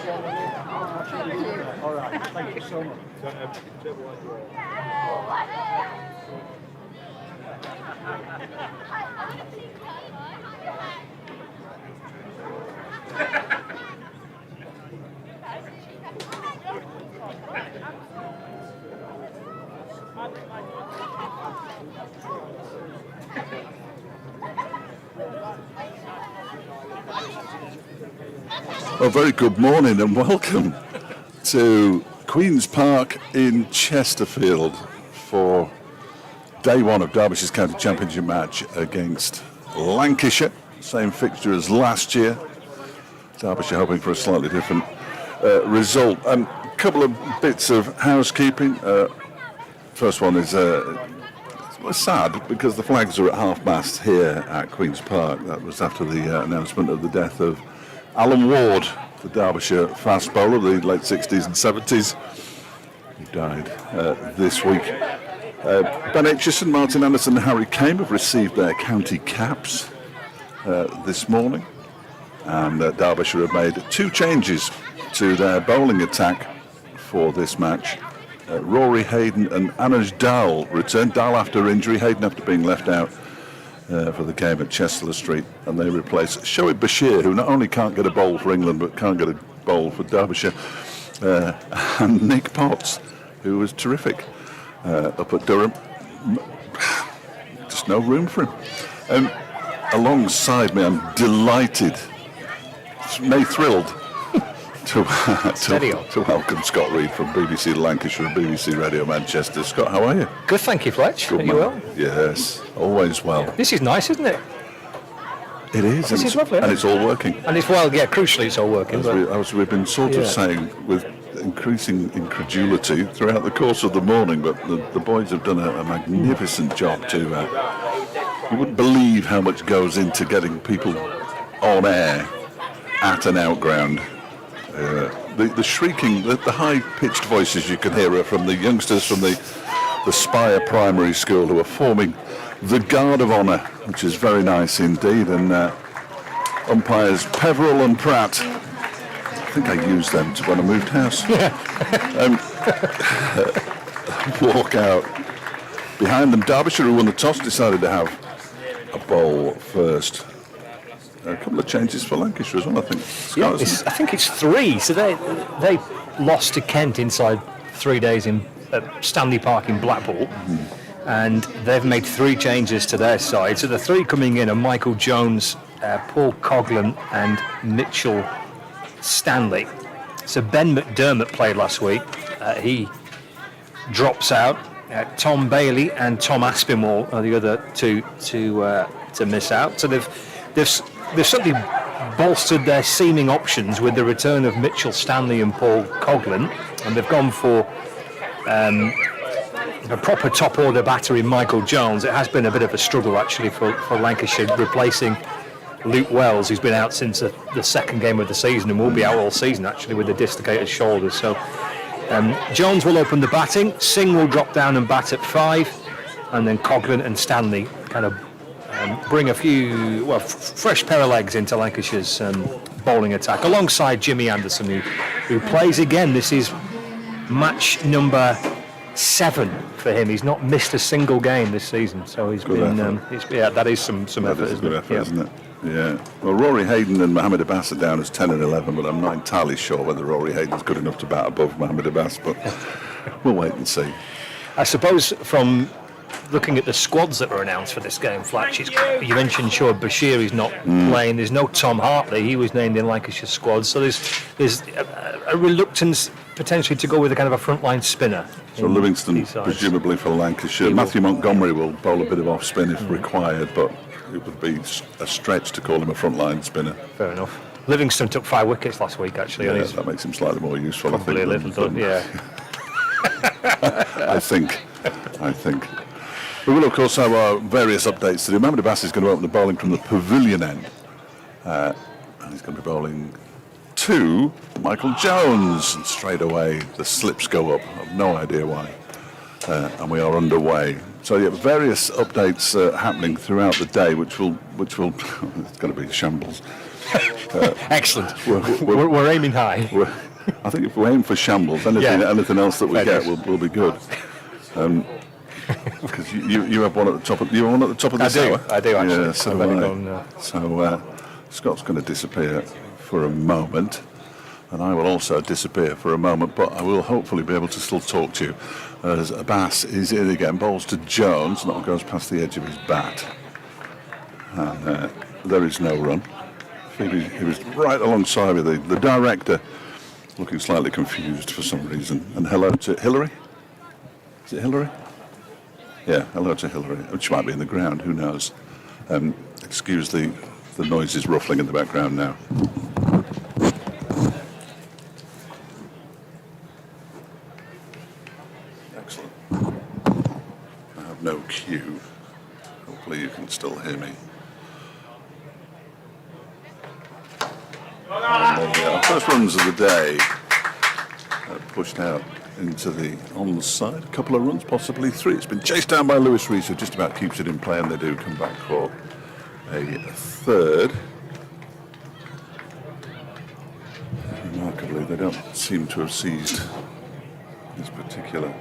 All right, thank you so much. Well, very good morning and welcome to Queen's Park in Chesterfield for day one of Derbyshire's County Championship match against Lancashire. Same fixture as last year. Derbyshire hoping for a slightly different result. A couple of bits of housekeeping. First one is it's sad because the flags are at half-mast here at Queen's Park. That was after the announcement of the death of Alan Ward, the Derbyshire fast bowler of the late 60s and 70s. He died this week. Ben Aitchison, Martin Anderson and Harry Kane have received their county caps this morning. And Derbyshire have made two changes to their bowling attack for this match. Rory Hayden and Anuj Dal returned. Dal after injury, Hayden after being left out for the game at Chesterfield Street, and they replace Shoaib Bashir, who not only can't get a bowl for England but can't get a bowl for Derbyshire, and Nick Potts, who was terrific up at Durham. Just no room for him. Alongside me, I'm delighted, thrilled to welcome Scott Reed from BBC Lancashire and BBC Radio Manchester. Scott, how are you? Good, thank you, Fletch. Good, are you well? Yes, always well. This is nice, isn't it? It is. This is lovely. And it's all working. And it's, well, yeah, crucially it's all working. We've been sort of saying with increasing incredulity throughout the course of the morning, but the boys have done a magnificent job to... you wouldn't believe how much goes into getting people on air at an outground. The shrieking, the high-pitched voices you can hear are from the youngsters from the Spire Primary School who are forming the Guard of Honour, which is very nice indeed. And umpires Peveril and Pratt, I think I used them when I moved house, walk out. Behind them, Derbyshire, who won the toss, decided to have a bowl first. A couple of changes for Lancashire as well, I think. Scott, I think it's three. So they lost to Kent inside 3 days in Stanley Park in Blackpool, and they've made three changes to their side. So the three coming in are Michael Jones, Paul Coghlan and Mitchell Stanley. So Ben McDermott played last week. He drops out. Tom Bailey and Tom Aspinwall are the other two to miss out. So they've certainly bolstered their seaming options with the return of Mitchell Stanley and Paul Coghlan, and they've gone for a proper top-order batter in Michael Jones. It has been a bit of a struggle, actually, for Lancashire, replacing Luke Wells, who's been out since the second game of the season and will be out all season, actually, with the dislocated shoulder. So Jones will open the batting, Singh will drop down and bat at 5, and then Coghlan and Stanley kind of bring a few, fresh pair of legs into Lancashire's bowling attack, alongside Jimmy Anderson, who plays again. This is match number 7 for him. He's not missed a single game this season, so he's good been. That is some effort, isn't it? Yeah. Well, Rory Hayden and Mohammed Abbas are down as 10 and 11, but I'm not entirely sure whether Rory Hayden's good enough to bat above Mohammed Abbas, but we'll wait and see. I suppose from looking at the squads that were announced for this game, Flatch, you mentioned Shoaib Bashir is not playing. There's no Tom Hartley. He was named in Lancashire squad, so there's a reluctance potentially to go with a kind of a frontline spinner. So Livingston, presumably for Lancashire. Matthew Montgomery will bowl a bit of off spin if required, but it would be a stretch to call him a frontline spinner. Fair enough. Livingston took 5 wickets last week, actually. Yeah, that makes him slightly more useful. Probably I think, a little done, yeah. I think. We will, of course, have our various updates to do. Mohammed Abbas is going to open the bowling from the pavilion end. And he's going to be bowling to Michael Jones. And straight away, the slips go up. I've no idea why. And we are underway. So, yeah, various updates happening throughout the day, which will it's going to be shambles. Excellent. We're aiming high. I think if we aim for shambles, anything else that we get will be good. Because you have one at the top. You have one at the top of this hour. I do actually. Yeah, so Scott's going to disappear for a moment, and I will also disappear for a moment. But I will hopefully be able to still talk to you as Abbas is in again. Bowls to Jones, and that goes past the edge of his bat, and there is no run. He was right alongside me. The director, looking slightly confused for some reason. And hello to Hillary. Is it Hillary? Yeah, hello to Hillary. Which might be in the ground, who knows. Excuse the noises ruffling in the background now. Excellent. I have no cue. Hopefully you can still hear me. Our first runs of the day pushed out into the onside. A couple of runs, possibly 3. It's been chased down by Lewis Rees, who just about keeps it in play, and they do come back for a third. Remarkably, they don't seem to have seized this particular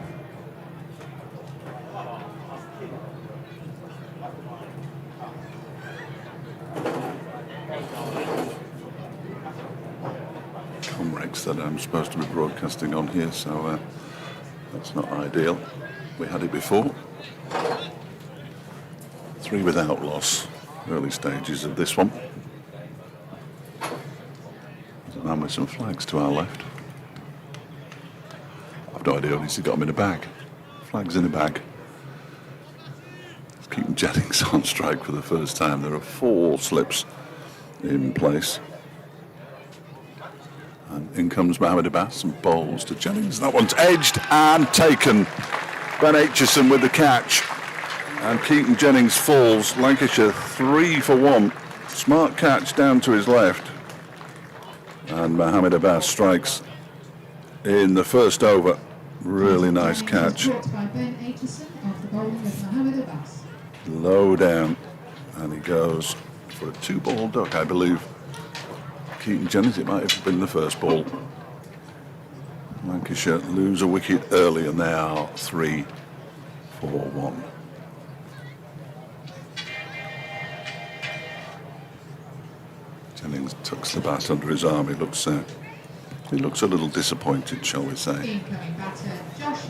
Comrex that I'm supposed to be broadcasting on here, so that's not ideal. We had it before. 3 without loss. Early stages of this one. There's a man with some flags to our left. I've no idea, he's got them in a bag. Flags in a bag. Let's keep Jennings on strike for the first time. There are 4 slips in place. And in comes Mohammed Abbas and bowls to Jennings. That one's edged and taken. Ben Aitchison with the catch. And Keaton Jennings falls. Lancashire 3 for 1. Smart catch down to his left. And Mohammed Abbas strikes in the first over. Really nice catch. Low down. And he goes for a 2-ball duck, I believe. Keaton Jennings, it might have been the first ball. Lancashire lose a wicket early, and they are 3 for 1. Jennings tucks the bat under his arm. He looks a little disappointed, shall we say.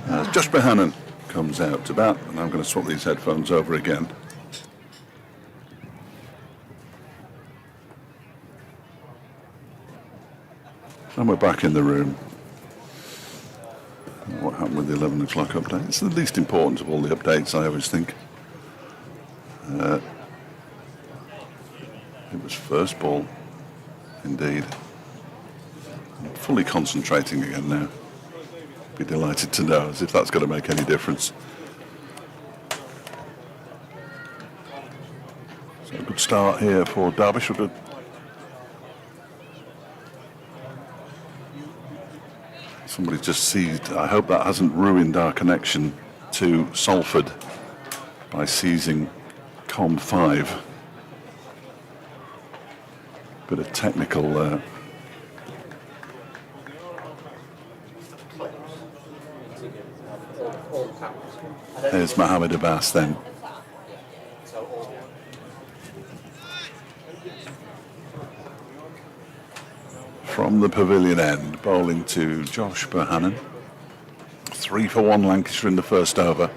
As Josh Bohannon comes out to bat, and I'm going to swap these headphones over again. And we're back in the room. What happened with the 11 o'clock update? It's the least important of all the updates, I always think. It was first ball, indeed. I'm fully concentrating again now. Be delighted to know, as if that's going to make any difference. So a good start here for Derbyshire. Somebody just seized. I hope that hasn't ruined our connection to Salford by seizing COM5. Bit of technical. There's Mohammed Abbas then. From the pavilion end, bowling to Josh Bohannon. 3 for 1 Lancashire in the first over.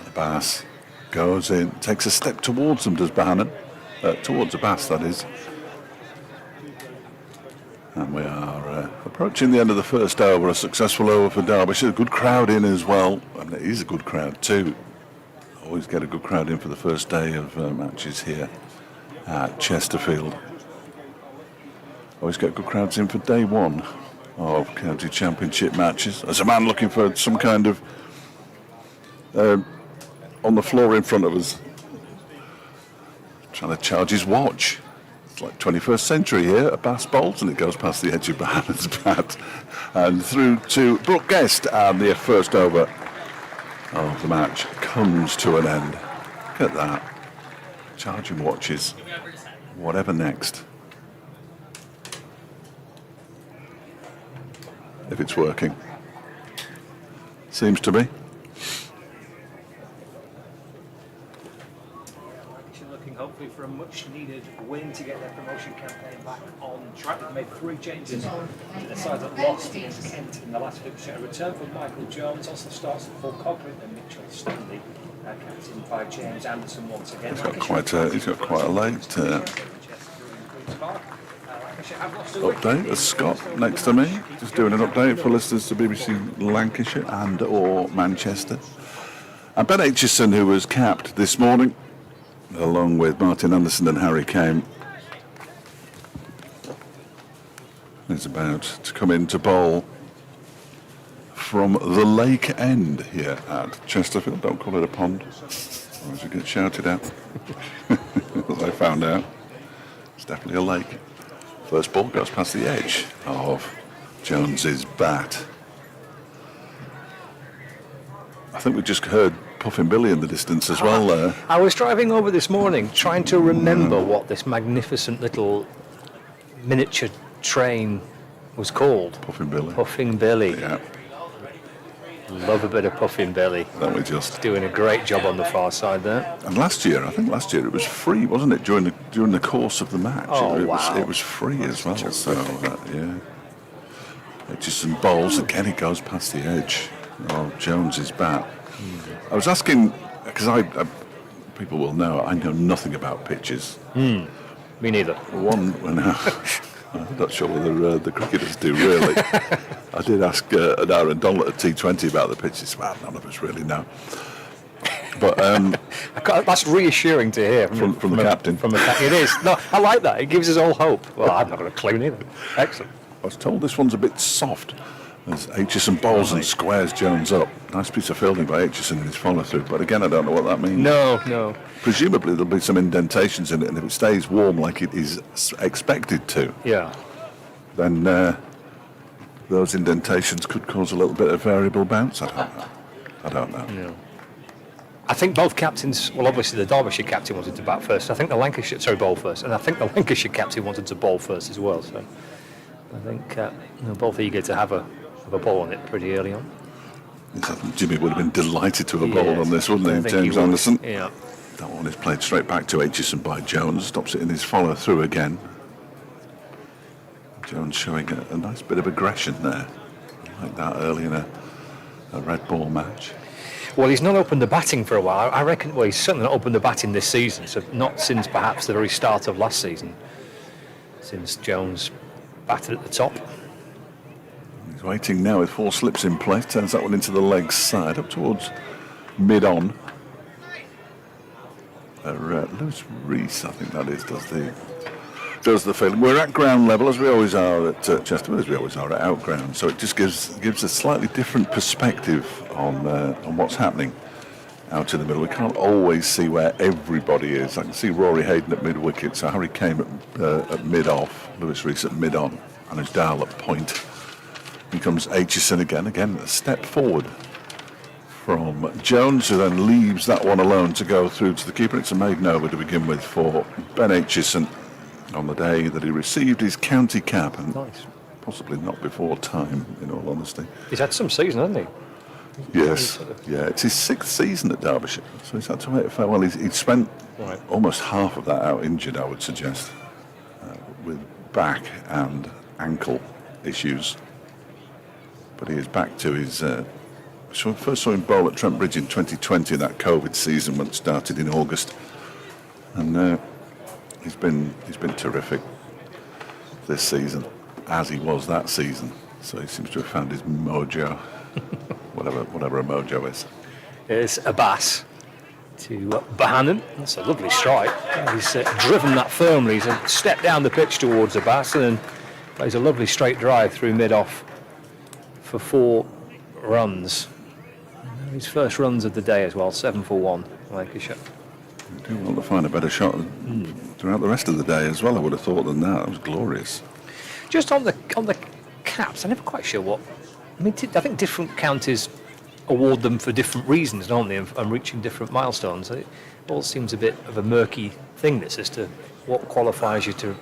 Abbas goes in, takes a step towards them, does Bohannon. Towards Abbas, that is. And we are approaching the end of the first over. A successful over for Derbyshire. A good crowd in as well. And it is a good crowd too. Always get a good crowd in for the first day of matches here at Chesterfield. Always get good crowds in for day 1 of county championship matches. There's a man looking for some kind of on the floor in front of us, trying to charge his watch. It's like 21st century here. Abbas bowls and it goes past the edge of Bahannon's bat and through to Brooke Guest, and the first over of the match comes to an end. Look at that, charging watches. whatever next. If it's working. Seems to be. Looking hopefully for a much needed win to get their promotion campaign back on track. They've made 3 changes to the side that lost against Kent in the last fixture. A return from Michael Jones, also starts at Paul Cochran and Mitchell Stanley, captained by James Anderson once again. He's got quite a late update. There's Scott next to me, just doing an update for listeners to BBC Lancashire and or Manchester. And Ben Aitchison, who was capped this morning, along with Martin Anderson and Harry Kane, is about to come in to bowl from the lake end here at Chesterfield. Don't call it a pond, or else you get shouted at. As I found out, it's definitely a lake. First ball goes past the edge of Jones's bat. I think we just heard Puffin Billy in the distance as well there. I was driving over this morning trying to remember what this magnificent little miniature train was called. Puffin Billy. Puffin Billy. Yeah. Love a bit of Puffin Billy. That we just doing a great job on the far side there. And I think last year it was free, wasn't it? During the course of the match, it was free as well. So yeah, it just some bowls again. It goes past the edge of Jones's bat. I was asking because I people will know I know nothing about pitches. Me neither. I'm not sure whether the cricketers do really. I did ask Aaron Donald at T20 about the pitches. Well, none of us really know. But that's reassuring to hear from the captain. It is. No, I like that. It gives us all hope. Well, I've not got a clue neither. Excellent. I was told this one's a bit soft. As Aitchison bowls and squares Jones up. Nice piece of fielding by Aitchison in his follow-through. But again, I don't know what that means. No. Presumably there'll be some indentations in it, and if it stays warm like it is expected to, then those indentations could cause a little bit of variable bounce. I don't know. No. I think both captains, well, obviously the Derbyshire captain wanted to bat first. I think the Lancashire, bowl first, and I think the Lancashire captain wanted to bowl first as well. So I think they're both eager to have a ball on it pretty early on. Jimmy would have been delighted to have bowled on this, wouldn't he, James Anderson? Yeah. That one is played straight back to Aitchison by Jones. Stops it in his follow-through again. Jones showing a nice bit of aggression there. Like that early in a red ball match. Well, he's not opened the batting for a while. I reckon, well, he's certainly not opened the batting this season, so not since perhaps the very start of last season, since Jones batted at the top. He's waiting now with 4 slips in place. Turns that one into the leg side, up towards mid-on. Lewis Rees, I think that is, does the fielding. We're at ground level, as we always are at Chesterfield, as we always are at outground. So it just gives a slightly different perspective on what's happening out in the middle. We can't always see where everybody is. I can see Rory Hayden at mid-wicket, so Harry Kane at mid-off, Lewis Rees at mid-on, and his Dahl at point. Here comes Aitchison again a step forward from Jones, who then leaves that one alone to go through to the keeper. It's a maiden over to begin with for Ben Aitchison on the day that he received his county cap, and possibly not before time, in all honesty. He's had some season, hasn't he? Yes, it's his 6th season at Derbyshire, so he's had to wait a fair while. He'd spent almost half of that out injured, I would suggest, with back and ankle issues. But he is back to his... first saw him bowl at Trent Bridge in 2020, that COVID season when it started in August, and he's been terrific this season, as he was that season. So he seems to have found his mojo, whatever a mojo is. It's Abbas to Bohannon. That's a lovely strike. He's driven that firmly. He's stepped down the pitch towards Abbas and then plays a lovely straight drive through mid-off for 4 runs. His first runs of the day as well, 7 for 1, Lancashire. I do want to find a better shot throughout the rest of the day as well, I would have thought, than that. That was glorious. Just on the caps, I'm never quite sure what... I mean, I think different counties award them for different reasons, don't they, and reaching different milestones. It all seems a bit of a murky thing, this, as to what qualifies you to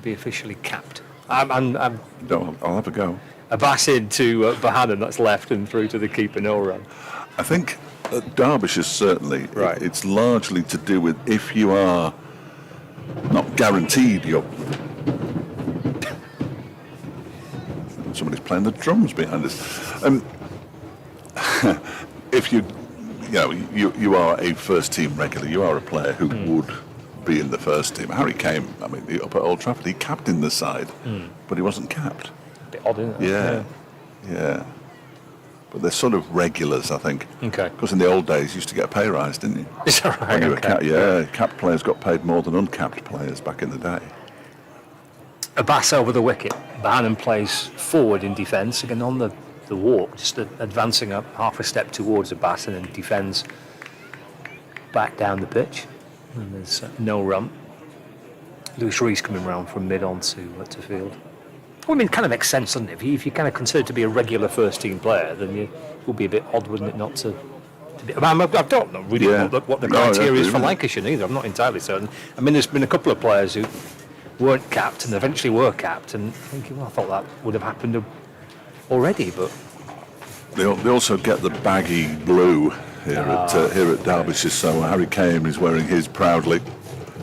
be officially capped. I'm No, I'll have a go. a pass into Bohannon, that's left, and through to the keeper, no run. I think at Derbyshire, certainly, Right. it's largely to do with if you are not guaranteed your... Somebody's playing the drums behind us. If you are a first team regular, you are a player who would be in the first team. Harry Kane, I mean, up at Old Trafford, he captained the side, but he wasn't capped. Bit odd, isn't it? Yeah. But they're sort of regulars, I think. Okay. Because in the old days, you used to get a pay rise, didn't you? Is that right? When you were Okay. capped players got paid more than uncapped players back in the day. A pass over the wicket. Bohannon plays forward in defence, again on the walk, just advancing up half a step towards the bat and then defends back down the pitch. And there's no run. Lewis Rees coming round from mid on to field. Well, I mean, it kind of makes sense, doesn't it? If you're kind of considered to be a regular first-team player, then it would be a bit odd, wouldn't it, not to be... I don't know really what the criteria is for Lancashire either. I'm not entirely certain. I mean, there's been a couple of players who weren't capped and eventually were capped, and thinking, well, I thought that would have happened already, but... They also get the baggy blue here at Derbyshire, so Harry Kane is wearing his proudly.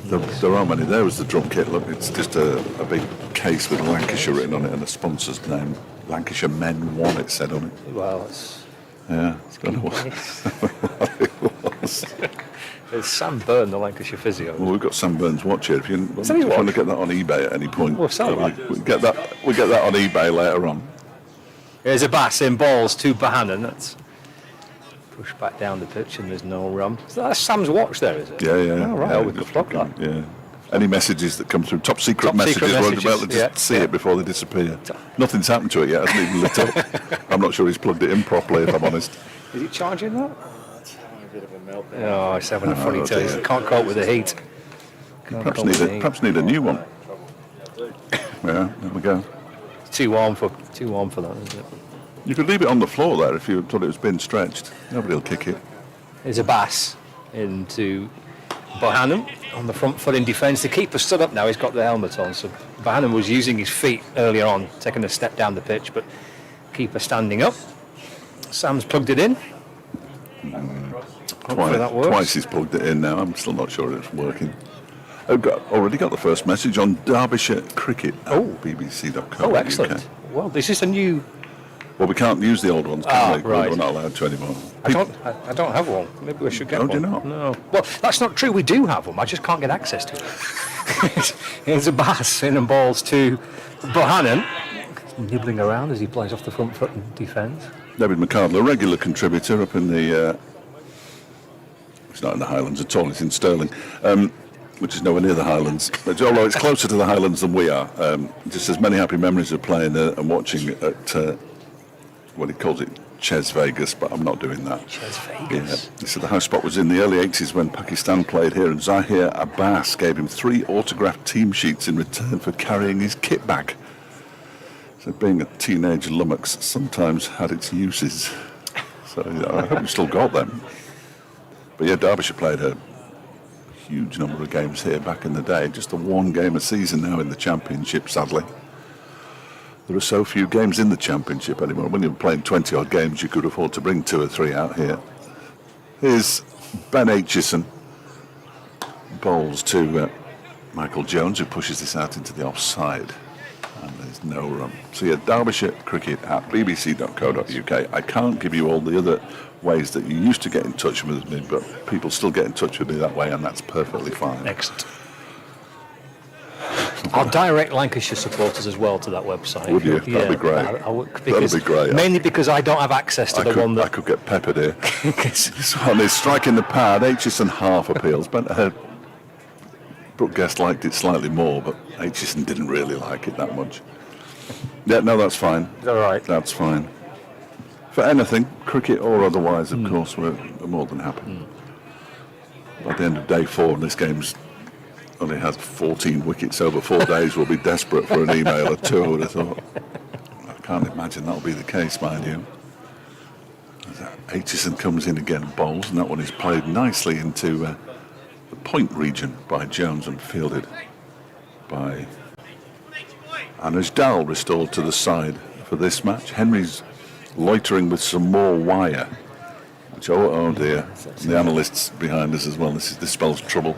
There are many. There was the drum kit. Look, it's just a big case with Lancashire written on it and a sponsor's name. Lancashire Men 1, it said on it. Well, it's... Yeah. Don't know what it was. There's Sam Byrne, the Lancashire physio. Well, we've got Sam Burns' watch here. If you want he watch? to get that on eBay at any point, Well, sell that. we'll get that on eBay later on. There's a bass in balls to Bohannon. That's pushed back down the pitch and there's no run. So that's Sam's watch there, is it? Yeah. Oh, right. Yeah, We could flog that. Yeah. Any messages that come through, top secret Top secret messages, we'll messages, just see yeah. it before they disappear. Nothing's happened to it yet. It hasn't even lit up. I'm not sure he's plugged it in properly, if I'm honest. Is he charging that? It's having a bit of a meltdown. Oh, it's having a funny dear. taste. Can't cope with the heat. Perhaps need a new one. Yeah, there we go. Too warm for that, isn't it? You could leave it on the floor there if you thought it was being stretched. Nobody will kick it. There's a bass into Bohannon on the front foot in defence. The keeper stood up now, he's got the helmet on, so Bohannon was using his feet earlier on, taking a step down the pitch, but keeper standing up. Sam's plugged it in. Hopefully that works. Twice he's plugged it in now. I'm still not sure it's working. I've already got the first message on Derbyshire cricket at bbc.co.uk. Oh, excellent. Well, this is a new... Well, we can't use the old ones, can we? Right. We're not allowed to anymore. I don't have one. Maybe we should get one. Do you not? No. Well, that's not true. We do have one. I just can't get access to it. Here's a bass in and balls to Bohannon. Nibbling around as he plays off the front foot in defence. David McCardle, a regular contributor up in the... it's not in the Highlands at all, it's in Stirling, which is nowhere near the Highlands. But, although it's closer to the Highlands than we are. Just as many happy memories of playing and watching at... what he calls it, Ches Vegas, but I'm not doing that. Ches Vegas. Yeah. He said the house spot was in the early 80s when Pakistan played here, and Zahir Abbas gave him 3 autographed team sheets in return for carrying his kit bag. So being a teenage lummox sometimes had its uses. So I hope you still got them. But yeah, Derbyshire played a huge number of games here back in the day. Just the one game a season now in the Championship, sadly. There are so few games in the Championship anymore. When you were playing 20-odd games, you could afford to bring 2 or 3 out here. Here's Ben Aitchison. Bowls to Michael Jones, who pushes this out into the offside. And there's no run. So yeah, Derbyshire cricket at bbc.co.uk. I can't give you all the other ways that you used to get in touch with me, but people still get in touch with me that way, and that's perfectly fine. Excellent. I'll direct Lancashire supporters as well to that website. Would you? That'd be great. That'd be great. Mainly because I don't have access to one that... I could get peppered here. This one is striking the pad. Aitchison half appeals. But Brooke Guest liked it slightly more, but Aitchison didn't really like it that much. Yeah, no, that's fine. All right. That's fine. For anything, cricket or otherwise, of course, we're more than happy. By the end of day 4, and this game's only has 14 wickets over 4 days, we'll be desperate for an email or 2, I would have thought. I can't imagine that'll be the case, mind you. Aitchison comes in again and bowls, and that one is played nicely into the point region by Jones and fielded by Anujdal, restored to the side for this match. Henry's loitering with some more wire, which, oh dear, the analysts behind us as well. This spells trouble.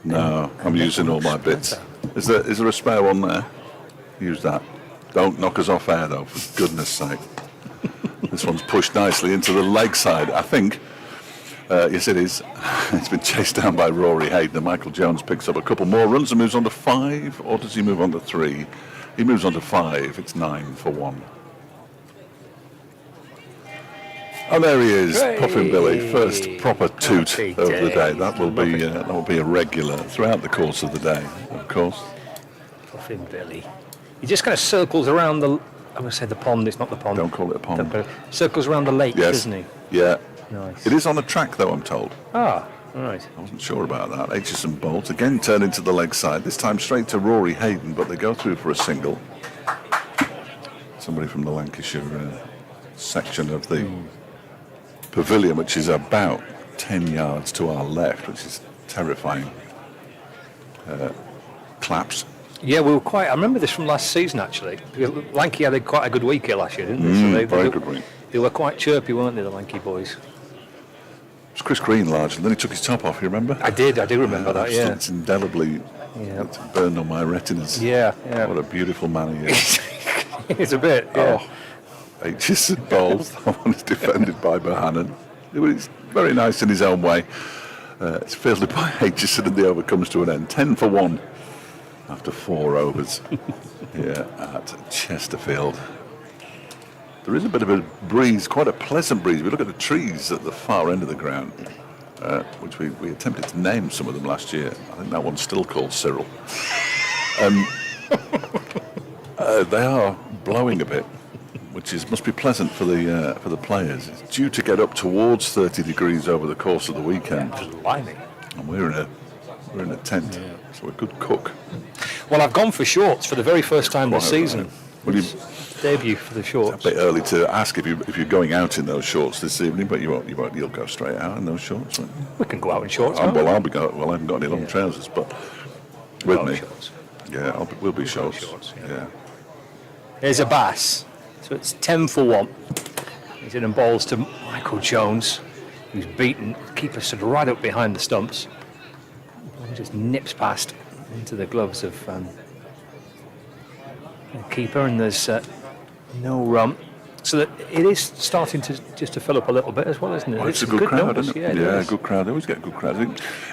No, I'm using all my bits. Is there a spare one there? Use that. Don't knock us off air though, for goodness sake. This one's pushed nicely into the leg side, I think. Yes, it is. It's been chased down by Rory Hayden, and Michael Jones picks up a couple more runs and moves on to 5, or does he move on to 3? He moves on to 5. It's 9 for 1. Oh, there he is, Puffin Billy, first proper toot of the day. That will be a regular throughout the course of the day, of course. Puffin Billy. He just kind of circles around the. I'm going to say the pond. It's not the pond. Don't call it a pond. Circles around the lake, yes. doesn't he? Yeah. Nice. It is on a track, though, I'm told. Ah, right. I wasn't sure about that. Aitchison bowls again, turn into the leg side. This time straight to Rory Hayden, but they go through for a single. Somebody from the Lancashire section of the pavilion, which is about 10 yards to our left, which is terrifying. Claps. Yeah, we were quite. I remember this from last season actually. Lanky had quite a good week here last year, didn't they? Very good week. They were quite chirpy, weren't they, the Lanky boys? It was Chris Green largely. Then he took his top off. You remember? I do remember that. Yeah. It's indelibly it's burned on my retinas. Yeah. What a beautiful man he is. It's a bit. Yeah. Oh, Aitchison bowls. That one is defended by Bohannon. It's very nice in his own way. It's fielded by Aitchison, and the over comes to an end. 10 for 1 after 4 overs here at Chesterfield. There is a bit of a breeze, quite a pleasant breeze. We look at the trees at the far end of the ground, which we attempted to name some of them last year. I think that one's still called Cyril. They are blowing a bit, which must be pleasant for the players. It's due to get up towards 30 degrees over the course of the weekend. Blimey. And we're in a tent, so a good cook. Well, I've gone for shorts for the very first time this season. Well, Debut for the shorts. A bit early to ask if you're going out in those shorts this evening, but you won't. You'll go straight out in those shorts. Won't you? We can go out in shorts. Well, I haven't got any long trousers, but with me. Shorts. Yeah, we'll be shorts. Yeah. There's a bass. So it's 10 for 1. He's in and bowls to Michael Jones, who's beaten. The keeper stood right up behind the stumps. He just nips past into the gloves of the keeper, and there's no run. So that it is starting to fill up a little bit as well, isn't it? Well, it's a good crowd, isn't it? Yeah, good crowd. They always get good crowds.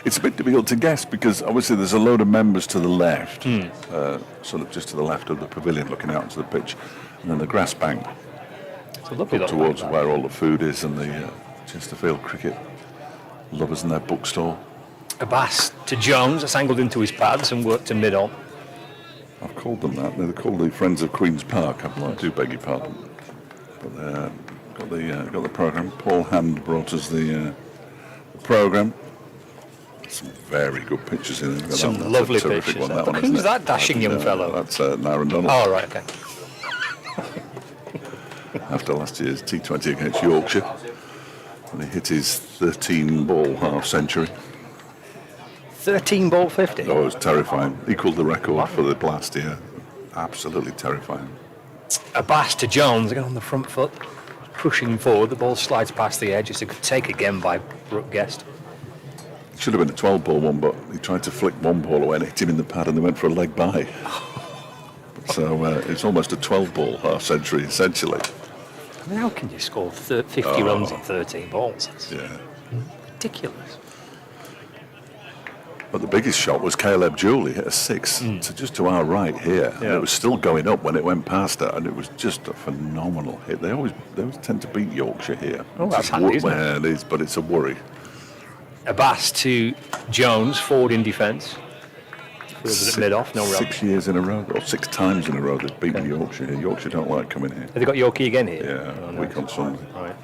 It's a bit difficult to guess because obviously there's a load of members to the left, sort of just to the left of the pavilion, looking out into the pitch, and then the grass bank up towards where all the food is, and the Chesterfield cricket lovers and their bookstore. A bass to Jones, that's angled into his pads and worked to mid-on. I've called them that. They're called the Friends of Queen's Park. I do beg your pardon. But got the programme. Paul Hand brought us the programme. Some very good pictures in there. Some lovely pictures. Who's that dashing young fellow? That's Naren Donald. Oh, right, okay. After last year's T20 against Yorkshire, when he hit his 13-ball half-century. 13-ball 50? Oh, it was terrifying. Equalled the record for the last year. Absolutely terrifying. A bass to Jones, again on the front foot, pushing forward. The ball slides past the edge. It's a good take again by Brooke Guest. It should have been a 12-ball one, but he tried to flick one ball away and hit him in the pad, and they went for a leg by. So it's almost a 12-ball half-century, essentially. I mean, how can you score 50 runs in 13 balls? That's ridiculous. But the biggest shot was Caleb Jewell. He hit a 6 to our right here. Yeah. It was still going up when it went past it, and it was just a phenomenal hit. They always tend to beat Yorkshire here. Oh, that's handy, isn't it? Yeah, it is, but it's a worry. A bass to Jones, forward in defence. Fielded at mid-off, no run. 6 years in a row, or 6 times in a row they've beaten Yorkshire here. Yorkshire don't like coming here. Have they got Yorkie again here? Yeah, week on Sunday. Right.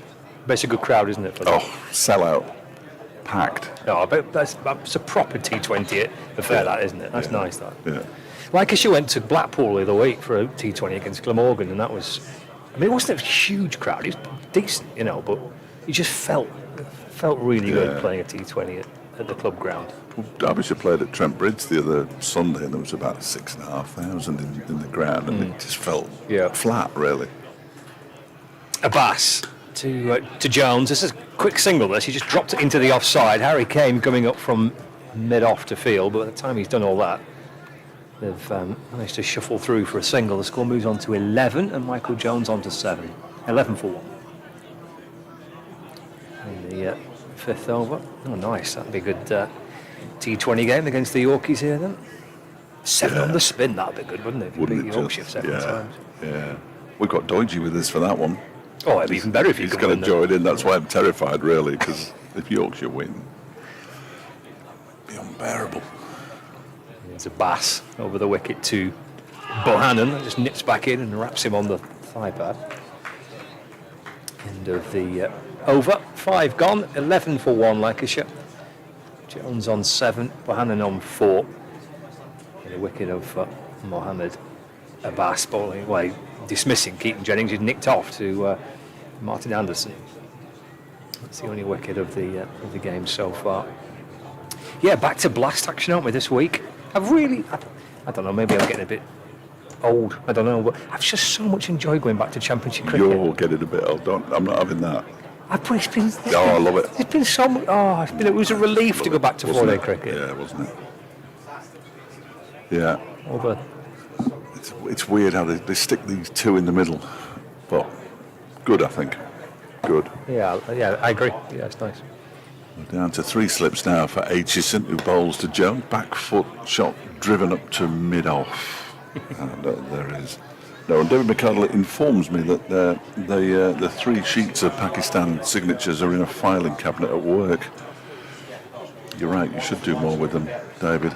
But it's a good crowd, isn't it? Sell out. Packed. No, I bet that's a proper T20 affair, that, isn't it? That's nice, that. Yeah. Lancashire went to Blackpool the other week for a T20 against Glamorgan, and that was, I mean, it wasn't a huge crowd. It was decent, you know, but you just felt really good playing a T20 at the club ground. Well, Derbyshire played at Trent Bridge the other Sunday, and there was about 6,500 in the ground, and it just felt flat, really. Abbas to Jones. This is a quick single. He just dropped it into the offside. Harry Kane coming up from mid-off to field, but by the time he's done all that, they've managed to shuffle through for a single. The score moves on to 11, and Michael Jones on to 7. 11 for 1. And the fifth over. Oh, nice. That'd be a good T20 game against the Yorkies here then. 7 on the spin. That'd be good, wouldn't it? If you beat Yorkshire 7 times. Yeah. We've got Doidgy with us for that one. Oh, it'd be even better if he's could going win to join in. That's why I'm terrified, really, because if Yorkshire win, it'd be unbearable. There's a Bass over the wicket to Bohannon. That just nips back in and wraps him on the thigh pad. End of the over. 5 gone. 11 for 1 Lancashire. Jones on 7. Bohannon on 4. And the wicket of Mohammed Abbas bowling away, dismissing Keaton Jennings, who'd nicked off to Martin Anderson. That's the only wicket of the game so far. Yeah, back to blast action, aren't we, this week? I don't know, maybe I'm getting a bit old, I don't know, but I've just so much enjoyed going back to Championship cricket. You're getting a bit old, I'm not having that. I love it. It's been so much, it was a relief to go back to four-day cricket. Yeah, wasn't it? Yeah. Over. It's weird how they stick these two in the middle, but good, I think. Good. Yeah, I agree. Yeah, it's nice. We're down to 3 slips now for Aitchison, who bowls to Jones. Back foot shot driven up to mid-off. And there is. No, and David McCardle informs me that the 3 sheets of Pakistan signatures are in a filing cabinet at work. You're right, you should do more with them, David.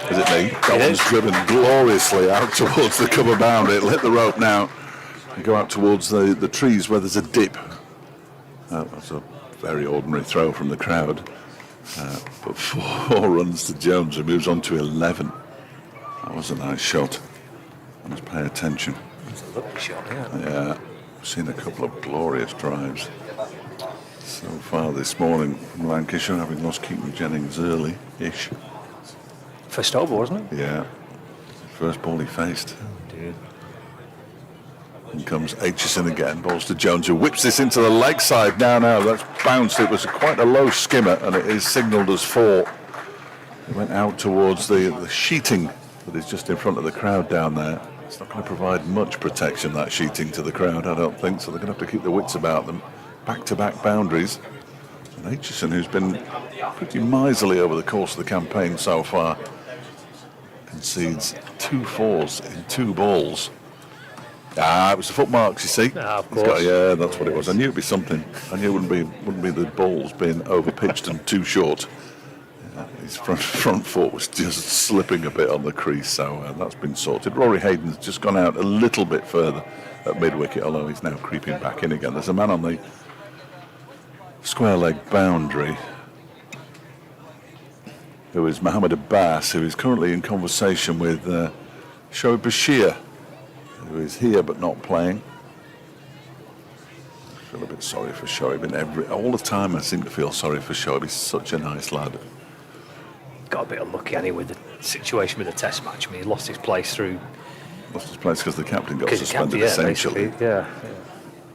Is it me? That one's driven gloriously out towards the cover boundary. It'll hit the rope now and go out towards the trees where there's a dip. That's a very ordinary throw from the crowd. But 4 runs to Jones, who moves on to 11. That was a nice shot. I must pay attention. It's a lovely shot, yeah. Yeah, I've seen a couple of glorious drives so far this morning from Lancashire, having lost Keaton Jennings early-ish. First over, wasn't it? Yeah. First ball he faced. Oh, dear. In comes Aitchison again, balls to Jones, who whips this into the leg side. Now, that's bounced. It was quite a low skimmer, and it is signalled as 4. It went out towards the sheeting that is just in front of the crowd down there. It's not going to provide much protection, that sheeting, to the crowd, I don't think, so they're going to have to keep their wits about them. Back-to-back boundaries. And Aitchison, who's been pretty miserly over the course of the campaign so far, concedes 2 fours in 2 balls. It was the footmarks, you see. Of course. That's what it was. I knew it'd be something. I knew it wouldn't be the balls being overpitched and too short. His front foot was just slipping a bit on the crease, so that's been sorted. Rory Hayden's just gone out a little bit further at mid-wicket, although he's now creeping back in again. There's a man on the square leg boundary who is Mohammed Abbas, who is currently in conversation with Shoaib Bashir, who is here but not playing. I feel a bit sorry for Shoaib. All the time I seem to feel sorry for Shoaib. He's such a nice lad. Got a bit unlucky anyway with the situation with the test match. I mean, he lost his place because the captain got suspended, essentially. Yeah.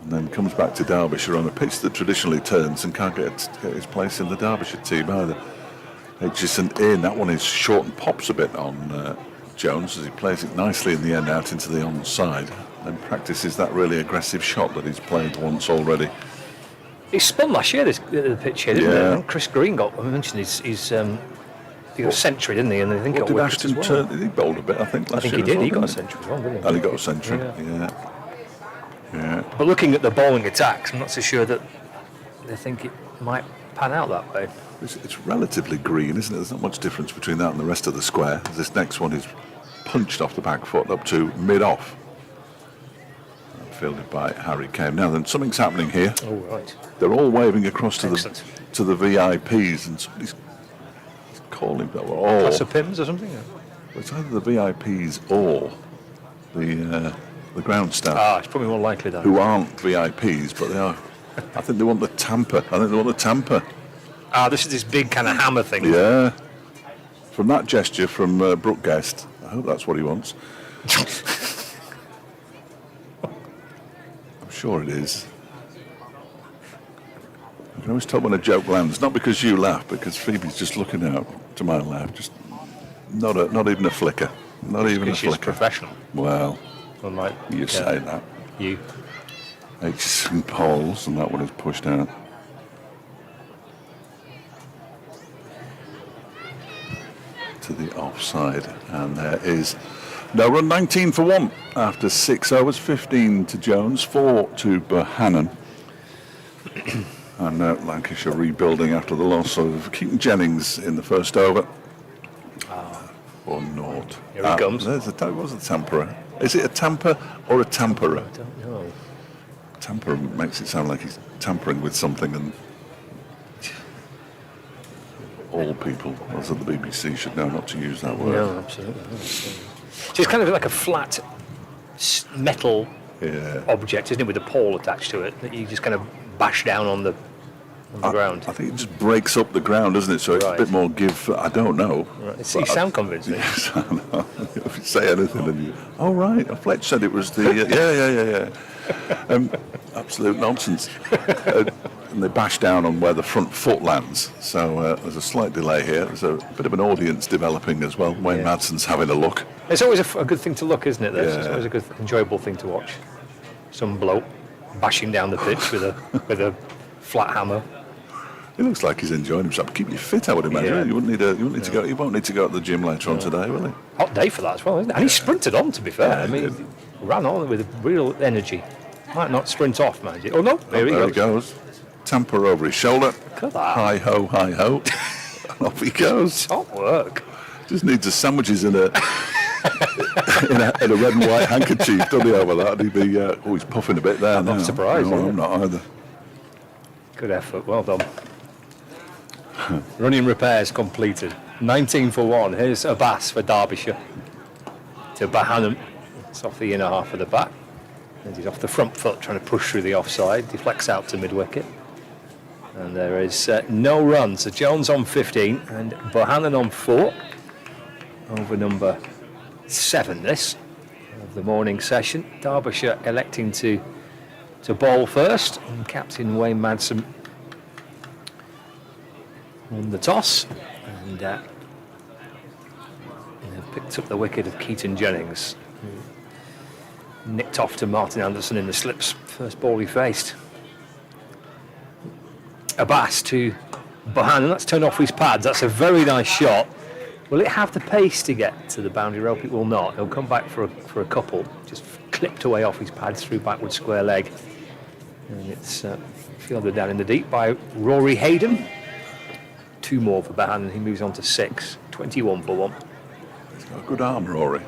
And then comes back to Derbyshire on a pitch that traditionally turns and can't get his place in the Derbyshire team either. Aitchison in. That one is short and pops a bit on Jones as he plays it nicely in the end out into the onside. Then practices that really aggressive shot that he's played once already. He spun last year, the pitch here, didn't Yeah. he? And Chris Green got mentioned his he got a century, didn't he? And I think What got did wickets as Ashton well. turn? He bowled a bit, I think, last I think year. he did. He got a didn't century as well, didn't he? And he got a century, yeah. But looking at the bowling attacks, I'm not so sure that they think it might pan out that way. It's relatively green, isn't it? There's not much difference between that and the rest of the square. This next one is punched off the back foot up to mid-off. Fielded by Harry Kane. Now then, something's happening here. Oh, right. They're all waving across to Excellent. the VIPs, and somebody's calling that. Oh, Class of Pims or something? it's either the VIPs or the ground staff. Ah, it's probably more likely that. Who aren't VIPs, but they are. I think they want the tamper. Ah, this is this big kind of hammer thing. Yeah. From that gesture from Brooke Guest, I hope that's what he wants. I'm sure it is. I can always tell when a joke lands, not because you laugh, because Phoebe's just looking out to my left, just not even a flicker. Not even a She's flicker. professional. Well, Unlike you say that. you. H's and poles, and that one is pushed out. To the offside, and there is no run. 19 for 1 after 6 overs. 15 to Jones, 4 to Bohannon. And Lancashire rebuilding after the loss of Keaton Jennings in the first over. Or naught. Here he comes. There's was a tamperer. Is it a tamper or a tamperer? I don't know. Tamper makes it sound like he's tampering with something, and all people, as at the BBC, should know not to use that word. No, absolutely. So it's kind of like a flat metal object, isn't it, with a pole attached to it that you just kind of bash down on the ground. I think it just breaks up the ground, doesn't it? So it's a bit more give. I don't know. Right. You sound convincing. Yes, I know. If you say anything, and you. Oh right, Fletch said it was the. Yeah. Absolute nonsense. And they bash down on where the front foot lands. So there's a slight delay here. There's a bit of an audience developing as well. Wayne Madson's having a look. It's always a good thing to look, isn't it? This? It's Yeah. always a good, enjoyable thing to watch. Some bloke bashing down the pitch with a flat hammer. He looks like he's enjoying himself. Keep you fit, I would imagine. Yeah. You won't need to go. You won't need to go to the gym later on today, will he? Hot day for that as well, isn't it? And he sprinted on, to be fair. Yeah, I he mean, did. he ran on with real energy. Might not sprint off, man. Oh no, there There he he goes. goes. Tamper over his shoulder. Look at that. Hi ho, hi ho. And off he goes. Top work. Just needs his sandwiches in a in a red and white handkerchief, doesn't he, over that? He'd be he's puffing a bit there. I'm not now. surprised, No, yeah. I'm not either. Good effort. Well done. Running repairs completed. 19 for 1. Here's Abbas for Derbyshire. To Bohannon. It's off the inner half of the bat. And he's off the front foot trying to push through the offside. Deflects out to mid-wicket. And there is no run. So Jones on 15 and Bohannon on 4. Over number 7 this of the morning session. Derbyshire electing to bowl first. And Captain Wayne Madsen on the toss. And picked up the wicket of Keaton Jennings. Nicked off to Martin Anderson in the slips. First ball he faced. Abbas to Bohannon. That's turned off his pads. That's a very nice shot. Will it have the pace to get to the boundary rope? It will not. He'll come back for a couple. Just clipped away off his pads through backward square leg. And it's fielded down in the deep by Rory Hayden. 2 more for Bohannon. He moves on to 6. 21 for 1. He's got a good arm, Rory.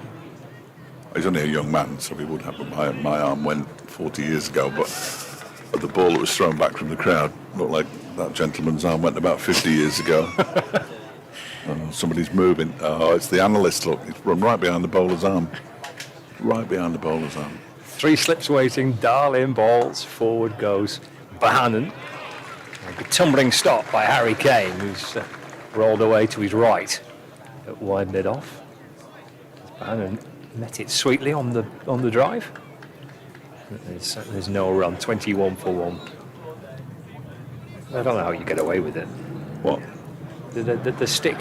He's only a young man, so he would have. But my arm went 40 years ago, but the ball that was thrown back from the crowd looked like that gentleman's arm went about 50 years ago. Somebody's moving. Oh, it's the analyst. Look, he's run right behind the bowler's arm. Right behind the bowler's arm. 3 slips waiting. Darling balls. Forward goes Bohannon. A tumbling stop by Harry Kane, who's rolled away to his right at wide mid-off. Bohannon met it sweetly on the drive. There's no run. 21 for 1. I don't know how you get away with it. What? The stick,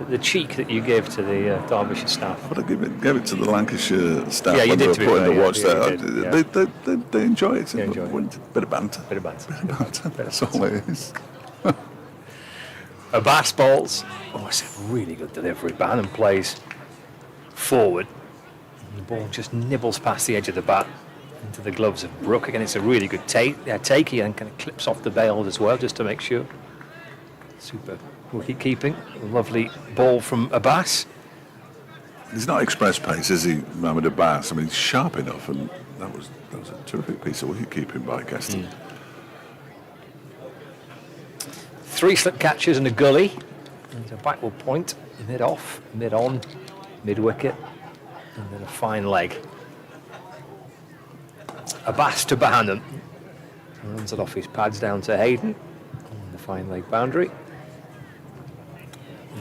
the cheek that you give to the Derbyshire staff. But I gave it to the Lancashire staff Yeah, you when they did, were to be putting fair, the watch yeah, there. you did, yeah. They enjoy it. They enjoy it. Bit of banter. Bit of banter. That's all it is. Abbas balls. Oh, it's a really good delivery. Bohannon plays forward. And the ball just nibbles past the edge of the bat into the gloves of Brooke. Again, it's a really good take he and kind of clips off the bail as well, just to make sure. Super wicket keeping. Lovely ball from Abbas. He's not express pace, is he, Mohamed Abbas? I mean, he's sharp enough, and that was a terrific piece of wicket-keeping by Gaston. 3 slip catches and a gully. There's a backward point, mid-off, mid-on, mid-wicket, and then a fine leg. Abbas to Bohannon. Runs it off his pads down to Hayden on the fine leg boundary.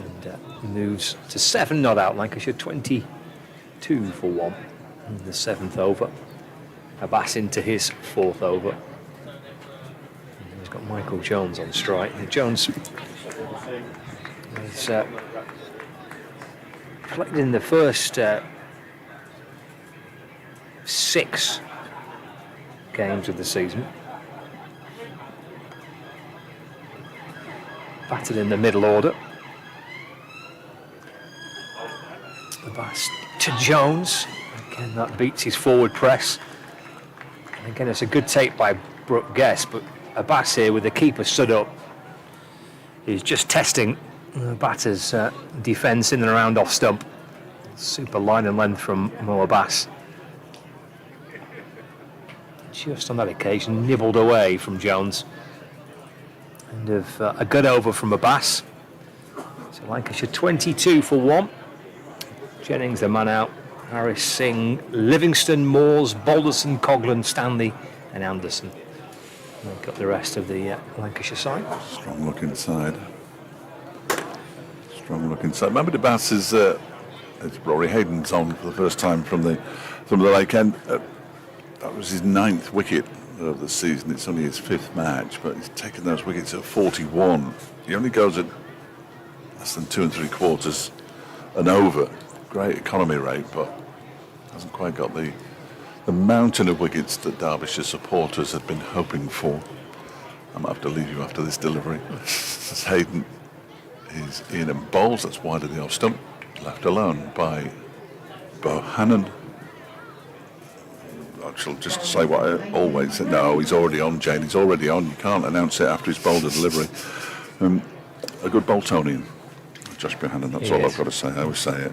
And moves to 7 not out. Lancashire 22 for 1 in the 7th over. Abbas into his 4th over. And he's got Michael Jones on strike. And Jones has played in the first 6 games of the season. Batted in the middle order. Abbas to Jones. Again, that beats his forward press. And again, it's a good take by Brooke Guest, but Abbas here with the keeper stood up is just testing the batter's defence in and around off stump. Super line and length from Mo Abbas. Just on that occasion, nibbled away from Jones. And a good over from Abbas. So Lancashire 22 for 1. Jennings the man out. Harris, Singh, Livingston, Moores, Balderson, Coghlan, Stanley and Anderson. Make up the rest of the Lancashire side. Strong look inside. Strong look inside. Mohamed Abbas is Rory Hayden's on for the first time from the Lake End. That was his 9th wicket of the season. It's only his 5th match, but he's taken those wickets at 41. He only goes at less than 2 3/4 and over. Great economy rate, but hasn't quite got the mountain of wickets that Derbyshire supporters had been hoping for. I might have to leave you after this delivery. As Hayden is in and bowls, that's wide of the off stump, left alone by Bohannon. I shall just say what I always say. No, he's already on, Jane. He's already on. You can't announce it after he's bowled a delivery. A good Boltonian, Josh Bohannon. That's all I've got to say. I always say it.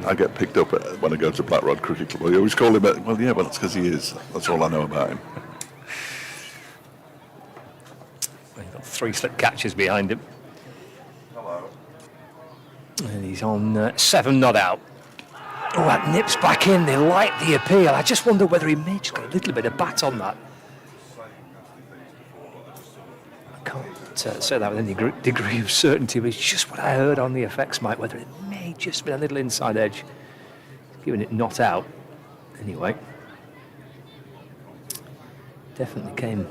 I get picked up when I go to Black Rod Cricket Club. You always call him. Well, yeah, but that's because he is. That's all I know about him. He's got 3 slip catches behind him. Hello. And he's on 7 not out. Oh, that nips back in. They like the appeal. I just wonder whether he may just get a little bit of bat on that. I can't say that with any degree of certainty, but it's just what I heard on the effects mic, whether it may just be a little inside edge. Giving it not out. Anyway. Definitely came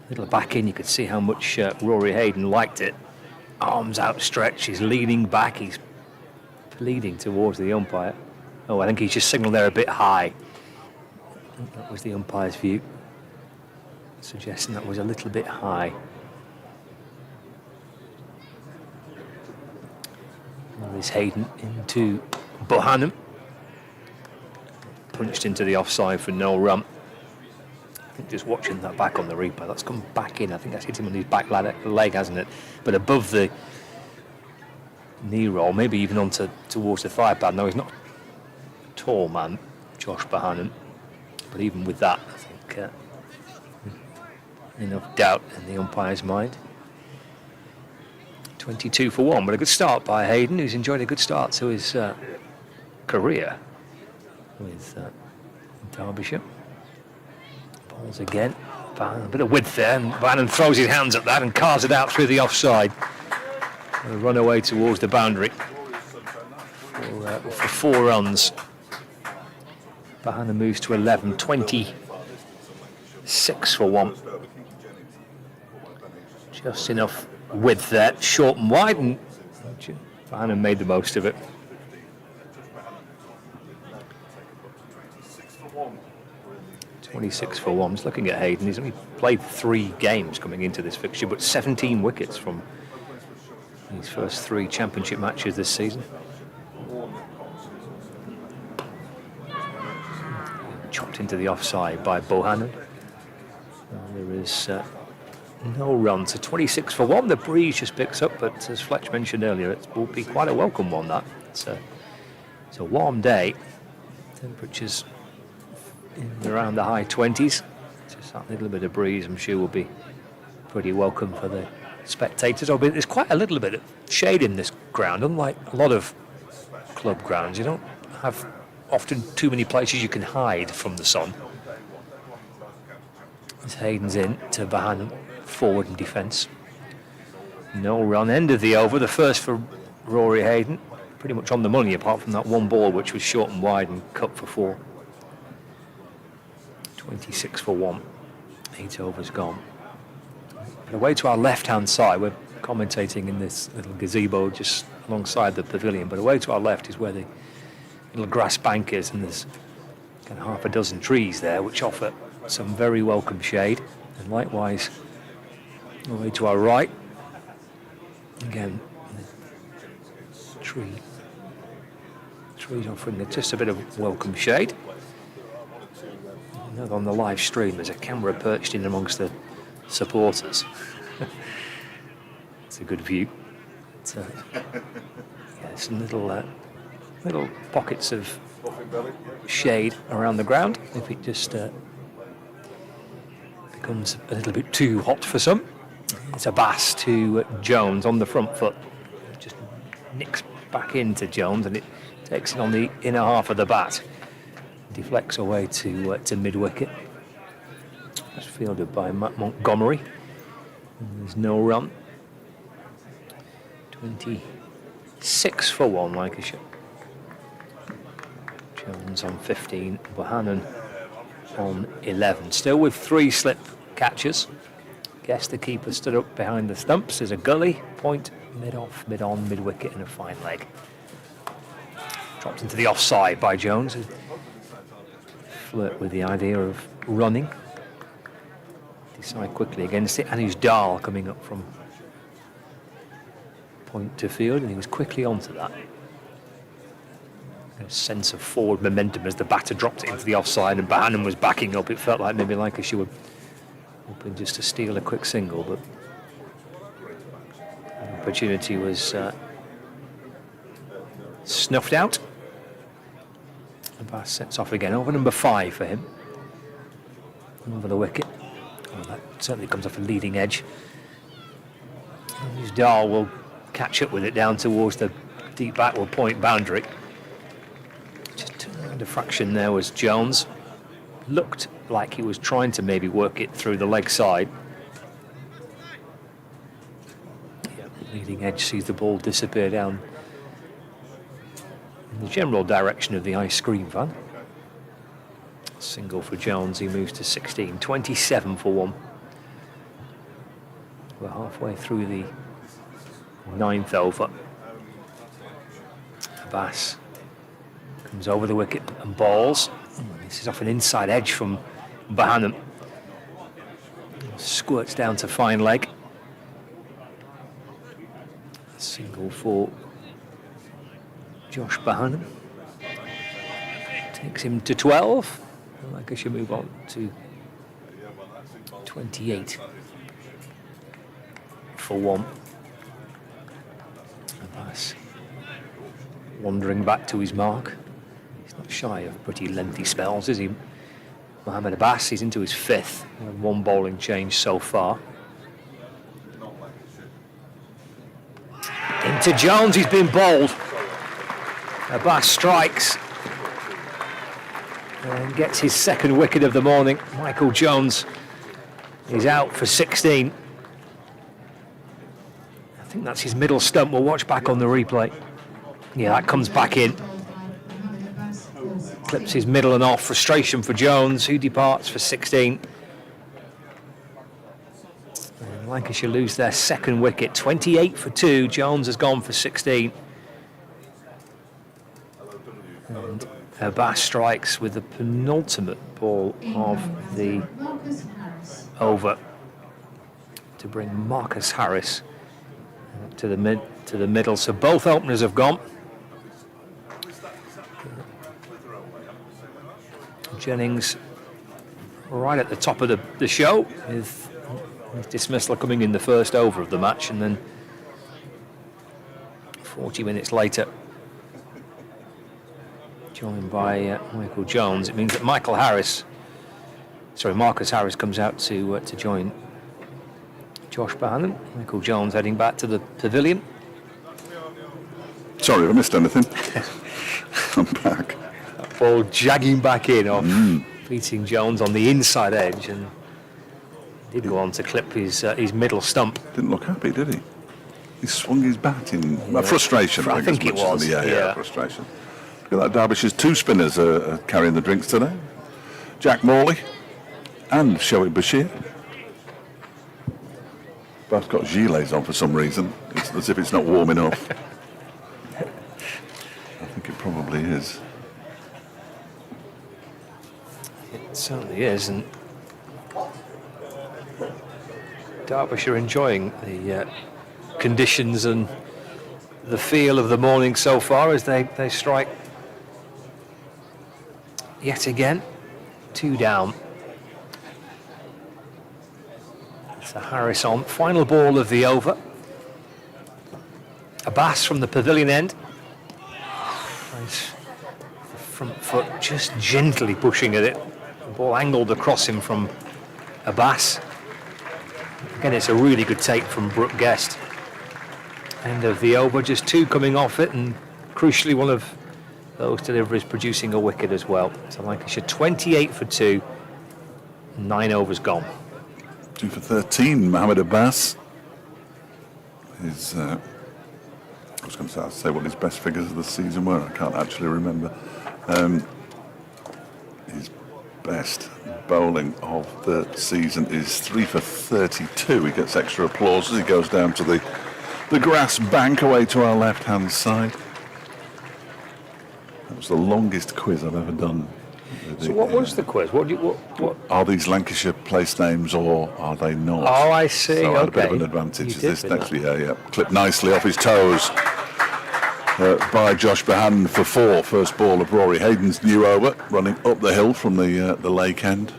a little back in. You could see how much Rory Hayden liked it. Arms outstretched. He's leaning back. He's pleading towards the umpire. Oh, I think he's just signalled there a bit high. That was the umpire's view, suggesting that was a little bit high. There's Hayden into Bohannon. Punched into the offside for no run. I think just watching that back on the replay, that's come back in. I think that's hit him on his back leg, hasn't it? But above the knee roll, maybe even onto towards the thigh pad. No, he's not a tall man, Josh Bohannon, but even with that, I think enough doubt in the umpire's mind. 22 for 1, but a good start by Hayden, who's enjoyed a good start to his career with Derbyshire. Balls again, a bit of width there, and Bohannon throws his hands at that and carves it out through the offside. A run away towards the boundary for 4 runs. Bohannon moves to 11, 26 for 1. Just enough width there, short and wide, and Bohannon made the most of it. 26 for 1. Just looking at Hayden, he's only played 3 games coming into this fixture, but 17 wickets from his first 3 championship matches this season. Chopped into the offside by Bohannon. There is no run, so 26 for 1. The breeze just picks up, but as Fletch mentioned earlier, it will be quite a welcome one, that. It's It's a warm day. Temperatures in around the high 20s. Just that little bit of breeze, I'm sure, will be pretty welcome for the spectators. Although there's quite a little bit of shade in this ground, unlike a lot of club grounds. You don't have often too many places you can hide from the sun. As Hayden's in to Bohannon, forward in defence. No run, end of the over, the first for Rory Hayden. Pretty much on the money, apart from that one ball which was short and wide and cut for 4. 26 for 1. 8 overs gone. But away to our left-hand side, we're commentating in this little gazebo just alongside the pavilion, but away to our left is where the little grass bank is, and there's kind of half a dozen trees there which offer some very welcome shade. And likewise, away to our right, again, the trees offering just a bit of welcome shade. You know, on the live stream, there's a camera perched in amongst the supporters. It's a good view. It's, yeah, some little pockets of shade around the ground. If it just becomes a little bit too hot for some, it's a pass to Jones on the front foot. Just nicks back into Jones, and it takes it on the inner half of the bat. Deflects away to mid-wicket. It's fielded by Matt Montgomery. And there's no run. 26 for 1, Lancashire. Jones on 15, Bohannon on 11. Still with 3 slip catches. Guess the keeper stood up behind the stumps. There's a gully, point, mid-off, mid-on, mid-wicket, and a fine leg. Dropped into the offside by Jones. Flirt with the idea of running. Decide quickly against it, and his Dahl coming up from point to field, and he was quickly onto that. A sense of forward momentum as the batter dropped it into the offside, and Bohannon was backing up. It felt like maybe Lancashire were hoping just to steal a quick single, but the opportunity was snuffed out. Abbas sets off again, over number 5 for him. Over the wicket. Well, that certainly comes off a leading edge. And his Dahl will catch up with it down towards the deep backward point boundary. Just turned around a fraction there was Jones. Looked like he was trying to maybe work it through the leg side. Yeah, leading edge sees the ball disappear down in the general direction of the ice cream van. Single for Jones, he moves to 16, 27 for 1. We're halfway through the 9th over. Abbas comes over the wicket and balls. This is off an inside edge from Bohannon. Squirts down to fine leg. Single for Josh Bohannon. Takes him to 12. Lancashire move on to 28 for 1. Abbas wandering back to his mark. He's not shy of pretty lengthy spells, is he? Mohammed Abbas, he's into his 5th. 1 bowling change so far. Into Jones, he's been bowled. Abbas strikes and gets his 2nd wicket of the morning. Michael Jones is out for 16. I think that's his middle stump. We'll watch back on the replay. Yeah, that comes back in. Clips his middle and off. Frustration for Jones, who departs for 16. And Lancashire lose their 2nd wicket. 28 for 2. Jones has gone for 16. And Abbas strikes with the penultimate ball of the over to bring Marcus Harris to the middle. So both openers have gone. Jennings right at the top of the show with his dismissal coming in the 1st over of the match, and then 40 minutes later joined by Michael Jones. It means that Marcus Harris comes out to join Josh Bohannon. Michael Jones heading back to the pavilion. Sorry if I missed anything. I'm back. Ball jagging back in off beating Jones on the inside edge, and did go on to clip his middle stump. Didn't look happy, did he? He swung his bat in frustration. I think it was. Yeah, frustration. Look at that. Derbyshire's 2 spinners are carrying the drinks today. Jack Morley and Shoaib Bashir. Both got gilets on for some reason. It's as if it's not warm enough. I think it probably is. It certainly is, and Derbyshire enjoying the conditions and the feel of the morning so far as they strike yet again. 2 down. So Harris on. Final ball of the over. Abbas from the pavilion end. Nice. The front foot just gently pushing at it. The ball angled across him from Abbas. Again, it's a really good take from Brooke Guest. End of the over, just 2 coming off it, and crucially one of those deliveries producing a wicket as well. So Lancashire 28 for 2, 9 overs gone. 2 for 13, Mohammed Abbas. I was going to say what his best figures of the season were. I can't actually remember. His best bowling of the season is 3 for 32. He gets extra applause as he goes down to the grass bank away to our left-hand side. That was the longest quiz I've ever done. So what was the quiz? What are these Lancashire place names or are they not? Oh, I see. So I had a bit of Okay. an advantage. You did This with actually, yeah, clipped nicely off his toes by Josh Bohannon for 4. First ball of Rory Hayden's new over, running up the hill from the lake end.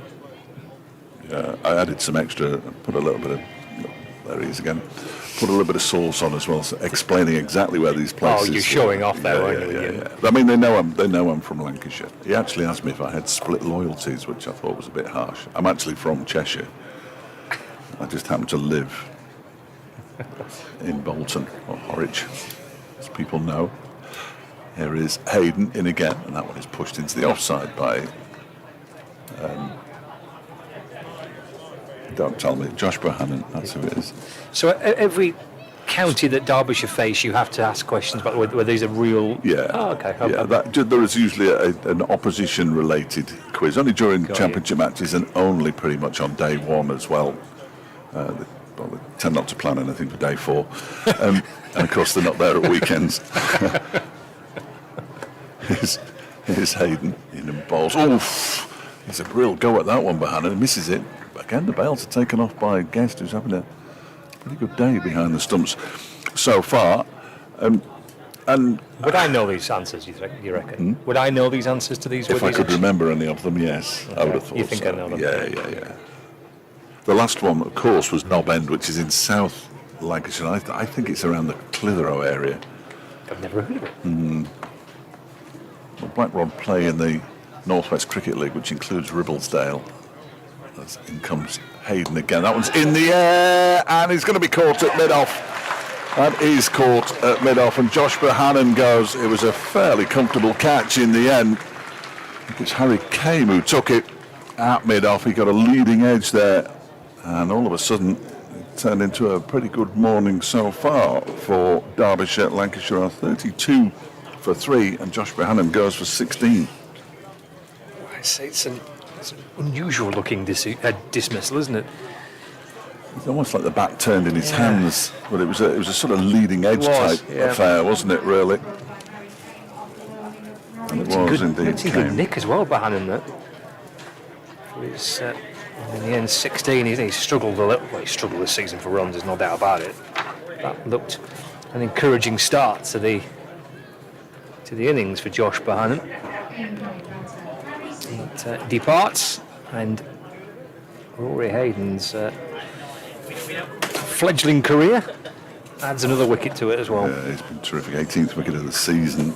I added some extra, put a little bit of, there he is again. Put a little bit of sauce on as well, so explaining exactly where these places. Oh, you're showing off there, aren't you? Yeah. I mean, they know I'm from Lancashire. He actually asked me if I had split loyalties, which I thought was a bit harsh. I'm actually from Cheshire. I just happen to live in Bolton or Horwich, as people know. Here is Hayden in again, and that one is pushed into the offside by. Don't tell me, Josh Bohannon. That's who it is. So every county that Derbyshire face, you have to ask questions about whether these are real. Yeah. Oh, okay. Yeah, there is usually an opposition-related quiz, only during championship matches and only pretty much on day 1 as well. They tend not to plan anything for day 4. And of course, they're not there at weekends. Here's Hayden in and bowls. Oof! He's a real go at that one, Bohannon. He misses it. Again, the bails are taken off by Guest, who's having a pretty good day behind the stumps so far. And would I know these answers, you reckon? Would I know these answers to these? if I could remember any of them, yes. Okay. I would have thought You think so. I know them? Yeah. The last one, of course, was Knob End, which is in South Lancashire. I think it's around the Clitheroe area. I've never heard of it. Well, Blackrod play in the North West Cricket League, which includes Ribblesdale. As in comes Hayden again. That one's in the air, and he's going to be caught at mid-off. That is caught at mid-off, and Josh Bohannon goes. It was a fairly comfortable catch in the end. I think it's Harry Kame who took it at mid-off. He got a leading edge there, and all of a sudden it turned into a pretty good morning so far for Derbyshire. Lancashire are 32 for 3, and Josh Bohannon goes for 16. I say it's an unusual looking dismissal, isn't it? It's almost like the bat turned in his hands, but it was a sort of leading edge type affair, wasn't it? Really, and it was indeed. It's a good nick as well, Bohannon. That it's in the end 16. He struggled a little. Well, he struggled this season for runs. There's no doubt about it. That looked an encouraging start to the innings for Josh Bohannon. It departs, and Rory Hayden's fledgling career adds another wicket to it as well. Yeah, he's been terrific. 18th wicket of the season.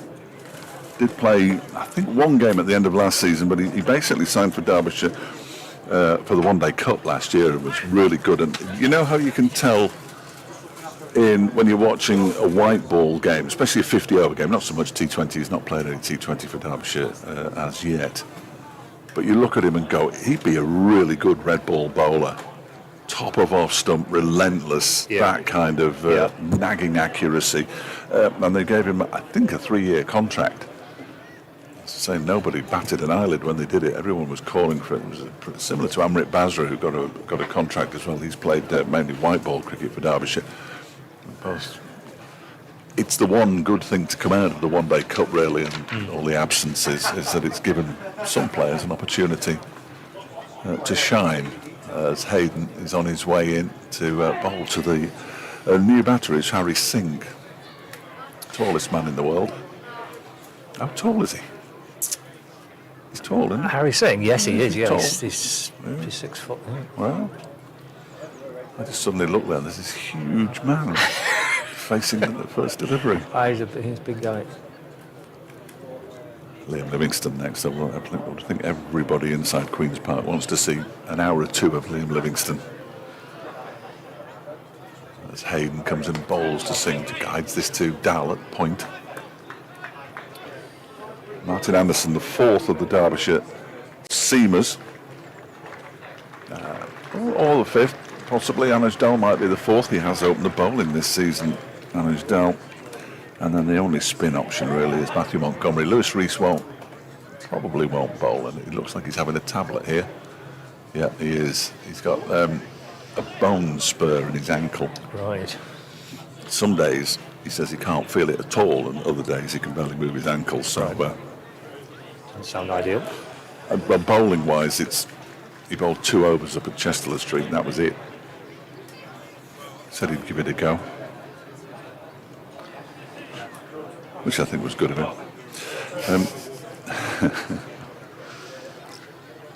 did play, I think, one game at the end of last season, but he basically signed for Derbyshire for the one-day cup last year. It was really good. And you know how you can tell when you're watching a white ball game, especially a 50-over game, not so much T20, he's not played any T20 for Derbyshire as yet. But you look at him and go, he'd be a really good red ball bowler. Top of off stump, relentless, that kind of nagging accuracy. And they gave him, I think, a 3-year contract. Saying nobody batted an eyelid when they did it. Everyone was calling for it. It was similar to Amrit Basra, who got a contract as well. He's played mainly white ball cricket for Derbyshire. It's the one good thing to come out of the one-day cup, really, and all the absences, is that it's given some players an opportunity to shine, as Hayden is on his way in to bowl to the new batter is Harry Singh, tallest man in the world. How tall is he? He's tall, isn't he? Harry Singh, yes, he is. Yeah, tall. he's 6 foot. Yeah. Well, I just suddenly looked there, and there's this huge man facing the first delivery. He's a big guy. Liam Livingstone next. I think everybody inside Queen's Park wants to see an hour or two of Liam Livingstone. As Hayden comes in, bowls to Singh, guides this to Dal at point. Martin Anderson, the fourth of the Derbyshire seamers. Or the fifth, possibly. Anuj Dal might be the fourth. He has opened the bowling this season, Anuj Dal. And then the only spin option really is Matthew Montgomery. Lewis Rees probably won't bowl, and it looks like he's having a tablet here. Yeah, he is. He's got a bone spur in his ankle. Right. Some days he says he can't feel it at all, and other days he can barely move his ankles. So, Doesn't sound ideal. but bowling-wise, he bowled 2 overs up at Chesterfield Street, and that was it. Said he'd give it a go, which I think was good of him.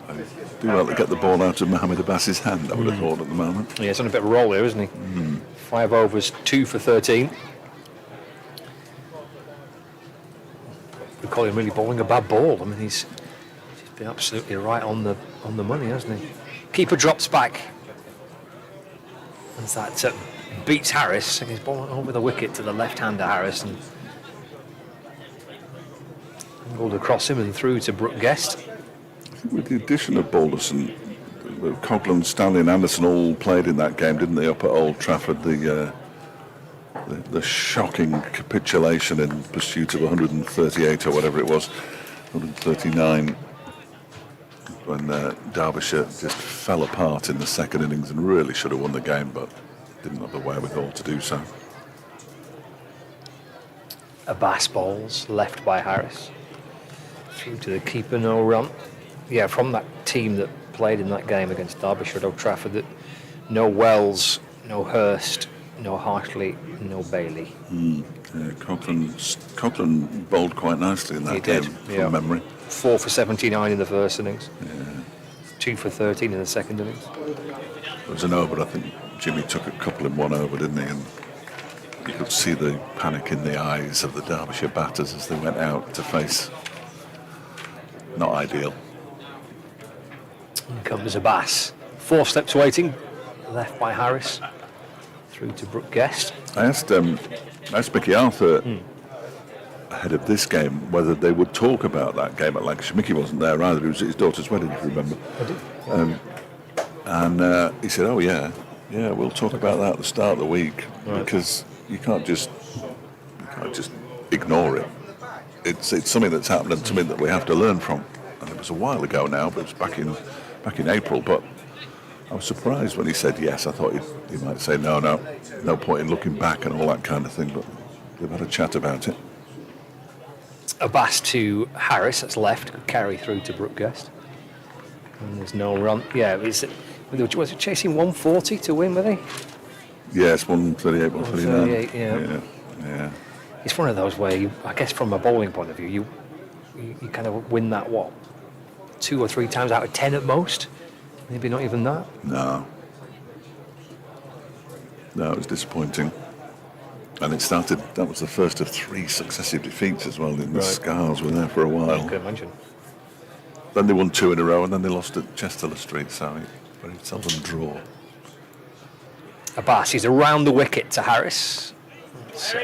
I do well to get the ball out of Mohammed Abbas's hand, I would have thought, at the moment. Yeah, he's on a bit of a roll here, isn't he? 5 overs, 2 for 13. We call him really bowling a bad ball. I mean, he's been absolutely right on the money, hasn't he? Keeper drops back. As that beats Harris, and he's bowling over the wicket to the left-hander Harris, and rolled across him and through to Brooke Guest. I think with the addition of Balderson, Coghlan, Stanley and Anderson all played in that game, didn't they, up at Old Trafford? The shocking capitulation in pursuit of 138 or whatever it was, 139, when Derbyshire just fell apart in the second innings and really should have won the game, but didn't have the wherewithal to do so. Abbas bowls, left by Harris. Through to the keeper, no run. Yeah, from that team that played in that game against Derbyshire at Old Trafford, that no Wells, no Hurst, no Hartley, no Bailey. Coghlan bowled quite nicely in that game, from memory. 4 for 79 in the first innings. 2 for 13 in the second innings. It was an over, I think Jimmy took a couple in 1 over, didn't he? And you could see the panic in the eyes of the Derbyshire batters as they went out to face. Not ideal. In comes Abbas. 4 steps waiting, left by Harris. Through to Brooke Guest. I asked Mickey Arthur ahead of this game whether they would talk about that game at Lancashire. Mickey wasn't there either. He was at his daughter's wedding, if you remember. I did. He said, "Oh yeah, we'll talk about that at the start of the week, because you can't just ignore it. It's something that's happened and something that we have to learn from." And it was a while ago now, but it was back in April. But I was surprised when he said yes. I thought he might say no point in looking back and all that kind of thing. But they've had a chat about it. Abbas to Harris, that's left, could carry through to Brooke Guest. And there's no run. Yeah, was it chasing 140 to win, were they? Yes, 138, 139. 138, yeah. It's one of those where I guess from a bowling point of view, you kind of win that, 2 or 3 times out of 10 at most? Maybe not even that? No, it was disappointing. And that was the first of 3 successive defeats as well. The Right. scars were there for a I while. can imagine. Then they won 2 in a row, and then they lost at Chesterfield Street, so very seldom draw. Abbas is around the wicket to Harris. It's,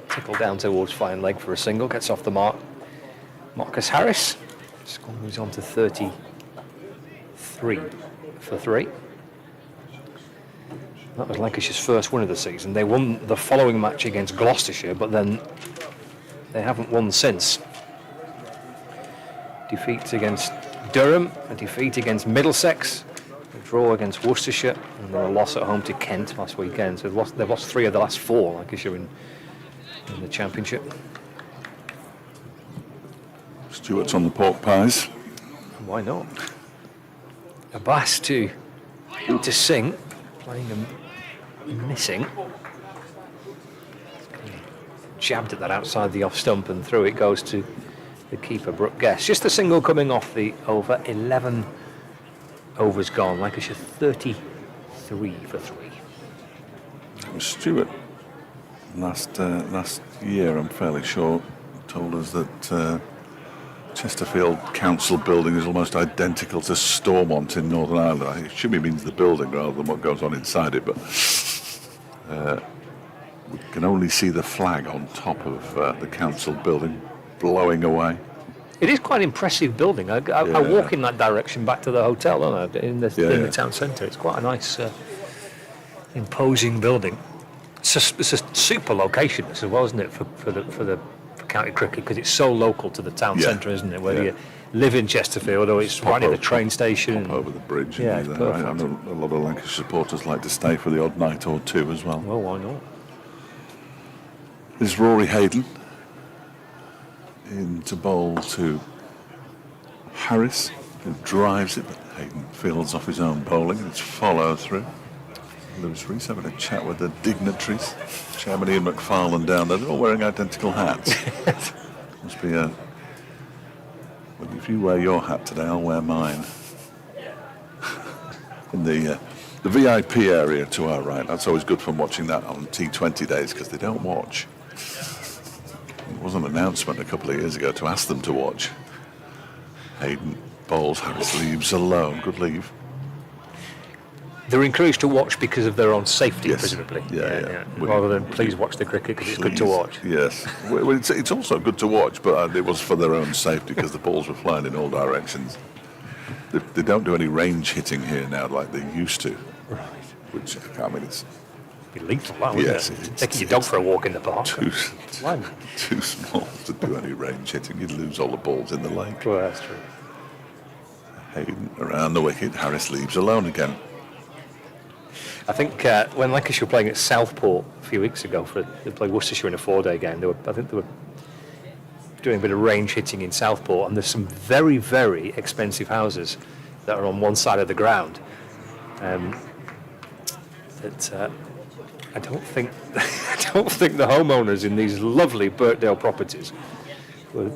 tickle down towards fine leg for a single, gets off the mark. Marcus Harris. Score moves on to 33 for 3. That was Lancashire's first win of the season. They won the following match against Gloucestershire, but then they haven't won since. Defeats against Durham, a defeat against Middlesex, a draw against Worcestershire, and then a loss at home to Kent last weekend. So they've lost 3 of the last 4, Lancashire, in the Championship. Stewart's on the pork pies. Why not? Abbas to sing, playing and missing. Jabbed at that outside the off stump, and through it goes to the keeper, Brooke Guest. Just a single coming off the over. 11 overs gone. Lancashire 33 for 3. Stewart last year, I'm fairly sure, told us that Chesterfield Council building is almost identical to Stormont in Northern Ireland. I assume he means the building rather than what goes on inside it, but we can only see the flag on top of the council building blowing away. It is quite an impressive building. I walk in that direction back to the hotel, don't I? In the town centre. It's quite a nice, imposing building. It's a super location as well, isn't it, for the county cricket, because it's so local to the town centre, isn't it? Whether you live in Chesterfield or it's right near the train station. Pop over the bridge. Yeah, and it's do that. perfect. I know a lot of Lancashire supporters like to stay for the odd night or 2 as well. Well, why not? This is Rory Hayden into bowl to Harris, who drives it, but Hayden fields off his own bowling, and it's follow through. Lewis Rees having a chat with the dignitaries. Chairman Ian McFarlane down there. They're all wearing identical hats. Must be a... Well, if you wear your hat today, I'll wear mine. In the VIP area to our right. That's always good fun watching that on T20 days, because they don't watch. There was an announcement a couple of years ago to ask them to watch. Hayden bowls, Harris leaves alone. Good leave. They're encouraged to watch because of their own safety, Yes. presumably. Yeah. Rather than please watch the cricket because it's good to Please. watch. Yes. Well, it's also good to watch, but it was for their own safety because the balls were flying in all directions. They don't do any range hitting here now like they used to. Right. Which, I mean, it's It'd be lethal, that, wouldn't Yes, it? it's- Taking your dog for a walk in the park. too small to do any range hitting. You'd lose all the balls in the lake. Well, that's true. Hayden around the wicket. Harris leaves alone again. I think when Lancashire were playing at Southport a few weeks ago, they played Worcestershire in a 4-day game, I think they were doing a bit of range hitting in Southport, and there's some very, very expensive houses that are on one side of the ground. That I don't think the homeowners in these lovely Birkdale properties were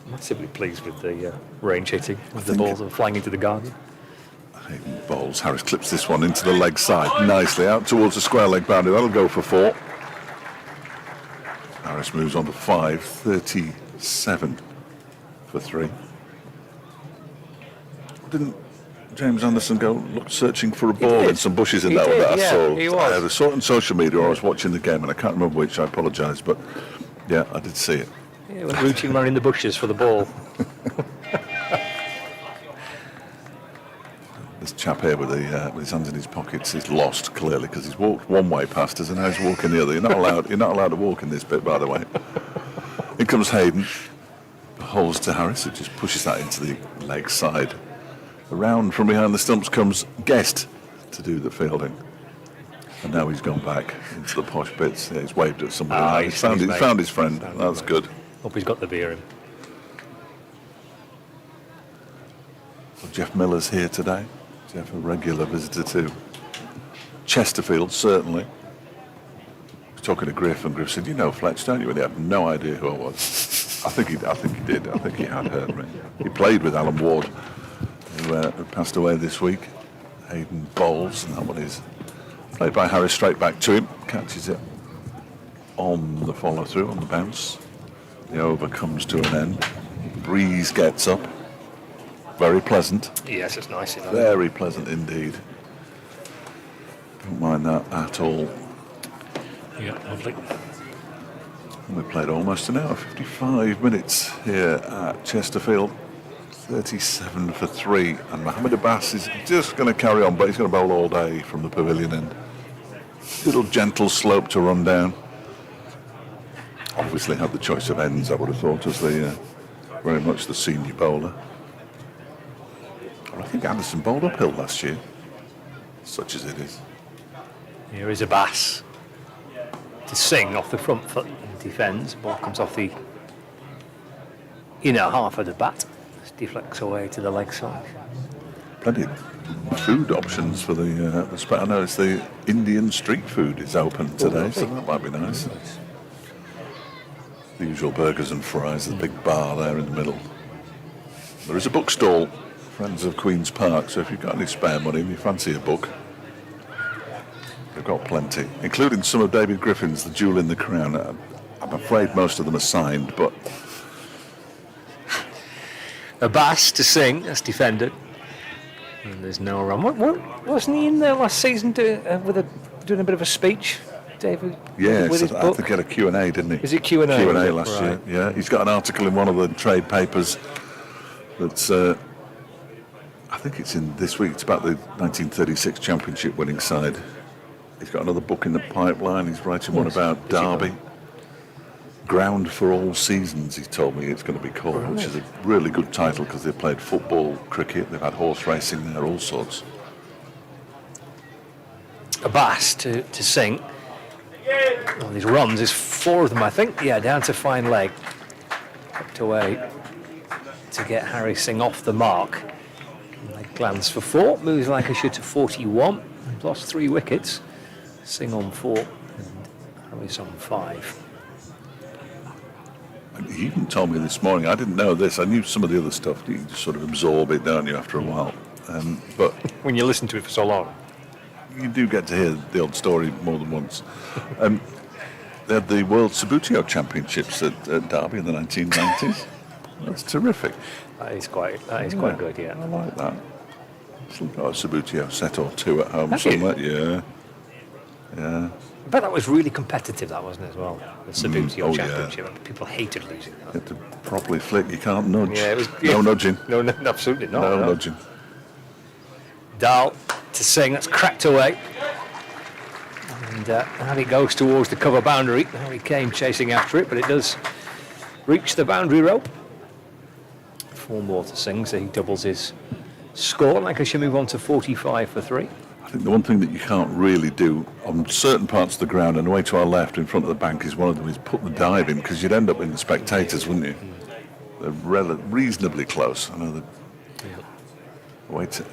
massively pleased with the range hitting, with the balls that were flying into the garden. Hayden bowls. Harris clips this one into the leg side nicely out towards the square leg boundary. That'll go for 4. Harris moves on to 5. 37 for 3. Didn't James Anderson go look searching for a ball did. in some bushes in He that one did, that I yeah, saw? he was. I saw it on social media or I was watching the game and I can't remember which. I apologise, but yeah, I did see it. Yeah, went rooting around in the bushes for the ball. This chap here with his hands in his pockets is lost clearly because he's walked one way past us and now he's walking the other. You're not allowed to walk in this bit, by the way. In comes Hayden, holds to Harris, who just pushes that into the leg side. Around from behind the stumps comes Guest to do the fielding, and now he's gone back into the posh bits. Yeah, he's waved at somebody. He's found his friend. That's good. Hope he's got the beer in. Well, Jeff Miller's here today. Jeff, a regular visitor to Chesterfield, certainly. I was talking to Griff, and Griff said, "You know Fletch, don't you?" And he had no idea who I was. I think he did. I think he had heard me. He played with Alan Ward, who passed away this week. Hayden bowls, and that one is played by Harris straight back to him. Catches it on the follow-through, on the bounce. The over comes to an end. Breeze gets up. Very pleasant. Yes, it's nice. Very pleasant indeed. Don't mind that at all. Yeah, lovely. We played almost an hour, 55 minutes here at Chesterfield. 37 for 3. And Mohammed Abbas is just going to carry on, but he's going to bowl all day from the pavilion end. Little gentle slope to run down. Obviously had the choice of ends, I would have thought, as the very much the senior bowler. I think Anderson bowled uphill last year, such as it is. Here is Abbas to Singh off the front foot and defends. Ball comes off the inner half of the bat. Deflects away to the leg side. Plenty of food options for the spot. I noticed the Indian street food is open today, so that might be nice. The usual burgers and fries, the big bar there in the middle. There is a bookstall, Friends of Queen's Park, so if you've got any spare money and you fancy a book, they've got plenty, including some of David Griffin's The Jewel in the Crown. I'm afraid most of them are signed, but... Abbas to Singh, that's defended. And there's no run. Wasn't he in there last season doing a bit of a speech, David? Yeah, with his I book? think he had a Q&A, didn't he? Is it Q&A? Q&A last Right. year, yeah. He's got an article in one of the trade papers that's, I think it's in this week, it's about the 1936 championship winning side. He's got another book in the pipeline. He's writing one about Derby. Ground for All Seasons, he told me it's going to be called, which is a really good title because they've played football, cricket, they've had horse racing there, all sorts. Abbas to Singh. Well, these runs, there's 4 of them, I think. Yeah, down to fine leg. Hooked away to get Harry Singh off the mark. Leg glance for 4. Moves Lancashire to 41. Lost 3 wickets. Singh on 4 and Harry's on 5. And he even told me this morning, I didn't know this, I knew some of the other stuff, you just sort of absorb it, don't you, after a while. But When you listen to it for so long. you do get to hear the old story more than once. They had the World Sabutio Championships at Derby in the 1990s. That's terrific. That is quite good, yeah. I like that. Still got a Sabutio set or 2 at home Have you? somewhere. Yeah. Yeah. I bet that was really competitive, that wasn't it, as well? The Sabutio oh, yeah. Championship. People hated losing that. You have to properly flick, you can't nudge. Yeah, it was, No nudging. No, absolutely not. No nudging. Dal to Singh, that's cracked away. And Harry goes towards the cover boundary. Harry came chasing after it, but it does reach the boundary rope. 4 more to Singh, so he doubles his score. Lancashire move on to 45 for 3. I think the one thing that you can't really do on certain parts of the ground, and away to our left in front of the bank is one of them, is put the dive in, because you'd end up in the spectators, wouldn't you? They're reasonably close. I know that away to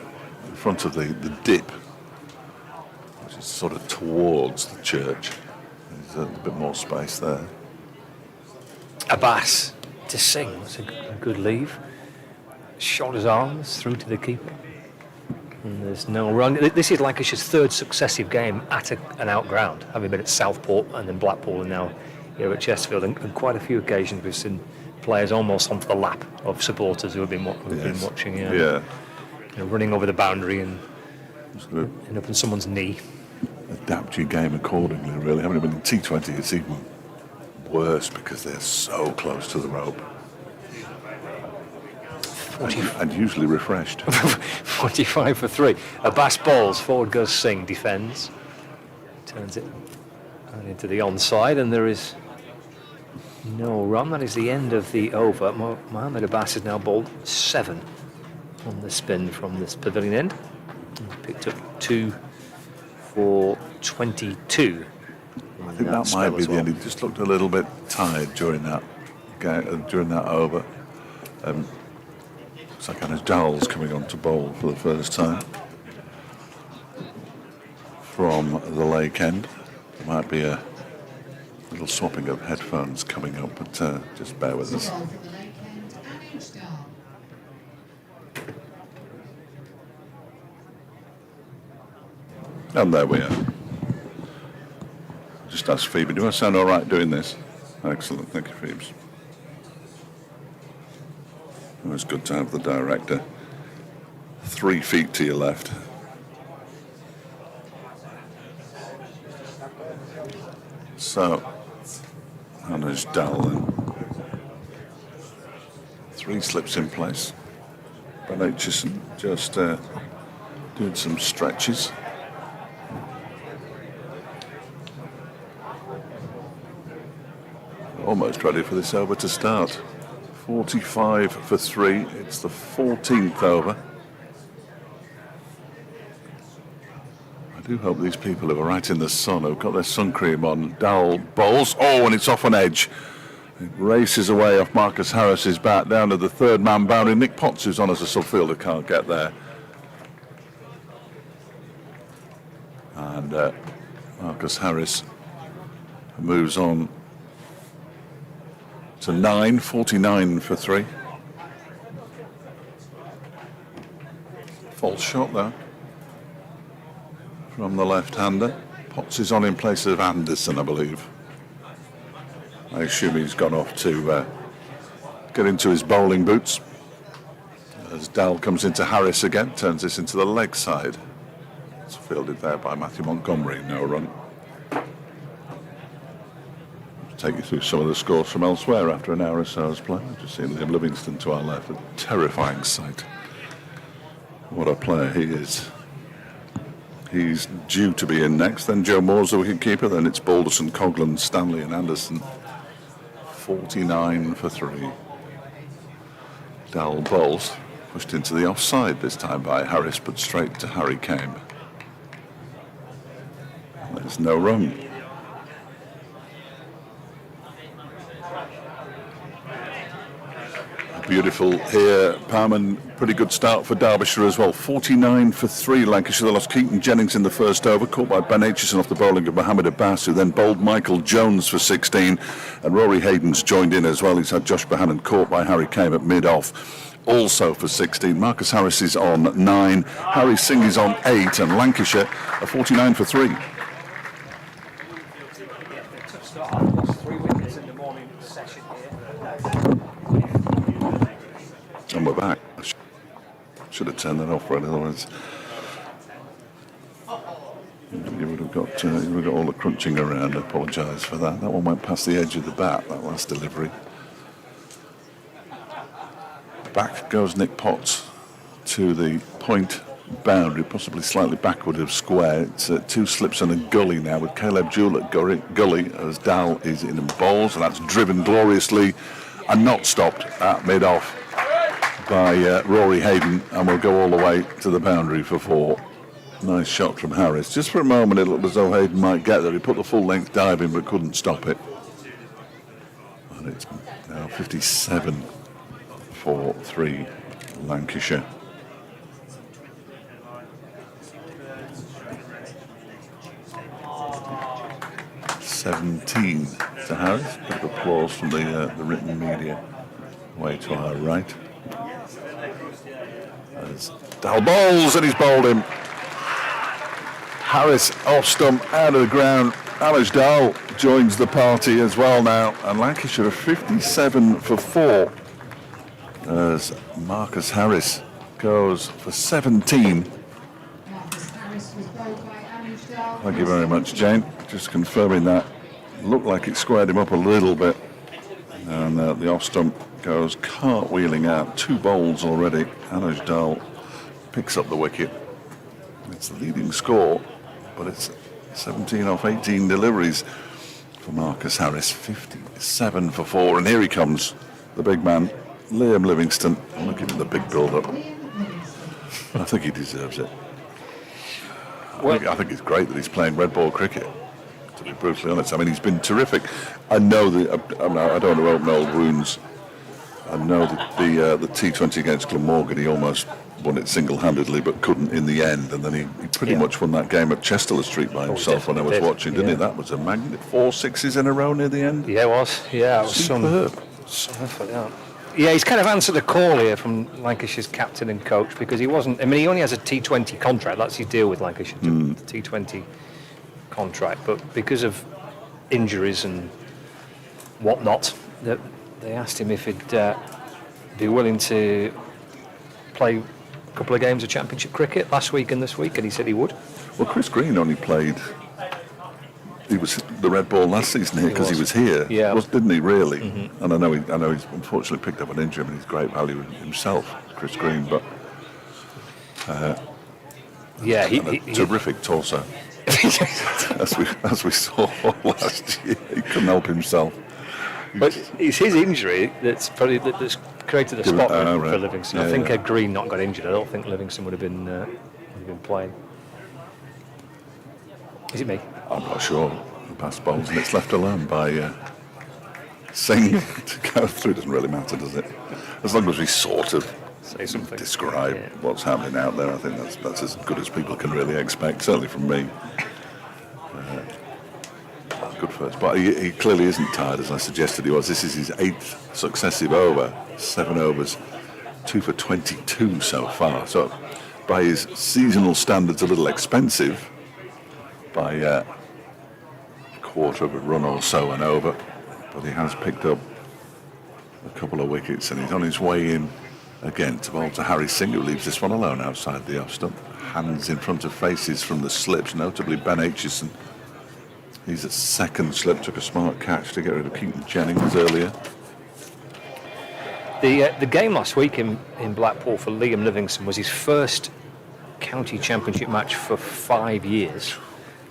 in front of the dip, which is sort of towards the church. There's a bit more space there. Abbas to Singh, that's a good leave. Shot his arms through to the keeper. And there's no run. This is Lancashire's 3rd successive game at an out ground, having been at Southport and then Blackpool and now here at Chesterfield. And quite a few occasions we've seen players almost onto the lap of supporters who have been watching. Yeah. You know, running over the boundary and end up on someone's knee. Adapt your game accordingly, really. Having been in T20, it's even worse because they're so close to the rope. And usually refreshed. 45 for 3. Abbas bowls, forward goes Singh, defends. Turns it into the onside, and there is no run. That is the end of the over. Mohammed Abbas has now bowled 7 on the spin from this pavilion end. Picked up 2 for 22. I think that might be the end. He just looked a little bit tired during that over. It's like Anas Dowell's coming on to bowl for the first time from the lake end. There might be a little swapping of headphones coming up, but just bear with us. And there we are. Just ask Phoebe, do I sound all right doing this? Excellent, thank you, Phoebes. Always good to have the director 3 feet to your left. So, Hannah's Dal then. 3 slips in place. Ben Aitchison just doing some stretches. Almost ready for this over to start. 45 for 3. It's the 14th over. I do hope these people who are right in the sun, who've got their sun cream on. Dal bowls. Oh, and it's off an edge. It races away off Marcus Harris's bat down to the third man boundary. Nick Potts, who's on as a subfielder, can't get there. And Marcus Harris moves on to 9, 49 for 3. False shot there from the left-hander. Potts is on in place of Anderson, I believe. I assume he's gone off to get into his bowling boots. As Dal comes into Harris again, turns this into the leg side. It's fielded there by Matthew Montgomery, no run. Take you through some of the scores from elsewhere after an hour or so's play. Just seen Liam Livingston to our left, a terrifying sight. What a player he is. He's due to be in next. Then Joe Moore's the wicketkeeper. Then it's Balderson, Coghlan, Stanley and Anderson. 49 for 3. Dal bowls, pushed into the offside this time by Harris, but straight to Harry Kane. There's no run. Beautiful here, Palman. Pretty good start for Derbyshire as well. 49 for 3. Lancashire. They lost Keaton Jennings in the first over, caught by Ben Aitchison off the bowling of Mohammed Abbas, who then bowled Michael Jones for 16. And Rory Hayden's joined in as well. He's had Josh Bohannon caught by Harry Kane at mid-off, also for 16. Marcus Harris is on 9. Harry Singh is on 8. And Lancashire are 49 for 3. And we're back. Should have turned that off, right? Otherwise, you would have got all the crunching around. I apologise for that. That one went past the edge of the bat, that last delivery. Back goes Nick Potts to the point boundary, possibly slightly backward of square. It's 2 slips and a gully now with Caleb Jewell at gully as Dal is in bowls, and that's driven gloriously and not stopped at mid-off by Rory Hayden, and will go all the way to the boundary for 4. Nice shot from Harris. Just for a moment it looked as though Hayden might get there. He put the full length dive in but couldn't stop it. And it's now 57 for 3 Lancashire. (17) to Harris. Bit of applause from the written media. Way to our right. As Dal bowls, and he's bowled him. Harris off stump, out of the ground. Alish Dal joins the party as well now. And Lancashire are 57 for 4. As Marcus Harris goes for 17. Thank you very much, Jane. Just confirming that. Looked like it squared him up a little bit. And the off stump goes cartwheeling out. 2 bowls already. Alish Dal picks up the wicket. It's the leading score, but it's 17 off 18 deliveries for Marcus Harris. 57 for 4. And here he comes, the big man, Liam Livingston. I'm going to give him the big build-up. I think he deserves it. I think it's great that he's playing red ball cricket, to be brutally honest. I mean, he's been terrific. I know that I don't want to open old wounds. I know that the T20 against Glamorgan, he almost won it single-handedly, but couldn't in the end. And then he pretty much won that game at Chesterfield Street by himself when I was watching, didn't he? That was a magnet. 4 sixes in a row near the end. Yeah, it was. Yeah, it was Superb. Yeah, he's kind of answered the call here from Lancashire's captain and coach, because he wasn't. I mean, he only has a T20 contract. That's his deal with Lancashire, the T20 contract. But because of injuries and whatnot, that they asked him if he'd be willing to play a couple of games of Championship cricket last week and this week, and he said he would. Well, Chris Green only played. He was the red ball last season here because he was here, didn't he? Really? Mm-hmm. And I know he's unfortunately picked up an injury. I mean, he's great value himself, Chris Green, but he terrific torso. as we saw last year, he couldn't help himself. But it's his injury that's created a spot for Livingston. I think had Green not got injured, I don't think Livingston would have been playing. Is it me? I'm not sure. The pass bowls and it's left alone by Singh to go through. Doesn't really matter, does it? As long as we sort of say something, describe what's happening out there, I think that's as good as people can really expect. Certainly from me. Good first, but he clearly isn't tired, as I suggested he was. This is his 8th successive over, 7 overs, 2 for 22 so far. So, by his seasonal standards, a little expensive by a quarter of a run or so and over, but he has picked up a couple of wickets, and he's on his way in again to bowl to Harry Singh, who leaves this one alone outside the off stump. Hands in front of faces from the slips, notably Ben Aitchison. He's at second slip, took a smart catch to get rid of Keaton Jennings earlier. The game last week in Blackpool for Liam Livingston was his first county championship match for 5 years.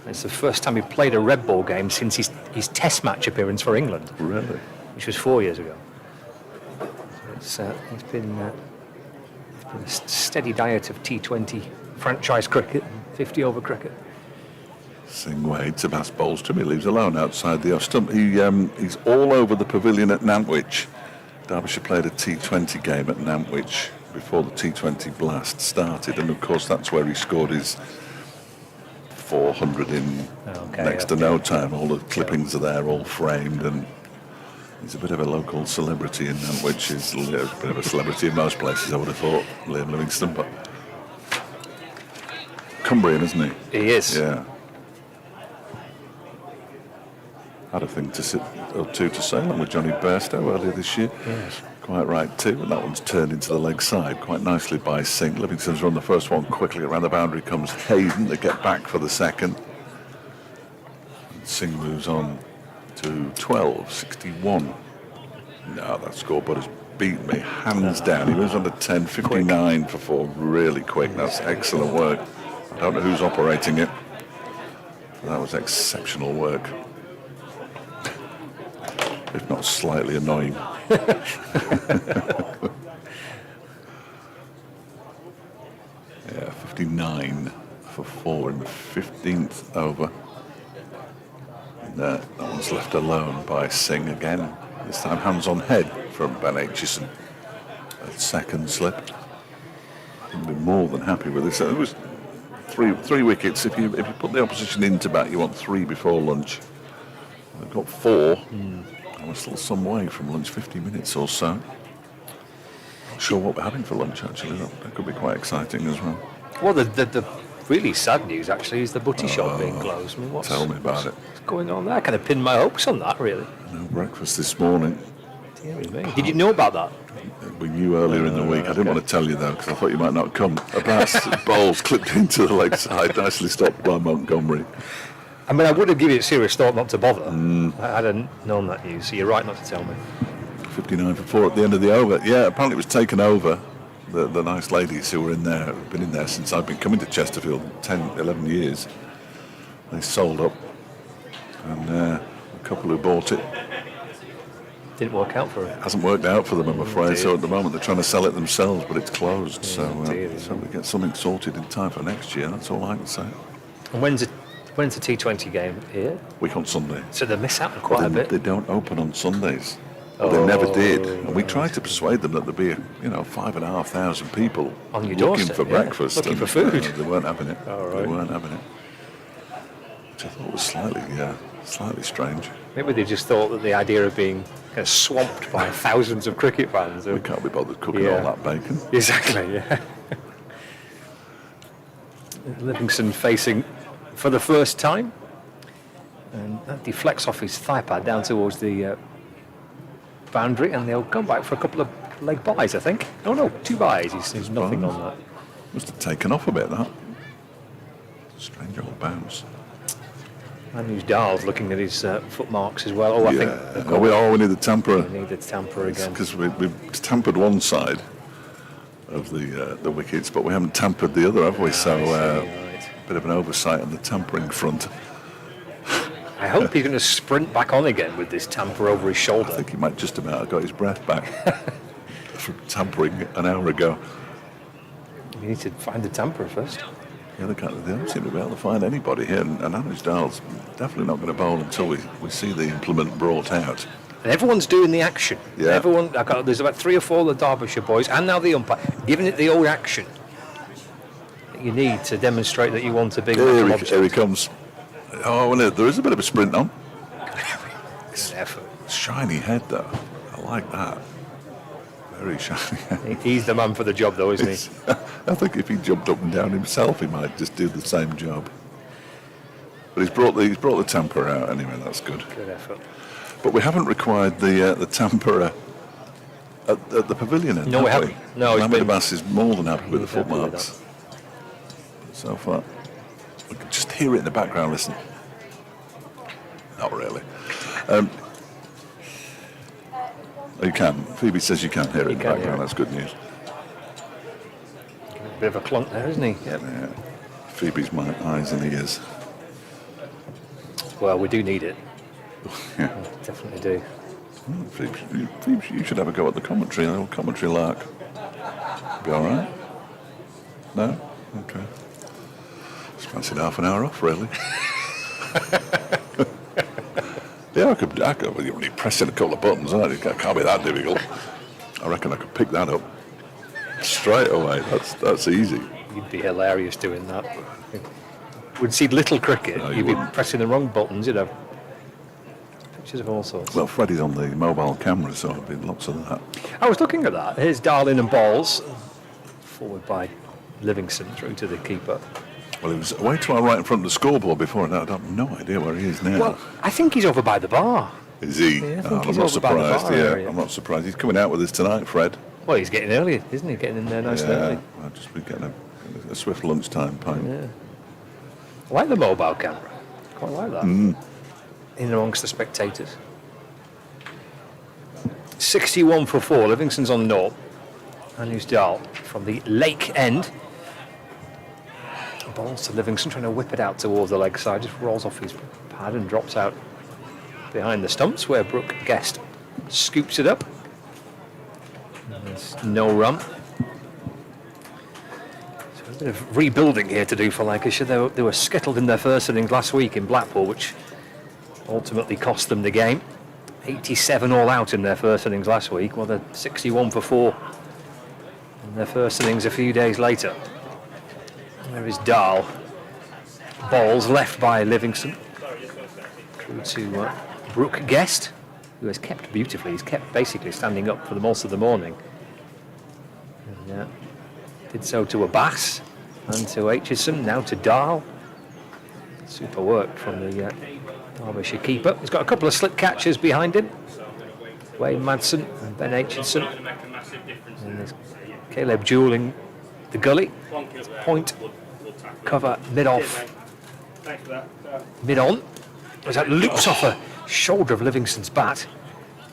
It's the first time he played a red ball game since his test match appearance for England. Really? Which was 4 years ago. So it's been a steady diet of T20 franchise cricket, 50 over cricket. Singh Wade, Tabas bowls to him. He leaves alone outside the off stump. He's all over the pavilion at Nantwich. Derbyshire played a T20 game at Nantwich before the T20 blast started, and of course that's where he scored his 400 in next to no time. All the clippings are there, all framed, and he's a bit of a local celebrity in Nantwich. He's a bit of a celebrity in most places, I would have thought, Liam Livingston, but Cumbrian, isn't he? He is. Yeah. Had a thing to say along with Johnny Bairstow earlier this year. Yes. Quite right too, and that one's turned into the leg side quite nicely by Singh. Livingston's run the first one quickly. Around the boundary comes Hayden. They get back for the second. And Singh moves on to 12.61. No, that scoreboard has beat me hands down. He moves on to 10.59 for 4. Really quick. That's excellent work. I don't know who's operating it. That was exceptional work. If not slightly annoying. Yeah, 59 for 4 in the 15th over. And that one's left alone by Singh again. This time hands on head from Ben Aitchison at second slip. I'd be more than happy with this. It was three wickets. If you put the opposition into bat, you want 3 before lunch. They've got 4. We're still some way from lunch, 50 minutes or so. Not sure what we're having for lunch, actually. That could be quite exciting as well. Well, the really sad news, actually, is the butty shop being closed. I mean, tell me about it. What's going on there? I kind of pinned my hopes on that, really. No breakfast this morning. Dear me. Did you know about that? We knew earlier in the week. I didn't want to tell you, though, because I thought you might not come. A blast bowls clipped into the leg side, nicely stopped by Montgomery. I mean, I would have given it serious thought not to bother. I hadn't known that news, so you're right not to tell me. 59 for 4 at the end of the over. Yeah, apparently it was taken over. The nice ladies who were in there have been in there since I've been coming to Chesterfield, 10, 11 years. They sold up, and a couple who bought it. Didn't work out for it. Hasn't worked out for them, I'm afraid. So at the moment they're trying to sell it themselves, but it's closed. So we get something sorted in time for next year. That's all I can say. And when's the T20 game here? Week on Sunday. So they miss out on quite a bit. They don't open on Sundays. They never did. And we tried to persuade them that there'd be 5,500 people on your looking doorstep, for breakfast. Looking for food. They weren't having it. Right. They weren't having it. Which I thought was slightly strange. Maybe they just thought that the idea of being kind of swamped by thousands of cricket fans. We can't be bothered cooking all that bacon. Exactly, yeah. Livingston facing, for the first time, And that deflects off his thigh pad down towards the boundary, and they'll come back for a couple of leg byes, I think. Oh no, 2 byes. He's nothing on that. Must have taken off a bit, that. Strange old bounce. And Dahl's looking at his footmarks as well. Oh, I think we need the tamper. we need the tamper again. Because we've tampered one side of the wickets, but we haven't tampered the other, have we? So Right. bit of an oversight on the tampering front. I hope he's going to sprint back on again with this tamper over his shoulder. I think he might just about have got his breath back from tampering an hour ago. We need to find the tamper first. Yeah, they don't seem to be able to find anybody here, and Anish Dahl's definitely not going to bowl until we see the implement brought out. And everyone's doing the action. Yeah. There's about 3 or 4 of the Derbyshire boys, and now the umpire, giving it the old action that you need to demonstrate that you want a big metal object. Here he comes. Oh, well, there is a bit of a sprint on. Good effort. Shiny head, though. I like that. Very shiny head. He's the man for the job, though, isn't he? I think if he jumped up and down himself, he might just do the same job. But he's brought the tamper out anyway. That's good. Good effort. But we haven't required the tamper at the pavilion end. No, we have haven't. No, Mohamed it's been- Abbas is more than happy with the He's happy with footmarks so far. We can just hear it in the background. Listen. Not really. You can. Phoebe says you can hear it in the can hear background. it. That's good news. A bit of a clunk there, isn't he? Yep. Yeah. Phoebe's my eyes and ears. Well, we do need it. Yeah. Definitely do. Phoebe, you should have a go at the commentary. A little commentary lark. Be all right? No? Okay. Just fancied half an hour off, really. Yeah, I could you're only pressing a couple of buttons, aren't you? It can't be that difficult. I reckon I could pick that up straight away. That's easy. You'd be hilarious doing that. We'd see little cricket. No, you You'd be wouldn't. pressing the wrong buttons. You'd have pictures of all sorts. Well, Freddie's on the mobile camera, so there'll be lots of that. I was looking at that. Here's Darling and balls. Forward by Livingston through to the keeper. Well, he was way to our right in front of the scoreboard before, and I have no idea where he is now. Well, I think he's over by the bar. Is he? Yeah, I think I'm he's not over by the surprised. bar Yeah, area. I'm not surprised. He's coming out with us tonight, Fred. Well, he's getting early, isn't he? Getting in there nice and early. I'll just be getting a swift lunchtime pint. Yeah. I like the mobile camera. Quite like that. In amongst the spectators. 61 for 4. Livingston's on 0. And Dahl from the lake end. Balls to Livingston, trying to whip it out towards the leg side. Just rolls off his pad and drops out behind the stumps where Brooke Guest scoops it up. And there's no run. So a bit of rebuilding here to do for Lancashire. They were skittled in their first innings last week in Blackpool, which ultimately cost them the game. 87 all out in their first innings last week. Well, they're 61 for 4 in their first innings a few days later. There is Dahl. Balls left by Livingston. Through to Brooke Guest, who has kept beautifully. He's kept basically standing up for the most of the morning. And, did so to Abbas and to Aitchison, now to Dahl. Super work from the Derbyshire keeper. He's got a couple of slip catches behind him. Wayne Madsen and Ben Aitchison. And there's Caleb Jewell in the gully. Point, cover, mid-off, mid-on. As that loops off a shoulder of Livingston's bat.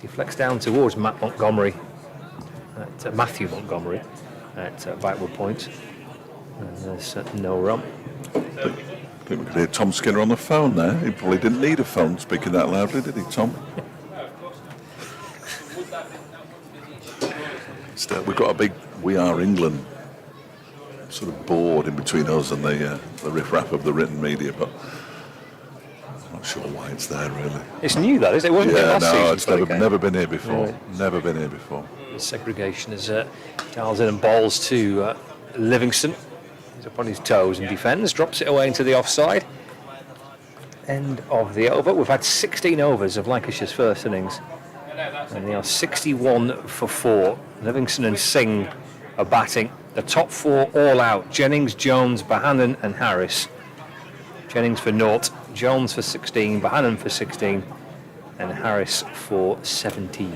Deflects down towards Matthew Montgomery at backward point. And there's no run. I think we could hear Tom Skinner on the phone there. He probably didn't need a phone speaking that loudly, did he, Tom? Still, we've got a big We Are England sort of board in between us and the riff-raff of the written media, but I'm not sure why it's there, really. It's new, that is. It wasn't there Yeah, last season. no, it's for the game. never been here before. Right. Never been here before. The segregation as Dahl's in and balls to Livingston. He's up on his toes and defends, drops it away into the offside. End of the over. We've had 16 overs of Lancashire's first innings, and they are 61 for 4. Livingston and Singh are batting. The top 4 all out: Jennings, Jones, Bohannon and Harris. Jennings for 0, Jones for 16, Bohannon for 16, and Harris for 17.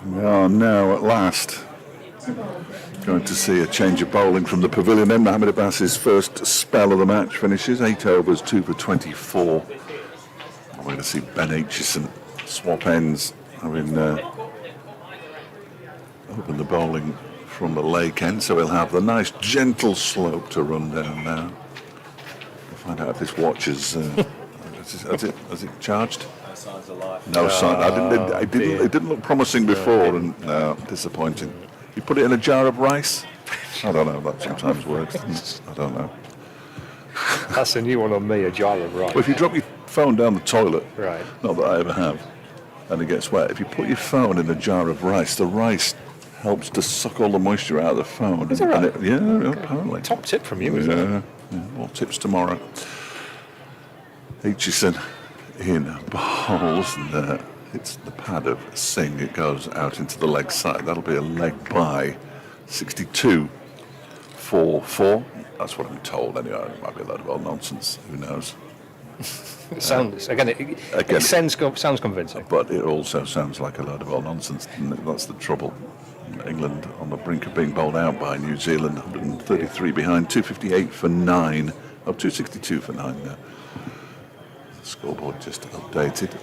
We are now at last going to see a change of bowling from the pavilion. Then Mohamed Abbas's first spell of the match finishes 8 overs, 2 for 24. We're going to see Ben Aitchison swap ends, having opened the bowling from the lake end, so he'll have the nice gentle slope to run down now. We'll find out if this watch is has it charged? No signs of life. No sign. It didn't look promising before, and disappointing. You put it in a jar of rice? I don't know. That sometimes works. I don't know. That's a new one on me, a jar of rice. Well, if you drop your phone down the toilet, Right. not that I ever have, and it gets wet, if you put your phone in a jar of rice, the rice helps to suck all the moisture out of the phone. Is that right? Yeah, apparently. Top tip from you, isn't it? Yeah, more tips tomorrow. Aitchison in bowls, and it's the pad of Singh. It goes out into the leg side. That'll be a leg by 62 for 4. That's what I'm told anyway. It might be a load of old nonsense. Who knows? It sounds, it sounds convincing. But it also sounds like a load of old nonsense. And that's the trouble. England on the brink of being bowled out by New Zealand. 133 behind, 258 for 9. Oh, 262 for 9 now. The scoreboard just updated.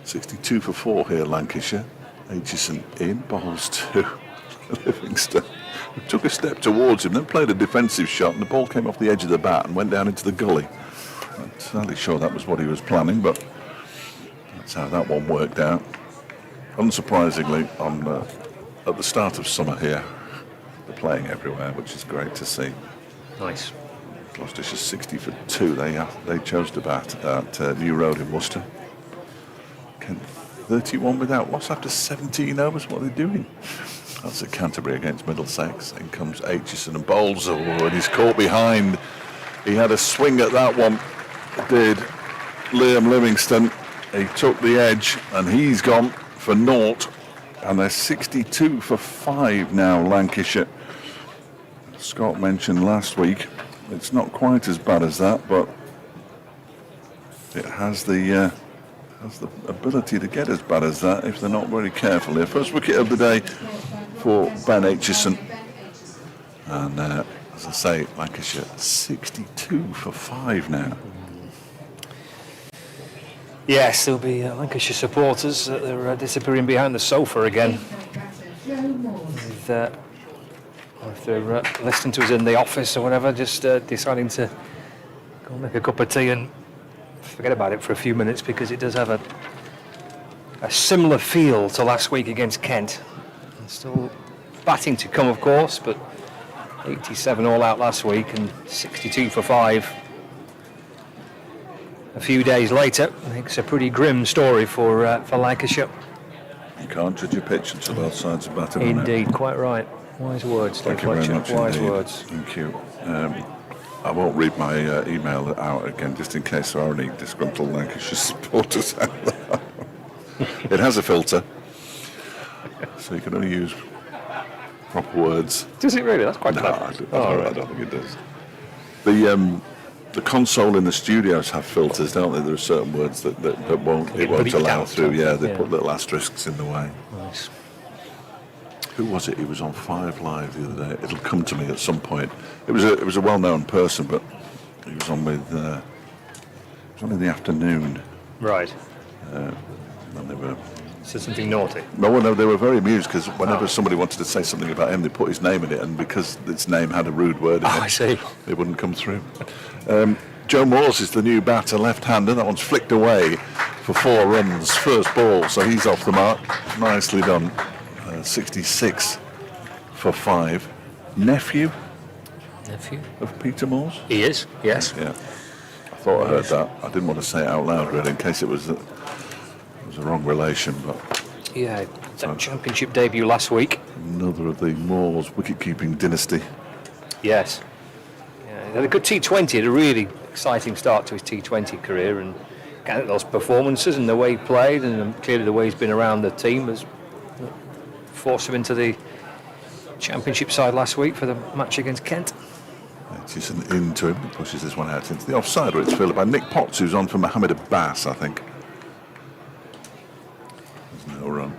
62 for 4 here, Lancashire. Aitchison in, bowls to Livingston. Took a step towards him, then played a defensive shot, and the ball came off the edge of the bat and went down into the gully. I'm not entirely sure that was what he was planning, but that's how that one worked out. Unsurprisingly, at the start of summer here, they're playing everywhere, which is great to see. Nice. Gloucestershire 60 for 2. They chose to bat at New Road in Worcester. Kent 31 without loss after 17 overs. What are they doing? That's at Canterbury against Middlesex. In comes Aitchison and bowls. Oh, and he's caught behind. He had a swing at that one. Did Liam Livingston. He took the edge and he's gone for naught. And they're 62 for 5 now, Lancashire. Scott mentioned last week, it's not quite as bad as that, but it has the ability to get as bad as that if they're not very careful here. First wicket of the day for Ben Aitchison. And as I say, Lancashire 62 for 5 now. Yes, there'll be Lancashire supporters. They're disappearing behind the sofa again. If they're listening to us in the office or whatever, just deciding to go make a cup of tea and forget about it for a few minutes, because it does have a similar feel to last week against Kent. And still batting to come, of course, but 87 all out last week and 62 for 5. A few days later, I think it's a pretty grim story for Lancashire. You can't judge a pitch until both sides are batting. Indeed, quite right. Wise words, Thank you very much. Wise indeed. words. Thank you. I won't read my email out again, just in case there are any disgruntled Lancashire supporters out there. It has a filter, so you can only use proper words. Does it really? That's quite No, clever. I don't think it does. The console in the studios have filters, don't they? There are certain words that won't allow through. Yeah, they put little asterisks in the way. Nice. Who was it? He was on 5 Live the other day. It'll come to me at some point. It was a well-known person, but he was on with. It was on in the afternoon. Right. And they were. Said something naughty. No, they were very amused because whenever somebody wanted to say something about him, they put his name in it, and because its name had a rude word in it, I see. it wouldn't come through. Joe Moores is the new batter, left-hander. That one's flicked away for 4 runs, first ball, so he's off the mark. Nicely done. 66 for 5. Nephew of Peter Moores? He is, yes. Yeah. I thought I heard that. I didn't want to say it out loud, really, in case it was a wrong relation, but... Yeah, that championship debut last week. Another of the Moores wicket-keeping dynasty. Yes. Yeah, he had a good T20, had a really exciting start to his T20 career, and kind of those performances and the way he played, and clearly the way he's been around the team has forced him into the championship side last week for the match against Kent. Aitchison into him, he pushes this one out into the offside where it's fielded by Nick Potts, who's on for Mohammed Abbas, I think. There's no run.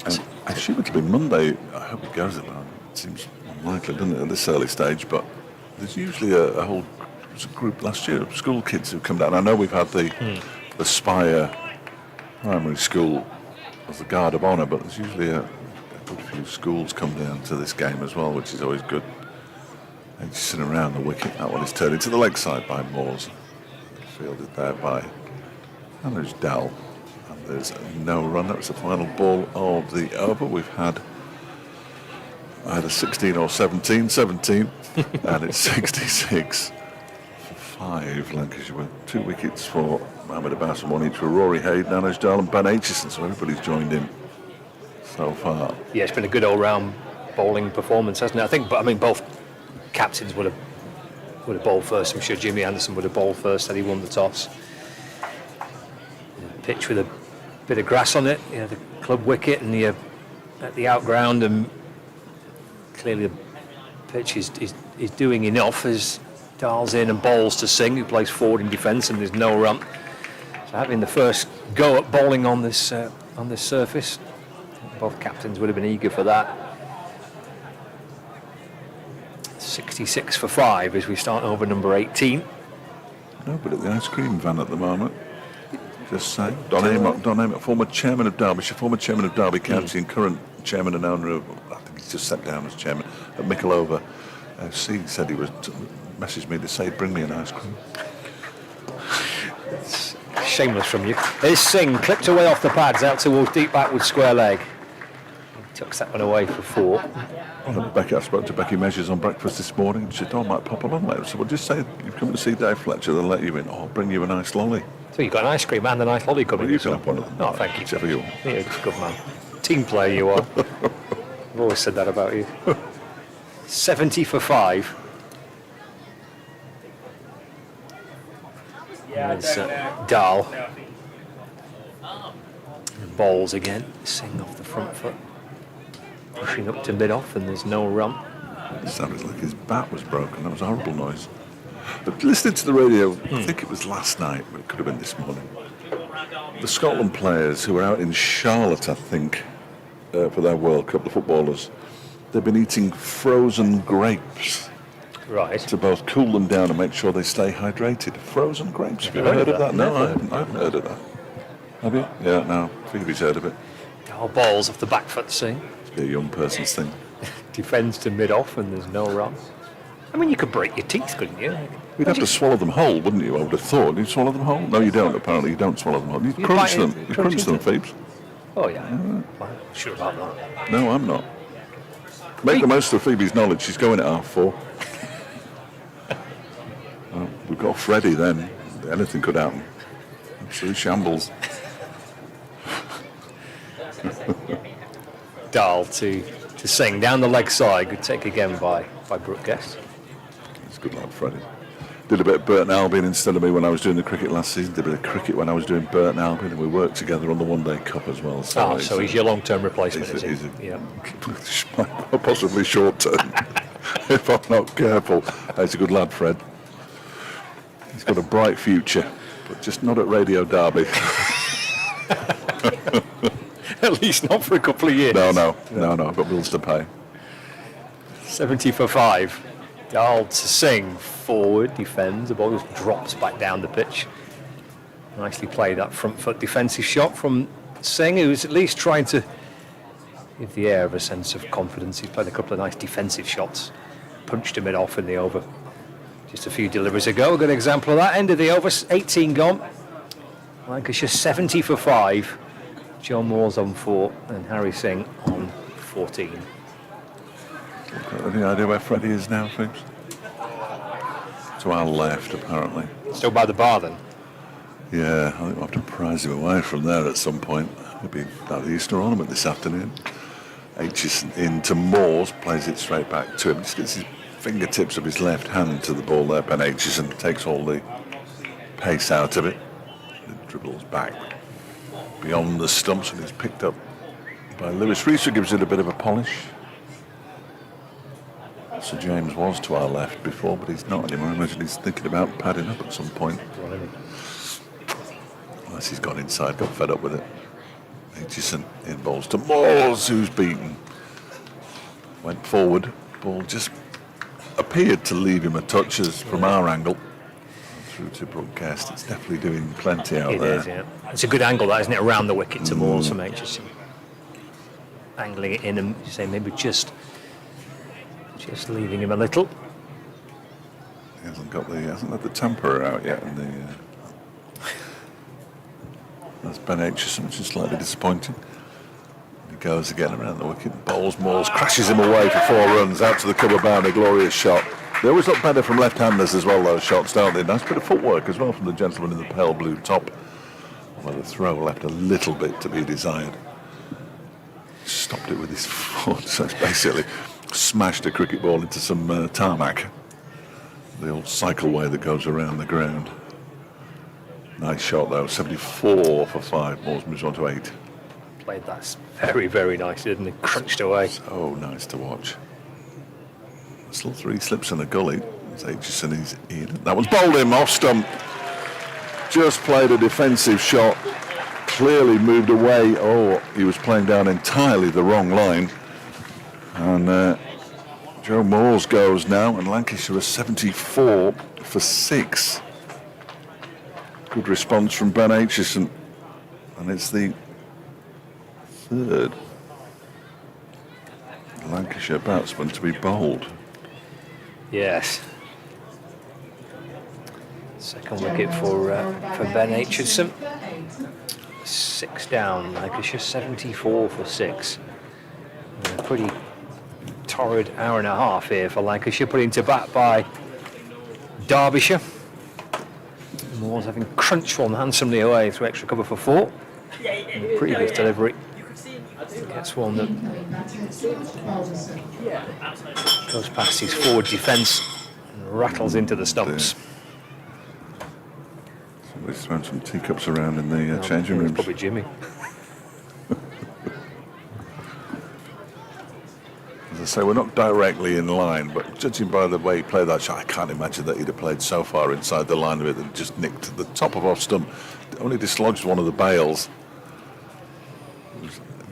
And assuming to be Monday, I hope it goes at that. It seems unlikely, doesn't it, at this early stage, but there's usually a whole group last year of school kids who come down. I know we've had the Spire Primary School as the guard of honour, but there's usually a good few schools come down to this game as well, which is always good. And just sitting around the wicket, that one is turned into the leg side by Moores. Fielded there by Anders Dal. And there's no run. That was the final ball of the over. We've had either 16 or 17, and it's 66 for 5 Lancashire with 2 wickets for Mohammed Abbas and 1 each for Rory Hayden, Anders Dal and Ben Aitchison. So everybody's joined in so far. Yeah, it's been a good all-round bowling performance, hasn't it? I think, but I mean, both captains would have bowled first. I'm sure Jimmy Anderson would have bowled first had he won the toss. Pitch with a bit of grass on it, you know, the club wicket and the at the outground, and clearly the pitch is doing enough as Dahl's in and bowls to Singh, who plays forward in defence, and there's no run. So having the first go at bowling on this surface, both captains would have been eager for that. 66 for 5 as we start over number 18. Nobody at the ice cream van at the moment. Just saying. Don Amott, former chairman of Derbyshire, former chairman of Derby County, and current chairman and owner of, I think he's just stepped down as chairman at Michelova FC, said he was messaged me to say, bring me an ice cream. It's shameless from you. There's Singh, clipped away off the pads out towards deep backward square leg. He tucks that one away for 4. I spoke to Becky Measures on breakfast this morning, and she said, I might pop along later. So we'll just say you've come to see Dave Fletcher, they'll let you in. I'll bring you a nice lolly. So you've got an ice cream and a nice lolly coming. Well, you can have one of them. Oh, thank you. Whichever you want. You're a good man. Team player you are. I've always said that about you. 70 for 5. There's Dahl. And bowls again. Singh off the front foot. Pushing up to mid-off, and there's no run. It sounded like his bat was broken. That was a horrible noise. But listening to the radio, I think it was last night, but it could have been this morning. The Scotland players who were out in Charlotte, I think, for their World Cup, the footballers, they've been eating frozen grapes. Right. To both cool them down and make sure they stay hydrated. Frozen grapes. Have you ever heard of that? No, I haven't heard of that. Have you? Yeah, no. Phoebe's heard of it. Dahl balls off the back foot, Singh. It's a young person's thing. Defends to mid-off, and there's no run. I mean, you could break your teeth, couldn't you? You'd have to swallow them whole, wouldn't you? I would have thought. You swallow them whole? No, you don't. Apparently, you don't swallow them whole. You crunch them. You crunch them, Phoebes. Oh yeah. I'm sure about that. No, I'm not. Make the most of Phoebe's knowledge. She's going at 4:30. Well, we've got Freddie then. Anything could happen. Absolute shambles. Dahl to Singh down the leg side. Good take again by Brooke Guest. It's a good lad, Freddie. Did a bit of Burton Albion instead of me when I was doing the cricket last season. Did a bit of cricket when I was doing Burton Albion, and we worked together on the One Day Cup as well. So, so he's your long-term replacement, is he? Yeah. Possibly short-term, if I'm not careful. He's a good lad, Fred. He's got a bright future, but just not at Radio Derby. At least not for a couple of years. No, I've got bills to pay. 70 for 5. Dahl to Singh, forward, defends, the ball just drops back down the pitch. Nicely played that front foot defensive shot from Singh, who's at least trying to give the air of a sense of confidence. He's played a couple of nice defensive shots, punched him mid-off in the over just a few deliveries ago. A good example of that. End of the over, 18 gone. Lancashire 70 for 5. John Moore's on 4 and Harry Singh on 14. Any idea where Freddie is now, Phoebes? To our left, apparently. Still by the bar, then? Yeah, I think we'll have to prize him away from there at some point. Maybe at the Easter ornament this afternoon. Aitchison into Moores, plays it straight back to him. Just gets his fingertips of his left hand to the ball there. Ben Aitchison takes all the pace out of it. It dribbles back beyond the stumps and is picked up by Lewis Rees, who gives it a bit of a polish. Sir James was to our left before, but he's not anymore. I imagine he's thinking about padding up at some point. Unless he's gone inside, got fed up with it. Aitchison in balls to Moores, who's beaten. Went forward, ball just appeared to leave him a touch as from our angle. Through to broadcast, it's definitely doing plenty out there. It is, yeah. It's a good angle, that, isn't it, around the wicket to Moores from Aitchison. Angling it in and, you say, maybe just leaving him a little. He hasn't had the temper out yet, and that's Ben Aitchison, which is slightly disappointing. He goes again around the wicket, bowls Moores, crashes him away for 4 runs, out to the cover bound, a glorious shot. They always look better from left-handers as well, those shots, don't they? Nice bit of footwork as well from the gentleman in the pale blue top. Although the throw left a little bit to be desired. Stopped it with his foot, so it's basically smashed a cricket ball into some tarmac. The old cycleway that goes around the ground. Nice shot though, 74 for 5, Moores moves on to 8. Played that very, very nice, didn't he? Crunched away. So nice to watch. Still 3 slips in the gully. As Aitchison is in. That was bowled him off stump. Just played a defensive shot. Clearly moved away. Oh, he was playing down entirely the wrong line. And Joe Moores goes now, and Lancashire are 74 for 6. Good response from Ben Aitchison. And it's the 3rd Lancashire batsman to be bowled. Yes. Second wicket for Ben Aitchison. 6 down, Lancashire 74 for 6. A pretty torrid hour and a half here for Lancashire, put into bat by Derbyshire. Moores having crunched one handsomely away through extra cover for 4. In the previous delivery, gets one that goes past his forward defence and rattles into the stumps. Somebody's thrown some teacups around in the changing rooms. Probably Jimmy. As I say, we're not directly in line, but judging by the way he played that shot, I can't imagine that he'd have played so far inside the line of it that just nicked the top of off stump. Only dislodged one of the bails.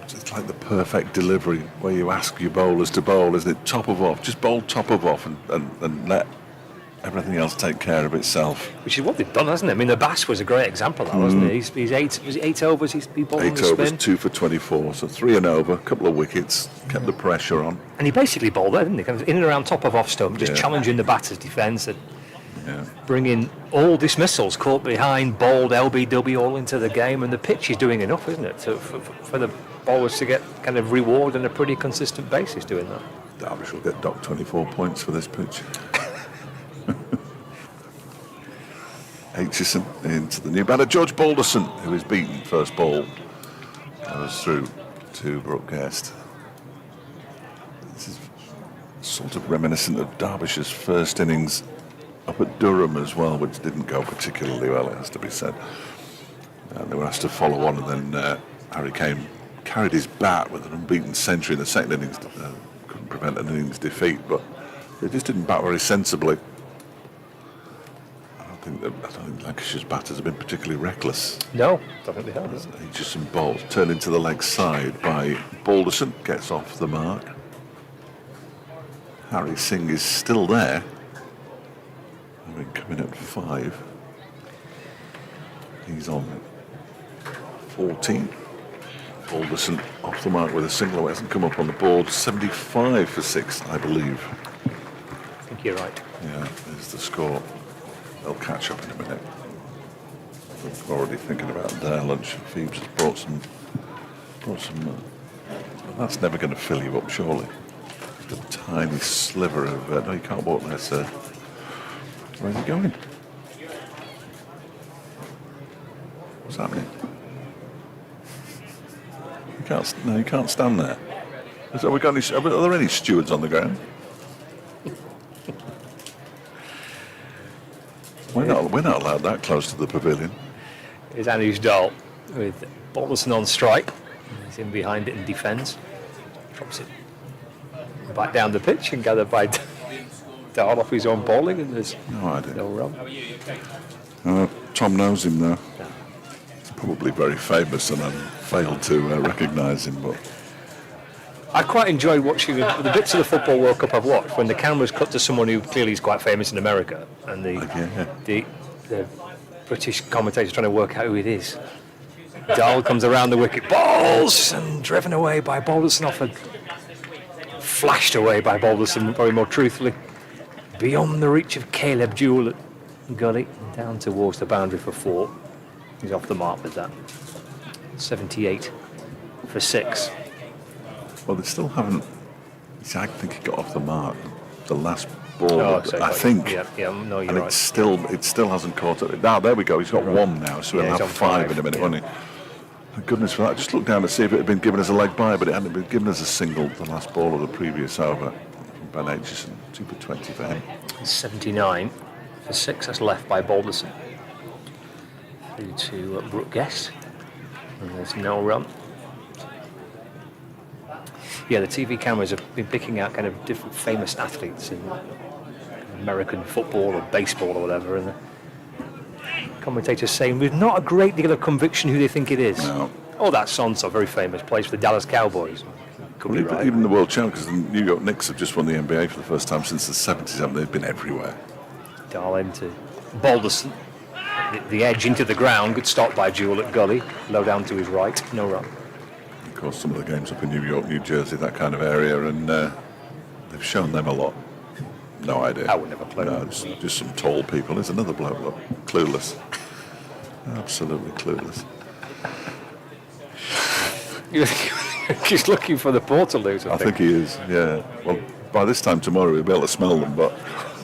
It's like the perfect delivery where you ask your bowlers to bowl, isn't it? Top of off, just bowl top of off and let everything else take care of itself. Which is what they've done, hasn't it? I mean, the Bass was a great example of that, wasn't it? He's 8 overs, he bowled on the 8 overs, spin. 2 for 24, so 3 and over, a couple of wickets, kept the pressure on. And he basically bowled there, didn't he? Kind of in and around top of off stump, just challenging the batter's defence and bringing all dismissals, caught behind, bowled, LBW all into the game, and the pitch is doing enough, isn't it, for the bowlers to get kind of reward on a pretty consistent basis doing that. Derbyshire will get docked 24 points for this pitch. Aitchison into the new batter, George Balderson, who is beaten first ball, goes through to Brookgast. This is sort of reminiscent of Derbyshire's first innings up at Durham as well, which didn't go particularly well, it has to be said. They were asked to follow on, and then Harry Kane carried his bat with an unbeaten century in the second innings. Couldn't prevent an innings defeat, but they just didn't bat very sensibly. I don't think Lancashire's batters have been particularly reckless. No, I don't think they have. Aitchison balls turned into the leg side by Balderson, gets off the mark. Harry Singh is still there, having come in at 5. He's on 14. Balderson off the mark with a single away, hasn't come up on the board. 75 for 6, I believe. I think you're right. Yeah, there's the score. They'll catch up in a minute. I'm already thinking about their lunch. Phoebes has brought some. That's never going to fill you up, surely. Just a tiny sliver of. No, you can't walk there, sir. Where's he going? What's happening? You can't stand there. Are there any stewards on the ground? We're not allowed that close to the pavilion. Here's Anuj Dal with Balderson on strike. He's in behind it and defends. Drops it back down the pitch and gathered by Dahl off his own bowling, and there's No idea. no run. Tom knows him though. He's probably very famous, and I failed to recognise him. But I quite enjoyed watching the bits of the Football World Cup I've watched when the cameras cut to someone who clearly is quite famous in America, and the British commentators trying to work out who it is. Dahl comes around the wicket, balls, and driven away by Balderson, flashed away by Balderson, very more truthfully, beyond the reach of Caleb Jewell at gully, down towards the boundary for 4. He's off the mark with that. 78 for 6. well, they still haven't. I think he got off the mark. The last ball, I think. Yeah, no, you're and right. it still hasn't caught it. Now there we go. He's got 1 now, so he'll he's have on 5 5, in a minute, yeah. won't he? Thank goodness for that. I just looked down to see if it had been given as a leg bye, but it hadn't been given as a single. The last ball of the previous over from Ben Aitchison. 2 for 20 for him. 79 for 6. That's left by Balderson. Through to Brooke Guest. And there's no run. Yeah, the TV cameras have been picking out kind of different famous athletes in American football or baseball or whatever, and the commentators saying with not a great deal of conviction who they think it is. No. Oh, that's Sonso, very famous, plays for the Dallas Cowboys. Could be right. Even the world champions, the New York Knicks have just won the NBA for the first time since the 70s, haven't they? They've been everywhere. Dahl into Balderson. The edge into the ground, good stop by Jewell at gully, low down to his right, no run. Of course, some of the games up in New York, New Jersey, that kind of area, and they've shown them a lot. No idea. I would never play No, them. just some tall people. There's another bloke, look, clueless. Absolutely clueless. He's looking for the Portaloos, I think he is, yeah. Well, by this time tomorrow we'll be able to smell them, but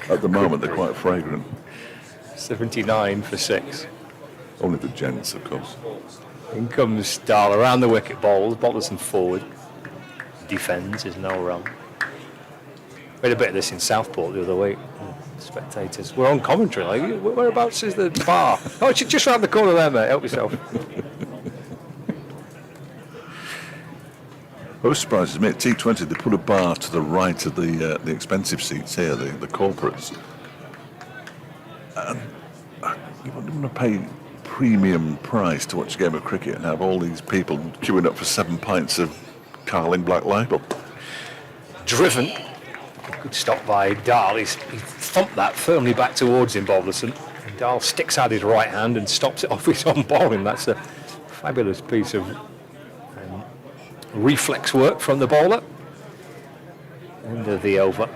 at the moment they're quite fragrant. 79 for 6. Only the gents, of course. In comes Dahl around the wicket, bowls, Balderson forward. Defends, is no run. We had a bit of this in Southport the other week. Spectators. We're on commentary, like, whereabouts is the bar? Oh, it's just round the corner there, mate. Help yourself. What surprises me, at T20 they put a bar to the right of the expensive seats here, the corporates. And you wouldn't want to pay premium price to watch a game of cricket and have all these people queuing up for 7 pints of Carling Black Label. Driven. Good stop by Dahl. He thumped that firmly back towards him, Balderson. And Dahl sticks out his right hand and stops it off his own bowling. That's a fabulous piece of reflex work from the bowler. End of the over.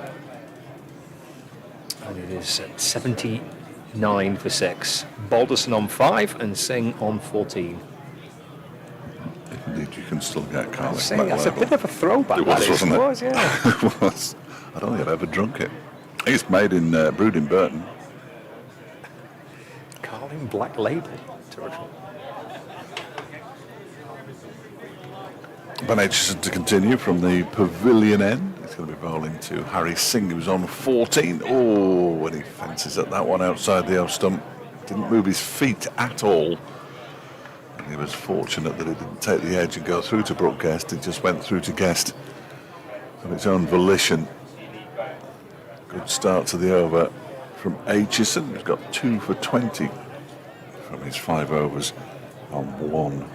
And it is 79 for 6. Balderson on 5 and Singh on 14. Indeed, you can still get Carling Singh, Black that's Label. a bit of a throwback. It was, that is. wasn't it? It was, yeah. It was. I don't think I've ever drunk it. It's made in brewed in Burton. Carling Black Label. Terrific. Ben Aitchison to continue from the pavilion end. He's going to be bowling to Harry Singh, who's on 14. Oh, when he fences at that one outside the off stump. Didn't move his feet at all. And he was fortunate that he didn't take the edge and go through to Brooke Guest. He just went through to Guest of its own volition. Good start to the over from Aitchison. He's got 2 for 20 from his 5 overs on 1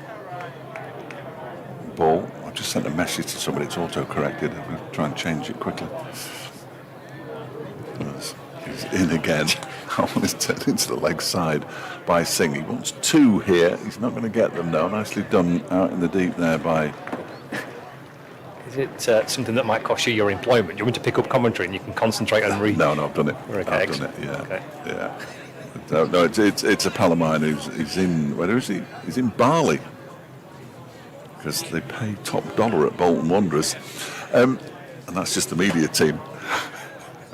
ball. I've just sent a message to somebody. It's auto-corrected. I'm going to try and change it quickly. He's in again. That one is turned into the leg side by Singh. He wants 2 here. He's not going to get them though. Nicely done out in the deep there by... Is it something that might cost you your employment? You want to pick up commentary and you can concentrate and read? No, I've done it. Okay, I've done it, yeah. Okay. Yeah. No, it's a pal of mine he's in... Where is he? He's in Bali. Because they pay top dollar at Bolton Wanderers. And that's just the media team.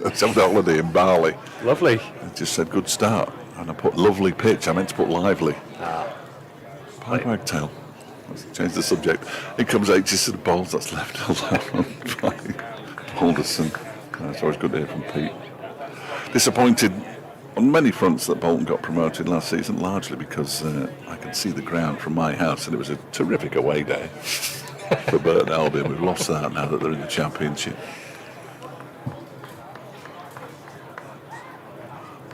It's having a holiday in Bali. Lovely. I just said good start. And I put lovely pitch. I meant to put lively. Pie wagtail. Let's change the subject. Here comes Aitchison bowls. That's left alone by Balderson. It's always good to hear from Pete. Disappointed on many fronts that Bolton got promoted last season, largely because I could see the ground from my house and it was a terrific away day for Burton Albion. We've lost that now that they're in the Championship.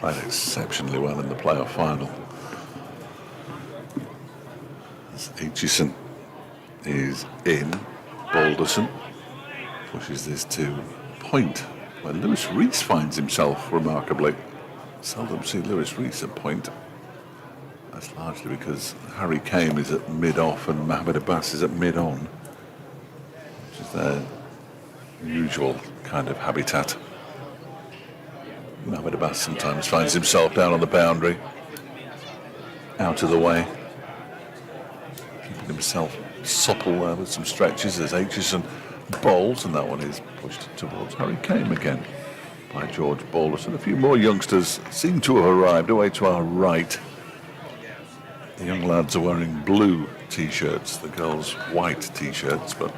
played exceptionally well in the playoff final. As Aitchison is in, Balderson pushes this to point, where Lewis Rees finds himself remarkably. Seldom see Lewis Rees at point. That's largely because Harry Kame is at mid-off and Mohamed Abbas is at mid-on, which is their usual kind of habitat. Mohamed Abbas sometimes finds himself down on the boundary, out of the way, keeping himself supple there with some stretches as Aitchison bowls, and that one is pushed towards Harry Kame again by George Balderson. A few more youngsters seem to have arrived away to our right. The young lads are wearing blue T-shirts, the girls white T-shirts, but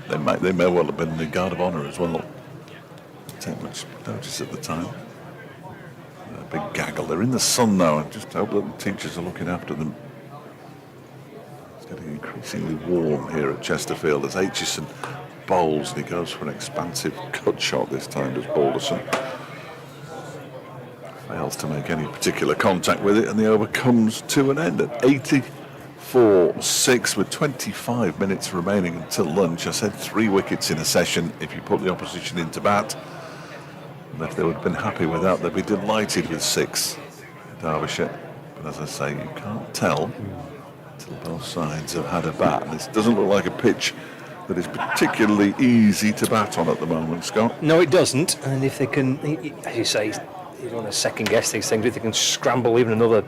they may well have been the Guard of Honour as well. Didn't take much notice at the time. A big gaggle. They're in the sun now. I just hope that the teachers are looking after them. It's getting increasingly warm here at Chesterfield as Aitchison bowls, and he goes for an expansive cut shot this time, does Balderson. Fails to make any particular contact with it, and the over comes to an end at 84-6 with 25 minutes remaining until lunch. I said 3 wickets in a session if you put the opposition into bat. And if they would have been happy with that, they'd be delighted with 6, Derbyshire. But as I say, you can't tell until both sides have had a bat. And this doesn't look like a pitch that is particularly easy to bat on at the moment, Scott. No, it doesn't. And if they can, as you say, you don't want to second guess these things. If they can scramble even another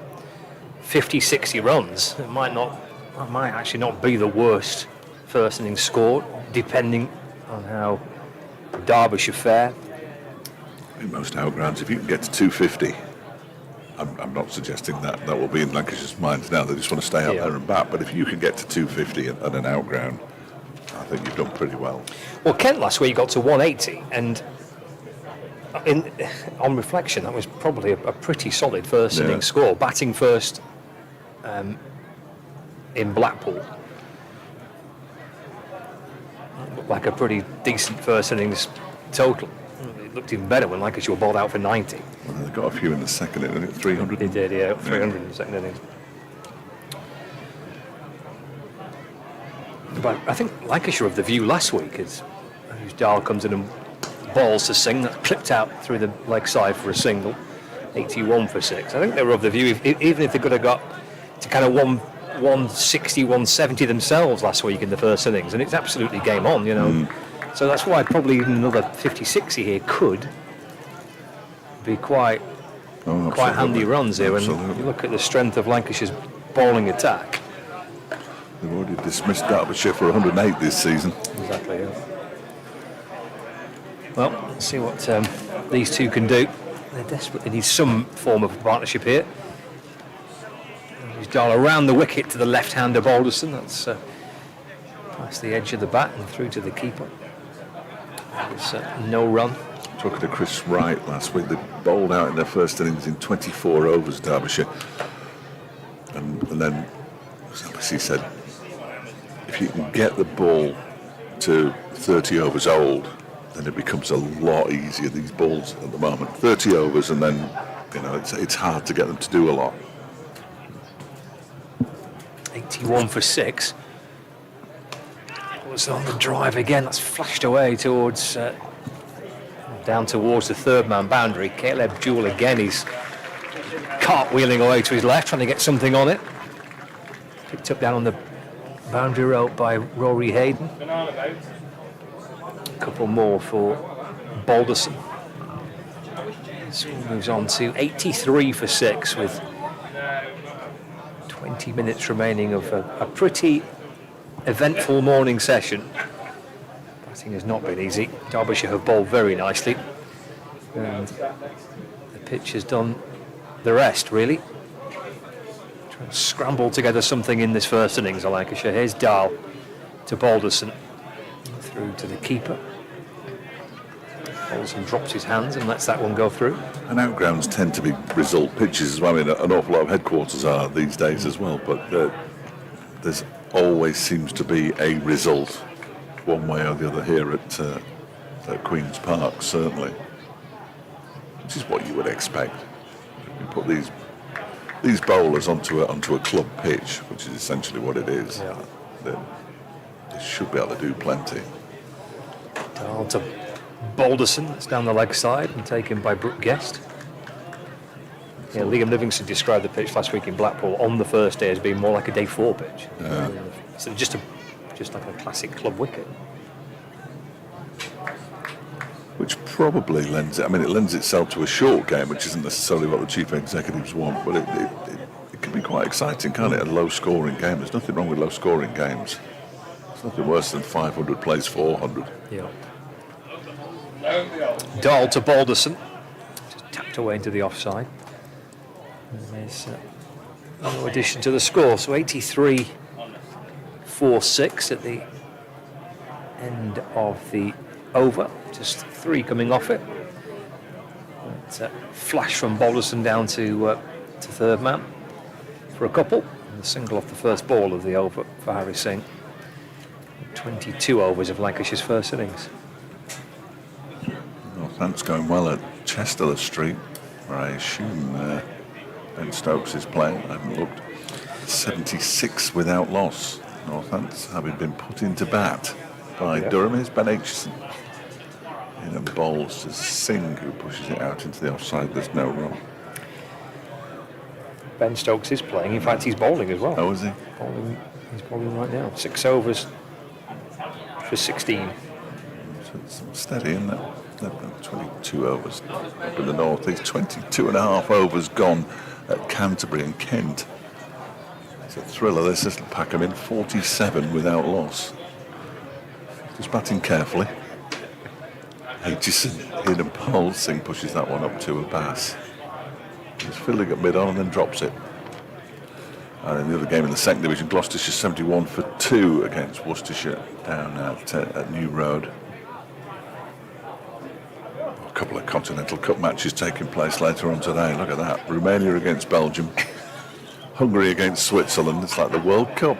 50, 60 runs, it might actually not be the worst first innings score, depending on how Derbyshire fare. In most outgrounds, if you can get to 250, I'm not suggesting that will be in Lancashire's minds now. They just want to stay out there and bat. But if you can get to 250 at an outground, I think you've done pretty well. Well, Kent last week got to 180, and on reflection, that was probably a pretty solid first innings score. Batting first in Blackpool. Looked like a pretty decent first innings total. It looked even better when Lancashire were bowled out for 90. Well, they got a few in the second inning, 300. They did, yeah, 300 in the second innings. But I think Lancashire of the view last week is whose Dahl comes in and balls to Singh, that's clipped out through the leg side for a single, 81 for 6. I think they were of the view, even if they could have got to kind of 160, 170 themselves last week in the first innings, and it's absolutely game on, you know. So that's why probably even another 50-60 here could be quite handy runs here. Absolutely. When you look at the strength of Lancashire's bowling attack. They've already dismissed Derbyshire for 108 this season. Exactly, yeah. Well, let's see what these two can do. They desperately need some form of partnership here. He's Dahl around the wicket to the left-hander Balderson. That's past the edge of the bat and through to the keeper. It's no run. Talking to Chris Wright last week, they bowled out in their first innings in 24 overs, Derbyshire. And then, as he said, if you can get the ball to 30 overs old, then it becomes a lot easier, these balls at the moment. 30 overs, and then, you know, it's hard to get them to do a lot. 81 for 6. Was on the drive again. That's flashed away towards down towards the third man boundary. Caleb Jewell again. He's cartwheeling away to his left, trying to get something on it. Picked up down on the boundary rope by Rory Hayden. A couple more for Balderson. Score moves on to 83 for 6 with 20 minutes remaining of a pretty eventful morning session. Batting has not been easy. Derbyshire have bowled very nicely, and the pitch has done the rest, really. Trying to scramble together something in this first innings of Lancashire. Here's Dahl to Balderson, through to the keeper. Balderson drops his hands and lets that one go through. And outgrounds tend to be result pitches as well. I mean, an awful lot of headquarters are these days as well, but there's always seems to be a result one way or the other here at Queen's Park, certainly. which is what you would expect. You put these bowlers onto a club pitch, which is essentially what it is. Yeah. They should be able to do plenty. Down to Balderson, that's down the leg side and taken by Brooke Guest. Yeah, Liam Livingston described the pitch last week in Blackpool on the first day as being more like a day 4 pitch. Yeah. So just like a classic club wicket. Which probably lends it lends itself to a short game, which isn't necessarily what the chief executives want, but it can be quite exciting, can't it? A low-scoring game. There's nothing wrong with low-scoring games. It's nothing worse than 500 plays 400. Yeah. Dahl to Balderson, just tapped away into the offside. And there's no addition to the score, so 83-4-6 at the end of the over. Just 3 coming off it. It's a flash from Balderson down to third man for a couple. And a single off the first ball of the over for Harry Singh. 22 overs of Lancashire's first innings. Well, thanks going well at Chester Street, where I assume Ben Stokes is playing. I haven't looked. 76 without loss. Northants having been put into bat by Durham. Is Ben Aitchison. In and bowls to Singh, who pushes it out into the offside. There's no run. Ben Stokes is playing. In fact, he's bowling as well. Oh, is he? He's bowling right now. 6 overs for 16. So it's steady, isn't it? 22 overs up in the north. He's 22 and a half overs gone at Canterbury and Kent. It's a thriller. This isn't pack him in. 47 without loss. Just batting carefully. Aitchison in and pole. Singh pushes that one up to a pass. He's fielding at mid-on and then drops it. And in the other game in the second division, Gloucestershire 71 for 2 against Worcestershire down at New Road. A couple of Continental Cup matches taking place later on today. Look at that. Romania against Belgium. Hungary against Switzerland. It's like the World Cup.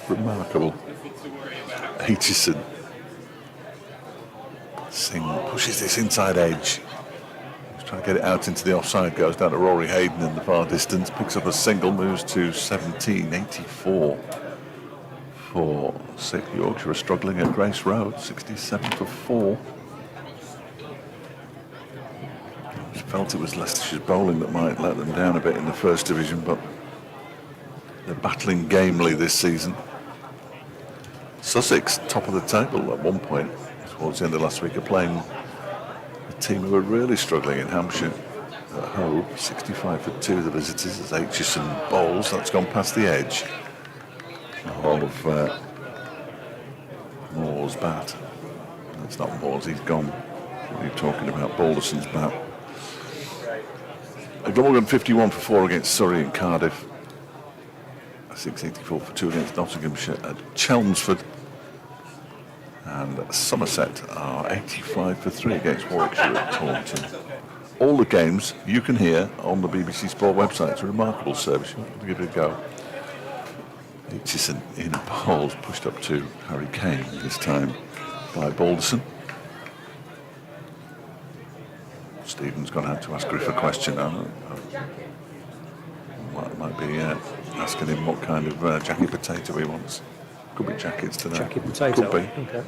Remarkable. Aitchison. Singh pushes this inside edge. He's trying to get it out into the offside. Goes down to Rory Hayden in the far distance. Picks up a single. Moves to 17. 84 for 6. Yorkshire are struggling at Grace Road. 67 for 4. I felt it was Leicestershire's bowling that might let them down a bit in the first division, but they're battling gamely this season. Sussex, top of the table at one point towards the end of last week, are playing a team who are really struggling in Hampshire at home. 65 for 2, the visitors, as Aitchison bowls. That's gone past the edge. The whole of Moore's bat. That's not Moore's, he's gone. What are you talking about? Balderson's bat. Glamorgan 51 for 4 against Surrey and Cardiff. 684 for 2 against Nottinghamshire at Chelmsford. And Somerset are 85 for 3 against Warwickshire at Taunton. All the games you can hear on the BBC Sport website. It's a remarkable service. You want to give it a go. Aitchison in bowls, pushed up to Harry Kane this time by Balderson. Stephen's going to have to ask Griff a question. Might be asking him what kind of jacket potato he wants. Could be jackets today. Jacket potato. Could be. Okay.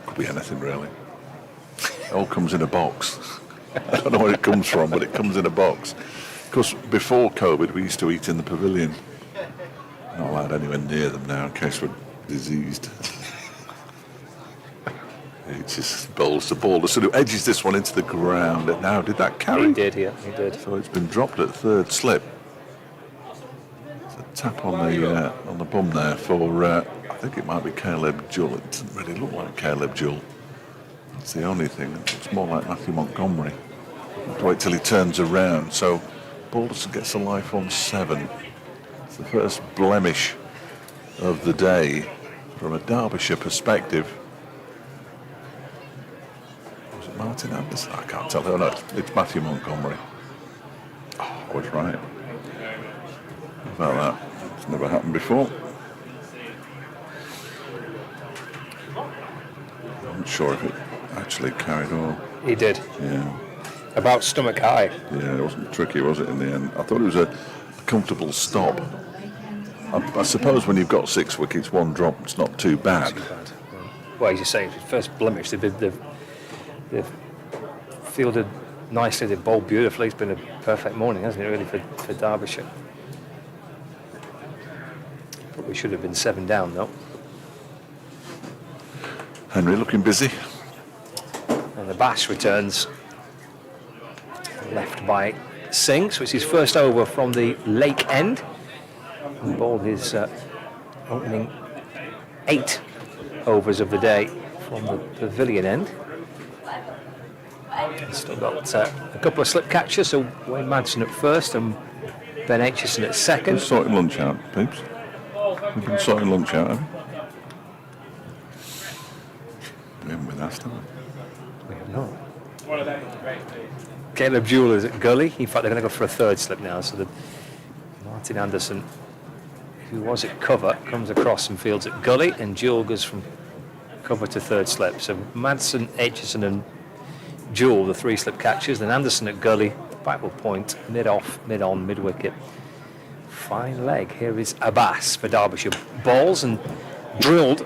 Could be anything really. It all comes in a box. I don't know where it comes from, but it comes in a box. Because before COVID, we used to eat in the pavilion. Not allowed anywhere near them now in case we're diseased. It just bowls the ball. Sort of edges this one into the ground. Now, did that carry? He did, yeah, he did. So it's been dropped at third slip. It's a tap on the bum there for, I think it might be Caleb Jewell. It doesn't really look like Caleb Jewell. That's the only thing. It looks more like Matthew Montgomery. Have to wait till he turns around. So Balderson gets a life on 7. It's the first blemish of the day from a Derbyshire perspective. Was it Martin Anderson? I can't tell. Oh, no, it's Matthew Montgomery. Oh, I was right. How about that? It's never happened before. I'm not sure if it actually carried on. He did. Yeah. About stomach high. Yeah, it wasn't tricky, was it, in the end? I thought it was a comfortable stop. I suppose when you've got 6 wickets, 1 drop, it's not too bad. Well, as you say, first blemish, they've fielded nicely, they've bowled beautifully. It's been a perfect morning, hasn't it, really, for Derbyshire. Probably should have been 7 down, though. Henry looking busy. And the Bash returns, left by Singh, so it's his first over from the Lake End. He bowled his opening 8 overs of the day from the Pavilion end. He's still got a couple of slip catchers, so Wayne Madsen at first and Ben Aitchison at second. We're sorting lunch out, peeps. We've been sorting lunch out, haven't we? We haven't been asked, have we? We have not. Caleb Jewell at Gully. In fact, they're going to go for a 3rd slip now, so Martin Anderson, who was at cover, comes across and fields at Gully, and Jewell goes from cover to 3rd slip. So Madsen, Aitchison and Jewell, the 3 slip catchers, then Anderson at Gully, backward point, mid-off, mid-on, mid-wicket. Fine leg. Here is Abbas for Derbyshire. Balls and drilled,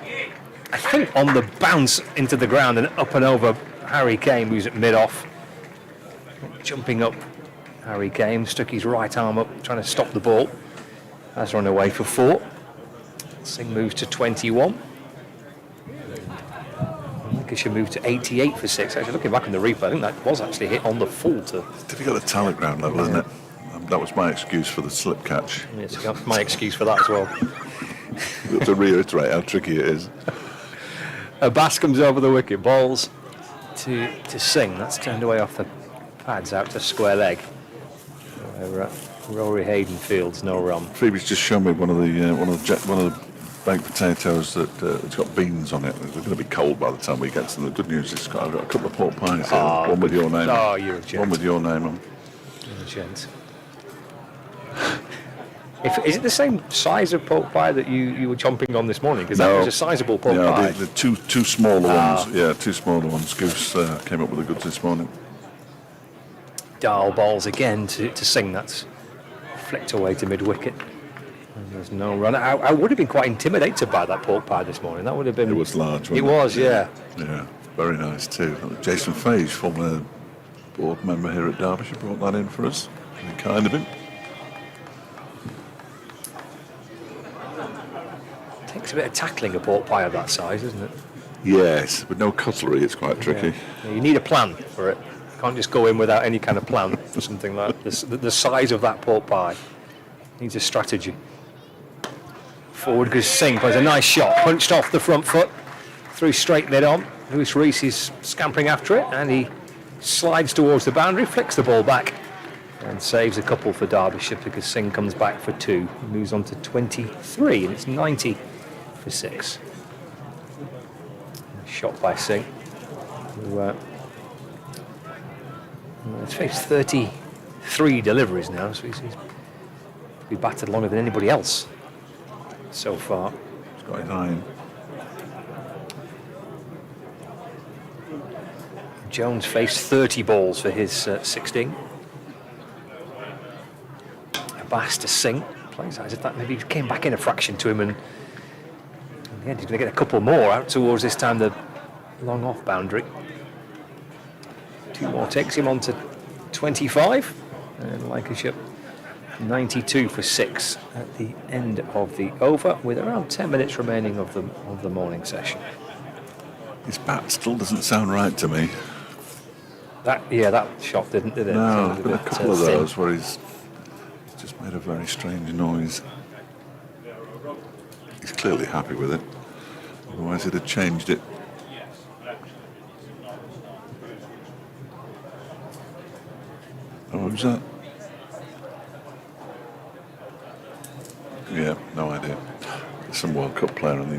I think, on the bounce into the ground and up and over Harry Kane, who's at mid-off. Jumping up, Harry Kane stuck his right arm up, trying to stop the ball. Has run away for 4. Singh moves to 21. Lancashire moved to 88 for 6. Actually, looking back on the replay, I think that was actually hit on the full to. It's difficult at talent ground level, isn't it? That was my excuse for the slip catch. Yes, that's my excuse for that as well. To reiterate how tricky it is. Abbas comes over the wicket, balls to Singh. That's turned away off the pads out to square leg. Rory Hayden fields no run. Phoebe's just shown me one of the baked potatoes that it's got beans on it. They're going to be cold by the time we get to them. The good news is I've got a couple of pork pies here. One with your name. Oh, you're a gent. One with your name on. You're a gent. Is it the same size of pork pie that you were chomping on this morning? Because that was a sizable pork pie. The two smaller ones. Yeah, 2 smaller ones. Goose came up with the goods this morning. Dahl balls again to Singh. That's flicked away to mid-wicket. And there's no run. I would have been quite intimidated by that pork pie this morning. That would have been. It was large, wasn't it? It was, yeah. Yeah, very nice too. Jason Fage, former board member here at Derbyshire, brought that in for us. Very kind of him. Takes a bit of tackling a pork pie of that size, doesn't it? Yes, with no cutlery, it's quite tricky. Yeah. You need a plan for it. You can't just go in without any kind of plan for something like this. The size of that pork pie needs a strategy. Forward goes Singh, plays a nice shot, punched off the front foot, through straight mid-on. Lewis Rees is scampering after it, and he slides towards the boundary, flicks the ball back, and saves a couple for Derbyshire because Singh comes back for 2. He moves on to 23, and it's 90 for 6. Shot by Singh, who has faced 33 deliveries now, so he's be batted longer than anybody else so far. He's got his iron. Jones faced 30 balls for his 16. Abbas to Singh. Plays as if that maybe came back in a fraction to him, and in the end he's going to get a couple more out towards this time the long off boundary. 2 more takes him on to 25, and Lancashire 92 for 6 at the end of the over, with around 10 minutes remaining of the morning session. His bat still doesn't sound right to me. That shot did it? No, It there's been a couple of thin. those where he's just made a very strange noise. He's clearly happy with it. Otherwise he'd have changed it. Oh, who's that? Yeah, no idea. There's some World Cup player on the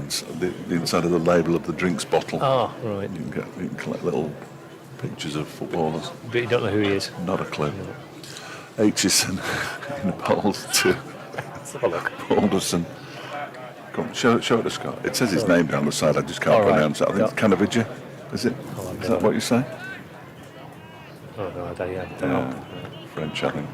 inside of the label of the drinks bottle. Oh, right. You can collect little pictures of footballers. But you don't know who he is. Not a clue. Aitchison in the bowls to Let's have a look. Alderson. Come on, show it to Scott. It says his name down the side, I just can't All right. pronounce it. I think it's Canavidja, is it? I'll have Is a that what you say? no idea. I don't know. French, I think.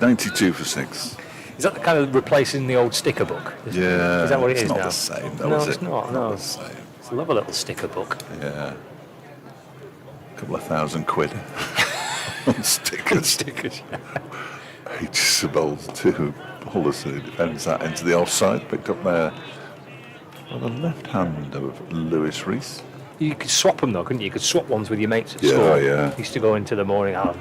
92 for 6. Is that the kind of replacing the old sticker book? Is that what it it's is not now? the same, though, No, is it's it? not. No, the same. it's a lovely little sticker book. Yeah. A couple of £1,000 on stickers. Stickers. Aitchison bowls to Balderson, who defends that into the offside, picked up there on the left hand of Lewis Rees. You could swap them though, couldn't you? You could swap ones with your mates at Yeah, school. yeah. Used to go into the morning. I'll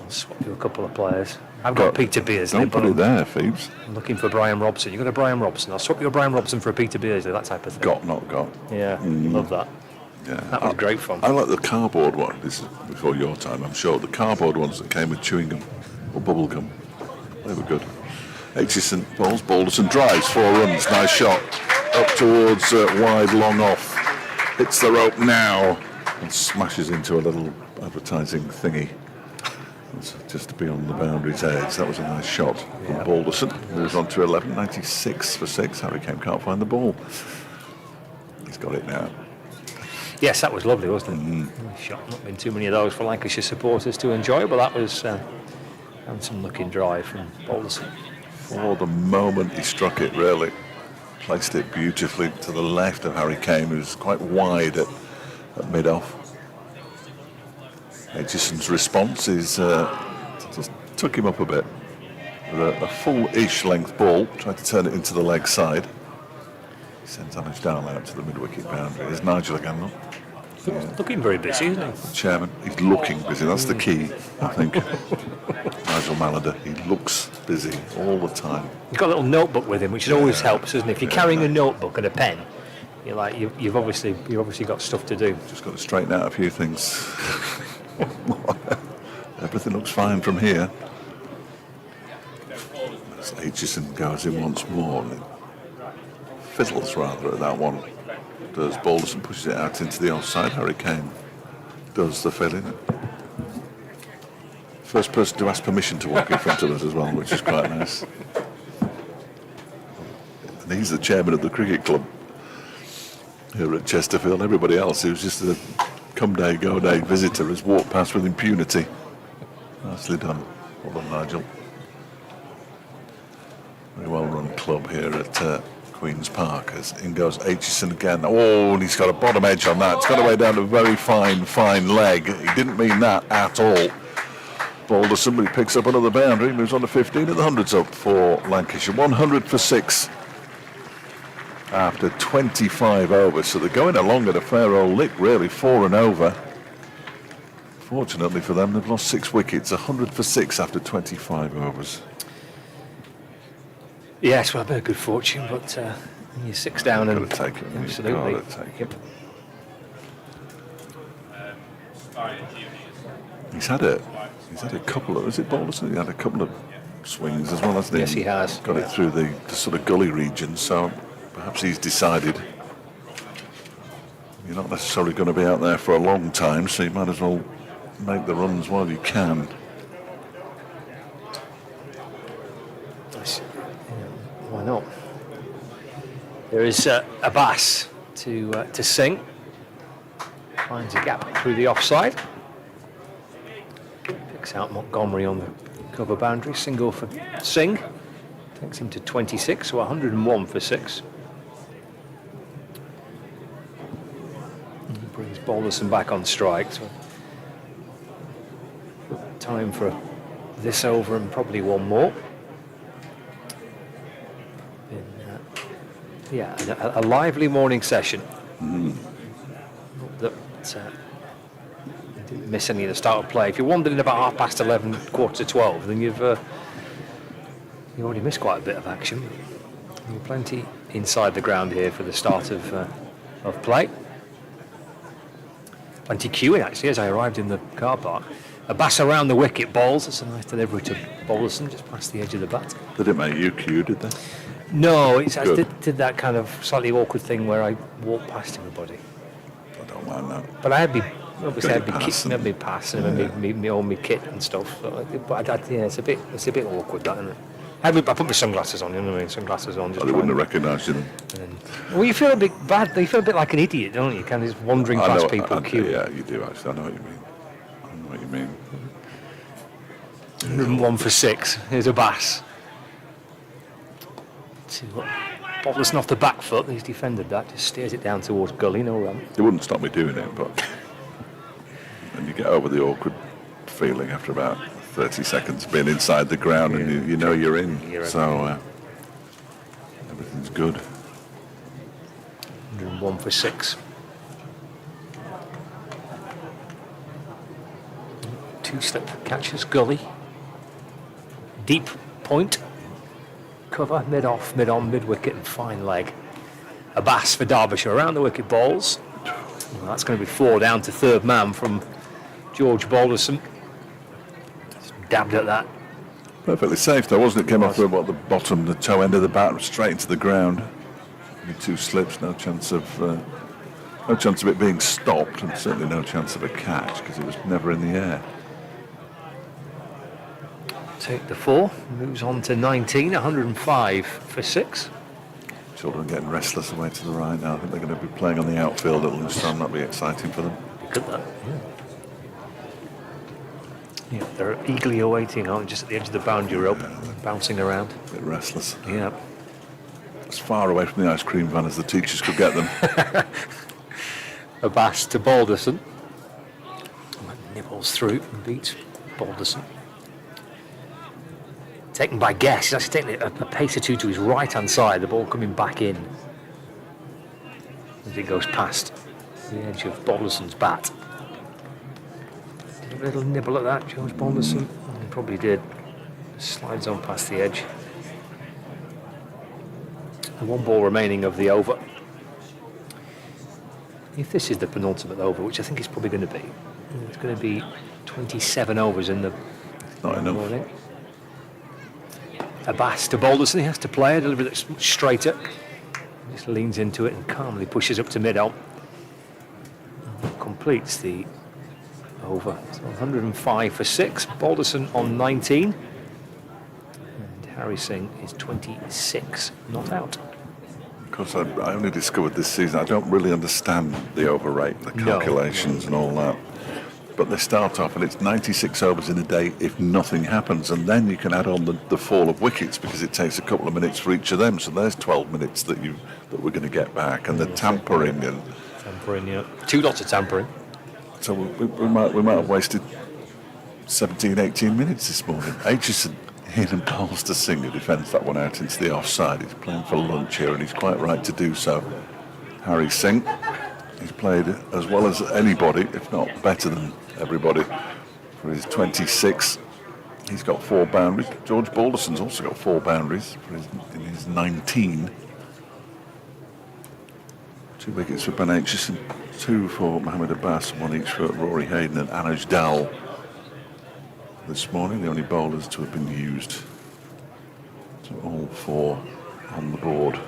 swap you a couple of players. I've got Peter Beardsley. Don't put it there, Phoebes. I'm looking for Brian Robson. You got a Brian Robson? I'll swap you a Brian Robson for a Peter Beardsley. That type of thing. Got, not got. Yeah, love that. Yeah. That was great fun. I like the cardboard one. This is before your time, I'm sure. The cardboard ones that came with chewing gum or bubble gum. They were good. Aitchison bowls, Balderson drives, 4 runs, nice shot. Up towards wide, long off. Hits the rope now and smashes into a little advertising thingy. It's just to be on the boundary's edge. That was a nice shot from Balderson. Moves on to 11, 96 for 6. Harry Kane can't find the ball. He's got it now. Yes, that was lovely, wasn't it? Nice shot. Not been too many of those for Lancashire supporters to enjoy, but that was handsome looking drive from Balderson. For the moment he struck it, really. Placed it beautifully to the left of Harry Kane, who's quite wide at mid-off. Aitchison's response is just took him up a bit. With a full-ish length ball, tried to turn it into the leg side. He sends Anish Darley out to the mid-wicket boundary. There's Nigel again, look. Looking very busy, isn't he? Chairman, he's looking busy. That's the key, I think. Nigel Malader, he looks busy all the time. He's got a little notebook with him, which always helps, doesn't it? If you're carrying a notebook and a pen, you're like you've obviously got stuff to do. Just got to straighten out a few things. Everything looks fine from here. As Aitchison goes in once more. Fiddles rather at that one. Does Balderson, pushes it out into the offside. Harry Kane does the filling. First person to ask permission to walk in front of us as well, which is quite nice. And he's the chairman of the cricket club here at Chesterfield. Everybody else who's just a come day, go day visitor has walked past with impunity. Nicely done. Well done, Nigel. Very well run club here at Queen's Park, as in goes Aitchison again. Oh, and he's got a bottom edge on that. It's got away down to a very fine leg. He didn't mean that at all. Balderson, but he picks up another boundary, moves on to 15 at the hundreds up for Lancashire. 100 for 6 after 25 overs. So they're going along at a fair old lick, really, 4 and over. Fortunately for them, they've lost 6 wickets. 100 for 6 after 25 overs. Yes, well, a bit of good fortune, but you're 6 down and Got to take it. absolutely. Got to take it. He's had a couple of, is it Balderson? He had a couple of swings as well, hasn't he? Yes, he has. Got it through the sort of gully region, so perhaps he's decided you're not necessarily going to be out there for a long time, so you might as well make the runs while you can. Why not? There is Abbas to Singh. Finds a gap through the offside. Picks out Montgomery on the cover boundary. Single for Singh. Takes him to 26, so 101 for 6. And brings Balderson back on strike. So time for this over and probably one more. Yeah, a lively morning session. That didn't miss any of the start of play. If you're wandering about 11:30, 11:45, then you've already missed quite a bit of action. There were plenty inside the ground here for the start of play. Plenty queuing actually as I arrived in the car park. A bass around the wicket balls. That's a nice delivery to Balderson, just past the edge of the bat. They didn't make you queue, did they? No, I did that kind of slightly awkward thing where I walked past everybody. I don't mind that. But I'd be passing and Yeah. me kit and stuff. But it's a bit awkward, that, isn't it? I put my sunglasses on, you know what I mean? Sunglasses on. Just They wouldn't have recognised you then. well, you feel a bit bad. You feel a bit like an idiot, don't you? Kind of just wandering past people queuing. Yeah, you do actually. I know what you mean. I know what you mean. 101 for 6. Here's a bass. See what? Balderson off the back foot. He's defended that. Just steers it down towards gully. No run. It wouldn't stop me doing it, but and you get over the awkward feeling after about 30 seconds being inside the ground, and you know you're in. So everything's good. 101 for 6. 2-slip catches gully. Deep point. Cover, mid-off, mid-on, mid-wicket, and fine leg. A bass for Derbyshire around the wicket balls. Well, that's going to be 4 down to third man from George Balderson. Just dabbed at that. Perfectly safe though, wasn't it? Came off the bottom, the toe end of the bat, straight into the ground. Only 2 slips, no chance of it being stopped, and certainly no chance of a catch because it was never in the air. Take the 4, moves on to 19, 105 for 6. Children getting restless away to the right now. I think they're going to be playing on the outfield at lunchtime. That'll be exciting for them. Good that. Yeah, they're eagerly awaiting, aren't they, just at the edge of the boundary rope, bouncing around. A bit restless. Yeah. As far away from the ice cream van as the teachers could get them. A bass to Balderson. Nibbles through and beats Balderson. Taken by Guess. He's actually taking a pace or two to his right-hand side, the ball coming back in as it goes past the edge of Balderson's bat. Did a little nibble at that, George Balderson? He probably did. Slides on past the edge. And 1 ball remaining of the over. If this is the penultimate over, which I think it's probably going to be, it's going to be 27 overs in the Not enough. morning. A bass to Balderson. He has to play a little bit straighter. Just leans into it and calmly pushes up to mid-on. Completes the over. So 105 for 6. Balderson on 19. And Harry Singh is 26. Not out. Of course, I only discovered this season. I don't really understand the over rate, the calculations and all that. But they start off and it's 96 overs in a day if nothing happens, and then you can add on the fall of wickets because it takes a couple of minutes for each of them. So there's 12 minutes that we're going to get back, and the tampering and yeah. 2 lots of tampering. so we might have wasted 17, 18 minutes this morning. Aitchison in and calls to Singh, who defends that one out into the offside. He's playing for lunch here, and he's quite right to do so. Harry Singh, he's played as well as anybody, if not better than everybody, for his 26. He's got 4 boundaries. George Balderson's also got 4 boundaries in his 19. 2 wickets for Ben Aitchison, 2 for Mohammed Abbas, 1 each for Rory Hayden and Anuj Dal. This morning, the only bowlers to have been used. So all 4 on the board.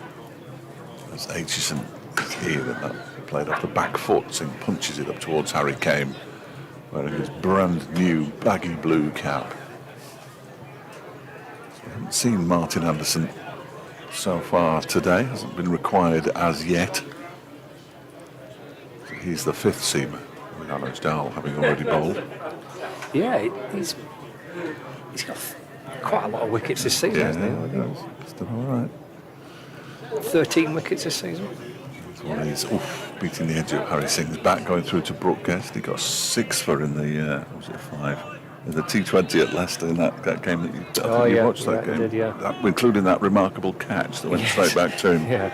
As Aitchison is here, and that played off the back foot. Singh punches it up towards Harry Kane, wearing his brand new baggy blue cap. So we haven't seen Martin Anderson so far today, hasn't been required as yet. So he's the 5th seamer, with Anuj Dal having already bowled. Yeah, he's got quite a lot of wickets this season, hasn't he? He's done all right. 13 wickets this season. Well, he's beating the edge of Harry Singh's bat, going through to Brooke Guest. He got 6 for in the, was it 5? In the T20 at Leicester, in that game that you watched that game. Did, yeah. Including that remarkable catch that went straight back to him. Yeah.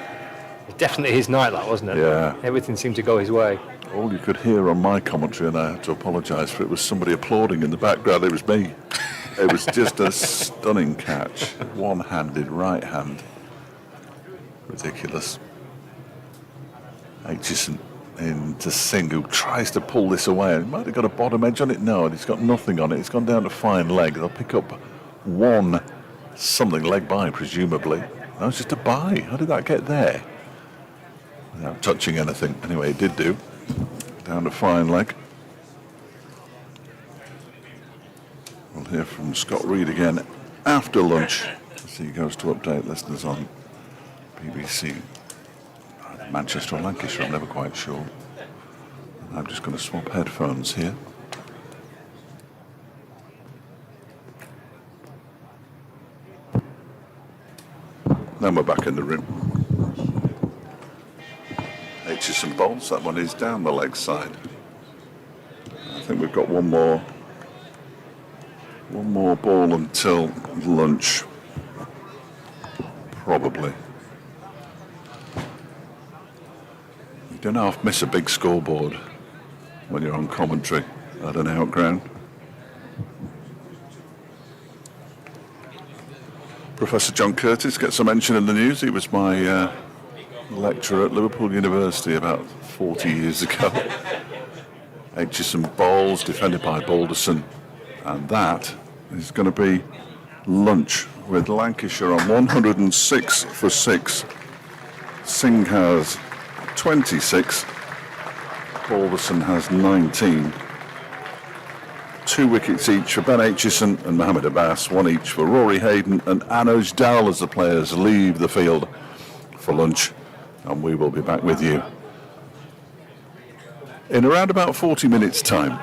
Definitely his night, that, wasn't it? Yeah. Everything seemed to go his way. All you could hear on my commentary, and I had to apologise for it, was somebody applauding in the background. It was me. It was just a stunning catch. One-handed, right hand. Ridiculous. Aitchison into Singh, who tries to pull this away. He might have got a bottom edge on it. No, and he's got nothing on it. It's gone down to fine leg. They'll pick up 1 something leg by, presumably. No, it's just a bye. How did that get there? Without touching anything. Anyway, it did do. Down to fine leg. We'll hear from Scott Reed again after lunch. as he goes to update listeners on BBC Manchester or Lancashire, I'm never quite sure. I'm just going to swap headphones here. Then we're back in the room. H's and Bolts, that one is down the leg side. I think we've got one more ball until lunch, probably. You don't half miss a big scoreboard when you're on commentary at an outground. Professor John Curtis gets a mention in the news. He was my lecturer at Liverpool University about 40 years ago. Aitchison bowls, defended by Balderson, and that is going to be lunch with Lancashire on 106 for 6. Singh has 26, Balderson has 19. 2 wickets each for Ben Aitchison and Mohamed Abbas, 1 each for Rory Hayden and Anuj Dowell as the players leave the field for lunch. And we will be back with you in around about 40 minutes' time.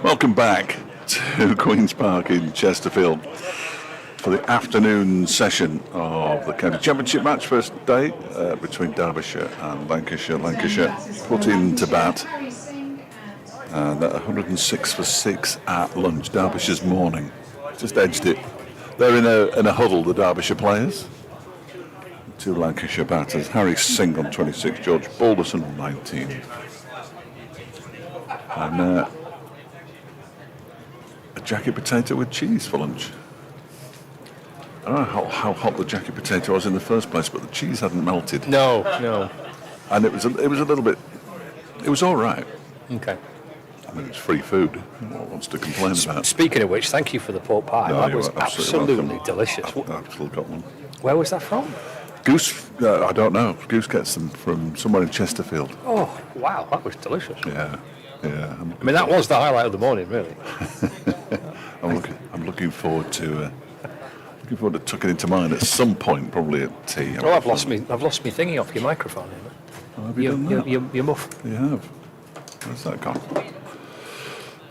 Welcome back to Queen's Park in Chesterfield for the afternoon session of the County Championship match, first day between Derbyshire and Lancashire. Lancashire put into bat and 106 for 6 at lunch. Derbyshire's morning just edged it. They're in a huddle, the Derbyshire players. Two Lancashire batters, Harry Singh on 26, George Balderson on 19. And a jacket potato with cheese for lunch. I don't know how hot the jacket potato was in the first place, but the cheese hadn't melted. No. And it was a little bit, it was all right. Okay. I mean, it's free food. What wants to complain about? Speaking of which, thank you for the pork pie. No, That you're was absolutely absolutely welcome. delicious. I've still got one. Where was that from? Goose, I don't know. Goose gets them from somewhere in Chesterfield. Oh, wow, that was delicious. Yeah. I mean, that was the highlight of the morning, really. I'm looking forward to tucking into mine at some point, probably at tea. Oh, I've lost me thingy off your microphone. Oh, have you done that? Your muff. You have. Where's that gone?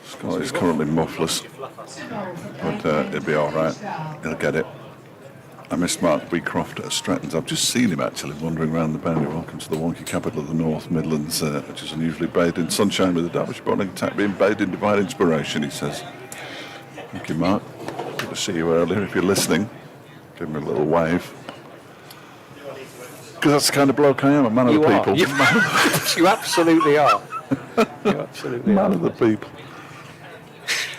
Scott is currently muffless, but it'll be all right. He'll get it. I missed Mark Beecroft at Stratton's. I've just seen him actually wandering around the boundary. Welcome to the wonky capital of the North Midlands, which is unusually bathed in sunshine with the Derbyshire bowling attack being bathed in divine inspiration, he says. Thank you, Mark. Good to see you earlier. If you're listening, give me a little wave. Because that's the kind of bloke I am, a man of the people. You absolutely are. You absolutely Man are. of the people.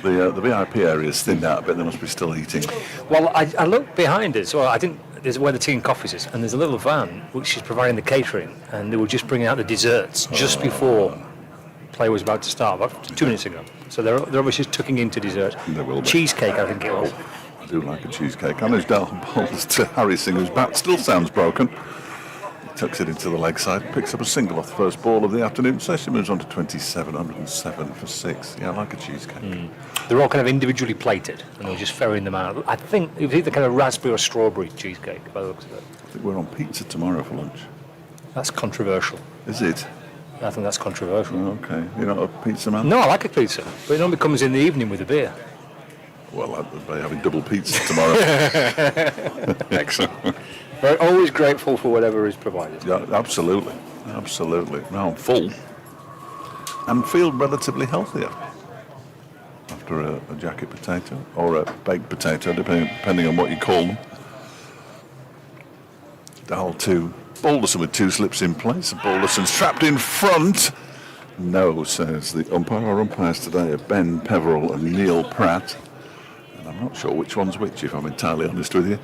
The VIP area is thinned out a bit. They must be still eating. Well, I looked behind us. Well, I didn't. There's where the tea and coffees is, and there's a little van which is providing the catering, and they were just bringing out the desserts just before play was about to start, about 2 minutes ago. So they're obviously just tucking into dessert. There will be. Cheesecake, I think it was. I do like a cheesecake. I know Dal balls to Harry Singh, whose bat still sounds broken. He tucks it into the leg side, picks up a single off the first ball of the afternoon session, moves on to 27, 107 for 6. Yeah, I like a cheesecake. They're all kind of individually plated, and they were just ferrying them out. I think it was either kind of raspberry or strawberry cheesecake, by the looks of it. I think we're on pizza tomorrow for lunch. That's controversial. Is it? I think that's controversial. Okay. You're not a pizza man? No, I like a pizza, but it normally comes in the evening with a beer. Well, I'll be having double pizza tomorrow. Excellent. We're always grateful for whatever is provided. Yeah, absolutely. Now I'm full and feel relatively healthier after a jacket potato or a baked potato, depending on what you call them. Dal 2. Balderson with 2 slips in place. Balderson's trapped in front. No, says the umpire. Our umpires today are Ben Peverell and Neil Pratt. And I'm not sure which one's which, if I'm entirely honest with you.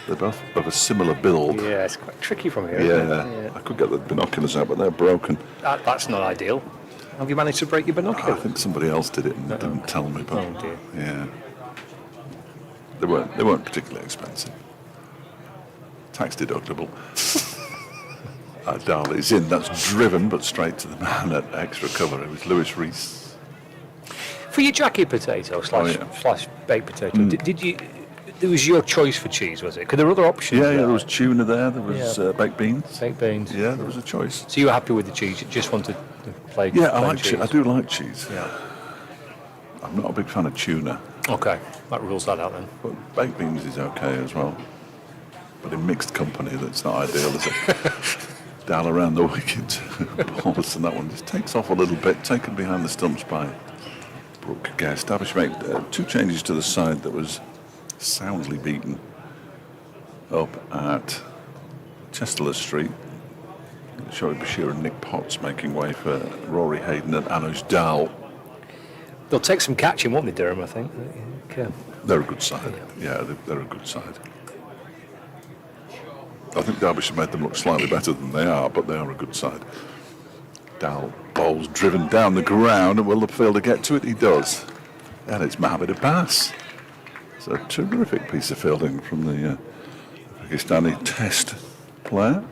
They're both of a similar build. Yeah, it's quite tricky from here. Isn't it? I could get the binoculars out, but they're broken. That's not ideal. Have you managed to break your I binoculars? think somebody else did it and didn't tell me. But Oh dear. yeah, they weren't particularly expensive. Tax deductible. Dal is in. That's driven, but straight to the man at extra cover. It was Lewis Rees. For your jacket potato slash baked potato, did you? It was your choice for cheese, was it? Because there were other options. Yeah, there. there was tuna there. There was baked beans. Baked beans. Yeah, there was a choice. So you were happy with the cheese? You just wanted the plain Yeah, I like cheese? I do like cheese. Yeah. I'm not a big fan of tuna, Okay, that rules that out then. but baked beans is okay as well. But in mixed company, that's not ideal, is it? Down around the wicket, Paulus, and that one just takes off a little bit, taken behind the stumps by Brooke Guest. Derbyshire made 2 changes to the side that was soundly beaten up at Chesterfield Street. Shorey Bashir and Nick Potts making way for Rory Hayden and Anuj Dal. They'll take some catching, won't they, Durham, I think? Okay. They're a good side. Yeah, they're a good side. I think Derbyshire made them look slightly better than they are, but they are a good side. Dal bowls driven down the ground, and will the fielder get to it? He does. And it's Mohamed Abbas. It's a terrific piece of fielding from the Pakistani Test player,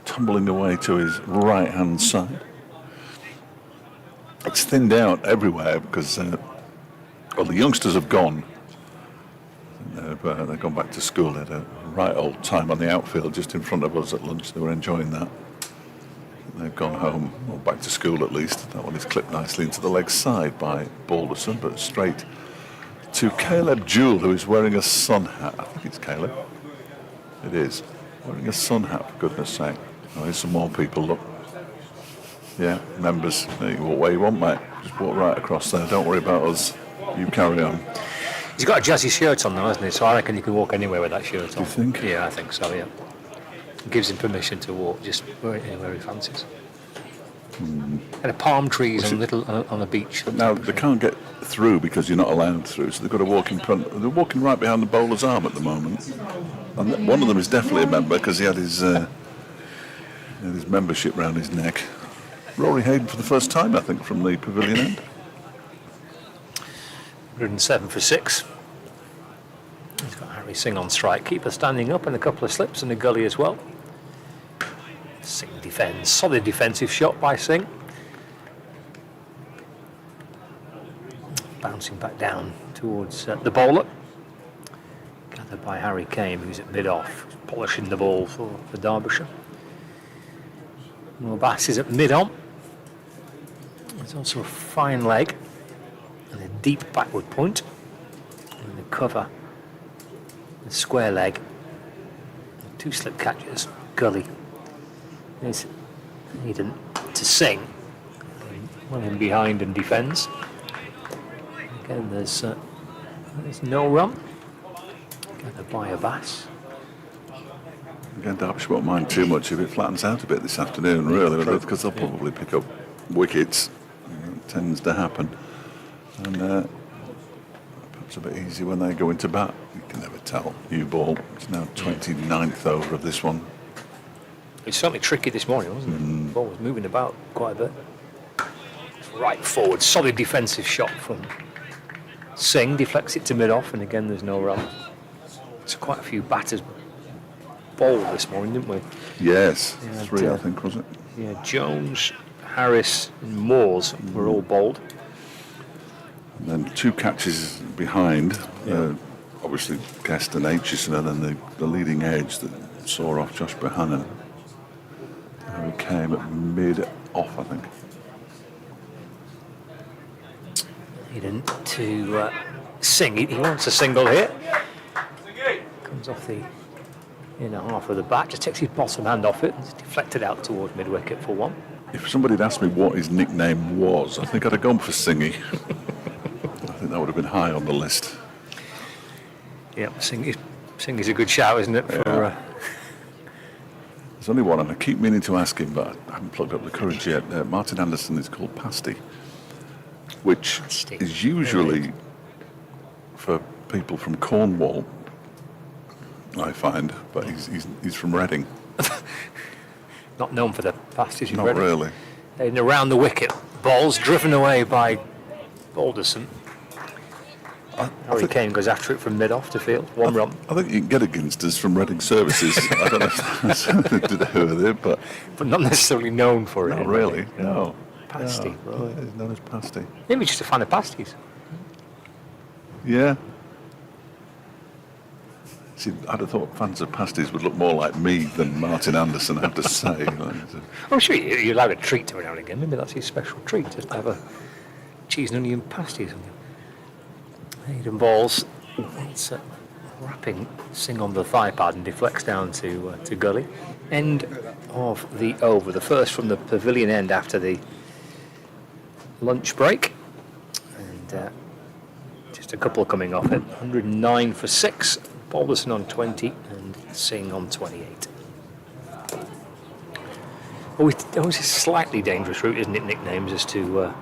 tumbling away to his right-hand side. It's thinned out everywhere because the youngsters have gone. They've gone back to school. They had a right old time on the outfield just in front of us at lunch. They were enjoying that. They've gone home, or back to school at least. That one is clipped nicely into the leg side by Balderson, but straight to Caleb Jewell, who is wearing a sun hat. I think it's Caleb. It is. Wearing a sun hat, for goodness sake. Oh, here's some more people, look. Yeah, members, you walk where you want, mate. Just walk right across there. Don't worry about us. You carry on. He's got a jazzy shirt on though, hasn't he? So I reckon you can walk anywhere with that shirt on. Do you think? Yeah, I think so, yeah. It gives him permission to walk just anywhere he fancies. And a palm trees on the beach. But now they can't get through because you're not allowed through, so they've got to walk in front. They're walking right behind the bowler's arm at the moment. And one of them is definitely a member because he had his membership round his neck. Rory Hayden for the first time, I think, from the pavilion end. 107 for 6. He's got Harry Singh on strike. Keeper standing up and a couple of slips in the gully as well. Singh defends. Solid defensive shot by Singh. Bouncing back down towards the bowler. Gathered by Harry Kane, who's at mid-off, polishing the ball for Derbyshire. Well, Bass is at mid-on. There's also a fine leg and a deep backward point. And the cover, the square leg, 2 slip catches, gully. There's Hayden to Singh. One in behind and defends. Again, there's no run. Gathered by a Bass. Again, Derbyshire won't mind too much if it flattens out a bit this afternoon, really, because they'll probably pick up wickets. It tends to happen. And perhaps a bit easier when they go into bat. You can never tell. New ball. It's now 29th over of this one. It's certainly tricky this morning, wasn't it? The ball was moving about quite a bit. Right forward, solid defensive shot from Singh. Deflects it to mid-off, and again there's no run. So quite a few batters bowled this morning, didn't we? Yes, Yeah, 3 I think, was it? Yeah, Jones, Harris and Moores were all bowled. And then 2 catches behind, obviously Guest and Aitchison, and then the leading edge that saw off Josh Bohannon. He came at mid-off, I think. Hayden to Singh. He wants a single here. Comes off the inner half of the bat, just takes his bottom hand off it and it's deflected out towards mid-wicket for 1. If somebody had asked me what his nickname was, I think I'd have gone for Singy. I think that would have been high on the list. Yeah, Singh is a good shout, isn't it? For, There's only one, and I keep meaning to ask him, but I haven't plugged up the courage yet. Martin Anderson is called Pasty, which is usually for people from Cornwall, I find, but he's from Reading. Not known for the pasties you've Not read. really. And around the wicket, balls driven away by Balderson. Harry Kane goes after it from mid-off to field. 1 run. I think you can get against us from Reading Services. I don't know if that's something to do with it, but not necessarily known for it. not really. No. Pasty. No. It's known as Pasty. Maybe just a fan of pasties. Yeah. See, I'd have thought fans of pasties would look more like me than Martin Anderson, I have to say. I'm sure you're allowed a treat every now and again. Maybe that's his special treat, just to have a cheese and onion pasty or something. Hayden balls. It's wrapping Singh on the thigh pad and deflects down to gully. End of the over. The first from the pavilion end after the lunch break. And just a couple coming off it. 109 for 6. Balderson on 20 and Singh on 28. Always a slightly dangerous route, isn't it, nicknames, as to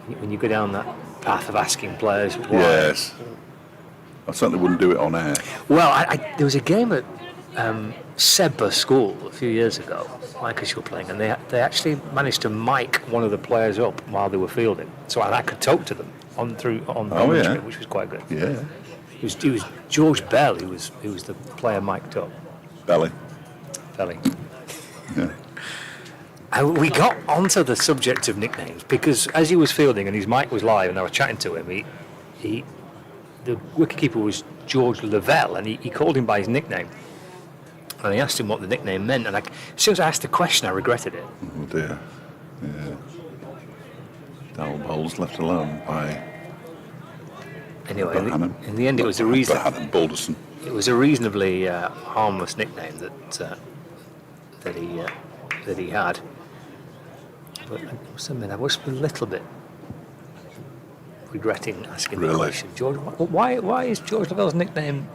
when you go down that path of asking players why. Yes. I certainly wouldn't do it on air. Well, there was a game at Sebba School a few years ago, Lancashire were playing, and they actually managed to mic one of the players up while they were fielding, so I could talk to them on the which was quite good. Yeah. It was George Bell who was the player mic'd up. Belly. Yeah. We got onto the subject of nicknames because as he was fielding and his mic was live and I was chatting to him, the wicketkeeper was George Lavelle and he called him by his nickname. and I asked him what the nickname meant, and as soon as I asked the question, I regretted it. Oh dear. Yeah. Dowell Bowles left alone by Anyway, Bohannon. in the end, it was a reason. Bohannon, Balderson. It was a reasonably harmless nickname that he had. But I was a little bit regretting asking the Really? question. George, why is George Lavell's nickname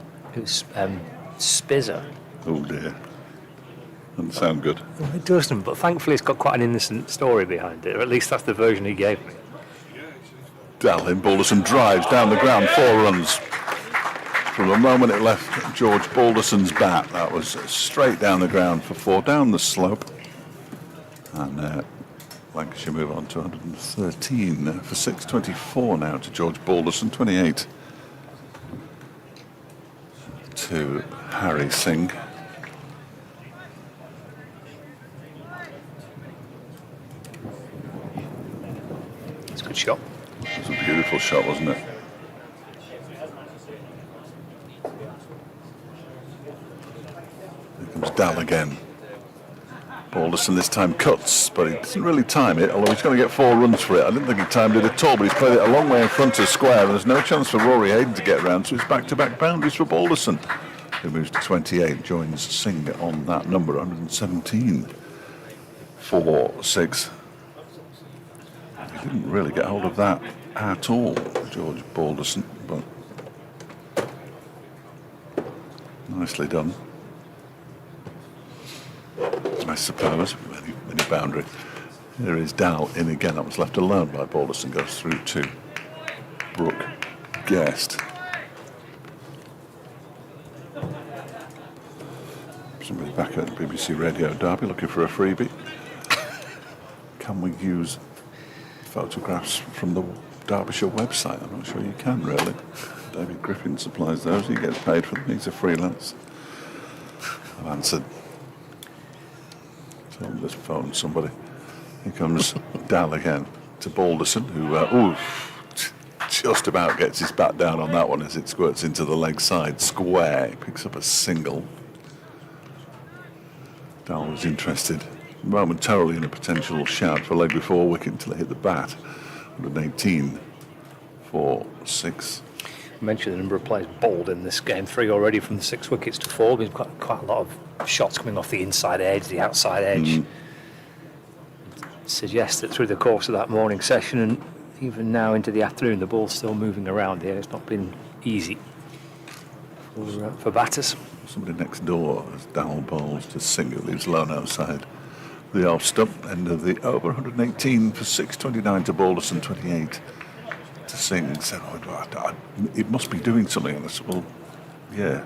Spizzer? Oh dear. Doesn't sound good. Well, it doesn't, but thankfully it's got quite an innocent story behind it, or at least that's the version he gave me. Dallin, Balderson drives down the ground, 4 runs. From the moment it left George Balderson's bat, that was straight down the ground for 4, down the slope. And Lancashire move on to 113 for 6, 24 now to George Balderson, 28 to Harry Singh. It's a good shot. It was a beautiful shot, wasn't it? Here comes Dal again. Balderson this time cuts, but he doesn't really time it, although he's going to get 4 runs for it. I didn't think he timed it at all, but he's played it a long way in front of square, and there's no chance for Rory Hayden to get round, so it's back-to-back boundaries for Balderson, who moves to 28, joins Singh on that number, 117 for 6. He didn't really get hold of that at all, George Balderson, but nicely done, I suppose. Any boundary. Here is Dow in again. That was left alone by Balderson. Goes through to Brooke Guest. Somebody back at BBC Radio Derby looking for a freebie. Can we use photographs from the Derbyshire website? I'm not sure you can, really. David Griffin supplies those. He gets paid for them. He's a freelance. I've answered. So I'll just phone somebody. Here comes Dal again to Balderson, who just about gets his bat down on that one as it squirts into the leg side square. He picks up a single. Dal was interested momentarily in a potential shout for leg before wicket until it hit the bat. 118 for 6. I mentioned the number of players bowled in this game, 3 already from the 6 wickets to 4. We've got quite a lot of shots coming off the inside edge, the outside edge. Suggests that through the course of that morning session and even now into the afternoon, the ball's still moving around here. It's not been easy for batters. Somebody next door as Dowell bowls to Singh, who leaves lone outside the off stump. End of the over, 118 for 6, 29 to Balderson, 28 to Singh. Said, it must be doing something. And I said, well, yeah,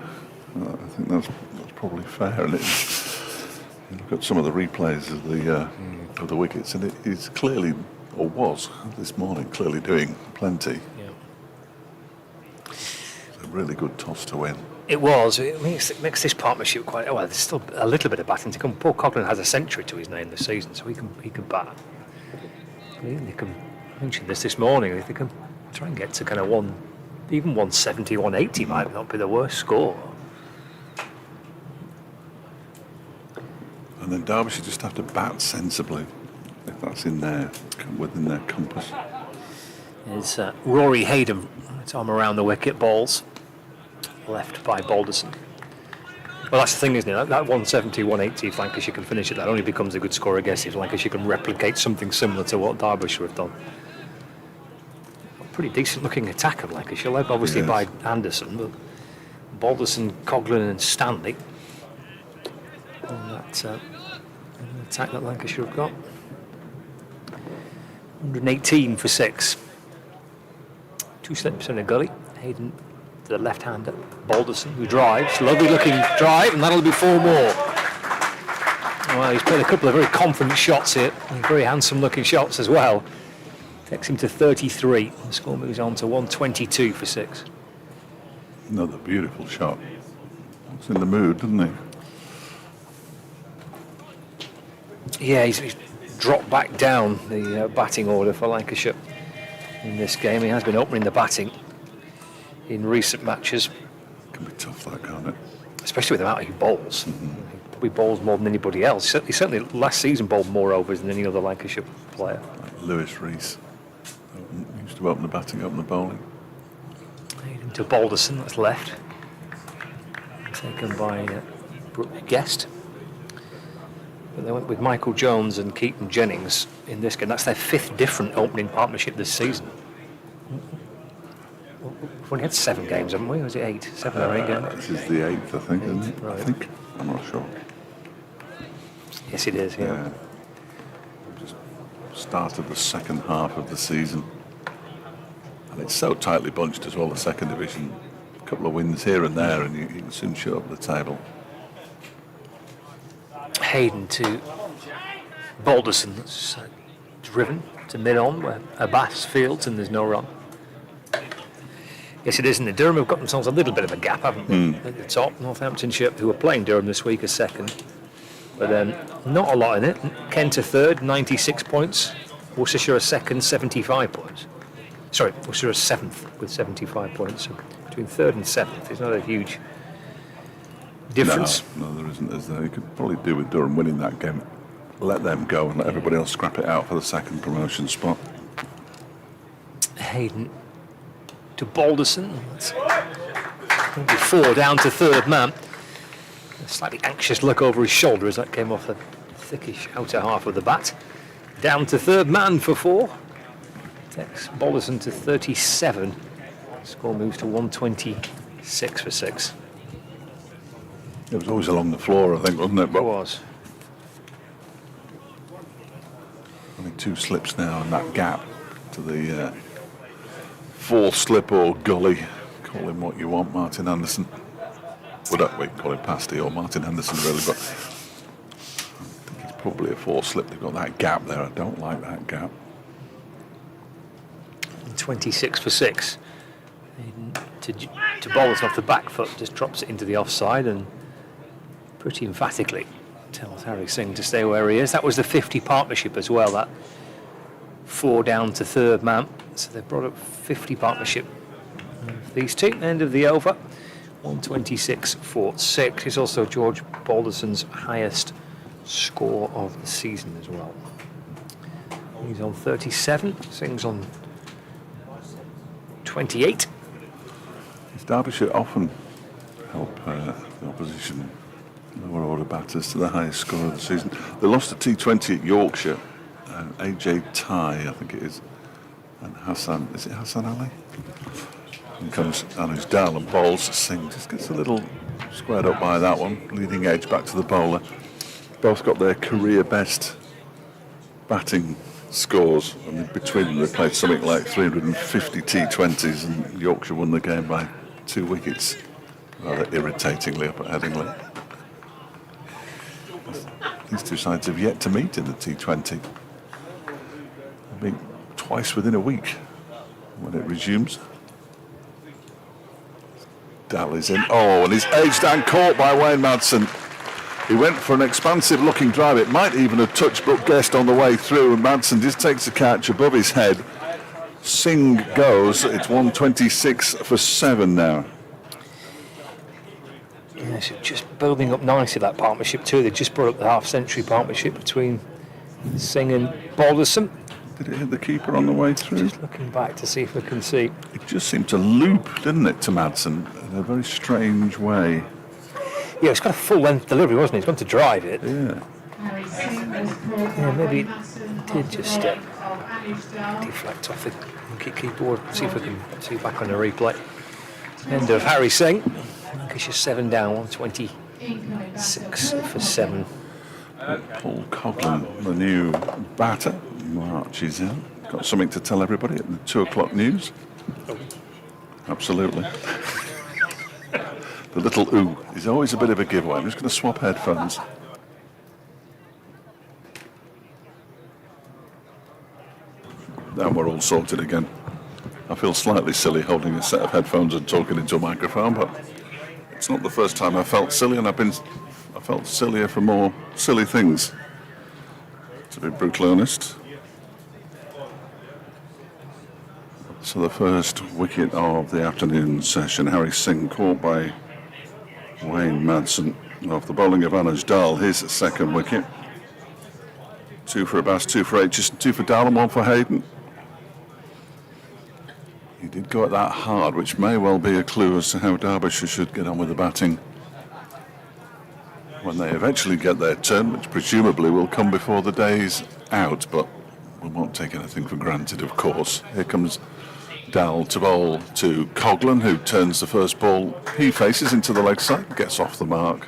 I think that's probably fair. And you look at some of the replays of the wickets, and it is clearly, or was this morning, clearly doing plenty. Yeah. It's a really good toss to win. It was. It makes this partnership quite well. There's still a little bit of batting to come. Paul Coughlin has a century to his name this season, so he can bat. They can mention this morning. If they can try and get to kind of even 170, 180 might not be the worst score. And then Derbyshire just have to bat sensibly, if that's within their compass. Is Rory Hayden, arm around the wicket, balls left by Balderson. Well, that's the thing, isn't it? That 170, 180, if Lancashire can finish it, that only becomes a good score, I guess, if Lancashire can replicate something similar to what Derbyshire have done. Pretty decent looking attack of Lancashire, led obviously by Anderson, but Balderson, Coughlin and Stanley. And that's an attack that Lancashire have got. 118 for 6. 2 slips and a gully. Hayden to the left-hander. Balderson, who drives. Lovely looking drive, and that'll be 4 more. Well, he's played a couple of very confident shots here. Very handsome looking shots as well. Takes him to 33. The score moves on to 122 for 6. Another beautiful shot. He's in the mood, doesn't he? Yeah, he's dropped back down the batting order for Lancashire in this game. He has been opening the batting in recent matches. Can be tough, that, can't it? Especially with the amount he bowls. probably bowls more than anybody else. He certainly last season bowled more overs than any other Lancashire player. Like Lewis Rees. Used to open the batting, open the bowling. To Balderson, that's left. Taken by Brooke Guest. But they went with Michael Jones and Keaton Jennings in this game. That's their 5th different opening partnership this season. We've only had 7 games, haven't we? Or was it 8? 7 or 8 games? This is the 8th, I think, isn't it? Right. I think. I'm not sure. Yes, it is, yeah. Just started the second half of the season. And it's so tightly bunched as well, the second division. A couple of wins here and there, and you can soon show up the table. Hayden to Balderson, that's driven to mid-on where Abbas fields and there's no run. Yes, it is, isn't it? Durham have got themselves a little bit of a gap, haven't they? At the top, Northamptonshire, who are playing Durham this week, as second. But not a lot in it. Kent a third, 96 points. Worcestershire a second, 75 points. Sorry, Worcestershire a 7th with 75 points. So between 3rd and 7th, it's not a huge difference. No, there isn't. Is there? You could probably do with Durham winning that game. Let them go and let everybody else scrap it out for the second promotion spot. Hayden to Balderson. That's going to be 4 down to 3rd man. A slightly anxious look over his shoulder as that came off the thickish outer half of the bat. Down to 3rd man for 4. Takes Balderson to 37. Score moves to 126 for 6. It was always along the floor, I think, wasn't it? But It was. only 2 slips now, and that gap to the 4th slip or gully. Call him what you want, Martin Anderson. Well, we can call him Pasty or Martin Anderson, really, but I think it's probably a 4th slip. They've got that gap there. I don't like that gap. 26 for 6. To Balderson off the back foot, just drops it into the offside and pretty emphatically tells Harry Singh to stay where he is. That was the 50 partnership as well, that 4 down to 3rd man. So they've brought up 50 partnership. These two, end of the over, 126 for 6. It's also George Balderson's highest score of the season as well. He's on 37, Singh's on 28. Derbyshire often help the opposition lower order batters to the highest score of the season. They lost a T20 at Yorkshire. AJ Ty, I think it is, and Hassan, is it Hassan Ali? And comes Anuj Dal and bowls. Singh just gets a little squared up by that one. Leading edge back to the bowler. Both got their career best batting scores, and between them they played something like 350 T20s, and Yorkshire won the game by 2 wickets, rather irritatingly up at Headingley. These two sides have yet to meet in the T20. I mean, twice within a week when it resumes. Dal is in. Oh, and he's edged and caught by Wayne Madsen. He went for an expansive looking drive. It might even have touched Brooke Guest on the way through, and Madsen just takes a catch above his head. Singh goes. It's 126 for 7 now. Yes, just building up nicely, that partnership too. They just brought up the half-century partnership between Singh and Balderson. Did it hit the keeper on the way through? Just looking back to see if we can see. It just seemed to loop, didn't it, to Madsen in a very strange way. Yeah, it's got a full-length delivery, wasn't it? He's going to drive it. Yeah. Yeah, maybe it did just deflect off the keyboard. See if we can see back on the replay. End of Harry Singh. Lancashire 7 down, 126 for 7. Paul Coughlin, the new batter, marches in. Got something to tell everybody at the 2 o'clock news? Absolutely. The little ooh is always a bit of a giveaway. I'm just going to swap headphones. Now we're all sorted again. I feel slightly silly holding a set of headphones and talking into a microphone, but it's not the first time I felt silly, and I felt sillier for more silly things, to be brutally honest. So the first wicket of the afternoon session, Harry Singh caught by Wayne Madsen. off the bowling of Anuj Dal, his second wicket. 2 for Abbas, 2 for Aitchison, 2 for Dal and 1 for Hayden. He did go at that hard, which may well be a clue as to how Derbyshire should get on with the batting when they eventually get their turn, which presumably will come before the day's out, but we won't take anything for granted, of course. Here comes Dal to bowl to Coghlan, who turns the first ball he faces into the leg side, gets off the mark.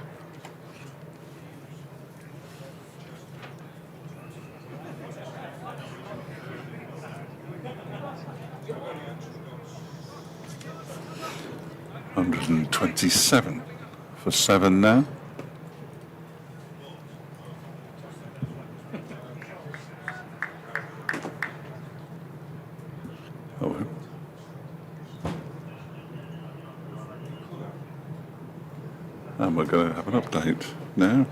$127 for 7 now. Oh. And we're going to have an update now.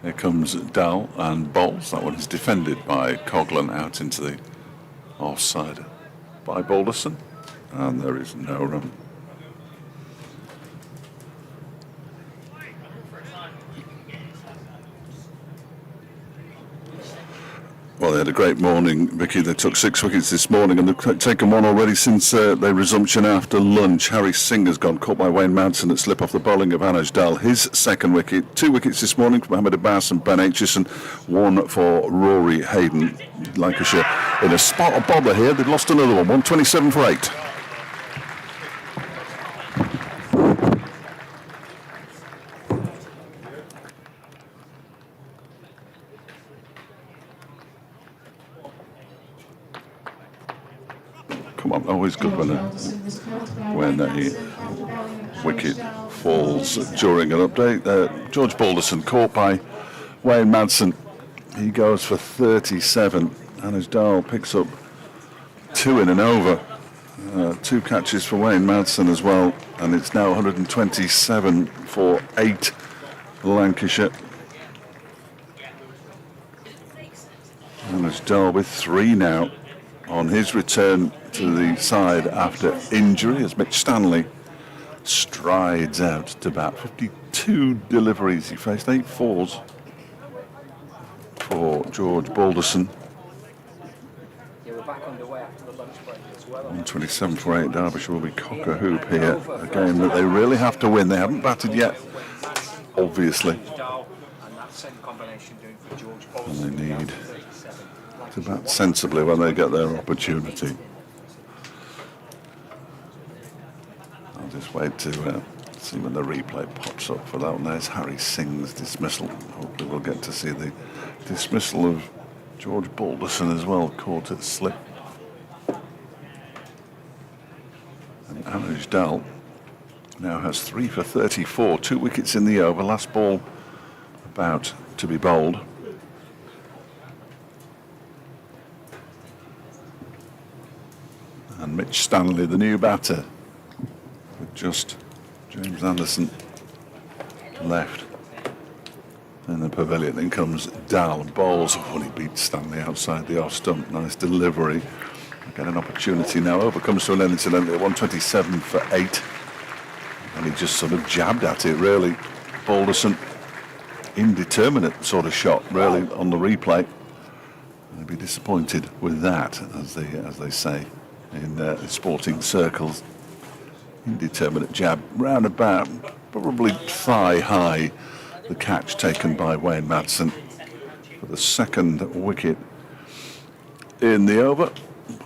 Here comes Dal and bowls. That one is defended by Coghlan out into the offside by Balderson. And there is no run. Well, they had a great morning, Vicky. They took 6 wickets this morning, and they've taken one already since their resumption after lunch. Harry Singer's gone, caught by Wayne Madsen at slip off the bowling of Anuj Dal. His second wicket. 2 wickets this morning for Mohammed Abbas and Ben Aitchison. 1 for Rory Hayden. Lancashire in a spot of bother here. They've lost another one. 127 for 8. Always good when a wicket falls during an update. George Balderson caught by Wayne Madsen. He goes for 37. Anuj Dal picks up 2 in an over. 2 catches for Wayne Madsen as well, and it's now 127 for 8 Lancashire. Anuj Dal with 3 now on his return to the side after injury as Mitch Stanley strides out to bat. 52 deliveries. He faced 8 fours for George Balderson. Yeah, we're back underway after the lunch break as well. 127 for 8. Derbyshire will be cock a hoop here. A game that they really have to win. They haven't batted yet, obviously. And they need to bat sensibly when they get their opportunity. I'll just wait to see when the replay pops up for that one. There's Harry Singh's dismissal. Hopefully we'll get to see the dismissal of George Balderson as well, caught at slip. And Anuj Dal now has 3 for 34, 2 wickets in the over. Last ball about to be bowled. And Mitch Stanley, the new batter, with just James Anderson left in the pavilion. Then comes Dal and bowls. Oh, he beats Stanley outside the off stump. Nice delivery. Get an opportunity now. Over comes to an end incidentally at 127 for 8. And he just sort of jabbed at it, really. Balderson, indeterminate sort of shot, really, on the replay. They'd be disappointed with that, as they say in sporting circles. Indeterminate jab round about, probably thigh high, the catch taken by Wayne Madsen for the second wicket in the over.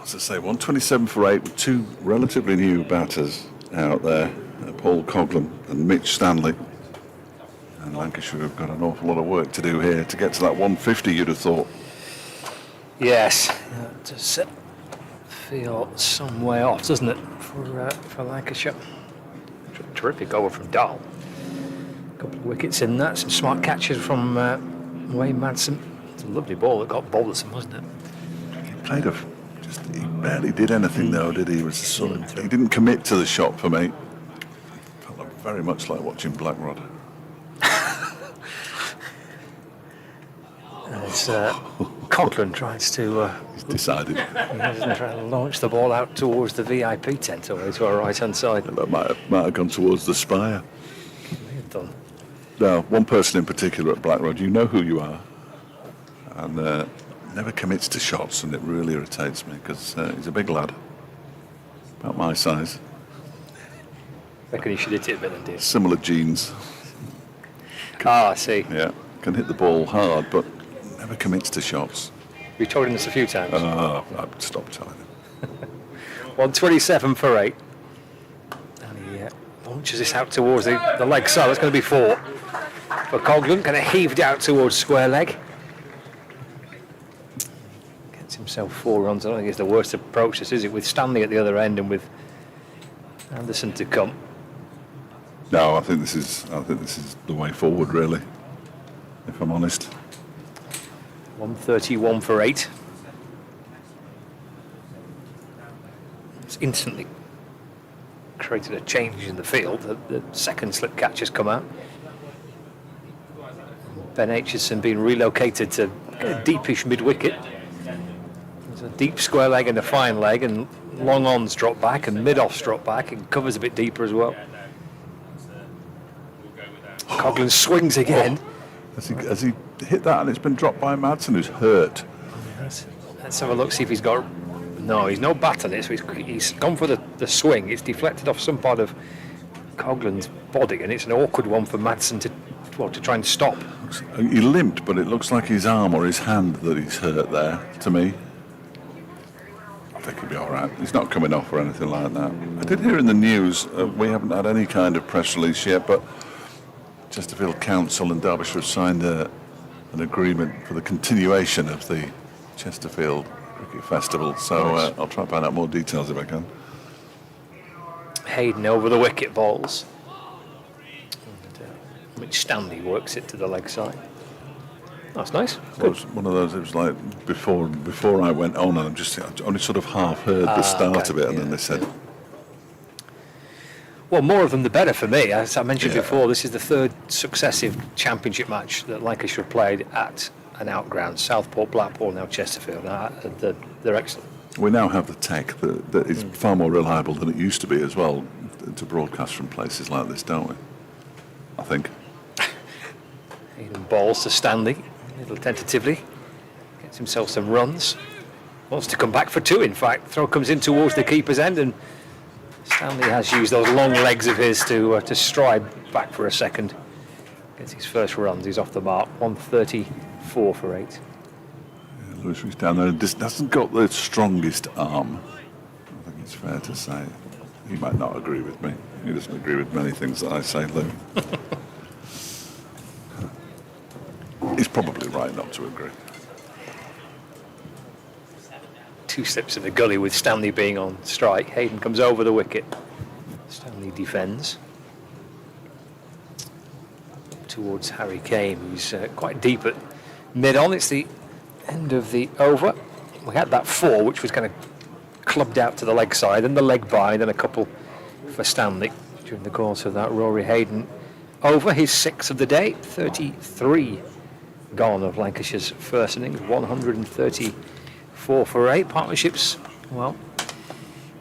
As I say, 127 for 8 with 2 relatively new batters out there, Paul Coghlan and Mitch Stanley. And Lancashire have got an awful lot of work to do here to get to that 150, you'd have thought. Yes, it does feel some way off, doesn't it, for Lancashire. Terrific over from Dal. A couple of wickets in that, some smart catches from Wayne Madsen. It's a lovely ball that got Balderson, wasn't it? He played he barely did anything though, did he? He was sort of, he didn't commit to the shot for me. Felt very much like watching Blackrod. As Coghlan tries to... He's decided. He doesn't try to launch the ball out towards the VIP tent away to our right-hand side. That might have gone towards the spire. done. Now, one person in particular at Blackrod, you know who you are, and never commits to shots, and it really irritates me because he's a big lad, about my size, Reckon he should hit it a bit then, dear. similar genes. I see. Yeah, can hit the ball hard, but never commits to shots. We told him this a few times. I'd stop telling him. 127 for 8. And he launches this out towards the leg side. That's going to be 4. But Coghlan kind of heaved out towards square leg. Gets himself 4 runs. I don't think it's the worst approach this, is it? With Stanley at the other end and with Anderson to come. No, I think this is the way forward, really, if I'm honest. 131 for 8. It's instantly created a change in the field. The second slip catch has come out. Ben Aitchison being relocated to a deepish mid-wicket. There's a deep square leg and a fine leg, and long ons drop back and mid-offs drop back and covers a bit deeper as well. Coghlan swings again. Has he hit that and it's been dropped by Madsen, who's hurt? Let's have a look, see if he's got... No, he's no bat on it, so he's gone for the swing. It's deflected off some part of Coghlan's body, and it's an awkward one for Madsen to try and stop. He limped, but it looks like his arm or his hand that he's hurt there, to me. I think he'll be all right. He's not coming off or anything like that. I did hear in the news, we haven't had any kind of press release yet, but Chesterfield Council and Derbyshire have signed an agreement for the continuation of the Chesterfield Cricket Festival, so I'll try and find out more details if I can. Hayden over the wicket balls. Which Stanley works it to the leg side. That's nice. Well, it was one of those, it was like before I went on, and I only sort of half heard the start of it, and then they said... Well, more of them the better for me. As I mentioned before, this is the 3rd successive championship match that Lancashire have played at an outground. Southport, Blackpool, now Chesterfield. They're excellent. We now have the tech that is far more reliable than it used to be as well, to broadcast from places like this, don't we? I think. Hayden balls to Stanley, a little tentatively. Gets himself some runs. Wants to come back for 2, in fact. Throw comes in towards the keeper's end, and Stanley has used those long legs of his to stride back for a second. Gets his first runs. He's off the mark. 134 for 8. Yeah, Lewis Rees down there just hasn't got the strongest arm. I think it's fair to say. He might not agree with me. He doesn't agree with many things that I say, Lou. He's probably right not to agree. 2 slips in the gully with Stanley being on strike. Hayden comes over the wicket. Stanley defends. Towards Harry Kane, who's quite deep at mid-on. It's the end of the over. We had that 4, which was kind of clubbed out to the leg side, and the leg by, then a couple for Stanley during the course of that. Rory Hayden over his 6th of the day. 33 gone of Lancashire's first innings. 134 for 8. Partnerships, well,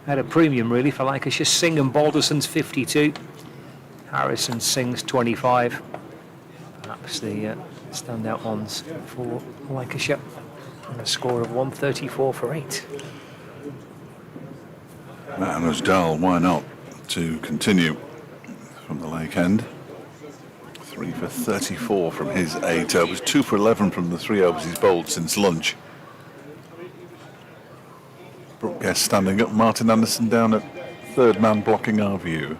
had a premium really for Lancashire. Singh and Balderson's 52. Harrison Singh's 25. Perhaps the standout ones for Lancashire. And a score of 134 for 8. Matt and Osdal, why not, to continue from the Lake End. 3 for 34 from his 8 overs, 2 for 11 from the 3 overs he's bowled since lunch. Brooke Guest standing up, Martin Anderson down at 3rd man blocking our view.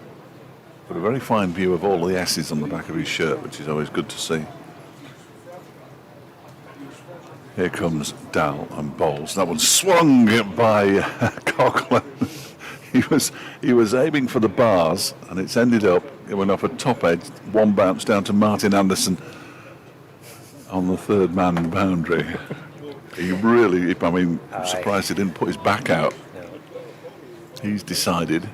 But a very fine view of all the S's on the back of his shirt, which is always good to see. Here comes Dal and bowls. That one swung by Coghlan. He was aiming for the bars, and it's ended up, it went off a top edge, one bounce down to Martin Anderson on the 3rd man boundary. He really, I'm surprised he didn't put his back out. He's decided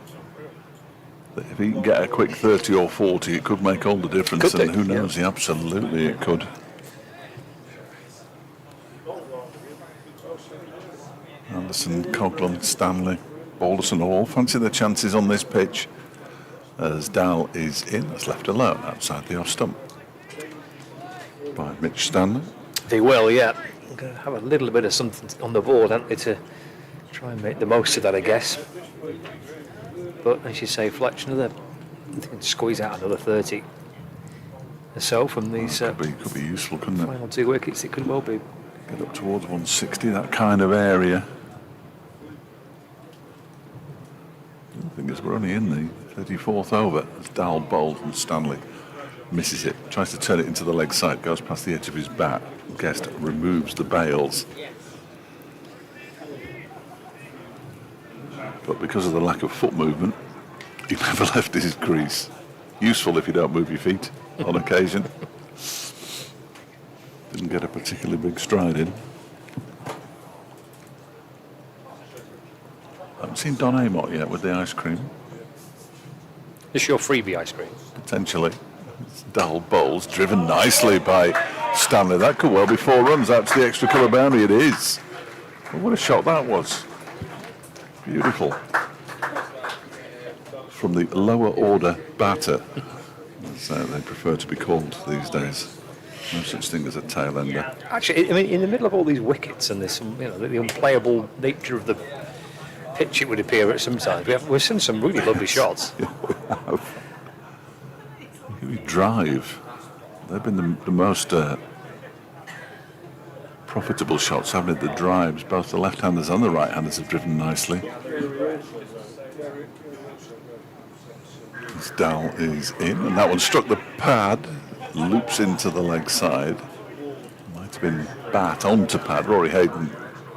that if he can get a quick 30 or 40, it could make all the difference, and who knows, absolutely it could. Anderson, Coghlan, Stanley, Balderson all fancy their chances on this pitch. as Dal is in. That's left alone outside the off stump by Mitch Stanley. They will, yeah. I'm going to have a little bit of something on the board, haven't they, to try and make the most of that, I guess. But as you say, Fletch, they can squeeze out another 30 or so from these Could be useful, couldn't it? final 2 wickets. It could well be. Get up towards 160, that kind of area. I think as we're only in the 34th over as Dal bowls and Stanley misses it, tries to turn it into the leg side, goes past the edge of his bat. Guest removes the bails. But because of the lack of foot movement, he never left his crease. Useful if you don't move your feet on occasion. Didn't get a particularly big stride in. Haven't seen Don Amott yet with the ice cream. This is your freebie ice cream. Potentially. Dull bowls, driven nicely by Stanley. That could well be 4 runs out to the extra cover boundary. It is. Well, what a shot that was. Beautiful. From the lower order batter, as they prefer to be called these days. No such thing as a tail ender. Actually, I mean, in the middle of all these wickets and this, the unplayable nature of the pitch, it would appear at some times, we've seen some really lovely shots. Yeah, we have. We drive. They've been the most profitable shots, haven't they? The drives, both the left-handers and the right-handers have driven nicely. This Dal is in, and that one struck the pad, loops into the leg side. Might have been bat onto pad. Rory Hayden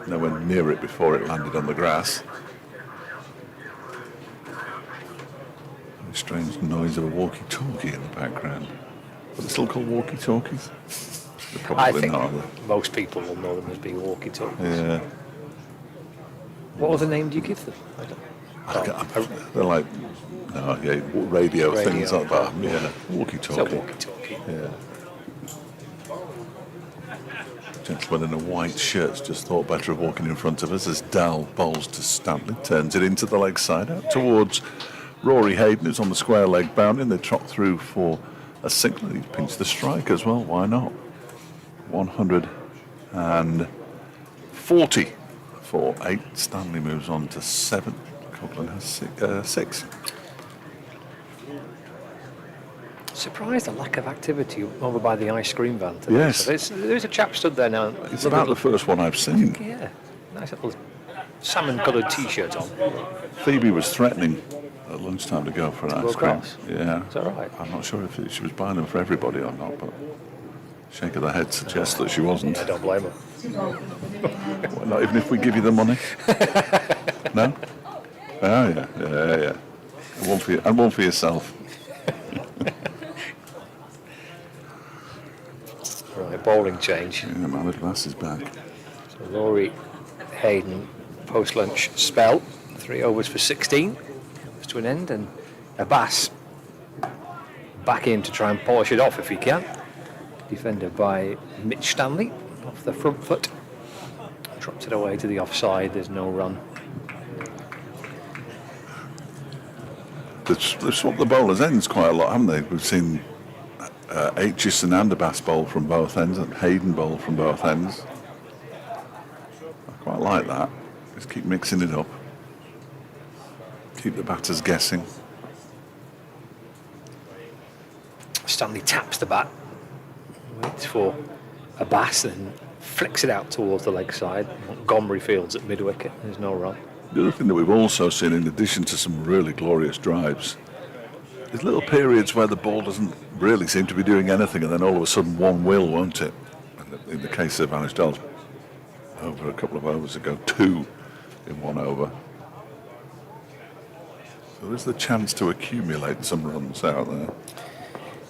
nowhere near it before it landed on the grass. Strange noise of a walkie-talkie in the background. Are they still called walkie-talkies? I think most people will know them as being walkie-talkies. Yeah. What other name do you give them? They're like radio things like that. Yeah, walkie-talkie. It's a walkie-talkie. Yeah. Gentleman in a white shirt's just thought better of walking in front of us as Dal bowls to Stanley, turns it into the leg side out towards Rory Hayden, who's on the square leg boundary. They trot through for a single. He's pinched the strike as well. Why not? 140 for 8. Stanley moves on to 7. Coughlin has 6. Surprised the lack of activity over by the ice cream van today. Yes. So there's a chap stood there now. It's about the first one I've seen. Yeah. Nice little salmon-coloured T-shirt on. Phoebe was threatening at lunchtime to go for an ice cream. Across? Yeah. Is that right? I'm not sure if she was buying them for everybody or not, but shake of the head suggests that she wasn't. I don't blame her. Well, not even if we give you the money? No? Oh, yeah. Yeah. And one for yourself. Right, bowling change. Yeah, man with glasses back. So Rory Hayden, post-lunch spell. 3 overs for 16. Comes to an end, and Abbas back in to try and polish it off if he can. Defended by Mitch Stanley off the front foot. Drops it away to the offside. There's no run. They've swapped the bowlers' ends quite a lot, haven't they? We've seen Aitchison and Abbas bowl from both ends, and Hayden bowl from both ends. I quite like that. Just keep mixing it up. Keep the batters guessing. Stanley taps the bat, waits for Abbas, and flicks it out towards the leg side. Montgomery fields at mid-wicket. There's no run. The other thing that we've also seen, in addition to some really glorious drives, is little periods where the ball doesn't really seem to be doing anything, and then all of a sudden one will, won't it? And in the case of Anishdal, over a couple of overs ago, 2 in 1 over. So there's the chance to accumulate some runs out there.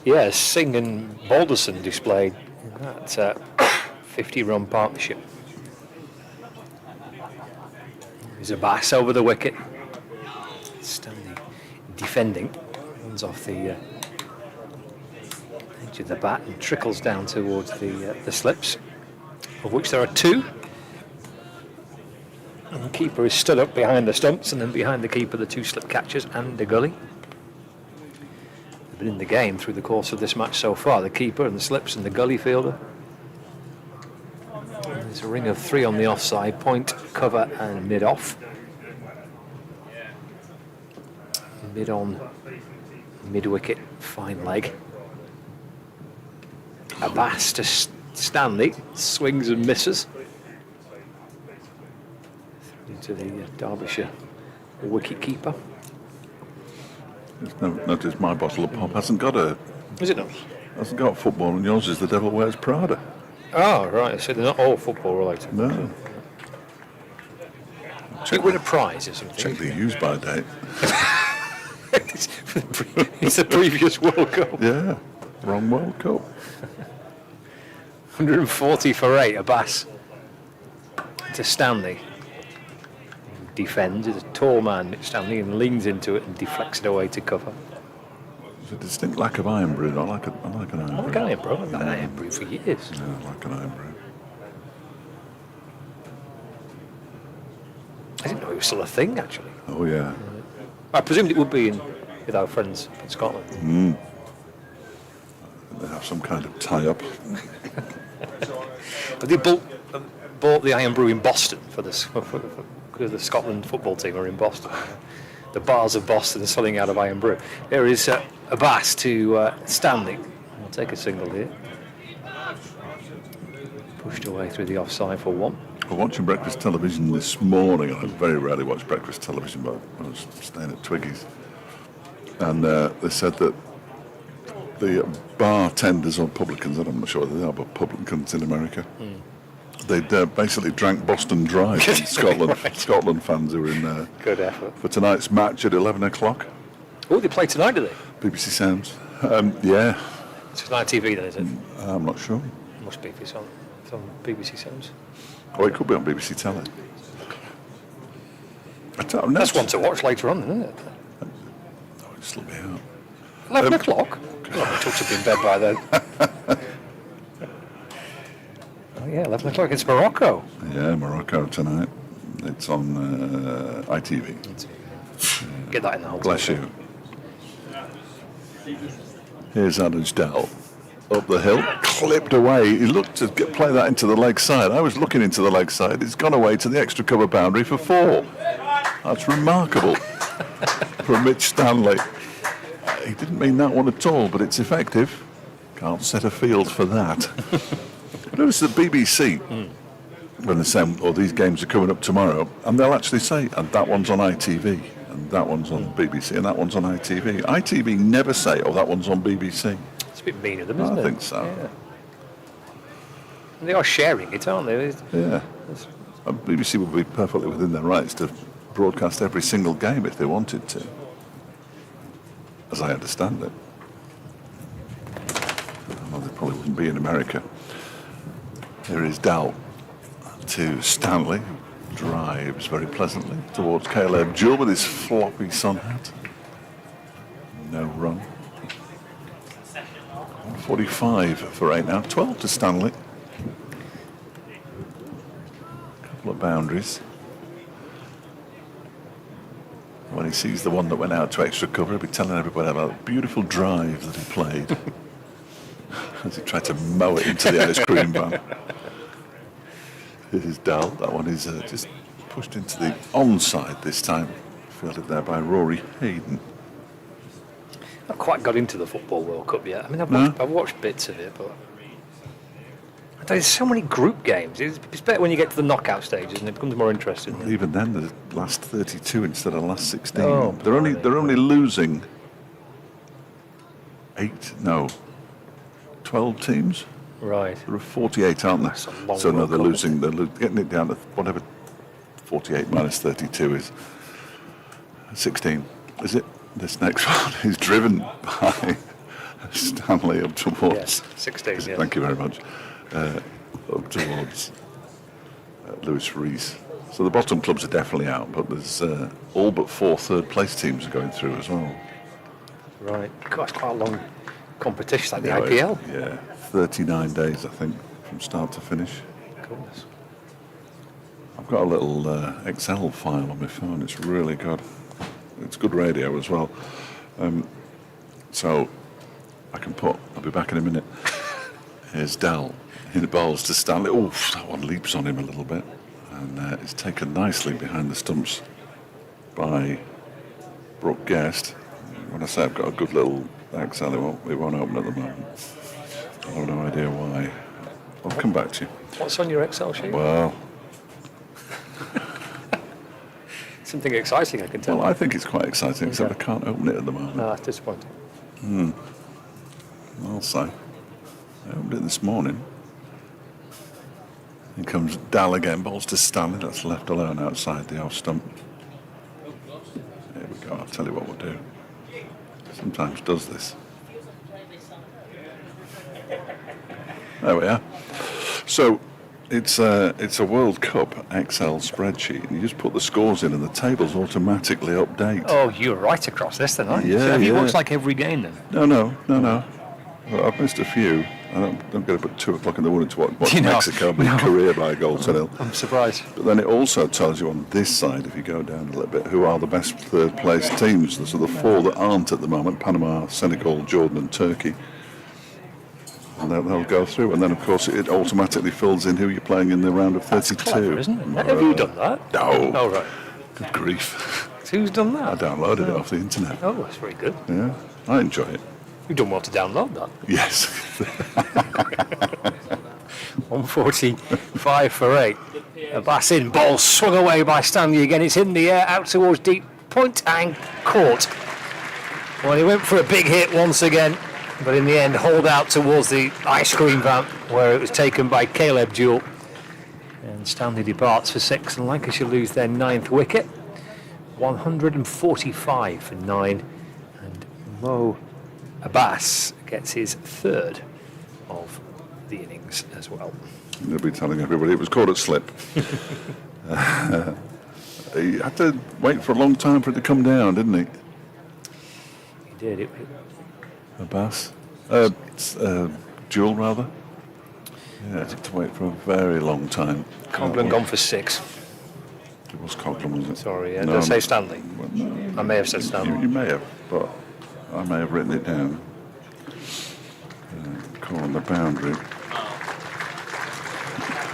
Yes, Singh and Balderson displayed that 50-run partnership. There's Abbas over the wicket. Stanley defending. Runs off the edge of the bat and trickles down towards the slips, of which there are 2. And the keeper is stood up behind the stumps, and then behind the keeper the 2 slip catchers and the gully. They've been in the game through the course of this match so far. The keeper and the slips and the gully fielder. There's a ring of 3 on the offside, point, cover and mid-off. Mid-on, mid-wicket, fine leg. Abbas to Stanley, swings and misses. Into the Derbyshire wicket keeper. Notice my bottle of pop hasn't got a football, and yours is The Devil Wears Prada. Oh, right. So they're not all football related. No. You win a prize or something. Check the use-by date. It's the previous World Cup. Yeah, wrong World Cup. 140 for 8, Abbas to Stanley. Defends, is a tall man, Stanley, and leans into it and deflects it away to cover. There's a distinct lack of iron brew. I like an iron brew. I like an iron brew. I've had an iron brew for years. Yeah, I like an iron brew. I didn't know it was still a thing, actually. Oh, yeah. I presumed it would be with our friends in Scotland. They have some kind of tie-up. But they bought the iron brew in Boston because the Scotland football team are in Boston. The bars of Boston are selling out of iron brew. There is Abbas to Stanley. We'll take a single here. Pushed away through the offside for 1. I was watching breakfast television this morning, and I very rarely watch breakfast television, but I was staying at Twiggy's. And they said that the bartenders or publicans, I'm not sure whether they are, but publicans in America, they'd basically drank Boston Dry from Scotland. Right. Scotland fans who were in there. Good effort. For tonight's match at 11 o'clock. Oh, they play tonight, do they? BBC Sounds. Yeah, It's tonight TV then, is it? I'm not sure. Must be if it's on BBC Sounds. Oh, it could be on BBC Telly. That's one to watch later on, isn't it? Oh, it'll still be out. 11 o'clock? Oh, I took to be in bed by then. Oh, yeah, 11 o'clock. It's Morocco. Yeah, Morocco tonight. It's on ITV. Get that in the whole Bless you. Here's Adelsdale up the hill, clipped away. He looked to play that into the leg side. I was looking into the leg side. It's gone away to the extra cover boundary for 4. That's remarkable from Mitch Stanley. He didn't mean that one at all, but it's effective. Can't set a field for that. Notice the BBC, when they say, oh, these games are coming up tomorrow, and they'll actually say, and that one's on ITV, and that one's on BBC, and that one's on ITV. ITV never say, oh, that one's on BBC. It's a bit mean of them, isn't it? I think so. Yeah. And they are sharing it, aren't they? Yeah. And BBC would be perfectly within their rights to broadcast every single game if they wanted to, as I understand it. Well, they probably wouldn't be in America. Here is Dal to Stanley, drives very pleasantly towards Caleb Jewell with his floppy sun hat. No run. 145 for 8 now, 12 to Stanley. Couple of boundaries. When he sees the one that went out to extra cover, he'll be telling everybody about the beautiful drive that he played as he tried to mow it into the ice cream van. This is Dal. That one is just pushed into the onside this time. Fielded there by Rory Hayden. Not quite got into the Football World Cup yet. I mean, I've watched bits of it, but there's so many group games. It's better when you get to the knockout stages, and it becomes more interesting. Well, even then, the last 32 instead of last 16. Oh, they're only losing 12 teams. Right. There are 48, aren't there? That's a long So no, World they're Cup, losing. They're getting it down to whatever 48 minus 32 is. 16. Is it? This next one is driven by Stanley up towards. Yes, 16. Yeah. Thank you very much. Up towards Lewis Rees. So the bottom clubs are definitely out, but there's all but 4 third-place teams are going through as well. Right. God, it's quite a long competition, like the Yeah, IPL. Yeah, 39 days, I think, from start to finish. Goodness. I've got a little Excel file on my phone. It's really good. It's good radio as well. So I'll be back in a minute. Here's Dal. In the bowls to Stanley. Oh, that one leaps on him a little bit. And it's taken nicely behind the stumps by Brooke Guest. When I say I've got a good little XL, it won't open at the moment. I have no idea why. I'll come back to you. What's on your Excel sheet? Well, Something exciting, I can tell. I think it's quite exciting, except I can't open it at the moment. No, that's disappointing. I'll say. I opened it this morning. Here comes Dal again, balls to Stanley, that's left alone outside the off stump. Here we go, I'll tell you what we'll do. Sometimes does this. There we are. So it's a World Cup XL spreadsheet, and you just put the scores in and the tables automatically update. Oh, you're right across this then, aren't you? Yeah, So have you yeah. watched like every game then? No. Well, I've missed a few. I don't get up at 2 o'clock in the morning to watch You know, Mexico beat Korea by a goal to nil. I'm surprised. But then it also tells you on this side, if you go down a little bit, who are the best third place teams. So the 4 that aren't at the moment: Panama, Senegal, Jordan and Turkey. And they'll go through, and then of course it automatically fills in who you're playing in the round of 32. Clever, isn't it? Have you done that? No. Oh, right. Good grief. So who's done I that? downloaded it off the internet. Oh, that's very good. Yeah, I enjoy it. You've done well to download that. Yes. 145 for 8. A pass in, ball swung away by Stanley again. It's in the air, out towards deep point and caught. Well, he went for a big hit once again, but in the end, hauled out towards the ice cream van, where it was taken by Caleb Jewell. And Stanley departs for 6, and Lancashire lose their 9th wicket. 145 for 9, and Mo Abbas gets his 3rd of the innings as well. They'll be telling everybody it was caught at slip. He had to wait for a long time for it to come down, didn't he? He did. Abbas? Jewel, rather? Yeah, had to wait for a very long time. Conklin gone for 6. It was Conklin, was it? Sorry, No, did I say Stanley? well, no, I may have said Stanley. you may have, but I may have written it down. Call on the boundary.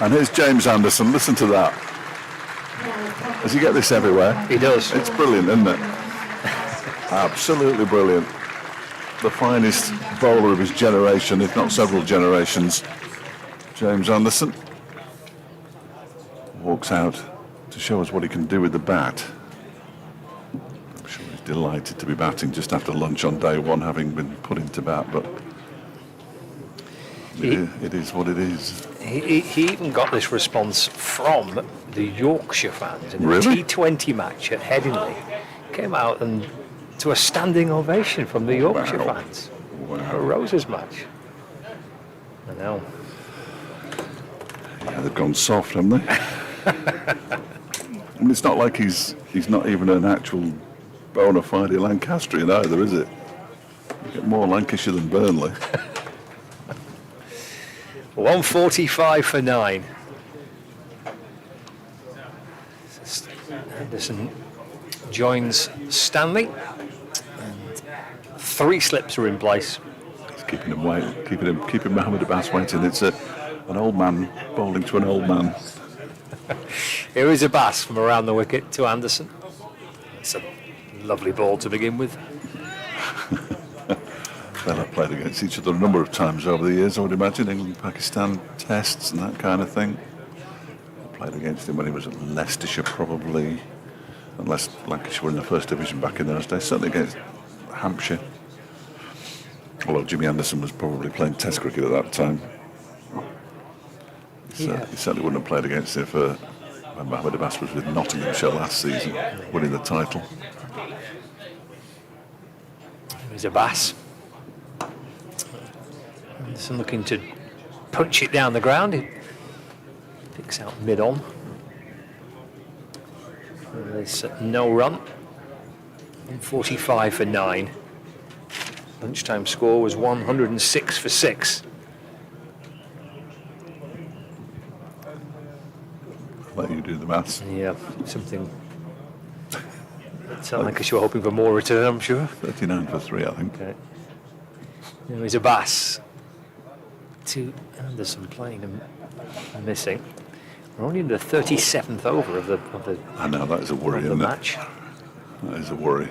And here's James Anderson. Listen to that. Does he get this everywhere? He does. It's brilliant, isn't it? Absolutely brilliant. The finest bowler of his generation, if not several generations. James Anderson walks out to show us what he can do with the bat. I'm sure he's delighted to be batting just after lunch on day 1, having been put into bat, but it is what it is. He even got this response from the Yorkshire fans in Really? the T20 match at Headingley. Came out and to a standing ovation from the Yorkshire Wow. fans. Wow. A Roses match. I know. Yeah, they've gone soft, haven't they? I mean, it's not like he's not even an actual bona fide Lancastrian either, is it? You get more Lancashire than Burnley. 145 for 9. Anderson joins Stanley, and 3 slips are in place. He's keeping him waiting, keeping Mohammed Abbas waiting. It's an old man bowling to an old man. Here is Abbas from around the wicket to Anderson. It's a lovely ball to begin with. They'll have played against each other a number of times over the years, I would imagine, England-Pakistan tests and that kind of thing. Played against him when he was at Leicestershire, probably, unless Lancashire were in the first division back in those days, certainly against Hampshire. Although Jimmy Anderson was probably playing Test cricket at that time. Yeah. He certainly wouldn't have played against him when Mohammed Abbas was with Nottinghamshire last season, winning the title. There's Abbas. Anderson looking to punch it down the ground. He picks out mid-on. There's no run. 145 for 9. Lunchtime score was 106 for 6. Let you do the maths. Yeah, something. It's Lancashire hoping for more return, I'm sure. 39 for 3, I think. Okay. There is a Bass to Anderson playing and missing. We're only in the 37th over of the I know, that is a worry, of the isn't match. it? That is a worry.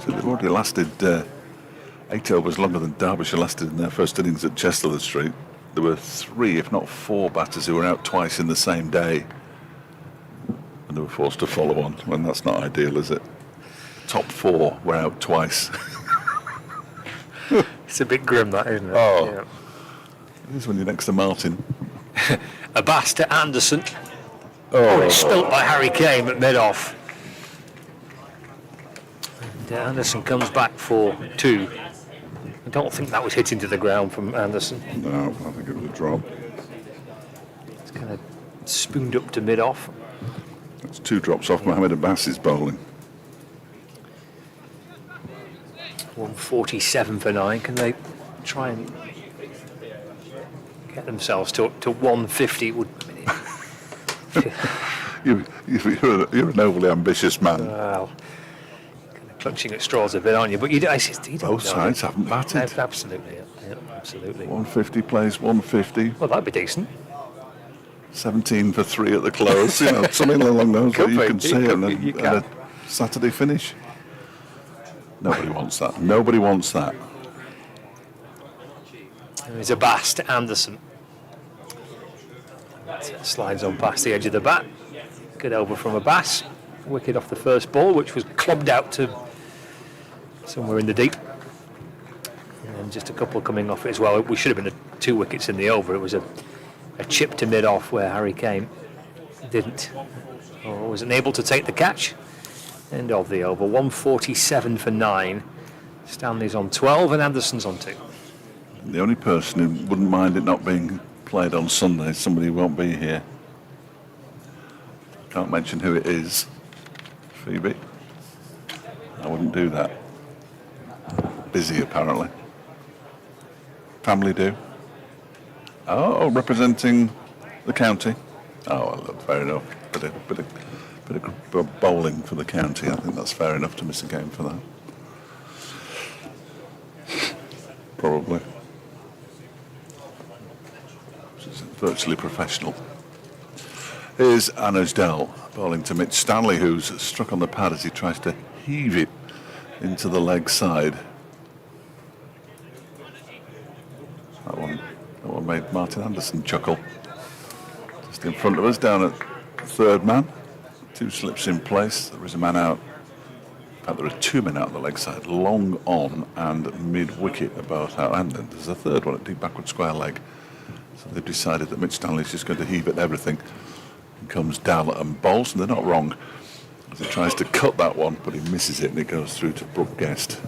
They've already lasted 8 overs longer than Derbyshire lasted in their first innings at Chesterfield Street. There were 3, if not 4 batters who were out twice in the same day. And they were forced to follow on. Well, that's not ideal, is it? Top 4 were out twice. It's a bit grim, that, isn't it? Oh. Yeah. It is when you're next to Martin. A Bass to Anderson. Oh, it's spilt by Harry Kane at mid-off. And Anderson comes back for 2. I don't think that was hit into the ground from Anderson. No, I think it was a drop. It's kind of spooned up to mid-off. That's 2 drops off Mohammed Abbas's bowling. 147 for 9. Can they try and get themselves to 150? You're an overly ambitious man. Well, kind of clutching at straws a bit, aren't you? But you don't know. Both sides haven't batted. Absolutely, yeah, absolutely. 150 plays 150. Well, that'd be decent. 17 for 3 at the close. You know, something along those Could lines. You be. can see it You and can. a Saturday finish. Nobody wants that. Nobody wants that. There's a Bass to Anderson. Slides on past the edge of the bat. Good over from a Bass. Wicket off the first ball, which was clubbed out to somewhere in the deep. And then just a couple coming off it as well. We should have been 2 wickets in the over. It was a chip to mid-off where Harry Kane didn't, or wasn't able to take the catch. End of the over. 147 for 9. Stanley's on 12 and Anderson's on 2. The only person who wouldn't mind it not being played on Sunday is somebody who won't be here. Can't mention who it is. Phoebe. I wouldn't do that. Busy, apparently. Family do. Oh, representing the county. Oh, well, fair enough. Bit of bowling for the county. I think that's fair enough to miss a game for that. Probably. She's virtually professional. Here's Anuj Dell bowling to Mitch Stanley, who's struck on the pad as he tries to heave it into the leg side. That one made Martin Anderson chuckle. Just in front of us, down at third man. 2 slips in place. There is a man out. In fact, there are 2 men out on the leg side. Long on and mid-wicket are both out. And then there's a third one at deep backward square leg. So they've decided that Mitch Stanley's just going to heave at everything. He comes down and bowls, and they're not wrong. As he tries to cut that one, but he misses it, and it goes through to Brooke Guest.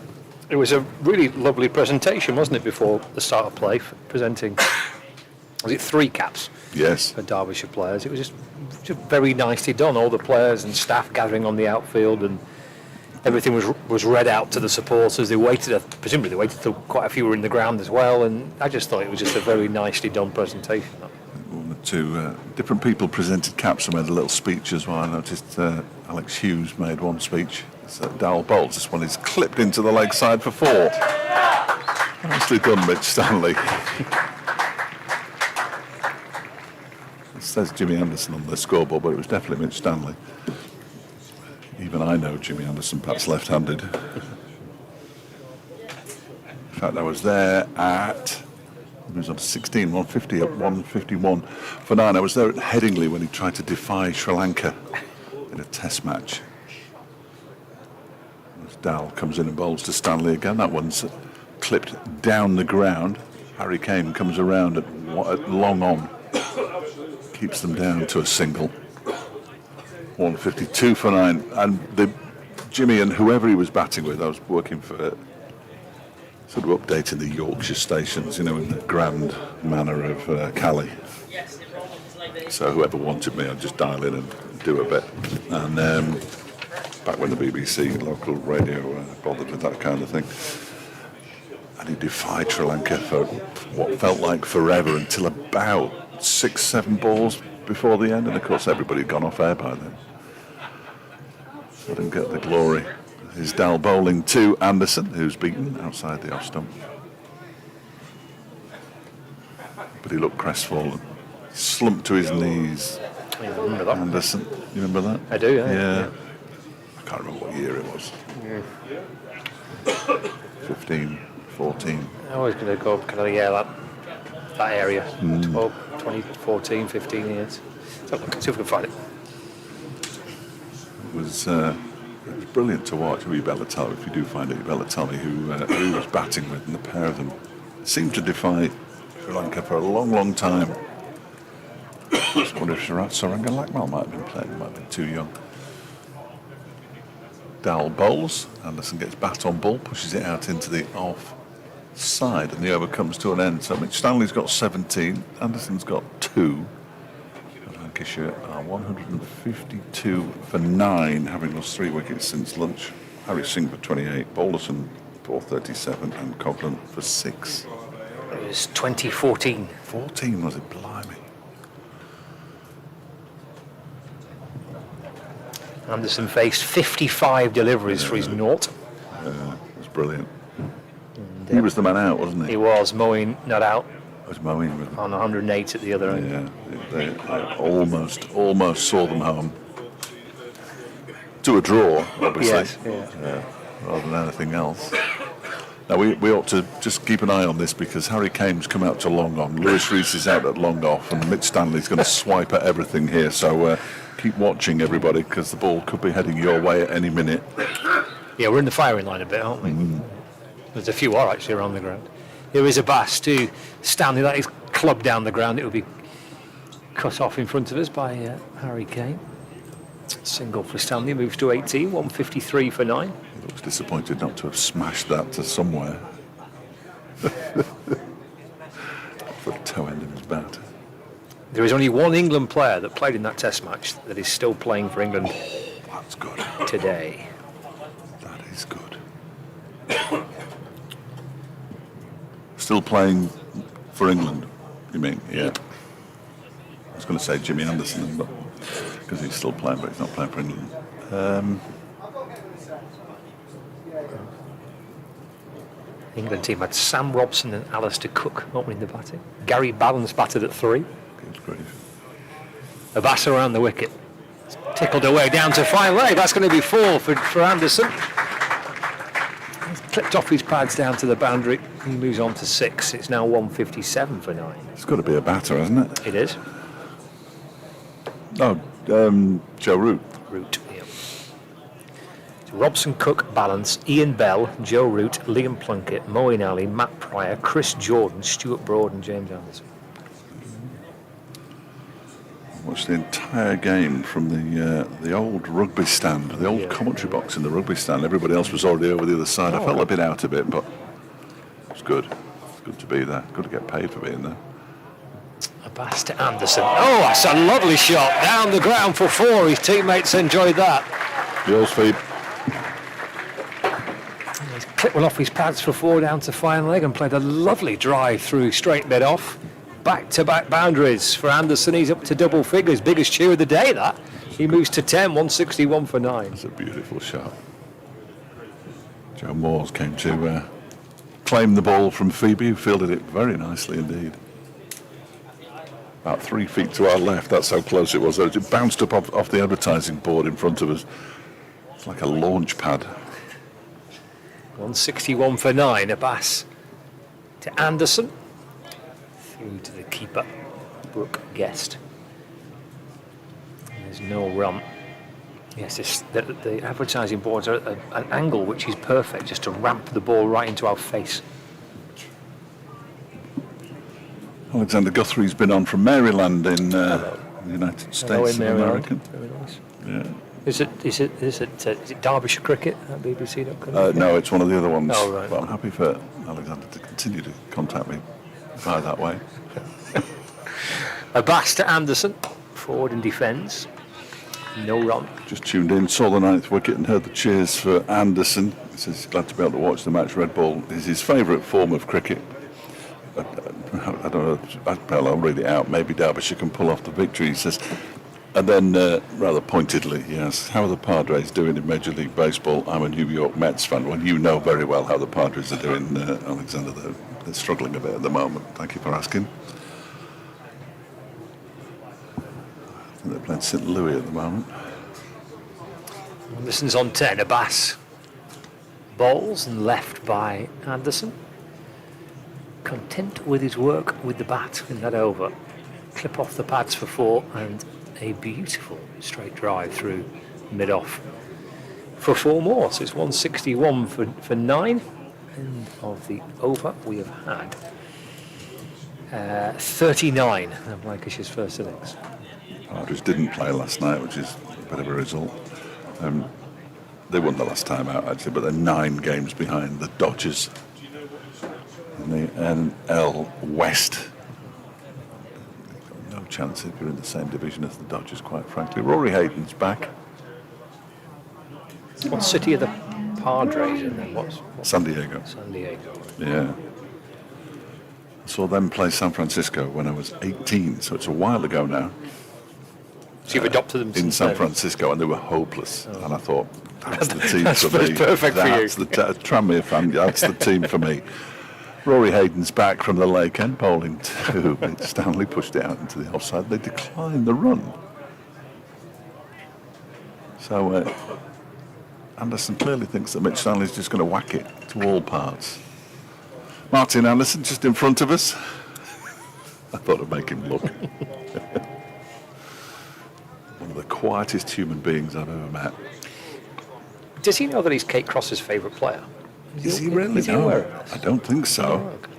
It was a really lovely presentation, wasn't it, before the start of play, presenting, was it 3 caps? Yes. For Derbyshire players. It was just very nicely done. All the players and staff gathering on the outfield, and everything was read out to the supporters. They waited, presumably they waited till quite a few were in the ground as well, and I just thought it was just a very nicely done presentation. 1 or 2 different people presented caps and made a little speech as well. I noticed Alex Hughes made one speech. So Dowell bowls. This one is clipped into the leg side for 4. Nicely done, Mitch Stanley. It says Jimmy Anderson on the scoreboard, but it was definitely Mitch Stanley. Even I know Jimmy Anderson, perhaps left-handed. In fact, I was there at, it was on 16, 150 up 151 for 9. I was there at Headingley when he tried to defy Sri Lanka in a test match. As Dowell comes in and bowls to Stanley again. That one's clipped down the ground. Harry Kane comes around at long on. Keeps them down to a single. 152 for 9. And Jimmy and whoever he was batting with, I was working for sort of updating the Yorkshire stations, you know, in the grand manner of Cali. So whoever wanted me, I'd just dial in and do a bit. And back when the BBC local radio bothered with that kind of thing. And he defied Sri Lanka for what felt like forever until about 6-7 balls before the end, and of course everybody had gone off air by then. So I didn't get the glory. is Dal bowling to Anderson, who's beaten outside the off stump. But he looked crestfallen. Slumped to his knees. I remember that. Anderson, you remember that? I do, Yeah. I can't remember what year it was. 15, 14. I was going to go kind of, that area. 12, 20, 14, 15 years. So look, see if we can find it. It was brilliant to watch. You better tell me, if you do find it, you better tell me who he was batting with, and the pair of them seemed to defy Sri Lanka for a long, long time. I just wonder if Saranga Lakmal might have been playing, might have been too young. Dal bowls, Anderson gets bat on ball, pushes it out into the off side, and the over comes to an end. So Mitch Stanley's got 17, Anderson's got 2. Lancashire are 152 for 9, having lost 3 wickets since lunch. Harry Singh for 28, Balderson for 37, and Coghlan for 6. It was 2014. 14 was it? Blimey. Anderson faced 55 deliveries for his naught. It was brilliant. He was the man out, wasn't he? He was. Moeen not out It was mowing with him. on 108 at the other end. Yeah, they almost saw them home. To a draw, obviously. Yes, Rather than anything else. Now, we ought to just keep an eye on this, because Harry Kane's come out to long on, Lewis Rees is out at long off, and Mitch Stanley's going to swipe at everything here. So keep watching, everybody, because the ball could be heading your way at any minute. Yeah, we're in the firing line a bit, aren't we? There's a few are actually around the ground. There is a bass to Stanley. That is clubbed down the ground. It will be cut off in front of us by Harry Kane. Single for Stanley, moves to 18, 153 for 9. He looks disappointed not to have smashed that to somewhere. For the toe end of his bat. There is only one England player that played in that Test match that is still playing for England That's good. today. That is good. Still playing for England, you mean? Yeah. I was going to say Jimmy Anderson, but because he's still playing, but he's not playing for England. England team had Sam Robson and Alistair Cook opening the batting. Gary Ballance batted at 3. Good grief. A bass around the wicket. Tickled away down to fine leg. That's going to be 4 for Anderson. He's clipped off his pads down to the boundary. He moves on to 6. It's now 157 for 9. It's got to be a batter, hasn't it? It is. Oh, Joe Root. Root, yeah. So Robson, Cook, Ballance, Ian Bell, Joe Root, Liam Plunkett, Moeen Ali, Matt Pryor, Chris Jordan, Stuart Broad and James Anderson. Watched the entire game from the old rugby stand, the old commentary box in the rugby stand. Everybody else was already over the other side. I felt a bit out of it, but it was good. It's good to be there. Good to get paid for being there. A pass to Anderson. Oh, that's a lovely shot. Down the ground for 4. His teammates enjoyed that. Yours, feed. He's clipped one off his pads for 4 down to fine leg and played a lovely drive through straight mid off. Back-to-back boundaries for Anderson. He's up to double figures. Biggest cheer of the day, that. He moves to 10, 161 for 9. It's a beautiful shot. Joe Moores came to claim the ball from Phoebe, who fielded it very nicely indeed. About 3 feet to our left, that's how close it was. It bounced up off the advertising board in front of us. It's like a launch pad. 161 for 9. A pass to Anderson. Through to the keeper, Brooke Guest. There's no run. Yes, the advertising boards are at an angle which is perfect, just to ramp the ball right into our face. Alexander Guthrie's been on from Maryland in the United States of America. Very nice. Yeah. Is it Derbyshire cricket at BBC.com? No, it's one of the other ones. Oh, right. But I'm happy for Alexander to continue to contact me via that way. A bass to Anderson, forward and defence. No run. Just tuned in, saw the 9th wicket and heard the cheers for Anderson. He says he's glad to be able to watch the match. Red ball is his favourite form of cricket. I don't know, I'll read it out. Maybe Derbyshire can pull off the victory. He says, And then, rather pointedly, yes, how are the Padres doing in Major League Baseball? I'm a New York Mets fan. Well, you know very well how the Padres are doing, Alexander. They're struggling a bit at the moment. Thank you for asking. I think they're playing St. Louis at the moment. Anderson's on 10, a bass. Bowls and left by Anderson. Content with his work with the bat in that over. Clip off the pads for 4 and a beautiful straight drive through mid-off for 4 more. So it's 161 for 9. End of the over. We have had 39 of Lancashire's first innings. Padres didn't play last night, which is a bit of a result. They won the last time out, actually, but they're 9 games behind the Dodgers in the NL West. No chance if you're in the same division as the Dodgers, quite frankly. Rory Hayden's back. What city are the Padres in then? What's San Diego. San Diego? Yeah. I saw them play San Francisco when I was 18, so it's a while ago now. So you've adopted them In since San then? Francisco, and they were hopeless. And I thought, that's the team That's for me. perfect for you. That's the Tranmere fan. That's the team for me. Rory Hayden's back from the lake end, bowling to Mitch Stanley, pushed it out into the offside. They declined the run. So Anderson clearly thinks that Mitch Stanley's just going to whack it to all parts. Martin Anderson just in front of us. I thought I'd make him look. One of the quietest human beings I've ever met. Does he know that he's Kate Cross's favourite player? Is he really? Is he aware of this? I don't think so. Oh, okay.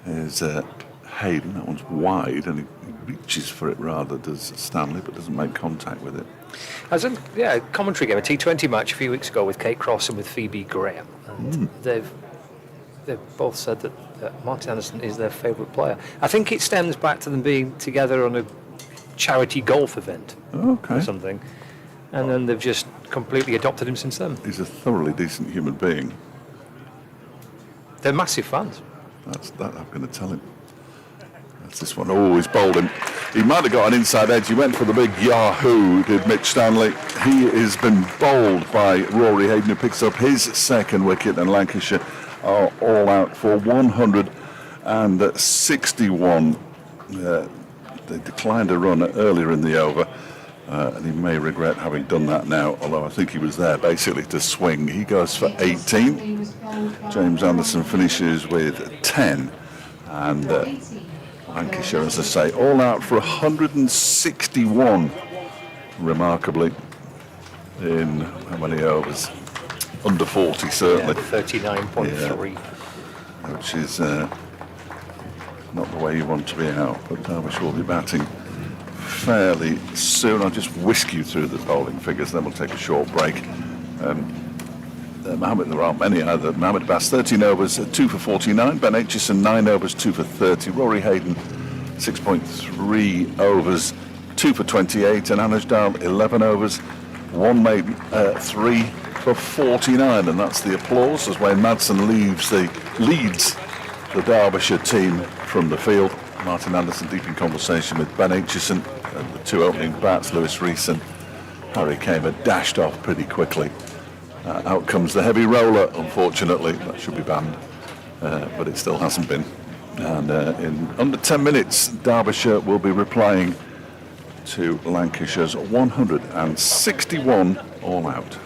There's Hayden, that one's wide, and he reaches for it rather, does Stanley, but doesn't make contact with it. As in, a commentary game, a T20 match a few weeks ago with Kate Cross and with Phoebe Graham, and they've both said that Martin Anderson is their favourite player. I think it stems back to them being together on a charity golf event Okay. or something, and then they've just completely adopted him since then. He's a thoroughly decent human being. They're massive fans. That's that I'm going to tell him. That's this one. Oh, he's bowled him. He might have got an inside edge. He went for the big Yahoo, did Mitch Stanley. He has been bowled by Rory Hayden, who picks up his second wicket, and Lancashire are all out for 161. They declined a run earlier in the over, and he may regret having done that now, although I think he was there basically to swing. He goes for 18. James Anderson finishes with 10, and Lancashire, as I say, all out for 161, remarkably, in how many overs? Under 40, certainly. 39.3. Which is not the way you want to be out, but Derbyshire will be batting fairly soon. I'll just whisk you through the bowling figures, then we'll take a short break. Mohammed, there aren't many either. Mohammed Abbas, 13 overs, 2 for 49. Ben Aitchison, 9 overs, 2 for 30. Rory Hayden, 6.3 overs, 2 for 28. And Anuj Dal, 11 overs, 1 made, 3 for 49. And that's the applause as Wayne Madsen leads the Derbyshire team from the field. Martin Anderson deep in conversation with Ben Aitchison. And the 2 opening bats, Lewis Rees and Harry Kamer, dashed off pretty quickly. Out comes the heavy roller, unfortunately. That should be banned, but it still hasn't been. And in under 10 minutes, Derbyshire will be replying to Lancashire's 161 all out.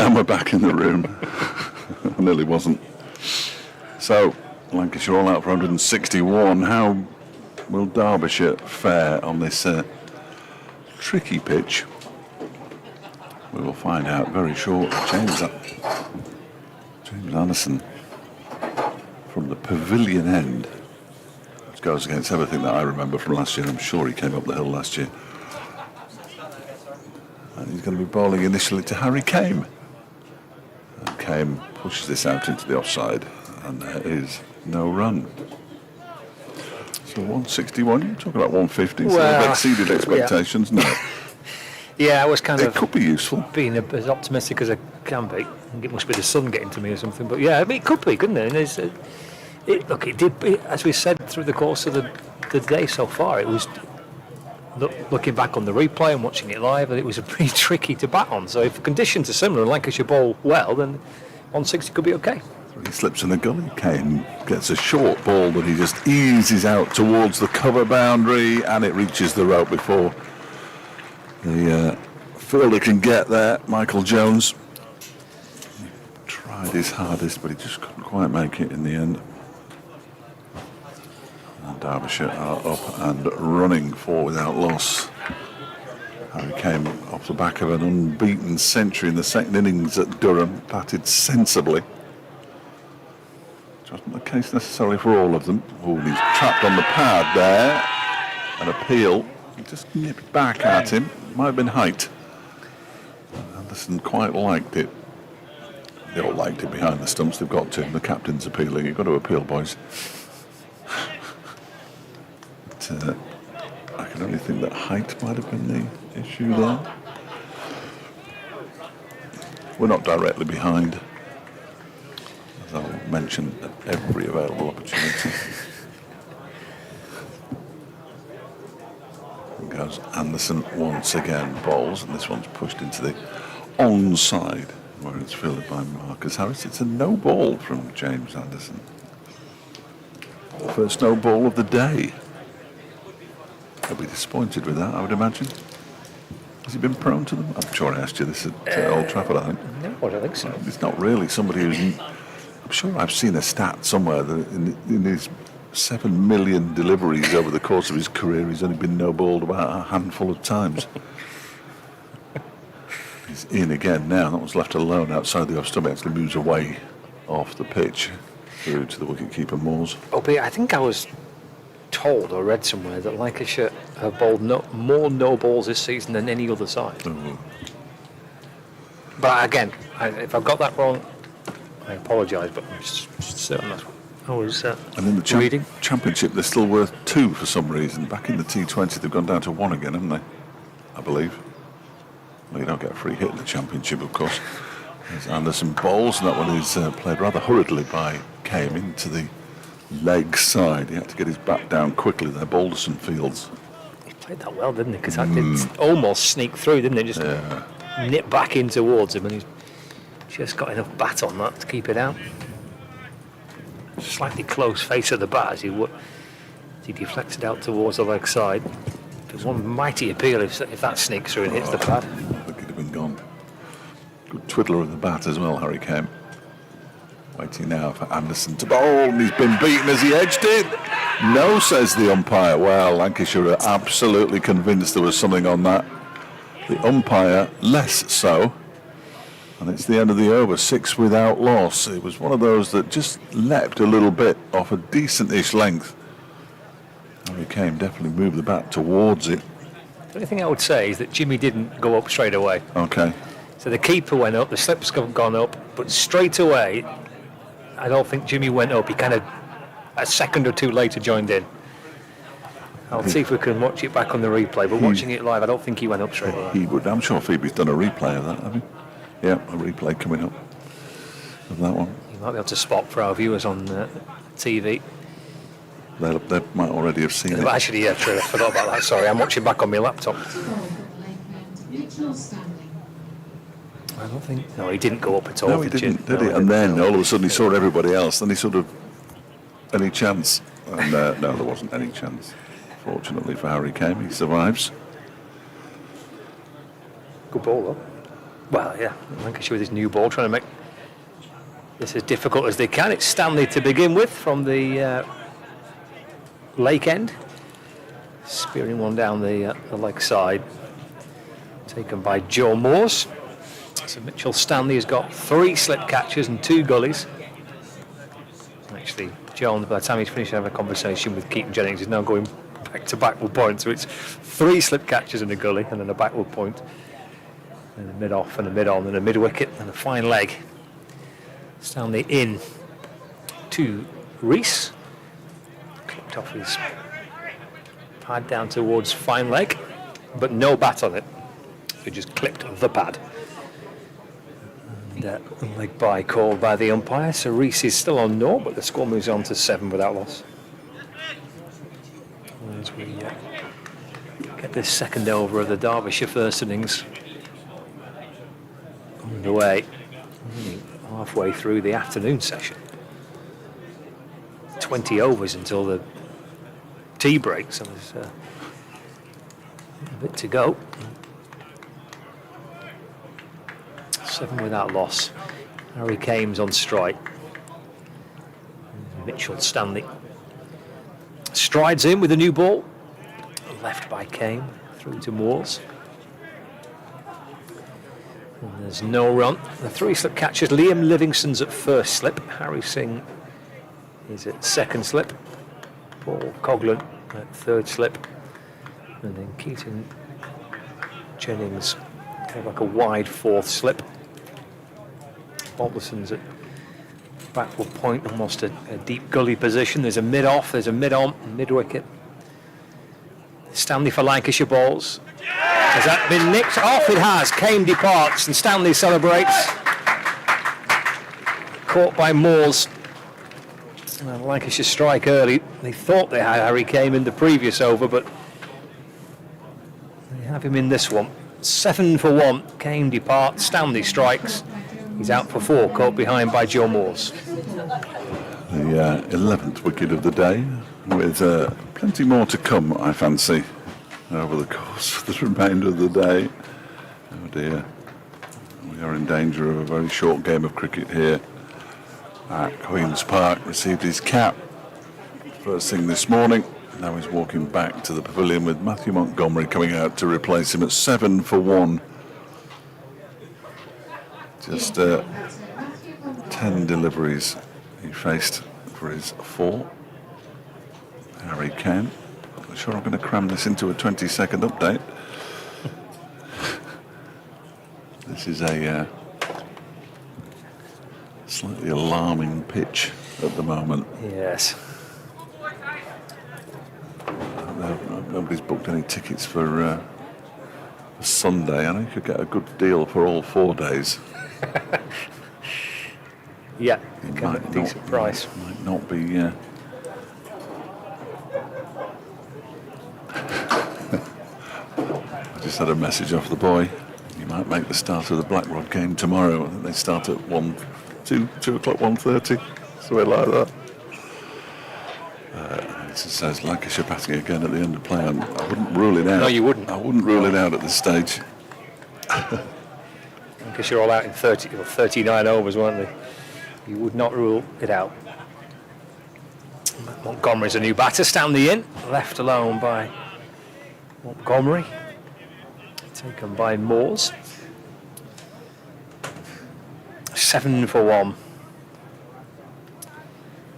And we're back in the room. I nearly wasn't. So, Lancashire all out for 161. How will Derbyshire fare on this tricky pitch? We will find out very shortly. James Anderson from the pavilion end, which goes against everything that I remember from last year. I'm sure he came up the hill last year. And he's going to be bowling initially to Harry Kame. And Kame pushes this out into the offside, and there is no run. So 161, you're talking about 150, so they've exceeded expectations. No. Yeah, I was kind It of could be useful. being as optimistic as I can be. It must be the sun getting to me or something. But yeah, I mean, it could be, couldn't it? And it did, as we said through the course of the day so far, it was, looking back on the replay and watching it live, it was pretty tricky to bat on. So if conditions are similar and Lancashire bowl well, then 160 could be okay. He slips in the gully. Kane gets a short ball that he just eases out towards the cover boundary, and it reaches the rope before the fielder can get there. Michael Jones tried his hardest, but he just couldn't quite make it in the end. And Derbyshire are up and running for without loss. Harry came off the back of an unbeaten century in the second innings at Durham, batted sensibly. Which wasn't the case necessarily for all of them. Oh, he's trapped on the pad there. An appeal. He just nipped back at him. Might have been height. Anderson quite liked it. They all liked it behind the stumps. They've got to. The captain's appealing. You've got to appeal, boys. But, I can only think that height might have been the issue there. We're not directly behind, as I'll mention at every available opportunity. And goes Anderson once again, bowls, and this one's pushed into the onside, where it's fielded by Marcus Harris. It's a no ball from James Anderson. First no ball of the day. He'll be disappointed with that, I would imagine. Has he been prone to them? I'm sure I asked you this at Old Trafford, I think. No, I don't think so. It's not really somebody who's... I'm sure I've seen a stat somewhere that in his 7 million deliveries over the course of his career, he's only been no-balled about a handful of times. He's in again now. That was left alone outside the off-stump. He actually moves away off the pitch through to the wicket-keeper Moores. Oh, but I think I was told or read somewhere that Lancashire have bowled more no balls this season than any other side. Mm-hmm. But again, if I've got that wrong, I apologise, but I'm just certain that's what I was and in the reading. Championship, they're still worth 2 for some reason. Back in the T20, they've gone down to 1 again, haven't they? I believe. Well, you don't get a free hit in the Championship, of course. There's Anderson bowls, and that one is played rather hurriedly by Kame into the leg side. He had to get his bat down quickly there, Balderson Fields. He played that well, didn't he? Because that did almost sneak through, didn't it? Just nip back in towards him, and he's just got enough bat on that to keep it out. Slightly close face of the bat as he deflects it out towards the leg side. There's one mighty appeal if that sneaks through and hits the pad. I think he'd have been gone. Good twiddler of the bat as well, Harry Kame. Waiting now for Anderson to bowl, and he's been beaten as he edged it. No, says the umpire. Well, Lancashire are absolutely convinced there was something on that. The umpire, less so. And it's the end of the over, 6 without loss. It was one of those that just leapt a little bit off a decent-ish length. Harry Kame definitely moved the bat towards it. The only thing I would say is that Jimmy didn't go up straight away. Okay. So the keeper went up, the slips have gone up, but straight away, I don't think Jimmy went up. He kind of, a second or two later, joined in. I'll see if we can watch it back on the replay, but watching it live, I don't think he went up straight away. He would. I'm sure Phoebe's done a replay of that, have you? Yeah, a replay coming up of that one. You might be able to spot for our viewers on TV. They might already have seen it. Actually, yeah, true. I forgot about that. Sorry, I'm watching back on my laptop. I don't think... No, he didn't go up at all. No, he didn't, did he? And then all of a sudden he saw everybody else, and he sort of... Any chance? And no, there wasn't any chance. Fortunately for Harry Kame, he survives. Good ball, though. Well, yeah, Lancashire with his new ball, trying to make this as difficult as they can. It's Stanley to begin with from the lake end. Spearing one down the leg side. Taken by Joe Moores. So Mitchell Stanley has got 3 slip catches and 2 gullies. Actually, Jones, by the time he's finished having a conversation with Keaton Jennings, is now going back to backward point. So it's 3 slip catches and a gully, and then a backward point, and a mid off, and a mid on, and a mid wicket, and a fine leg. Stanley in to Rees. Clipped off his pad down towards fine leg, but no bat on it. So just clipped the pad. And leg by called by the umpire. So Rees is still on no, but the score moves on to 7 without loss. As we get this second over of the Derbyshire first innings underway, halfway through the afternoon session. 20 overs until the tea break, so there's a bit to go. 7 without loss. Harry Kames on strike. Mitchell Stanley strides in with a new ball. Left by Kame, through to Moores. And there's no run. The 3 slip catches. Liam Livingston's at first slip. Harry Singh is at second slip. Paul Coghlan at third slip. And then Keaton Jennings kind of like a wide 4th slip. Balderson's at backward point, almost a deep gully position. There's a mid off, there's a mid on, mid wicket. Stanley for Lancashire balls. Has that been nicked off? It has. Kane departs and Stanley celebrates. Caught by Moores. And Lancashire strike early. They thought they had Harry Kane in the previous over, but they have him in this one. 7 for 1. Kane departs. Stanley strikes. He's out for 4, caught behind by Joe Moores. The 11th wicket of the day, with plenty more to come, I fancy, over the course of the remainder of the day. Oh dear, we are in danger of a very short game of cricket here at Queen's Park. Received his cap first thing this morning. Now he's walking back to the pavilion with Matthew Montgomery coming out to replace him at 7 for 1. Just 10 deliveries he faced for his 4. Harry Kane. I'm sure I'm going to cram this into a 20-second update. This is a slightly alarming pitch at the moment. Yes. Nobody's booked any tickets for Sunday. I know you could get a good deal for all 4 days. Yeah, kind of a decent price. Might not be. I just had a message off the boy. You might make the start of the Blackrod game tomorrow. I think they start at 2 o'clock, 1:30, something like that. It says Lancashire batting again at the end of play. I wouldn't rule it out. No, you wouldn't. I wouldn't rule it out at this stage. Because you're all out in 30 or 39 overs, weren't they? You would not rule it out. Montgomery's a new batter. Stanley in, left alone by Montgomery. Taken by Moores. 7 for 1.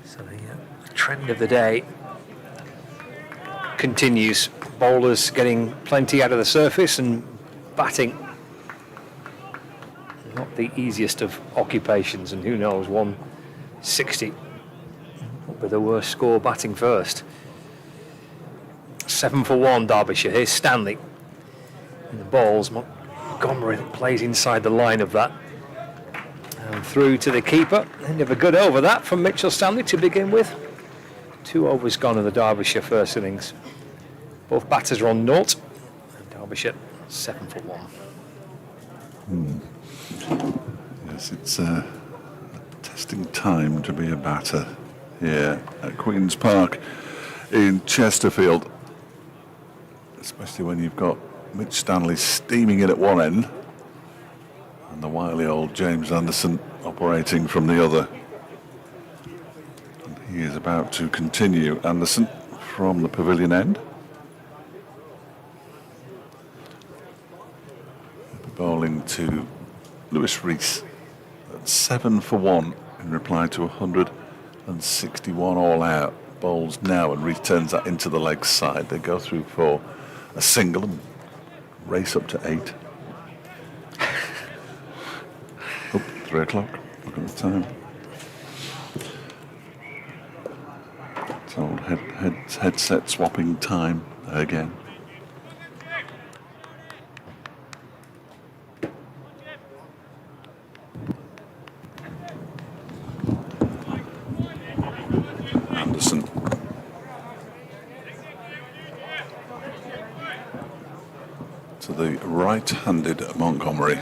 So the trend of the day continues. Bowlers getting plenty out of the surface and batting. Not the easiest of occupations, and who knows, 160 will be the worst score batting first. 7 for 1 Derbyshire. Here's Stanley. And the balls, Montgomery plays inside the line of that. And through to the keeper. End of a good over that from Mitchell Stanley to begin with. 2 overs gone in the Derbyshire first innings. Both batters are on naught. And Derbyshire 7 for 1. Yes, it's a testing time to be a batter here at Queen's Park in Chesterfield, especially when you've got Mitch Stanley steaming in at one end And the wily old James Anderson operating from the other. And he is about to continue. Anderson from the pavilion end. Bowling to Lewis Rees at 7 for 1 in reply to 161 all out. Bowls now, and Rees turns that into the leg side. They go through for a single and race up to 8. 3 o'clock. Look at the time. It's old headset swapping time again. Anderson. To the right-handed Montgomery.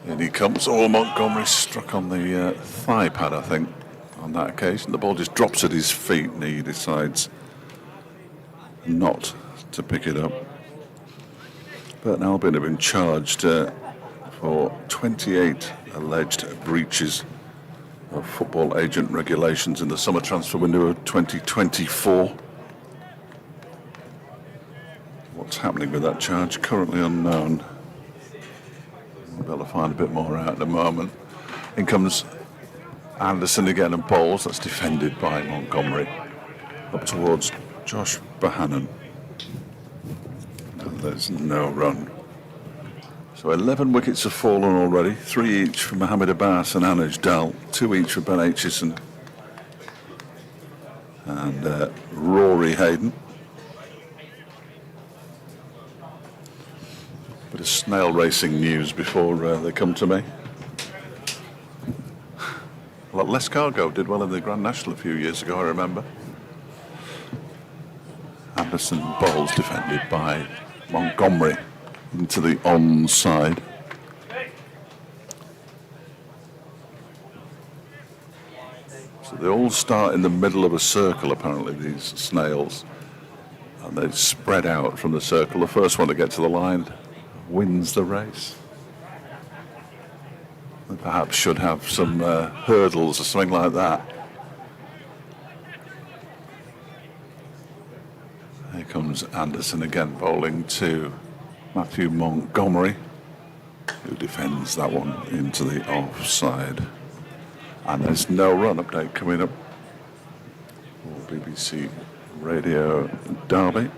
In he comes. Oh, Montgomery struck on the thigh pad, I think, on that occasion. The ball just drops at his feet and he decides not to pick it up. Burton Albion have been charged for 28 alleged breaches of football agent regulations in the summer transfer window of 2024. What's happening with that charge? Currently unknown. We'll be able to find a bit more out in a moment. In comes Anderson again and bowls. That's defended by Montgomery. Up towards Josh Bohannon. And there's no run. So 11 wickets have fallen already. 3 each for Mohammed Abbas and Anuj Dal. 2 each for Ben Aitchison and Rory Hayden. Bit of snail racing news before they come to me. Well, Lescargo did well in the Grand National a few years ago, I remember. Anderson bowls defended by Montgomery into the onside. So they all start in the middle of a circle, apparently, these snails. And they spread out from the circle. The first one to get to the line wins the race. They perhaps should have some hurdles or something like that. Here comes Anderson again, bowling to Matthew Montgomery, who defends that one into the offside. And there's no run. Update coming up for BBC Radio Derby.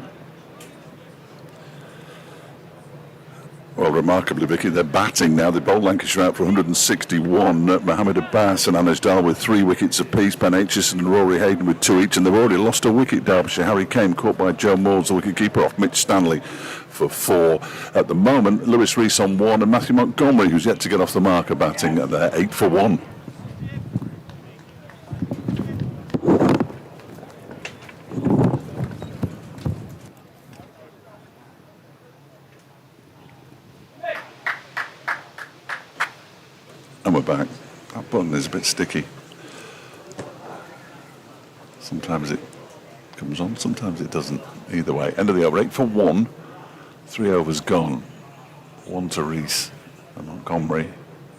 Well, remarkably, Vicky, they're batting now. They bowled Lancashire out for 161. Mohammed Abbas and Anuj Dal with 3 wickets apiece. Ben Aitchison and Rory Hayden with 2 each. And they've already lost a wicket, Derbyshire. Harry Kane caught by Joe Moores, the wicket-keeper, off Mitch Stanley for 4. At the moment, Lewis Rees on 1 and Matthew Montgomery, who's yet to get off the mark, are batting at their 8 for 1. And we're back. That button is a bit sticky. Sometimes it comes on, sometimes it doesn't. Either way, end of the over, 8 for 1. 3 overs gone. 1 to Rees and Montgomery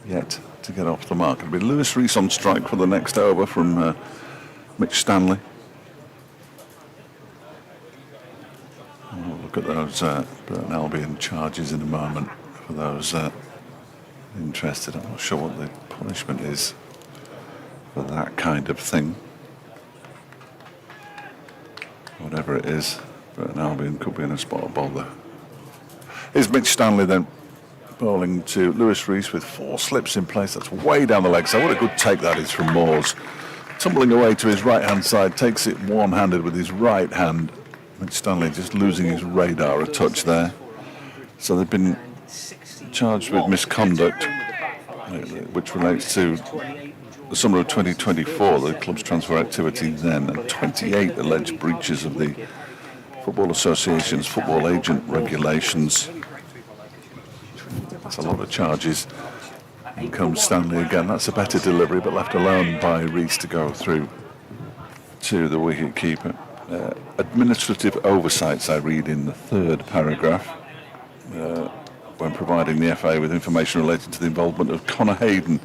yet to get off the mark. It'll be Lewis Rees on strike for the next over from Mitch Stanley. We'll look at those Burton Albion charges in a moment for those interested. I'm not sure what the punishment is for that kind of thing. Whatever it is, Burton Albion could be in a spot of bother. Here's Mitch Stanley then, bowling to Lewis Rees with 4 slips in place. That's way down the leg side. What a good take that is from Moores. Tumbling away to his right-hand side, takes it one-handed with his right hand. Mitch Stanley just losing his radar a touch there. So they've been charged with misconduct, which relates to the summer of 2024, the club's transfer activity then, and 28 alleged breaches of the Football Association's football agent regulations. That's a lot of charges. In comes Stanley again. That's a better delivery, but left alone by Rees to go through to the wicket-keeper. Administrative oversights, I read in the 3rd paragraph. when providing the FA with information related to the involvement of Conor Hayden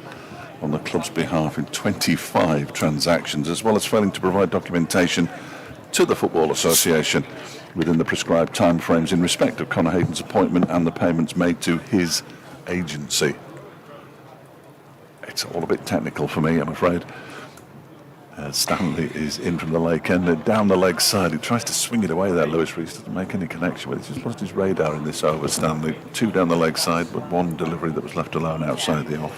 on the club's behalf in 25 transactions, as well as failing to provide documentation to the Football Association within the prescribed timeframes in respect of Conor Hayden's appointment and the payments made to his agency. It's all a bit technical for me, I'm afraid. Stanley is in from the lake end, down the leg side. He tries to swing it away there. Lewis Rees doesn't make any connection with it. He's just lost his radar in this over. Stanley, 2 down the leg side, but 1 delivery that was left alone outside the off.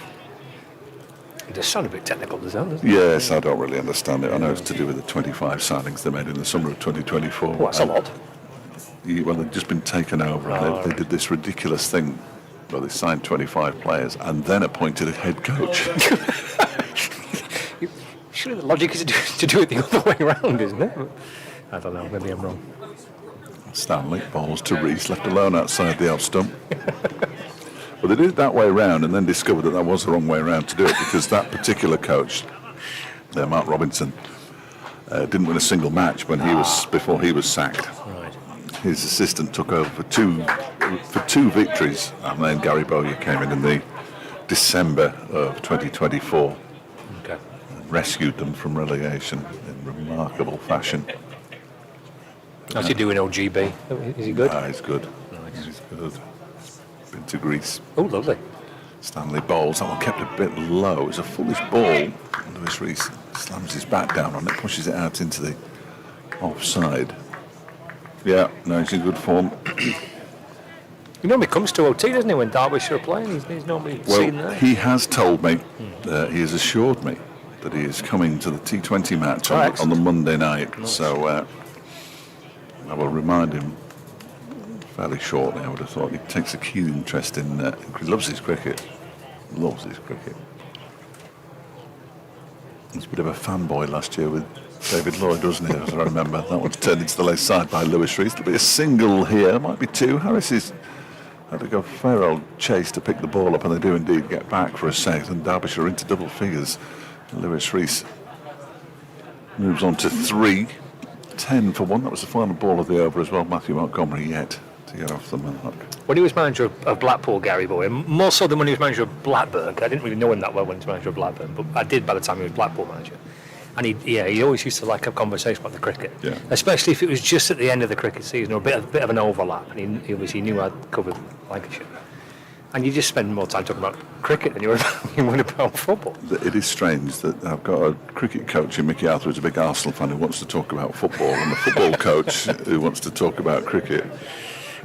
It does sound a bit technical, doesn't it? Yes, I don't really understand it. I know it's to do with the 25 signings they made in the summer of 2024. Well, that's a lot. Well, they've just been taken over. They did this ridiculous thing where they signed 25 players and then appointed a head coach. Surely the logic is to do it the other way around, isn't it? I don't know, maybe I'm wrong. Stanley balls to Rees, left alone outside the off stump. Well, they did it that way around and then discovered that was the wrong way around to do it, because that particular coach, Mark Robinson, didn't win a single match before he was sacked. Right. His assistant took over for two victories, and then Gary Bowyer came in the December of 2024. Okay. And rescued them from relegation in remarkable fashion. How's he doing, OGB? Is he good? He's good. Nice. He's good. Been to Greece. Oh, lovely. Stanley bowls. That one kept a bit low. It's a foolish ball. Lewis Rees slams his bat down on it, pushes it out into the offside. Yeah, no, he's in good form. He normally comes to OT, doesn't he, when Derbyshire are playing? He's normally seen there. He has told me, he has assured me that he is coming to the T20 match on the Monday night. Nice. So I will remind him fairly shortly. I would have thought he takes a keen interest in. He loves his cricket. Loves his cricket. He's a bit of a fanboy last year with David Lloyd, wasn't he? As I remember, that one's turned into the left side by Lewis Rees. There'll be a single here. Might be 2. Harris is had to go fair old chase to pick the ball up, and they do indeed get back for a set. And Derbyshire into double figures. Lewis Rees moves on to 3. 10 for 1. That was the final ball of the over as well. Matthew Montgomery yet to get off the mark. When he was manager of Blackpool, Gary Bowyer, more so than when he was manager of Blackburn. I didn't really know him that well when he was manager of Blackburn, but I did by the time he was Blackpool manager. And he always used to like a conversation about the cricket, especially if it was just at the end of the cricket season or a bit of an overlap. And he obviously knew I'd covered Lancashire. And you just spend more time talking about cricket than you would about football. It is strange that I've got a cricket coach in Mickey Arthur who's a big Arsenal fan who wants to talk about football, and a football coach who wants to talk about cricket.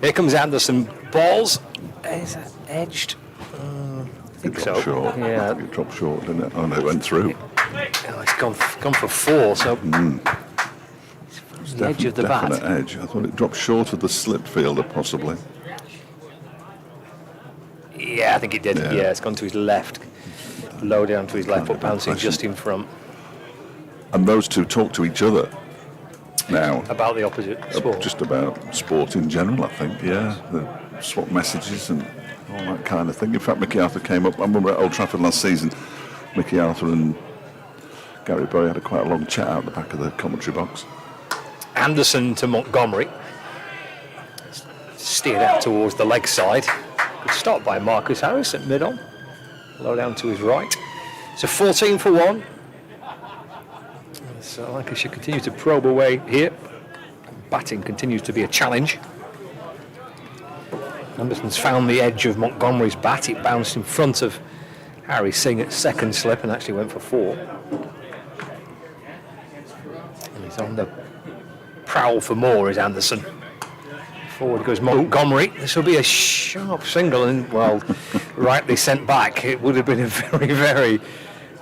Here comes Anderson. Balls. Is that edged? I think so. Short. Yeah. It dropped short, didn't it? Oh no, it went through. Oh, it's gone for 4, so it's the edge of the bat. Definite edge. I thought it dropped short of the slip fielder, possibly. Yeah, I think it did. Yeah, it's gone to his left, low down to his left, but bouncing just in front. And those two talk to each other now. About the opposite sport. Just about sport in general, I think, yeah. They swap messages and all that kind of thing. In fact, Mickey Arthur came up, I remember at Old Trafford last season, Mickey Arthur and Gary Bowyer had quite a long chat out the back of the commentary box. Anderson to Montgomery. Steered out towards the leg side. Good stop by Marcus Harris at mid-on. Low down to his right. So 14 for 1. So Lancashire continue to probe away here. Batting continues to be a challenge. Anderson's found the edge of Montgomery's bat. It bounced in front of Harry Singh at second slip and actually went for 4. And he's on the prowl for more, is Anderson. Forward goes Montgomery. This will be a sharp single and, well, rightly sent back. It would have been a very, very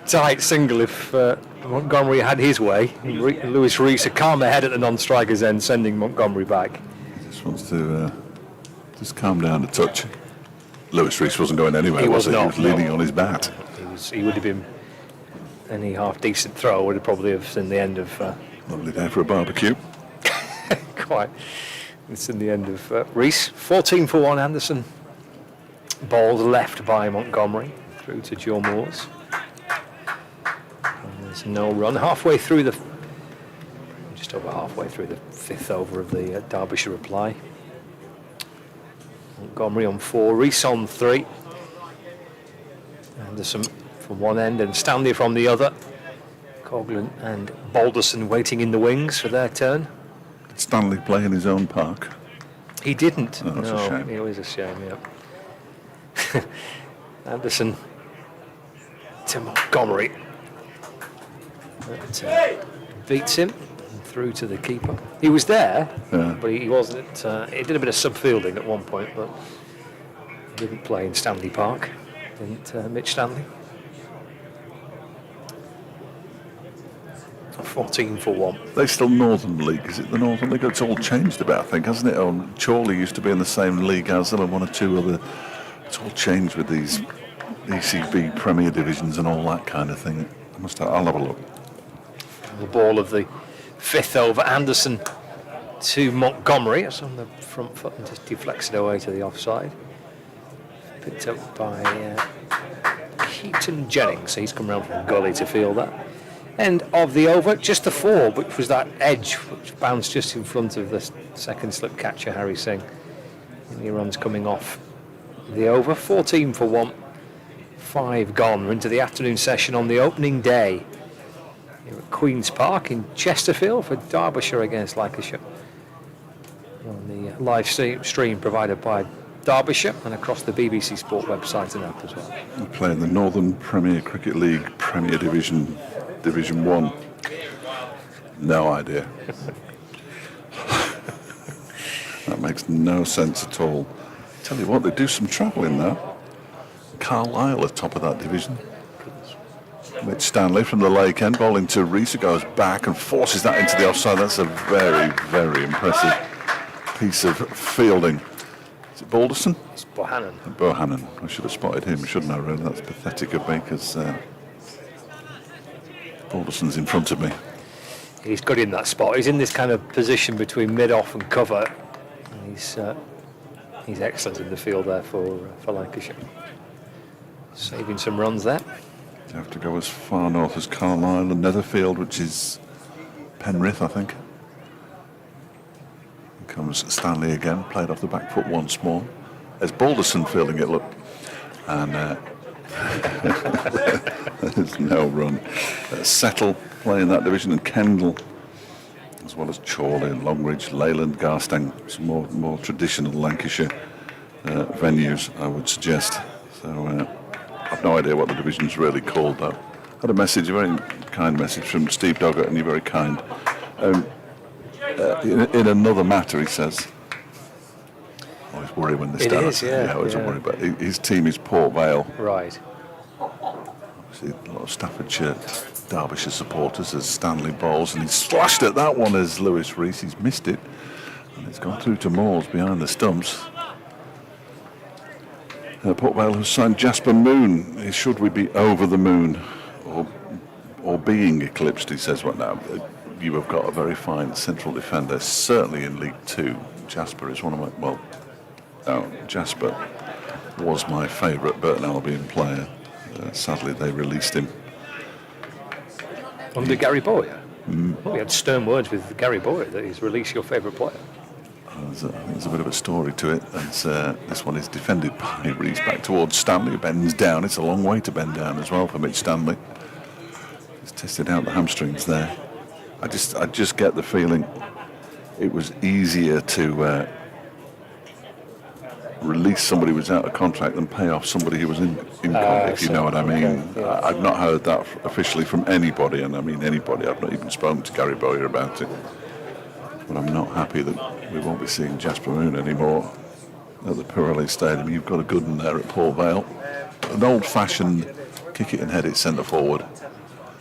tight single if Montgomery had his way. Lewis Rees a calm ahead at the non-striker's end, sending Montgomery back. He just wants to just calm down a touch. Lewis Rees wasn't going anywhere, was he? He was leaning on his bat. He would have been, any half-decent throw would have probably have seen the end of... Lovely day for a barbecue. Quite. It's in the end of Rees. 14 for 1, Anderson. Ball left by Montgomery through to Joe Moores. And there's no run. Just over halfway through the 5th over of the Derbyshire reply. Montgomery Montgomery on 4, Rees on 3. Anderson from one end and Stanley from the other. Coughlin and Balderson waiting in the wings for their turn. Did Stanley play in his own park? He didn't. Oh, that's a shame. It was a shame, yeah. Anderson to Montgomery. That, beats him and through to the keeper. He was there, but he wasn't. He did a bit of subfielding at one point, but he didn't play in Stanley Park. Didn't Mitch Stanley. 14 for 1. They still Northern League. Is it the Northern League? It's all changed a bit, I think, hasn't it? Chorley used to be in the same league as them and one or two other. It's all changed with these ECB Premier Divisions and all that kind of thing. I'll have a look. The ball of the 5th over, Anderson to Montgomery. It's on the front foot and just deflects it away to the offside. Picked up by Keaton Jennings. He's come round from gully to field that. End of the over, just the 4, which was that edge which bounced just in front of the second slip catcher, Harry Singh. And he runs coming off the over. 14 for 1. 5 gone. We're into the afternoon session on the opening day here at Queen's Park in Chesterfield for Derbyshire against Lancashire. On the live stream provided by Derbyshire and across the BBC Sport website and app as well. We play in the Northern Premier Cricket League Premier Division 1. No idea. That makes no sense at all. Tell you what, they do some travelling now. Carlisle at top of that division. Mitch Stanley from the Lake End, bowling to Rees, who goes back and forces that into the offside. That's a very, very impressive piece of fielding. Is it Balderson? It's Bohannon. Bohannon. I should have spotted him, shouldn't I, really? That's pathetic of me, because Balderson's in front of me. He's good in that spot. He's in this kind of position between mid-off and cover. And he's excellent in the field there for Lancashire. Saving some runs there. You have to go as far north as Carlisle and Netherfield, which is Penrith, I think. Here comes Stanley again, played off the back foot once more. There's Balderson fielding it, look. And there's no run. Settle playing that division, and Kendall, as well as Chorley and Longridge, Leyland, Garstang, some more traditional Lancashire venues, I would suggest. So I've no idea what the division's really called, though. I had a message, a very kind message from Steve Doggett, and you're very kind. In another matter, he says, I always worry when they start. Yeah, I always worry, but his team is Port Vale. Right. Obviously, a lot of Staffordshire, Derbyshire supporters as Stanley bowls, and he's slashed at that one as Lewis Rees. He's missed it, and it's gone through to Moores behind the stumps. Port Vale has signed Jasper Moon. Should we be over the moon or being eclipsed, he says right now. You have got a very fine central defender, certainly in League 2. Jasper is one of my, Jasper was my favourite Burton Albion player. Sadly, they released him. Under Gary Bowyer? Well, we had stern words with Gary Bowyer that he's released your favourite player. There's a bit of a story to it. This one is defended by Rees back towards Stanley, who bends down. It's a long way to bend down as well for Mitch Stanley. He's tested out the hamstrings there. I just get the feeling it was easier to release somebody who was out of contract than pay off somebody who was in contract, if you know what I mean. Okay, yeah. I've not heard that officially from anybody, and I mean anybody. I've not even spoken to Gary Bowyer about it. But I'm not happy that we won't be seeing Jasper Moon anymore at the Pirelli Stadium. You've got a good one there at Port Vale. An old-fashioned kick it and head it centre forward.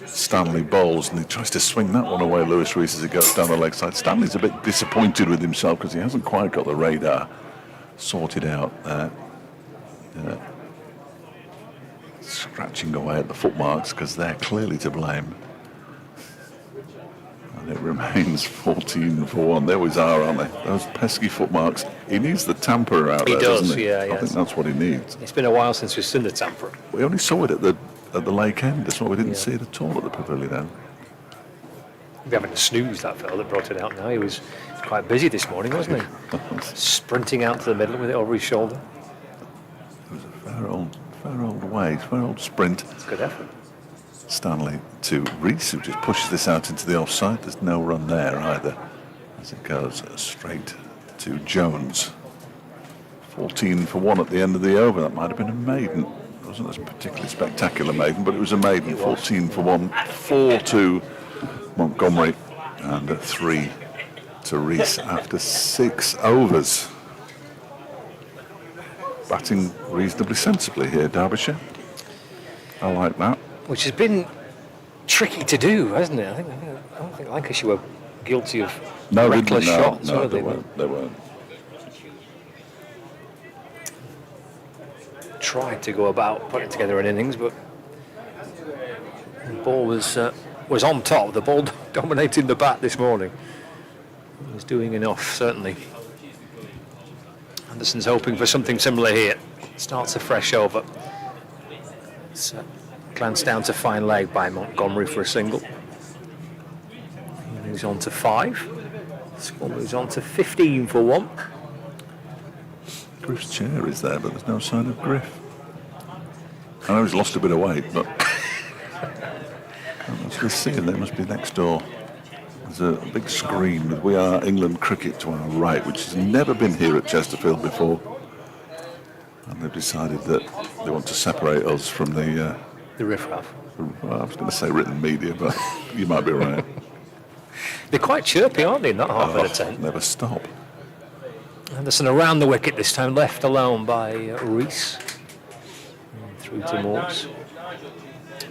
Stanley bowls, and he tries to swing that one away, Lewis Rees, as he goes down the leg side. Stanley's a bit disappointed with himself because he hasn't quite got the radar sorted out there. Scratching away at the footmarks because they're clearly to blame. And it remains 14 for 1. They always are, aren't they? Those pesky footmarks. He needs the tamper out there, doesn't he? Yeah. I think that's what he needs. It's been a while since we've seen the tamper. We only saw it at the Lake End. That's why we didn't see it at all at the Pavilion. We haven't snoozed that fellow that brought it out now. He was Quite busy this morning, wasn't he? Sprinting out to the middle with it over his shoulder. It was a fair old way, fair old sprint. It's a good effort. Stanley to Rees, who just pushes this out into the offside. There's no run there either, as it goes straight to Jones. 14 for 1 at the end of the over. That might have been a maiden. It wasn't a particularly spectacular maiden, but it was a maiden. 14 for 1, 4 to Montgomery, and a 3 to Rees after 6 overs. Batting reasonably sensibly here, Derbyshire. I like that. Which has been tricky to do, hasn't it? I don't think Lancashire were guilty of reckless shots. No, were they weren't. They weren't. Tried to go about putting together an innings, but the ball was on top. The ball dominating the bat this morning. He was doing enough, certainly. Anderson's hoping for something similar here. Starts a fresh over. It's glanced down to fine leg by Montgomery for a single. He moves on to 5. The score moves on to 15 for 1. Griff's chair is there, but there's no sign of Griff. I know he's lost a bit of weight, but can't actually see him. They must be next door. There's a big screen with "We Are England Cricket" to our right, which has never been here at Chesterfield before. And they've decided that they want to separate us from the riffraff. Well, I was going to say written media, but you might be right. They're quite chirpy, aren't they, in that half of the 10? Never stop. Anderson around the wicket this time, left alone by Rees. And through to Morse.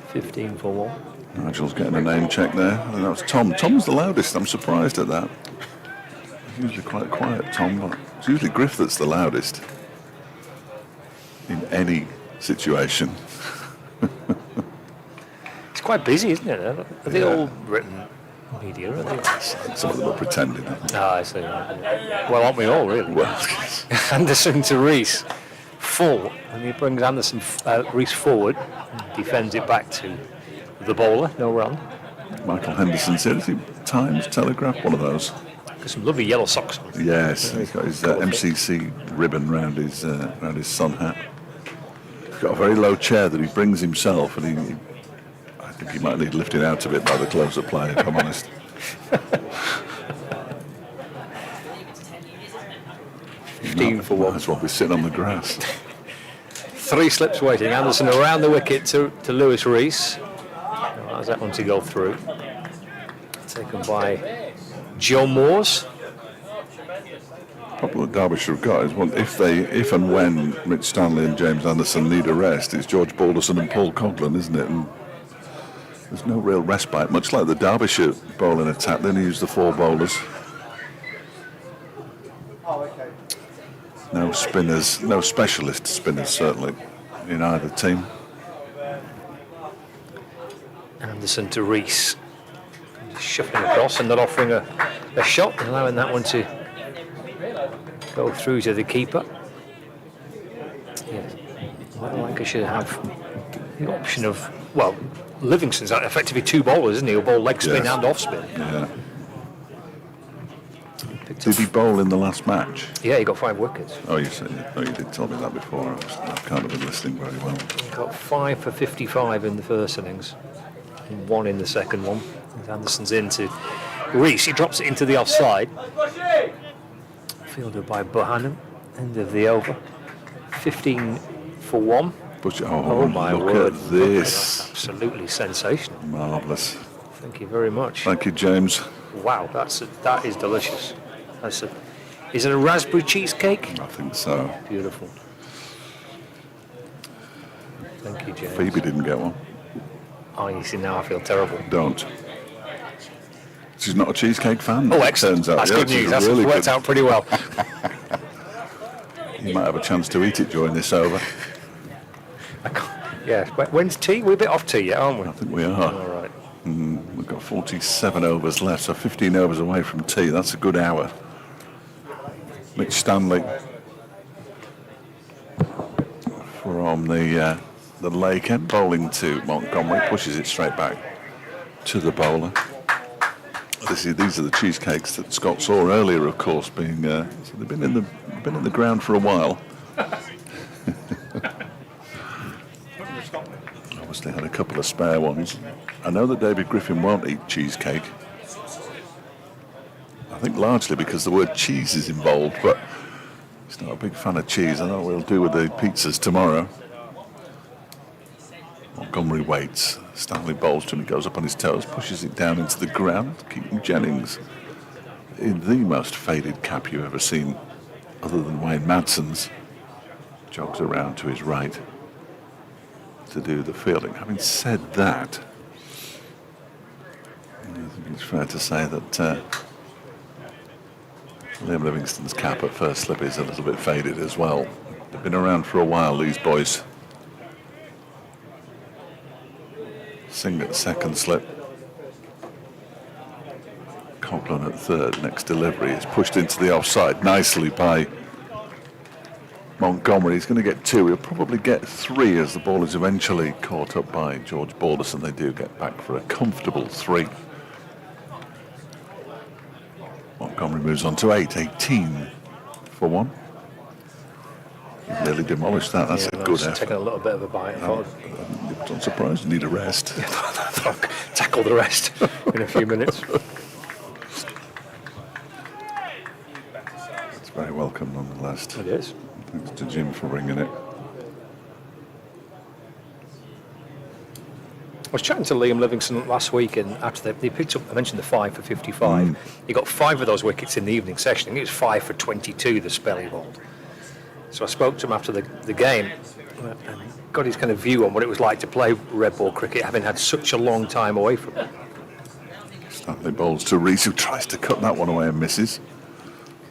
15 for 1. Nigel's getting a name check there. I think that was Tom. Tom's the loudest. I'm surprised at that. He's usually quite quiet, Tom, but it's usually Griff that's the loudest in any situation. It's quite busy, isn't it? Are they all written media, are they? Some of them are pretending. I see. Well, aren't we all, really? Well, Anderson to Rees. Full. And he brings Rees forward. Defends it back to the bowler. No run. Michael Henderson's here. Is he Times, Telegraph? One of those. Got some lovely yellow socks on. Yes, he's got his MCC ribbon round his sun hat. He's got a very low chair that he brings himself, and I think he might need lifting out of it by the close of play, if I'm honest. For 1. Might as well be sitting on the grass. 3 slips waiting. Anderson around the wicket to Lewis Rees. How's that one to go through? Taken by Joe Moores. The problem that Derbyshire have got is if and when Mitch Stanley and James Anderson need a rest, it's George Balderson and Paul Coghlan, isn't it? And there's no real respite. Much like the Derbyshire bowling attack, they only use the 4 bowlers. No spinners, no specialist spinners certainly in either team. Anderson to Rees. Shuffling across and not offering a shot, allowing that one to go through to the keeper. Yes. Well, Lancashire have the option of, well, Livingston's effectively 2 bowlers, isn't he? He'll bowl leg spin and off spin. Yeah. Did he bowl in the last match? Yeah, he got 5 wickets. Oh, you did tell me that before. I can't have been listening very well. He got 5 for 55 in the first innings, and 1 in the second one. As Anderson's into Rees, he drops it into the offside. Fielded by Bohannon. End of the over. 15 for 1. Oh my word! At this. Absolutely sensational. Marvellous. Thank you very much. Thank you, James. Wow, that is delicious. Is it a raspberry cheesecake? I think so. Beautiful. Thank you, James. Phoebe didn't get one. Oh, you see, now I feel terrible. Don't. She's not a cheesecake fan. Oh, excellent. Turns out. That's good news. That's really worked out pretty well. You might have a chance to eat it during this over. Yeah. When's tea? We're a bit off tea yet, aren't we? I think we are. All right. We've got 47 overs left, so 15 overs away from tea. That's a good hour. Mitch Stanley from the lake end, bowling to Montgomery, pushes it straight back to the bowler. These are the cheesecakes that Scott saw earlier, of course. Being so they've been in the ground for a while. Obviously had a couple of spare ones. I know that David Griffin won't eat cheesecake. I think largely because the word cheese is involved, but he's not a big fan of cheese. I know what we'll do with the pizzas tomorrow. Montgomery waits. Stanley bowls to him. He goes up on his toes, pushes it down into the ground. Keaton Jennings, in the most faded cap you've ever seen, other than Wayne Madson's, jogs around to his right to do the fielding. Having said that, I think it's fair to say that Liam Livingston's cap at first slip is a little bit faded as well. They've been around for a while, these boys. Singh at second slip. Coughlin at third. Next delivery is pushed into the offside nicely by Montgomery. He's going to get 2. He'll probably get 3 as the ball is eventually caught up by George Balderson. They do get back for a comfortable 3. Montgomery moves on to 8. 18 for 1. Nearly demolished that. That's a good effort. Taking a little bit of a bite. I'm surprised you need a rest. Tackle the rest in a few minutes. It's very welcome nonetheless. It is. Thanks to Jim for bringing it. I was chatting to Liam Livingston last week, and after they picked up, I mentioned the 5 for 55. He got 5 of those wickets in the evening session. I think it was 5 for 22, the spell he bowled. So I spoke to him after the game and got his kind of view on what it was like to play red ball cricket, having had such a long time away from it. Stanley bowls to Rees, who tries to cut that one away and misses.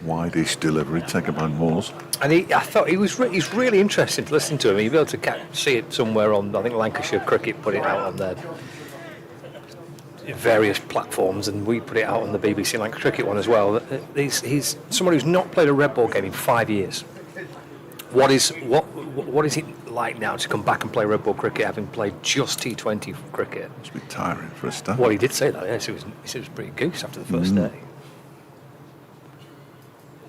Wide-ish delivery taken by Moores. And I thought he's really interesting to listen to him. You'll be able to see it somewhere on, I think Lancashire Cricket put it out on their various platforms, and we put it out on the BBC Lancashire Cricket one as well. He's someone who's not played a red ball game in 5 years. What is it like now to come back and play red ball cricket, having played just T20 cricket? Must be tiring for a start. Well, he did say that. Yes, he said it was pretty goose after the first day.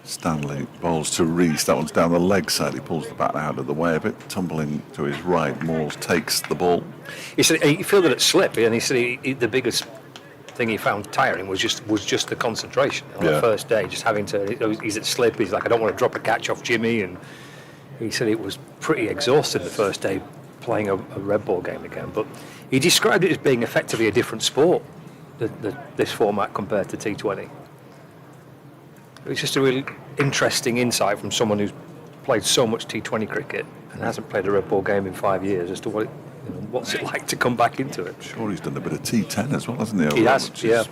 Stanley bowls to Rees. That one's down the leg side. He pulls the bat out of the way of it, tumbling to his right. Moores takes the ball. He said he fielded it slip, and he said the biggest thing he found tiring was just the concentration on the first day. Just having to, he's at slip. He's like, I don't want to drop a catch off Jimmy, and he said it was pretty exhausting the first day playing a red ball game again. But he described it as being effectively a different sport, this format compared to T20. It was just a really interesting insight from someone who's played so much T20 cricket and hasn't played a red ball game in 5 years as to what's it like to come back into it. Sure, he's done a bit of T10 as well, hasn't he? He has, yeah.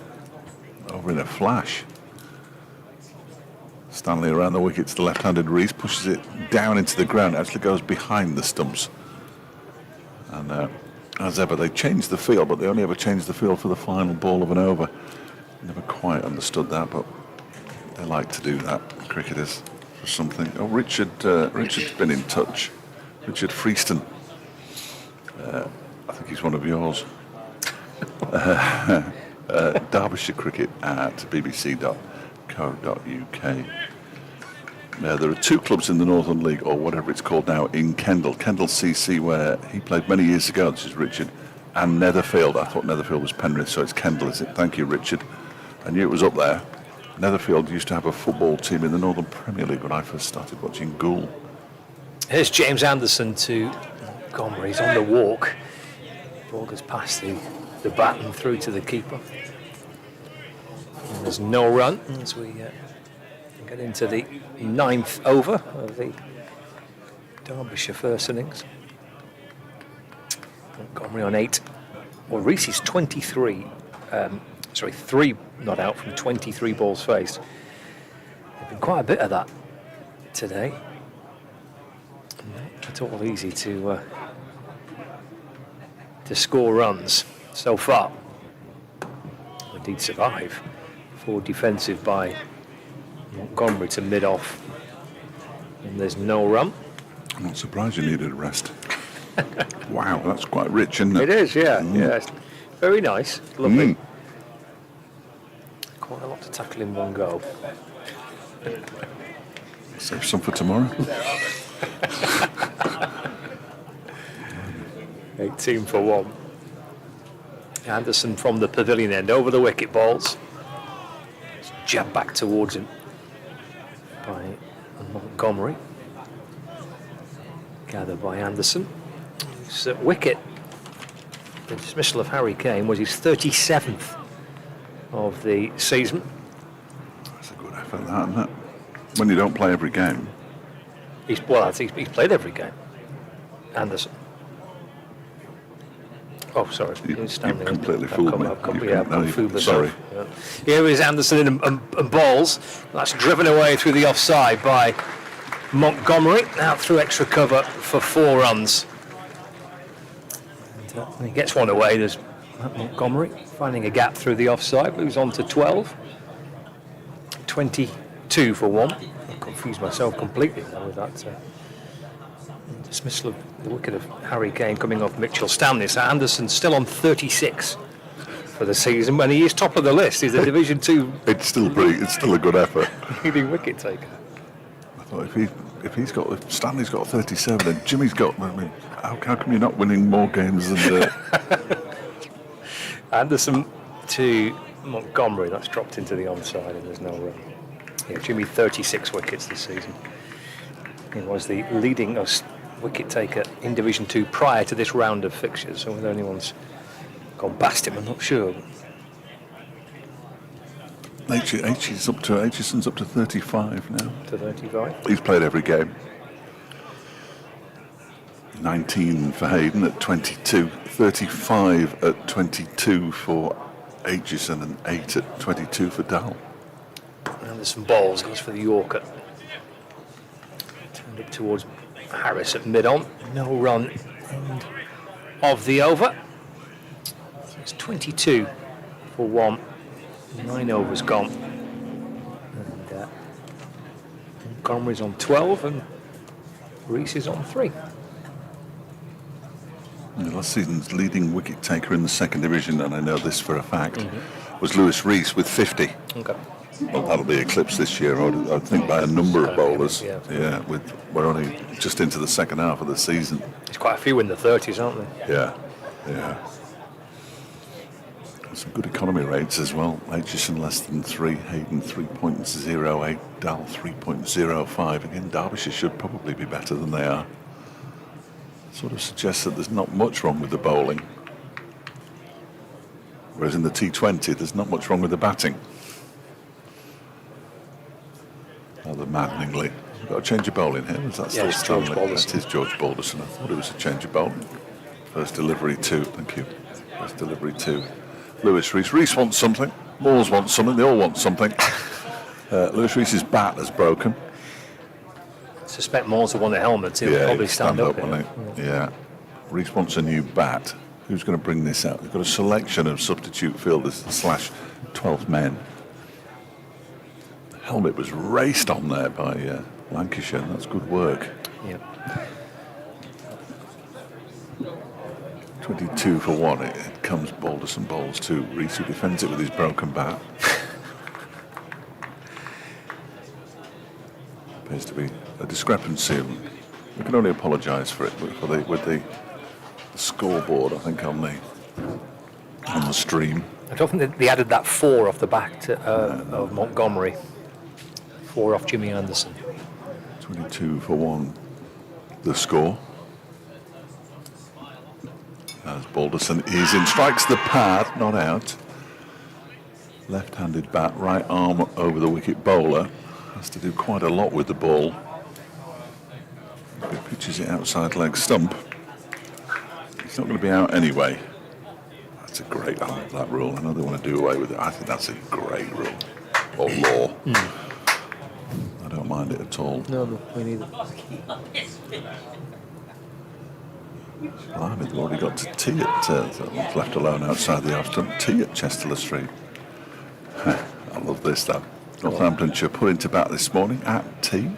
Over in a flash. Stanley around the wickets, the left-handed Rees pushes it down into the ground. It actually goes behind the stumps. And as ever, they changed the field, but they only ever changed the field for the final ball of an over. Never quite understood that, but they like to do that, cricketers, for something. Oh, Richard's been in touch. Richard Freeston. I think he's one of yours. Derbyshire Cricket at bbc.co.uk. There are 2 clubs in the Northern League, or whatever it's called now, in Kendal. Kendal CC, where he played many years ago. This is Richard. And Netherfield. I thought Netherfield was Penrith, so it's Kendal, is it? Thank you, Richard. I knew it was up there. Netherfield used to have a football team in the Northern Premier League when I first started watching Gould. Here's James Anderson to Montgomery. He's on the walk. Ball goes past the bat and through to the keeper. And there's no run as we get into the 9th over of the Derbyshire first innings. Montgomery on 8. Well, Rees is 23. 3 not out from 23 balls faced. There's been quite a bit of that today. Not at all easy to score runs so far. Indeed survive. Forward defensive by Montgomery to mid-off. And there's no run. I'm not surprised you needed a rest. Wow, that's quite rich, isn't it? It is, yeah. Yeah, very nice. Lovely. quite a lot to tackle in one go. Save some for tomorrow. 18 for 1. Anderson from the pavilion end over the wicket balls. It's jabbed back towards him by Montgomery. Gathered by Anderson. He's at wicket. The dismissal of Harry Kane was his 37th of the season. That's a good effort, that, isn't it? When you don't play every game. I think he's played every game. Anderson. Oh, sorry. You've completely fooled me. I've fooled myself. Sorry. Yeah. Here is Anderson and balls. That's driven away through the offside by Montgomery. Out through extra cover for 4 runs. And he gets one away. There's Montgomery finding a gap through the offside. Moves on to 12. 22 for 1. I confused myself completely now with that dismissal of the wicket of Harry Kane coming off Mitchell Stanley. So Anderson's still on 36 for the season. When he is top of the list, he's a Division 2. It's still a good effort. Leading wicket taker. I thought if Stanley's got 37 and Jimmy's got, I mean, how come you're not winning more games than Anderson to Montgomery. That's dropped into the onside and there's no run. Yeah, Jimmy 36 wickets this season. He was the leading wicket taker in Division 2 prior to this round of fixtures. So whether anyone's gone past him, I'm not sure. Acheson's up to 35 now. To 35. He's played every game. 19 for Hayden at 22, 35 at 22 for Acheson, and 8 at 22 for Dal. And there's some balls, goes for the Yorker. Turned up towards Harris at mid-on. No run end of the over. So it's 22 for 1. 9 overs gone. And Montgomery's on 12 and Reese is on 3. Last season's leading wicket taker in the second division, and I know this for a fact, was Lewis Reese with 50. Okay. Well, that'll be eclipsed this year, I think, by a number of bowlers. Yeah. We're only just into the second half of the season. There's quite a few in the 30s, aren't there? Yeah. Some good economy rates as well. Acheson less than 3, Hayden 3.08, Dal 3.05. Again, Derbyshire should probably be better than they are. Sort of suggests that there's not much wrong with the bowling. Whereas in the T20, there's not much wrong with the batting. Rather maddeningly. We've got a change of bowling here. Is that still it's George Stanley? Balderson. That is George Balderson. I thought it was a change of bowling. First delivery 2. Thank you. First delivery 2. Lewis Reese. Reese wants something. Moores wants something. They all want something. Lewis Reese's bat has broken. I suspect Moore's the one at helmets. He'll probably stand up. Yeah. Reese wants a new bat. Who's going to bring this out? They've got a selection of substitute fielders / 12th men. The helmet was raced on there by Lancashire. That's good work. Yeah. 22 for 1. It comes Balderson bowls to Reese, who defends it with his broken bat. Appears to be a discrepancy. We can only apologise for it with the scoreboard, I think, on the stream. I don't think they added that 4 off the back of Montgomery. 4 off Jimmy Anderson. 22 for 1, the score. As Balderson is in, strikes the pad, not out. Left-handed bat, right arm over the wicket bowler. Has to do quite a lot with the ball. If he pitches it outside leg stump, it's not going to be out anyway. That's a great, I love that rule. I know they want to do away with it. I think that's a great rule, or law. I don't mind it at all. No, me neither. Blimey, they've already got to tea at, left alone outside the off stump, tea at Chesterfield Street. I love this though. Northamptonshire put into bat this morning at tea.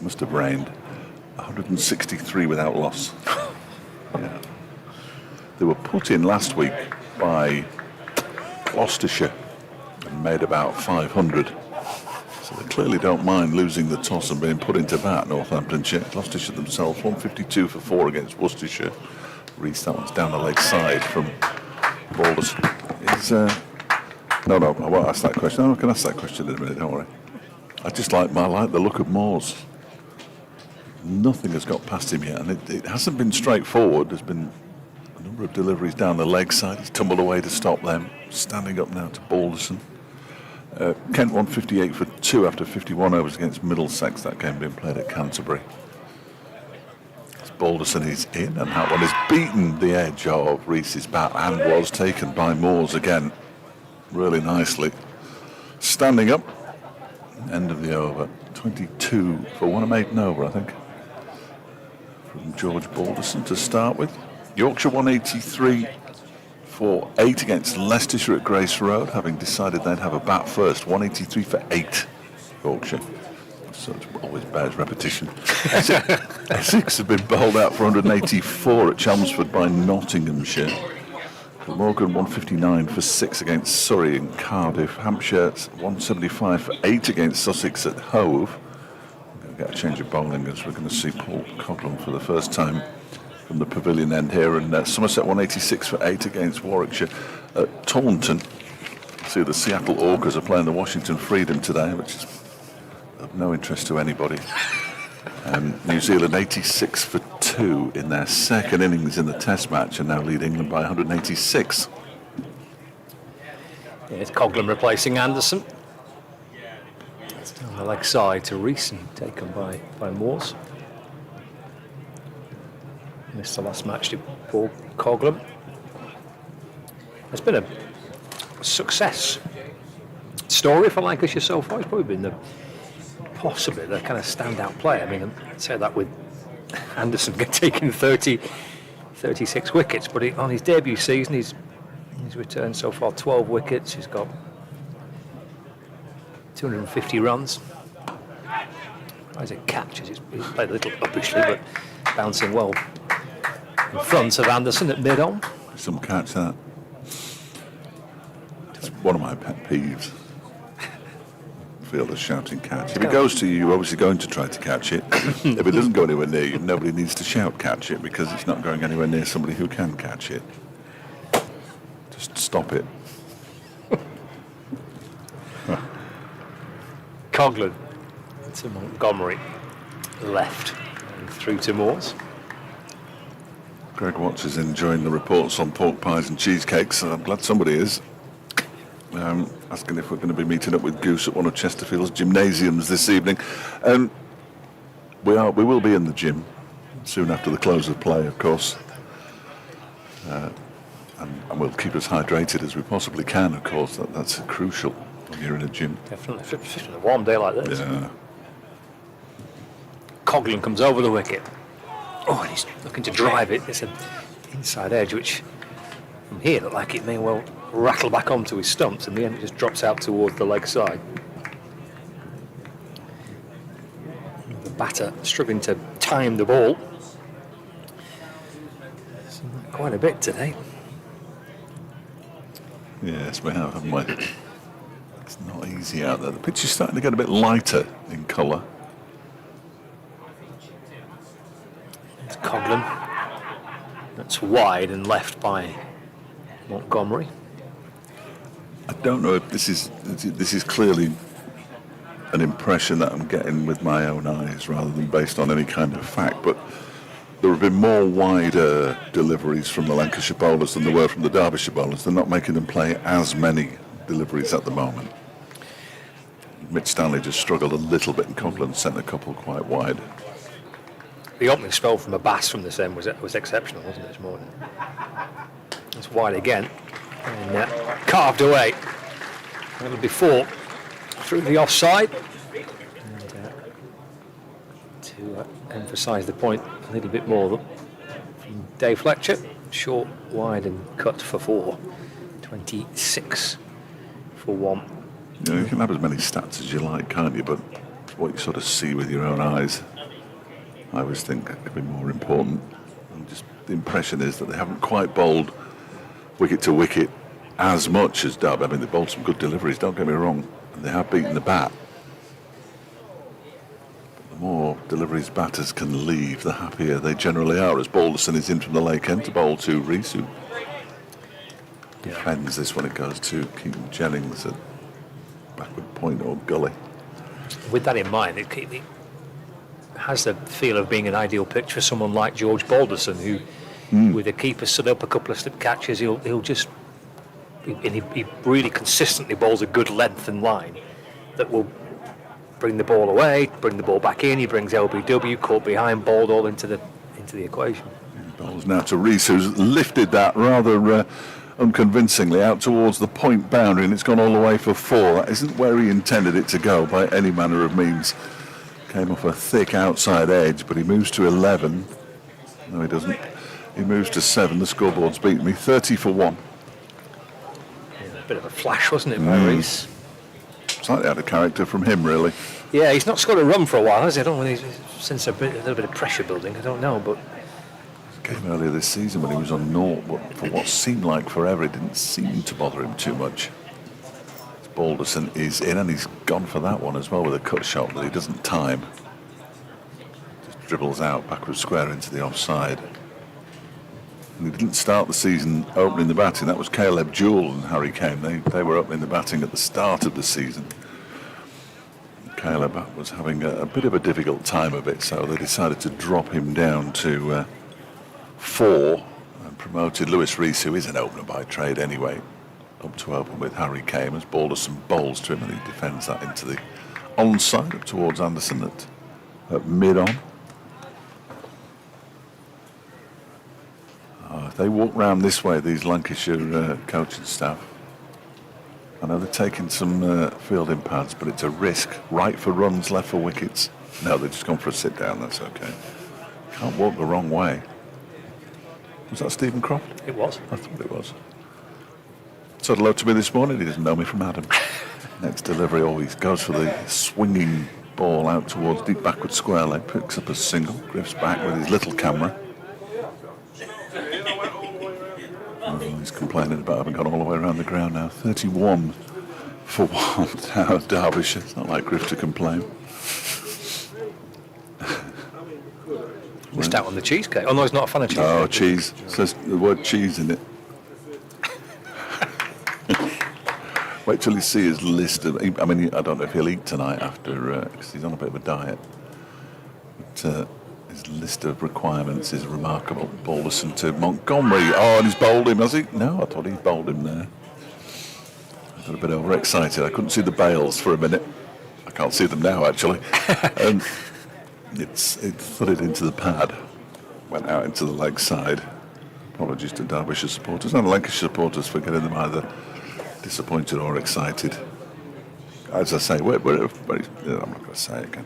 Must have rained. 163 without loss. Yeah. They were put in last week by Gloucestershire. made about 500. So they clearly don't mind losing the toss and being put into bat, Northamptonshire. Gloucestershire themselves, 152 for 4 against Worcestershire. Reese, that one's down the leg side from Balderson. No, I won't ask that question. No, I can ask that question in a minute, don't worry. I like the look of Moores. Nothing has got past him yet, and it hasn't been straightforward. There's been a number of deliveries down the leg side. He's tumbled away to stop them. Standing up now to Balderson. Kent won 58 for 2 after 51 overs against Middlesex. That game being played at Canterbury. Balderson is in, and that one has beaten the edge of Reese's bat and was taken by Moores again. Really nicely. Standing up. End of the over. 22 for 1 maiden over, I think. From George Balderson to start with. Yorkshire 183 for 8 against Leicestershire at Grace Road, having decided they'd have a bat first. 183 for 8, Yorkshire. So it always bears repetition. Essex have been bowled out for 184 at Chelmsford by Nottinghamshire. Glamorgan 159 for 6 against Surrey in Cardiff. Hampshire 175 for 8 against Sussex at Hove. We're going to get a change of bowling as we're going to see Paul Coghlan for the first time from the pavilion end here. And Somerset 186 for 8 against Warwickshire at Taunton. See the Seattle Orcas are playing the Washington Freedom today, which is of no interest to anybody. New Zealand 86 for 2 in their second innings in the Test match and now lead England by 186. Yeah, it's Coghlan replacing Anderson. It's down the leg side to Reese and taken by Moores. Missed the last match to Paul Coghlan. It's been a success story for Lancashire so far. It's probably been possibly the kind of standout player. I mean, I'd say that with Anderson taking 36 wickets, but on his debut season, he's returned so far 12 wickets. He's got 250 runs. As it catches, he's played a little uppishly, but bouncing well in front of Anderson at mid-on. Some catch that. It's one of my pet peeves. Fielder shouting catch. If it goes to you, you're obviously going to try to catch it. If it doesn't go anywhere near you, nobody needs to shout catch it because it's not going anywhere near somebody who can catch it. Just stop it. Coghlan to Montgomery, left and through to Moores. Greg Watts is enjoying the reports on pork pies and cheesecakes. I'm glad somebody is. Asking if we're going to be meeting up with Goose at one of Chesterfield's gymnasiums this evening. We will be in the gym soon after the close of play, of course. And we'll keep as hydrated as we possibly can, of course. That's crucial when you're in a gym. Definitely, especially on a warm day like this. Yeah. Coghlan comes over the wicket. Oh, and he's looking to drive it. It's an inside edge, which from here looked like it may well rattle back onto his stumps. In the end, it just drops out towards the leg side. The batter struggling to time the ball. Quite a bit today. Yes, we have, haven't we? It's not easy out there. The pitch is starting to get a bit lighter in colour. It's Coghlan. That's wide and left by Montgomery. I don't know if this is clearly an impression that I'm getting with my own eyes rather than based on any kind of fact, but there have been more wider deliveries from the Lancashire bowlers than there were from the Derbyshire bowlers. They're not making them play as many deliveries at the moment. Mitch Stanley just struggled a little bit and Coghlan sent a couple quite wide. The opening spell from Abbas from this end was exceptional, wasn't it, this morning? It's wide again. And carved away a little before through the offside. And, to emphasise the point a little bit more, from Dave Fletcher, short, wide and cut for 4. 26 for 1. You know, you can have as many stats as you like, can't you? But what you sort of see with your own eyes, I always think could be more important. And just the impression is that they haven't quite bowled wicket to wicket as much as Derby. I mean, they bowled some good deliveries, don't get me wrong, and they have beaten the bat. But the more deliveries batters can leave, the happier they generally are, as Balderson is in from the lake end to bowl to Rees, who defends this when it goes to Keaton Jennings at backward point or gully. With that in mind, it has the feel of being an ideal pitch for someone like George Balderson, who, with the keeper stood up a couple of slip catches, he'll just, and he really consistently bowls a good length and line that will bring the ball away, bring the ball back in. He brings LBW, caught behind, bowled all into the equation. Bowls now to Rees, who's lifted that rather unconvincingly out towards the point boundary, and it's gone all the way for 4. That isn't where he intended it to go by any manner of means. Came off a thick outside edge, but he moves to 11. No, he doesn't. He moves to 7. The scoreboard's beaten me 30 for 1. Yeah, a bit of a flash, wasn't it, by Rees? Slightly out of character from him, really. Yeah, he's not scored a run for a while, has he? I don't know. He's since a little bit of pressure building. I don't know, but Game earlier this season when he was on naught, but for what seemed like forever, it didn't seem to bother him too much. Balderson is in, and he's gone for that one as well with a cut shot that he doesn't time. Just dribbles out backward square into the offside. And he didn't start the season opening the batting. That was Caleb Jewell and Harry Kane. They were opening the batting at the start of the season. Caleb was having a bit of a difficult time of it, so they decided to drop him down to 4 and promoted Lewis Rees, who is an opener by trade anyway, up to open with Harry Kane as Balderson bowls to him, and he defends that into the onside up towards Anderson at mid-on. If they walk round this way, these Lancashire coaching staff, I know they're taking some fielding pads, but it's a risk. Right for runs, left for wickets. No, they've just gone for a sit down, that's okay. Can't walk the wrong way. Was that Stephen Croft? it was. I thought it was. Said hello to me this morning. He doesn't know me from Adam. Next delivery always goes for the swinging ball out towards deep backward square leg. Picks up a single. Grifts back with his little camera. Oh, he's complaining about having gone all the way around the ground now. 31 for 1 now at Derbyshire. It's not like Griff to complain. Missed out on the cheesecake. Oh no, he's not a fan of cheesecake. Oh, cheese. Says the word cheese in it. Wait till you see his list of... I mean, I don't know if he'll eat tonight after... because he's on a bit of a diet. But his list of requirements is remarkable. Balderson to Montgomery. Oh, and he's bowled him, has he? No, I thought he bowled him there. I got a bit overexcited. I couldn't see the bails for a minute. I can't see them now, actually. It thudded into the pad. Went out into the leg side. Apologies to Derbyshire supporters and Lancashire supporters for getting them either disappointed or excited. As I say, I'm not going to say it again.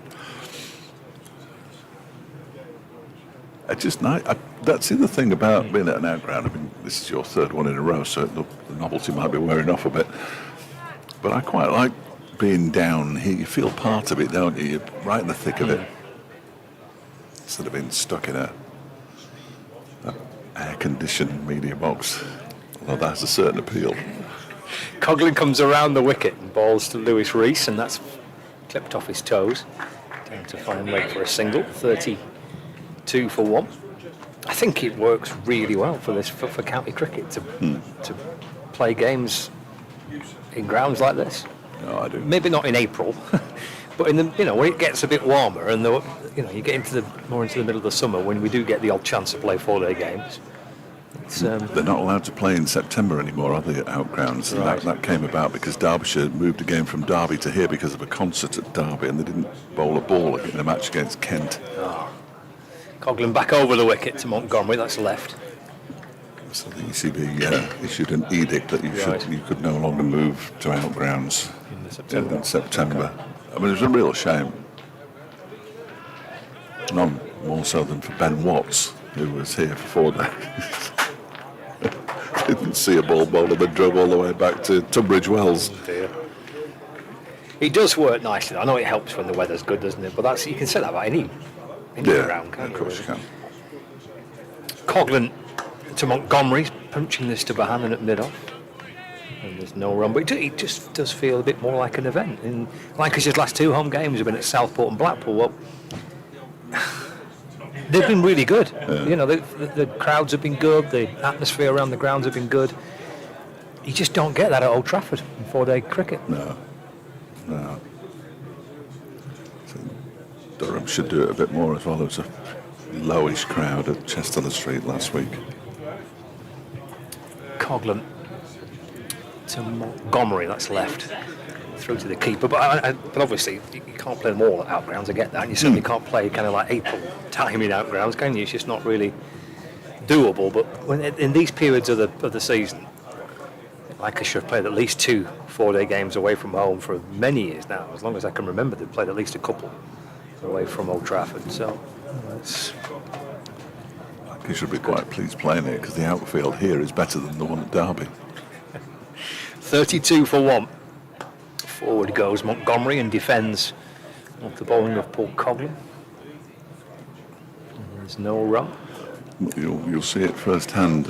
That's the other thing about being at an outground. I mean, this is your 3rd one in a row, so the novelty might be wearing off a bit. But I quite like being down here. You feel part of it, don't you? You're right in the thick of it. Instead of being stuck in a air-conditioned media box. Although that has a certain appeal. Coughlin comes around the wicket and balls to Lewis Rees, and that's clipped off his toes. Down to fine leg for a single. 32 for 1. I think it works really well for county cricket to play games in grounds like this. No, I do. Maybe not in April, but in the when it gets a bit warmer and you get more into the middle of the summer, when we do get the odd chance to play 4-day games. They're not allowed to play in September anymore, are they, at outgrounds? Right. And that came about because Derbyshire moved a game from Derby to here because of a concert at Derby, and they didn't bowl a ball in a match against Kent. Oh. Coughlin back over the wicket to Montgomery. That's left. So the ECB issued an edict that you could no longer move to outgrounds in September. I mean, it was a real shame. None more so than for Ben Watts, who was here for 4 days. Didn't see a ball bowler, but drove all the way back to Tunbridge Wells. Oh dear. It does work nicely. I know it helps when the weather's good, doesn't it? But you can say that about any ground, can't you? Of course you can. Coughlin to Montgomery, punching this to Bohannon at mid-off. And there's no run, but it just does feel a bit more like an event. In Lancashire's last 2 home games have been at Southport and Blackpool. Well, they've been really good. You know, the crowds have been good. The atmosphere around the grounds have been good. You just don't get that at Old Trafford in 4-day cricket. No. So Durham should do it a bit more as well. There was a lowish crowd at Chesterfield Street last week. Coghlan to Montgomery, that's left through to the keeper. But obviously you can't play them all at outgrounds. I get that. And you certainly can't play kind of like April time in outgrounds, can you? It's just not really doable. But in these periods of the season, Lancashire have played at least 2 4-day games away from home for many years now. As long as I can remember, they've played at least a couple away from Old Trafford. So it's... You should be quite pleased playing it because the outfield here is better than the one at Derby. 32 for 1. Forward goes Montgomery and defends off the bowling of Paul Coghlan. There's no run. You'll see it firsthand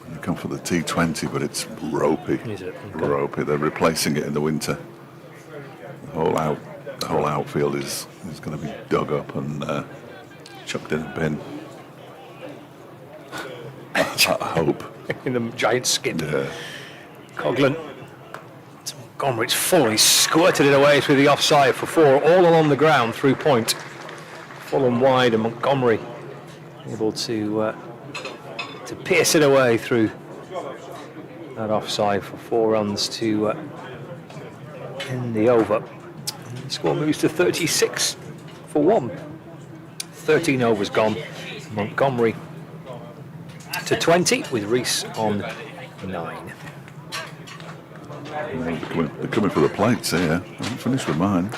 when you come for the T20, but it's ropey. Is it? Okay. Ropey. They're replacing it in the winter. The whole outfield is going to be dug up and chucked in a bin. I hope. In the giant skid. Yeah. Coghlan to Montgomery, it's full. He's squirted it away through the offside for 4, all along the ground through point. Full and wide, and Montgomery able to pierce it away through that offside for 4 runs to end the over. The score moves to 36 for 1. 13 overs gone. Montgomery to 20 with Rees on 9. They're coming for the plates here. I haven't finished with mine.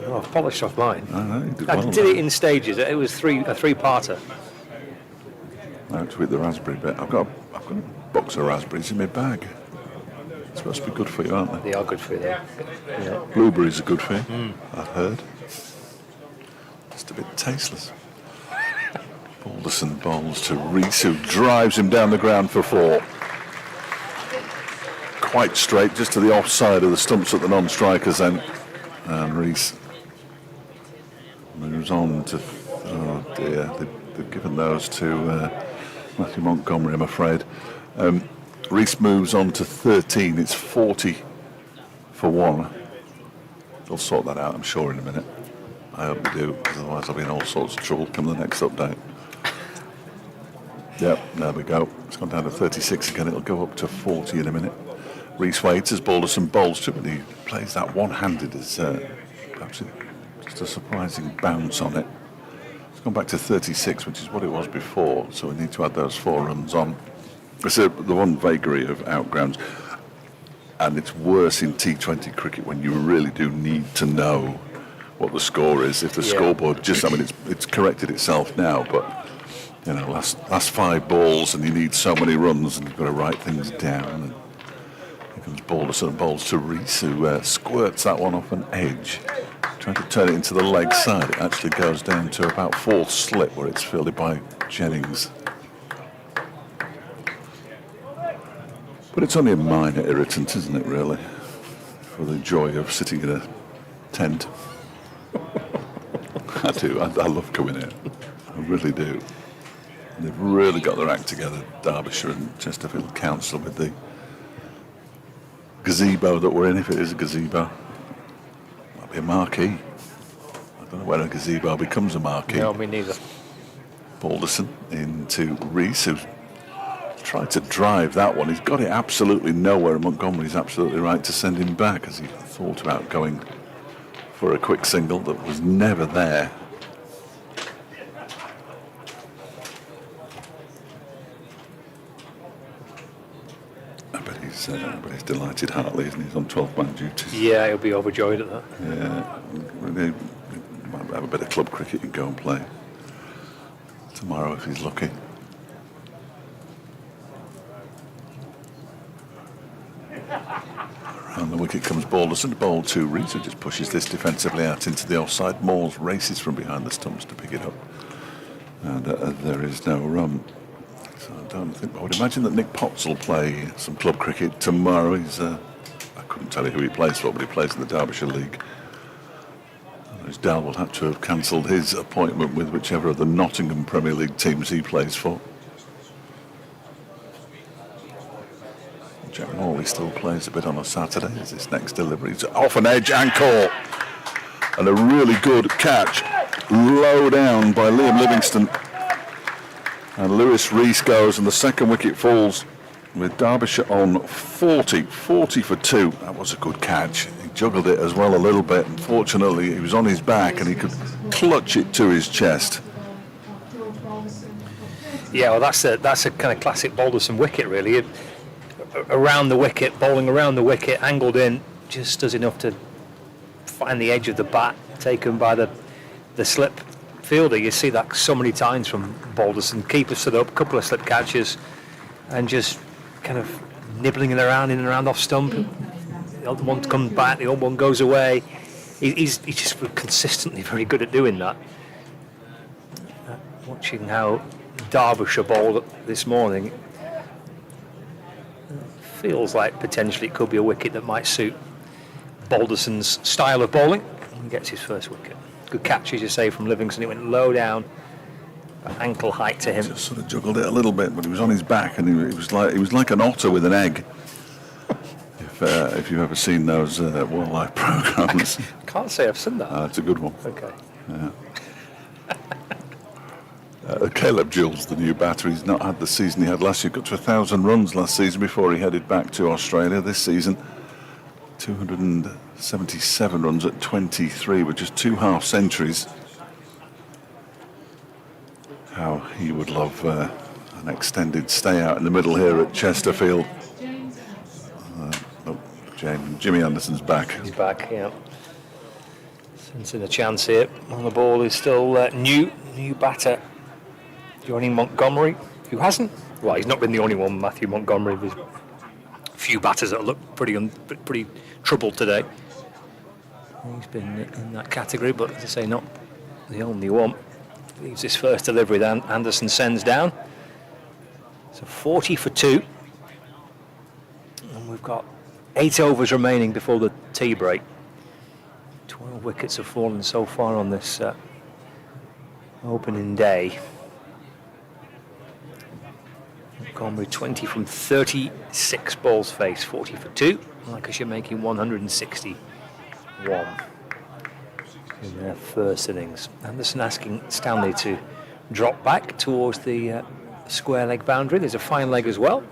Oh, I've polished off mine. I Did it in stages. It was a 3-parter. Now to eat the raspberry bit. I've got a box of raspberries in my bag. It's supposed to be good for you, aren't they? They are good for you, though. Yeah. Blueberries are good for you, I've heard. Just a bit tasteless. Balderson bowls to Rees, who drives him down the ground for 4. Quite straight, just to the offside of the stumps at the non-strikers end. And Rees moves on to... Oh dear, they've given those to Matthew Montgomery, I'm afraid. Rees moves on to 13. It's 40 for 1. They'll sort that out, I'm sure, in a minute. I hope they do, because otherwise I'll be in all sorts of trouble come the next update. Yep, there we go. It's gone down to 36 again. It'll go up to 40 in a minute. Rees waits as Balderson bowls to him, and he plays that one-handed as perhaps just a surprising bounce on it. It's gone back to 36, which is what it was before, so we need to add those 4 runs on. It's the one vagary of outgrounds, and it's worse in T20 cricket when you really do need to know what the score is. If the scoreboard it's corrected itself now, but you know, last 5 balls and you need so many runs and you've got to write things down. And here comes Balderson and bowls to Rees, who squirts that one off an edge, trying to turn it into the leg side. It actually goes down to about 4th slip where it's fielded by Jennings. But it's only a minor irritant, isn't it, really, for the joy of sitting in a tent. I do. I love coming here. I really do. And they've really got their act together, Derbyshire and Chesterfield Council, with the gazebo that we're in, if it is a gazebo. Might be a marquee. I don't know where a gazebo becomes a marquee. No, me neither. Balderson into Rees, who's tried to drive that one. He's got it absolutely nowhere, and Montgomery's absolutely right to send him back, as he thought about going for a quick single that was never there. I bet he's delighted, Hartley, isn't he? He's on 12-man duties. Yeah, he'll be overjoyed at that. Yeah, they might have a bit of club cricket and go and play tomorrow if he's lucky. Around the wicket comes Balderson, bowl to Rees, who just pushes this defensively out into the offside. Moores races from behind the stumps to pick it up, and there is no run. So So I would imagine that Nick Potts will play some club cricket tomorrow. I couldn't tell you who he plays for, but he plays in the Derbyshire League. As Dal will have to have cancelled his appointment with whichever of the Nottingham Premier League teams he plays for. Jack Morley still plays a bit on a Saturday as his next delivery. It's off an edge and caught. And a really good catch, low down by Liam Livingston. And Lewis Rees goes, and the second wicket falls with Derbyshire on 40 for 2. That was a good catch. He juggled it as well a little bit. Unfortunately, he was on his back and he could clutch it to his chest. Yeah, well, that's a kind of classic Balderson wicket, really. Around the wicket, bowling around the wicket, angled in, just does enough to find the edge of the bat, taken by the slip fielder. You see that so many times from Balderson. Keeper stood up, a couple of slip catches, and just kind of nibbling it around in and around off stump. The other one comes back, the other one goes away. He's just consistently very good at doing that. Watching how Derbyshire bowled this morning, feels like potentially it could be a wicket that might suit Balderson's style of bowling. He gets his first wicket. Good catch, as you say, from Livingston. It went low down, ankle height to him. Just sort of juggled it a little bit, but he was on his back, and he was like an otter with an egg. If you've ever seen those wildlife programs, I can't say I've seen that. It's a good one. Okay. Yeah. Caleb Jules, the new batter, he's not had the season he had last year. Got to 1,000 runs last season before he headed back to Australia. This season, 277 runs at 23 with just 2 half centuries. How he would love an extended stay out in the middle here at Chesterfield. Jimmy Anderson's back. He's back, yeah. Sensing a chance here. On the ball is still new batter. Joining Montgomery, who hasn't. Well, he's not been the only one, Matthew Montgomery. There's a few batters that look pretty troubled today. He's been in that category, but as I say, not the only one. Leaves his first delivery then. Anderson sends down. So 40 for 2. And we've got 8 overs remaining before the tea break. 12 wickets have fallen so far on this opening day. Montgomery 20 from 36 balls faced, 40 for 2. Lancashire making 161 in their first innings. Anderson asking Stanley to drop back towards the square leg boundary. There's a fine leg as well.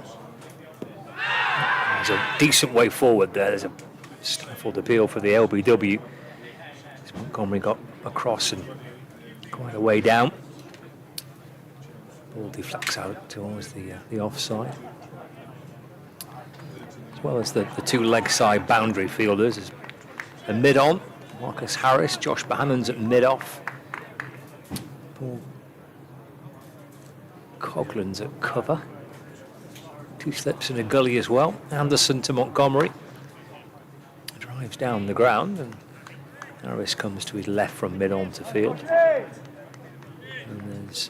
There's a decent way forward there. There's a stifled appeal for the LBW. As Montgomery got across and quite a way down. Ball deflects out towards the offside. As well as the 2 leg side boundary fielders. A mid-on, Marcus Harris, Josh Bohannon's at mid-off. Paul Coughlan's at cover. 2 slips in a gully as well. Anderson to Montgomery. Drives down the ground, and Harris comes to his left from mid-on to field. And there's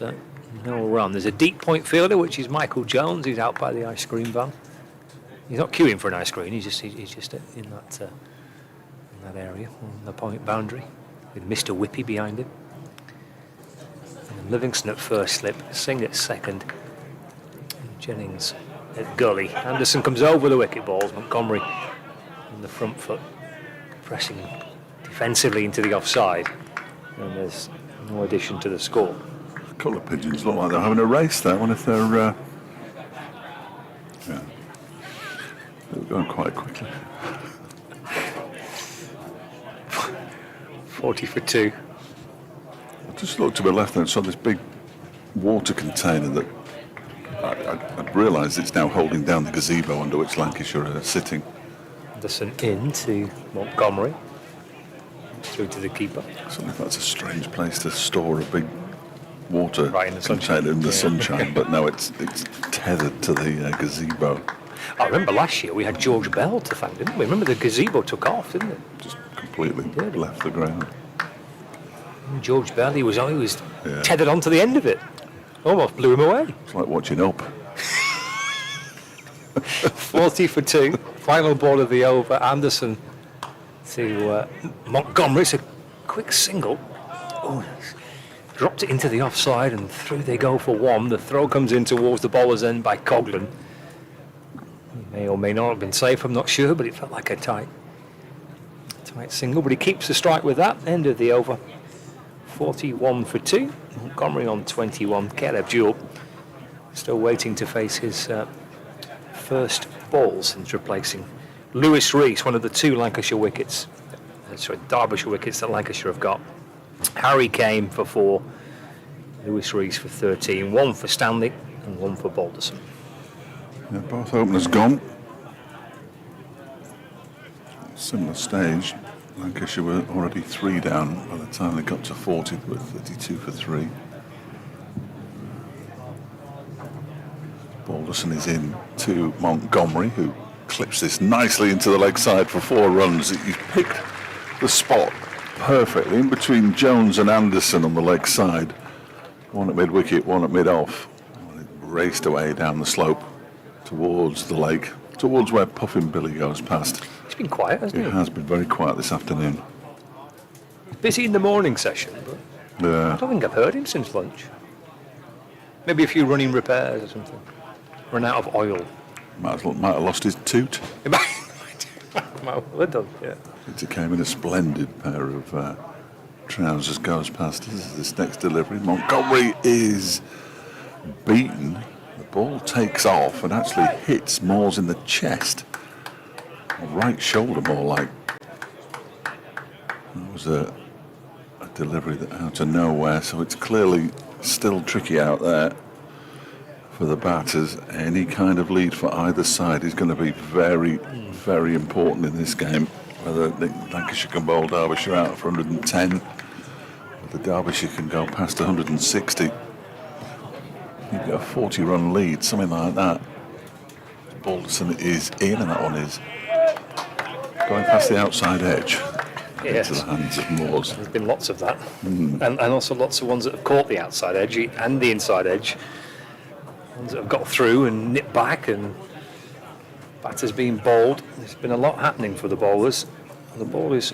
no run. There's a deep point fielder, which is Michael Jones. He's out by the ice cream van. He's not queuing for an ice cream. He's just in that area on the point boundary with Mr. Whippy behind him. And Livingston at first slip, Singh at second, and Jennings at gully. Anderson comes over the wicket balls. Montgomery on the front foot, pressing defensively into the offside, and there's no addition to the score. A couple of pigeons look like they're having a race there. I wonder if they're going quite quickly. 40 for 2. I just looked to my left and saw this big water container that I'd realised it's now holding down the gazebo under which Lancashire are sitting. Anderson in to Montgomery, through to the keeper. So that's a strange place to store a big water Right in the container in the sunshine, but no, it's tethered to the gazebo. I remember last year we had George Bell to thank, didn't we? Remember the gazebo took off, didn't it? Just completely left the ground. George Bell, he was tethered onto the end of it. Almost blew him away. It's like watching Up. 40 for 2. Final ball of the over. Anderson to Montgomery. It's a quick single. Oh, dropped it into the offside and through they go for 1. The throw comes in towards the bowler's end by Coghlan. He may or may not have been safe, I'm not sure, but it felt like a tight single. But he keeps the strike with that. End of the over. 41 for 2. Montgomery on 21. Caleb Jewell still waiting to face his first ball since replacing Lewis Rees, one of the 2 Lancashire wickets. Derbyshire wickets that Lancashire have got. Harry came for 4. Lewis Rees for 13. 1 for Stanley and 1 for Balderson. Yeah, both openers gone. Similar stage. Lancashire were already 3 down by the time they got to 40 with 32 for 3. Balderson is in to Montgomery, who clips this nicely into the leg side for 4 runs. He's picked the spot perfectly in between Jones and Anderson on the leg side. 1 at mid-wicket, 1 at mid-off. And it raced away down the slope towards the lake, towards where Puffin Billy goes past. He's been quiet, hasn't he? It has been very quiet this afternoon. Busy in the morning session, but I don't think I've heard him since lunch. Maybe a few running repairs or something. Run out of oil. Might have lost his toot. Well done, yeah. It came in a splendid pair of trousers, goes past this next delivery. Montgomery is beaten. The ball takes off and actually hits Moores in the chest. Right shoulder more like. That was a delivery that out of nowhere, so it's clearly still tricky out there for the batters. Any kind of lead for either side is going to be very, very important in this game. Whether Lancashire can bowl Derbyshire out for 110, whether Derbyshire can go past 160. You get a 40-run lead, something like that. Balderson is in, and that one is going past the outside edge. Yes. Into the hands of Moores. There's been lots of that. And also lots of ones that have caught the outside edge and the inside edge. Ones that have got through and nipped back, and batters being bowled. There's been a lot happening for the bowlers. The ball is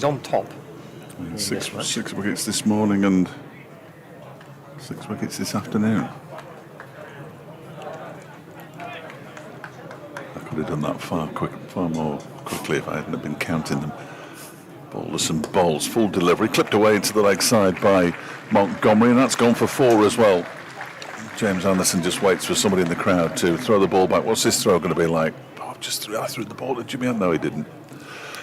on top. Six wickets this morning and 6 wickets this afternoon. I could have done that far more quickly if I hadn't have been counting them. Balderson bowls, full delivery, clipped away into the leg side by Montgomery, and that's gone for 4 as well. James Anderson just waits for somebody in the crowd to throw the ball back. What's this throw going to be like? I threw the ball to Jimmy Anderson. No, he didn't.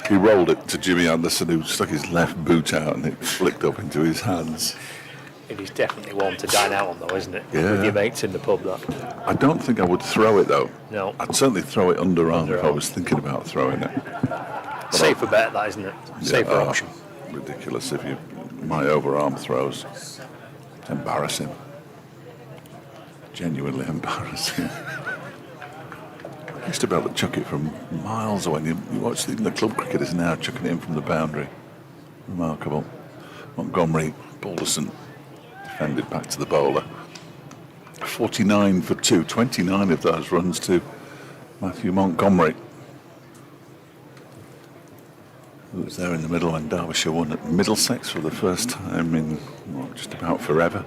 He rolled it to Jimmy Anderson, who stuck his left boot out and it flicked up into his hands. It is definitely one to dine out on, though, isn't it? Yeah. With your mates in the pub, that. I don't think I would throw it, though. No. I'd certainly throw it underarm if I was thinking about throwing it. Safer bet, that, isn't it? Safer option. Ridiculous if you... My overarm throws. It's embarrassing. Genuinely embarrassing. I used to be able to chuck it from miles away. You watch the club cricketers now chucking it in from the boundary. Remarkable. Montgomery, Balderson defended back to the bowler. 49 for 2. 29 of those runs to Matthew Montgomery, who was there in the middle when Derbyshire won at Middlesex for the first time in just about forever.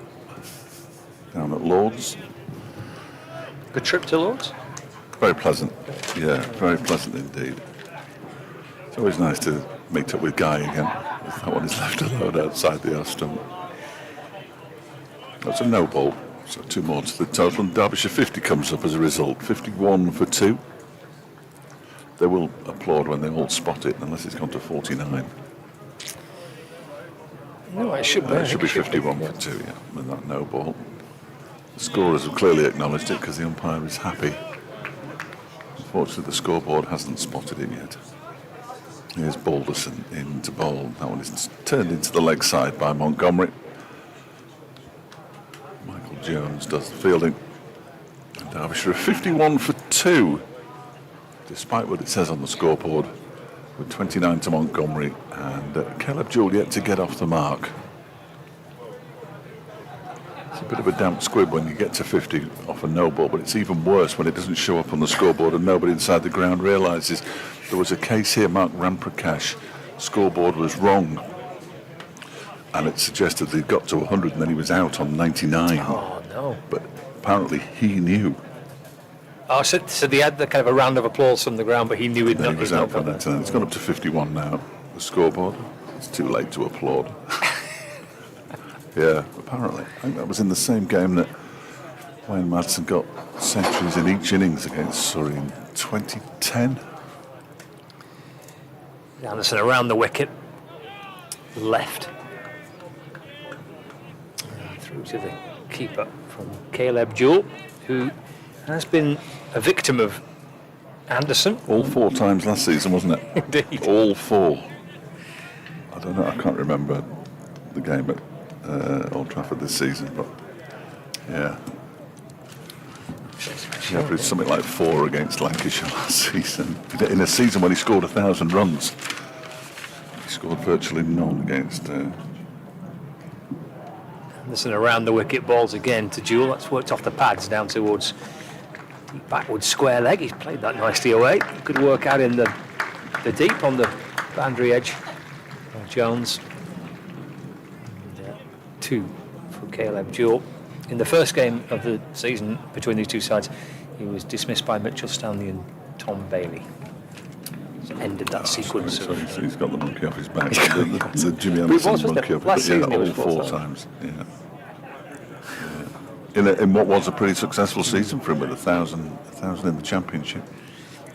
Down at Lord's. Good trip to Lord's? Very pleasant. Yeah, very pleasant indeed. It's always nice to meet up with Guy again. That one is left alone outside the off stump. That's a no ball, so 2 more to the total. And Derbyshire 50 comes up as a result. 51 for 2. They will applaud when they all spot it, unless it's gone to 49. No, it should be. It should be 51 for 2, yeah, with that no ball. The scorers have clearly acknowledged it because the umpire is happy. Unfortunately, the scoreboard hasn't spotted it yet. Here's Balderson in to bowl. That one is turned into the leg side by Montgomery. Michael Jones does the fielding. And Derbyshire 51 for 2, despite what it says on the scoreboard, with 29 to Montgomery and Caleb Jewell yet to get off the mark. It's a bit of a damp squib when you get to 50 off a no ball, but it's even worse when it doesn't show up on the scoreboard and nobody inside the ground realises there was a case here. Mark Ramprakash scoreboard was wrong, and it suggested they got to 100 and then he was out on 99. Oh, no. But apparently he knew. Oh, so they had the kind of a round of applause from the ground, but he knew He was out for 99. It's gone up to 51 now, the scoreboard. It's too late to applaud. Yeah, apparently. I think that was in the same game that Wayne Madsen got centuries in each innings against Surrey in 2010. Anderson around the wicket, left. Through to the keeper from Caleb Jewell, who has been a victim of Anderson. All 4 times last season, wasn't it? Indeed. All 4. I don't know, I can't remember the game at Old Trafford this season, but yeah. He averaged something like 4 against Lancashire last season. In a season when he scored 1,000 runs, he scored virtually none against. Anderson around the wicket, balls again to Jewell. That's worked off the pads down towards the backward square leg. He's played that nicely away. Good work out in the deep on the boundary edge. Jones. And, 2 for Caleb Jewell. In the first game of the season between these two sides, he was dismissed by Mitchell Stanley and Tom Bailey. He's ended that sequence. So he's got the monkey off his back. the Jimmy Anderson monkey off his back. All 4 times. Yeah. In what was a pretty successful season for him with 1,000 in the championship.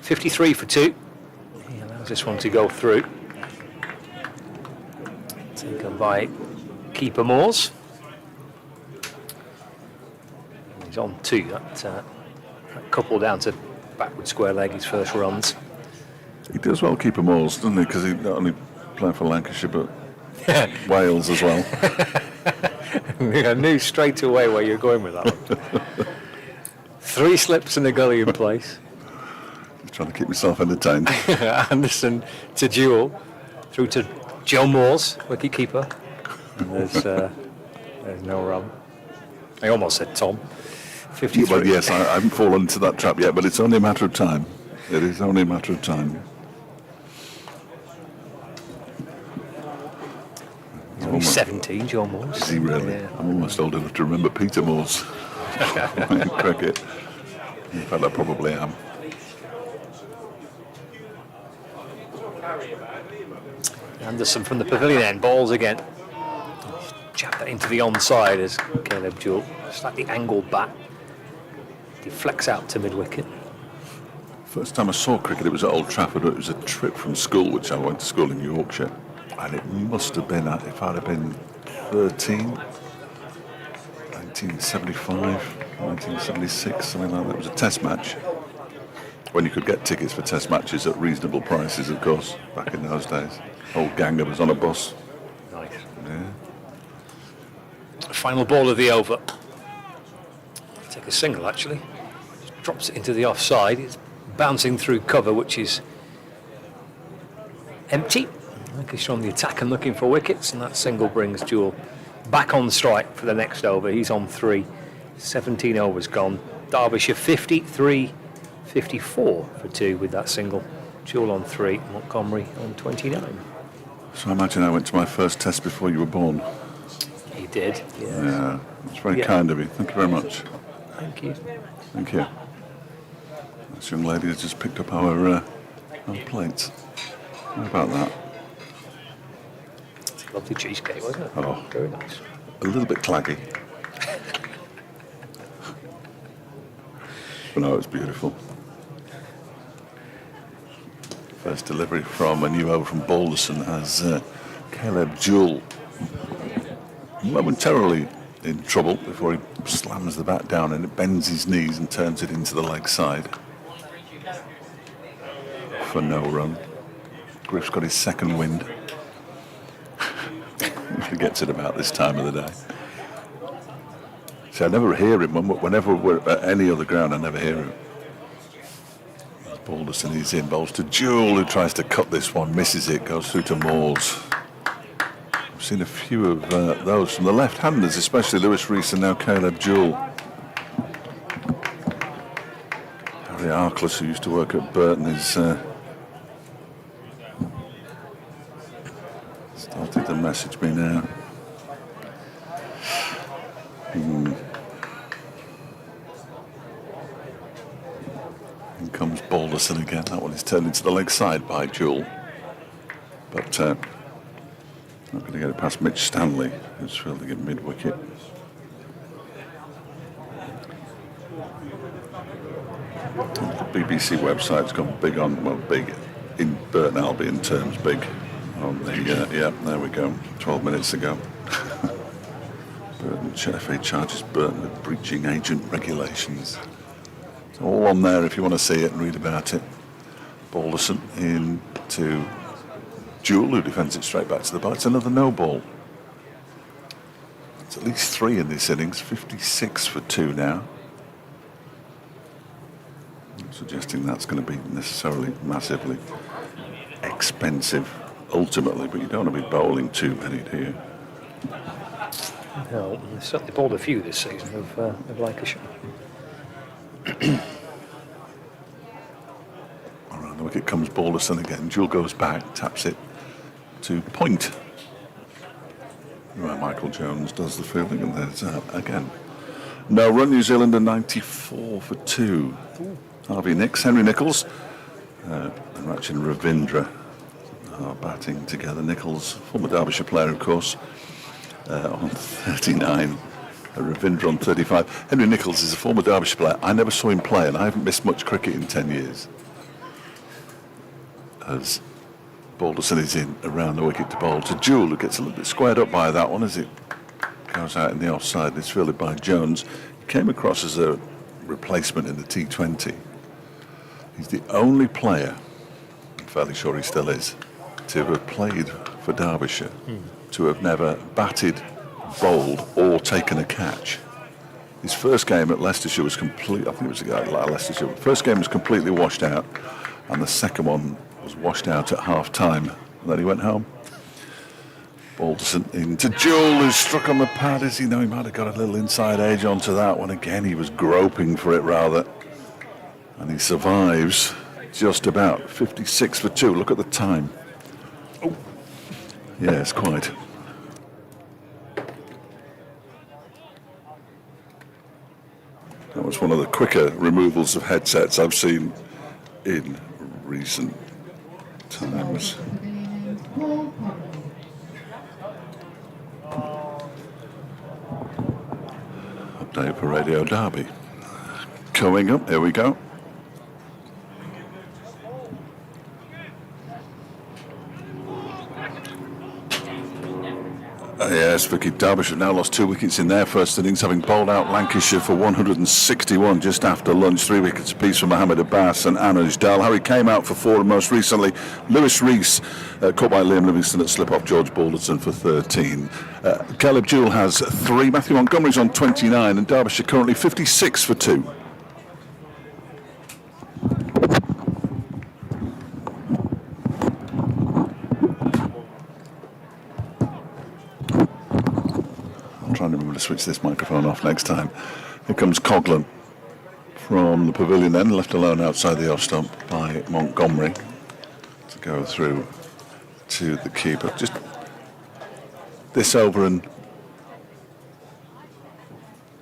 53 for 2. He allows this one to go through. Taken by keeper Moores. He's on 2. That couple down to backward square leg, his first runs. He does well, keeper Moores, doesn't he? Because he not only played for Lancashire but Wales as well. I knew straight away where you're going with that one. 3 slips in the gully in place. Just trying to keep myself entertained. Anderson to Jewell, through to Joe Moores, wicket keeper. And there's no run. I almost said Tom. 53. Well, yes, I haven't fallen into that trap yet, but it's only a matter of time. It is only a matter of time. He's 17, Joe Moores. Is he really? Yeah. I'm almost old enough to remember Peter Moores in cricket. In fact, I probably am. Anderson from the pavilion end, balls again. Jab that into the onside as Caleb Jewell, slightly angled back, deflects out to mid-wicket. First time I saw cricket, it was at Old Trafford. It was a trip from school, which I went to school in Yorkshire. And it must have been, if I'd have been 13, 1975, 1976, something like that. It was a test match. When you could get tickets for test matches at reasonable prices, of course, back in those days. Whole gang of us on a bus. Nice. Yeah. Final ball of the over. Take a single, actually. Just drops it into the offside. It's bouncing through cover, which is empty. Lancashire on the attack and looking for wickets, and that single brings Jewell back on strike for the next over. He's on 3. 17 overs gone. Derbyshire 53, 54 for 2 with that single. Jewell on 3, Montgomery on 29. So I imagine I went to my first test before you were born. He did, yes. Yeah, it's very kind of you. Thank you very much. Thank you. Thank you. This young lady has just picked up our plates. How about that? It's a lovely cheesecake, wasn't it? Oh. Very nice. A little bit claggy. But no, it's beautiful. First delivery from a new over from Balderson as Caleb Jewell momentarily in trouble before he slams the bat down and it bends his knees and turns it into the leg side for no run. Griff's got his second wind. He gets it about this time of the day. See, I never hear him. Whenever we're at any other ground, I never hear him. Balderson, he's in, bowls to Jewell, who tries to cut this one, misses it, goes through to Moores. I've seen a few of those from the left-handers, especially Lewis Rees and now Caleb Jewell. Harry Arkless, who used to work at Burton, is started to message me now. In comes Balderson again. That one is turned into the leg side by Jewell. But not going to get it past Mitch Stanley, who's fielding at mid-wicket. The BBC website's gone big on, well, big in Burton Albion terms, big on the, yeah, there we go, 12 minutes ago. Burton FA charges Burton with breaching agent regulations. It's all on there if you want to see it and read about it. Balderson into Jewell, who defends it straight back to the ball. It's another no ball. It's at least 3 in this innings, 56 for 2 now. I'm suggesting that's going to be necessarily massively expensive ultimately, but you don't want to be bowling too many, do you? No, they've certainly bowled a few this season of Lancashire. Around the wicket comes Balderson again. Jewell goes back, taps it to point. Right, Michael Jones does the fielding, and there's again no run. New Zealand are 94 for 2. Harvey Nicks, Henry Nicholls, and Rachin Ravindra are batting together. Nicholls, former Derbyshire player, of course, on 39. Ravindra on 35. Henry Nicholls is a former Derbyshire player. I never saw him play, and I haven't missed much cricket in 10 years. As Balderson is in around the wicket to bowl to Jewell, who gets a little bit squared up by that one as it goes out in the offside. And it's fielded by Jones. He came across as a replacement in the T20. He's the only player, I'm fairly sure he still is, to have played for Derbyshire, to have never batted, bowled or taken a catch. His first game at Leicestershire was complete. I think it was at Leicestershire. First game was completely washed out, and the second one was washed out at half time, and then he went home. Balderson into Jewell, who struck on the pad. As he might have got a little inside edge onto that one. Again, he was groping for it rather, and he survives just about. 56 for 2. Look at the time. Oh, yes, quite. That was one of the quicker removals of headsets I've seen in recent times. Update for Radio Derby. Coming up, here we go. Yes, Vicky, Derbyshire now lost 2 wickets in their first innings, having bowled out Lancashire for 161 just after lunch. 3 wickets apiece for Mohammed Abbas and Anuj Dal. Harry came out for 4, and most recently Lewis Rees caught by Liam Livingston at slip-off George Balderson for 13. Caleb Jewell has 3, Matthew Montgomery's on 29, and Derbyshire currently 56 for 2. Trying to remember to switch this microphone off next time. Here comes Coghlan from the pavilion then, left alone outside the off stump by Montgomery to go through to the keeper. Just this over and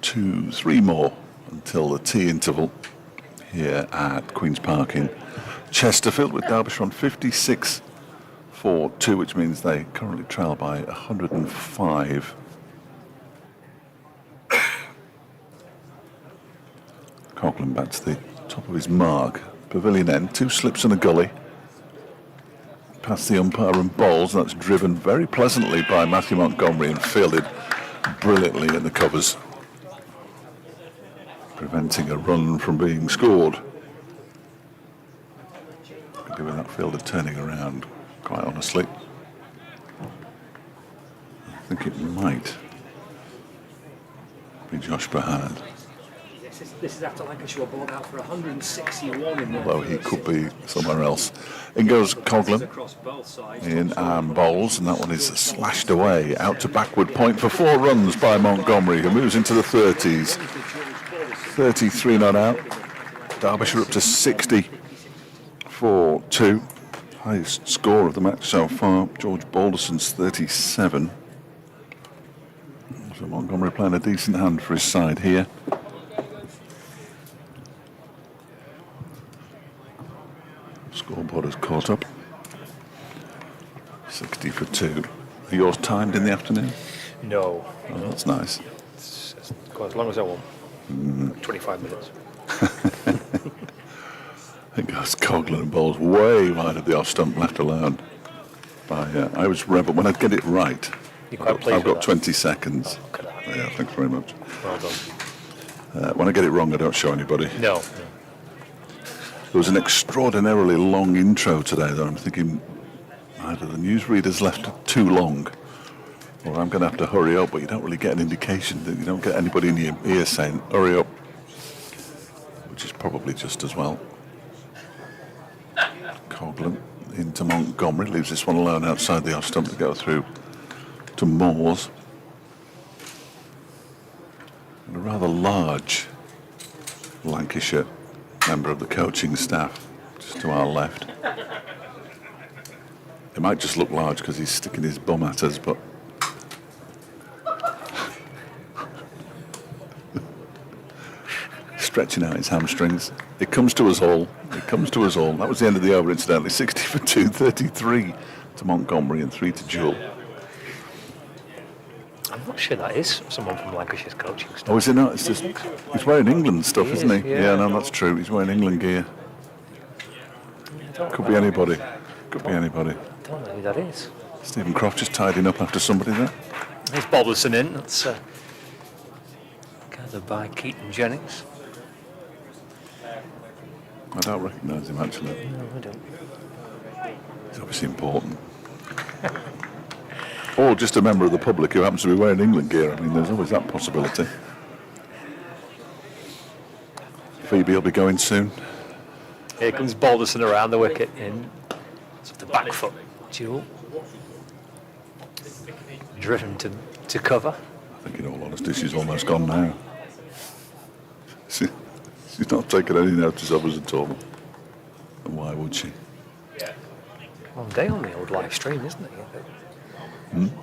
2, 3 more until the tea interval here at Queen's Park in Chesterfield, with Derbyshire on 56 for 2, which means they currently trail by 105. Coghlan back to the top of his mark. Pavilion end, 2 slips and a gully. Past the umpire and bowls. That's driven very pleasantly by Matthew Montgomery and fielded brilliantly in the covers, preventing a run from being scored. Could do with that fielder turning around, quite honestly. I think it might be Josh Bahad. This is after Lancashire balled out for 161 in the Although he could be somewhere else. In goes Coghlan across both sides. in arm bowls, and that one is slashed away out to backward point for 4 runs by Montgomery, who moves into the 30s. 33 not out. Derbyshire up to 60 for 2. Highest score of the match so far. George Balderson's 37. So Montgomery playing a decent hand for his side here. Scoreboard has caught up. 60 for 2. Are yours timed in the afternoon? No. Oh, that's nice. It's quite as long as I want. 25 minutes. I think that's Coghlan and bowls way wide of the off stump, left alone. By I was rebel when I'd get it right. You're quite pleased I've with got that? 20 seconds. Look at that. Yeah, thanks very much. Well done. When I get it wrong, I don't show anybody. No. There was an extraordinarily long intro today, though. I'm thinking either the newsreader's left it too long, or I'm going to have to hurry up. But you don't really get an indication that you don't get anybody in your ear saying "hurry up," which is probably just as well. Coghlan into Montgomery, leaves this one alone outside the off stump to go through to Moores. And a rather large Lancashire member of the coaching staff just to our left. It might just look large because he's sticking his bum at us, but stretching out his hamstrings. It comes to us all. It comes to us all. That was the end of the over, incidentally. 60 for 2, 33 to Montgomery and 3 to Jewell. I'm not sure that is someone from Lancashire's coaching staff. Oh, is it not? It's just, he's wearing England stuff, He isn't is, he? yeah. No, that's true. He's wearing England gear. Could be anybody. Could be anybody. I don't know who that is. Stephen Croft just tidying up after somebody there. There's Balderson in. That's gathered by Keaton Jennings. I don't recognise him, actually. No, I don't. He's obviously important. Or just a member of the public who happens to be wearing England gear. I mean, there's always that possibility. Phoebe will be going soon. Here comes Balderson around the wicket in sort of the back foot duel. Driven to cover. I think, in all honesty, she's almost gone now. She's not taking any notice of us at all. And why would she? Long day on the old live stream, isn't it?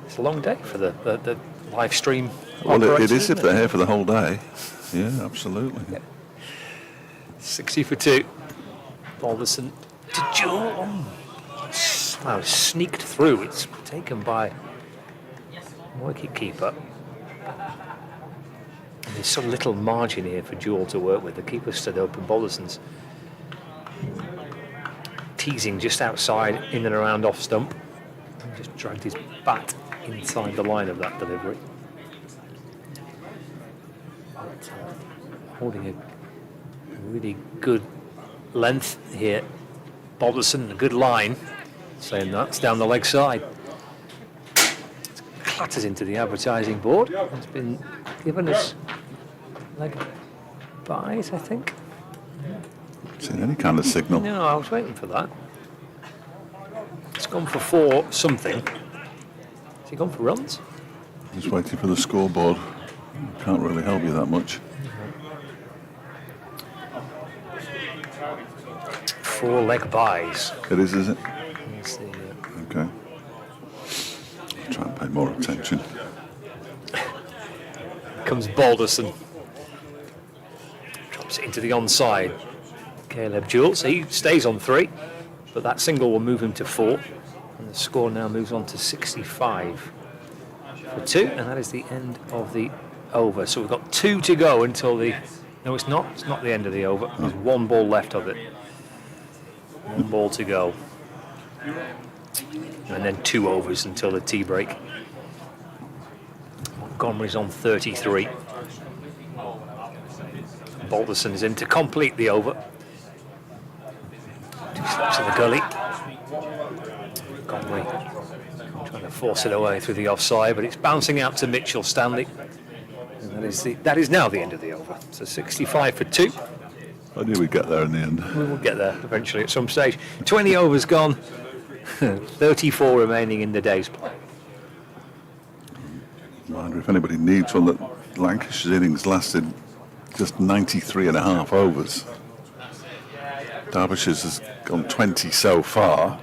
It's a long day for the live stream. Well, it operators, is isn't if they're here for the whole day. Yeah, absolutely. Yeah. 60 for 2. Balderson to Jewell. Wow, sneaked through. It's taken by wicket keeper. And there's so little margin here for Jewell to work with. The keeper stood open. Balderson's teasing just outside, in and around off stump. And just dragged his bat inside the line of that delivery. But, holding a really good length here. Balderson, a good line. Saying that's down the leg side. Clatters into the advertising board. It's been given as leg byes, I think. Seen any kind of signal? No, I was waiting for that. It's gone for 4 something. Has he gone for runs? Just waiting for the scoreboard. Can't really help you that much. 4 leg byes. It is it? Let's see, Okay. I'll try and pay more attention. comes Balderson. Drops it into the onside. Caleb Jewell, so he stays on 3, but that single will move him to 4. And the score now moves on to 65 for 2, and that is the end of the over. So we've got 2 to go until the... No, it's not. It's not the end of the over. There's 1 ball left of it. 1 ball to go. And then 2 overs until the tea break. Montgomery's on 33. Balderson is in to complete the over. 2 slaps in the gully. Montgomery trying to force it away through the offside, but it's bouncing out to Mitchell Stanley. And That is now the end of the over. So 65 for 2. I knew we'd get there in the end. We will get there eventually at some stage. 20 overs gone, 34 remaining in the day's play. I wonder if anybody needs one. That Lancashire's innings lasted just 93.5 overs. Derbyshire's has gone 20 so far.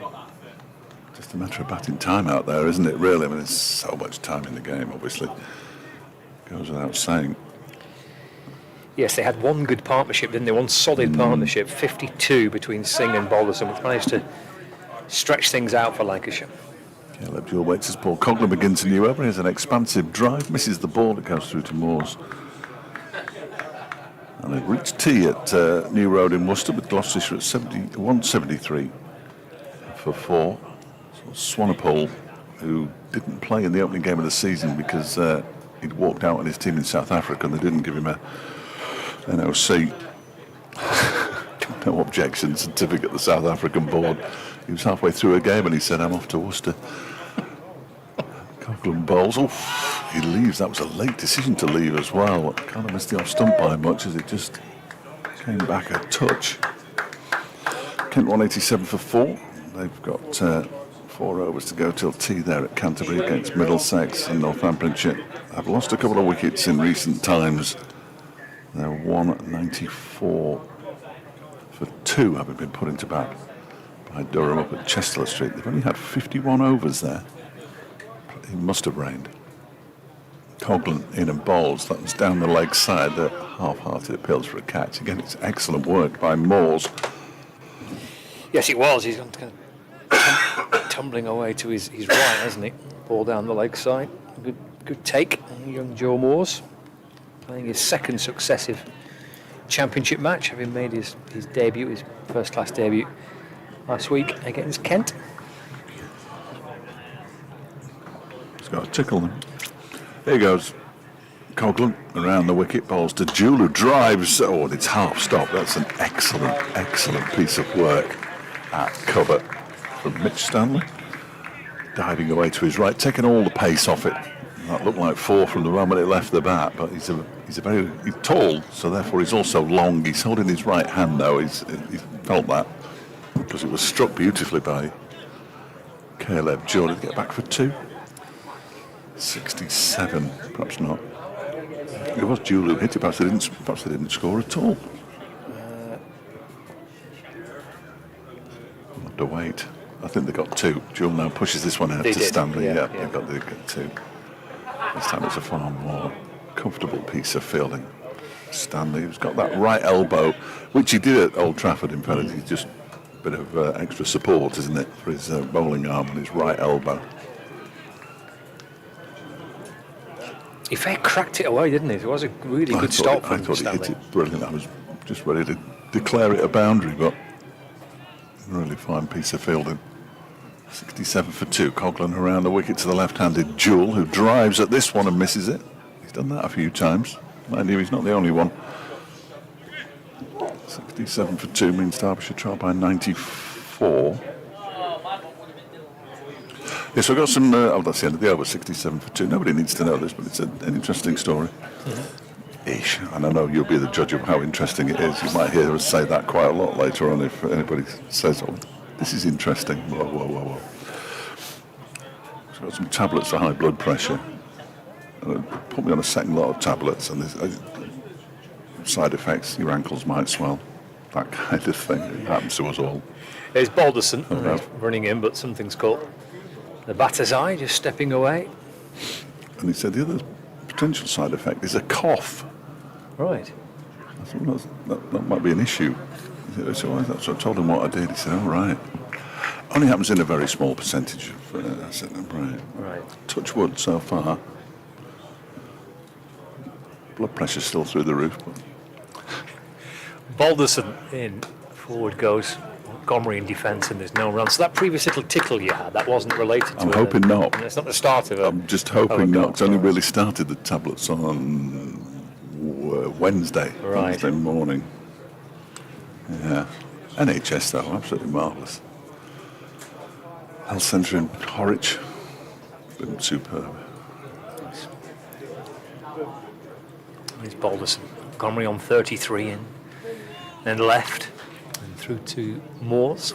Just a matter of batting time out there, isn't it, really? I mean, there's so much time in the game, obviously. Goes without saying. Yes, they had one good partnership, didn't they? One solid partnership, 52 between Singh and Balderson, which managed to stretch things out for Lancashire. Caleb Jewell waits as Paul Coghlan begins a new over. He has an expansive drive, misses the ball, it goes through to Moores. And they've reached tee at New Road in Worcester with Gloucestershire at 173 for 4. So Swanepoel, who didn't play in the opening game of the season because he'd walked out on his team in South Africa and they didn't give him a NOC, no objection certificate, the South African board. He was halfway through a game and he said, I'm off to Worcester. Coghlan bowls. Oh, he leaves. That was a late decision to leave as well. Kind of missed the off stump by much as it just came back a touch. Kent 187 for 4. They've got 4 overs to go till tea there at Canterbury against Middlesex and Northamptonshire. Have lost a couple of wickets in recent times. They're 194 for 2 having been put into bat by Durham up at Chesterfield Street. They've only had 51 overs there. It must have rained. Coghlan in and bowls. That was down the leg side. The half-hearted appeals for a catch. Again, it's excellent work by Moores. Yes, it was. He's gone kind of tumbling away to his right, hasn't he? Ball down the leg side. Good take. Young Joe Moores playing his second successive championship match, having made his debut, his first-class debut last week against Kent. He's got a tickle then. There he goes. Coghlan around the wicket, bowls to Jewell, who drives. Oh, and it's half stop. That's an excellent piece of work at cover from Mitch Stanley. Diving away to his right, taking all the pace off it. That looked like 4 from the moment it left the bat, but he's tall, so therefore he's also long. He's holding his right hand though. He felt that because it was struck beautifully by Caleb Jewell. Did he get back for 2? 67, perhaps not. It was Jewell who hit it, perhaps they didn't score at all. We'll have to wait. I think they got 2. Jewell now pushes this one out to Stanley. Yeah. They got 2. This time it's a far more comfortable piece of fielding. Stanley, who's got that right elbow, which he did at Old Trafford in fact. He's just a bit of extra support, isn't it, for his bowling arm and his right elbow. He fair cracked it away, didn't he? It was a really good stop from I thought Stanley. He hit it brilliant. I was just ready to declare it a boundary, but really fine piece of fielding. 67 for 2. Coghlan around the wicket to the left-handed Jewell, who drives at this one and misses it. He's done that a few times. Mind you, he's not the only one. 67 for 2 means Derbyshire trail by 94. Yes, we've got some... that's the end of the over, 67 for 2. Nobody needs to know this, but it's an interesting story. Ish. And I know you'll be the judge of how interesting it is. You might hear us say that quite a lot later on if anybody says, oh, this is interesting. Whoa. So I've got some tablets for high blood pressure. Put me on a second lot of tablets, and there's side effects. Your ankles might swell. That kind of thing. It happens to us all. There's Balderson running in, but something's caught the batter's eye, just stepping away. And he said the other potential side effect is a cough. Right. I thought that might be an issue. So I told him what I did. He said, "Oh right." Only happens in a very small percentage of. I said, "Right." Touch wood so far. Blood pressure's still through the roof. But Balderson in, forward goes Montgomery in defence, and there's no run. So that previous little tickle you had, that wasn't related to I'm hoping not. It's not the start of it. I'm just hoping not. It's only really started the tablets on Wednesday morning. Yeah. NHS though, absolutely marvellous. Health Centre in Horwich, been superb. There's Balderson. Montgomery on 33 in. Then left and through to Moores.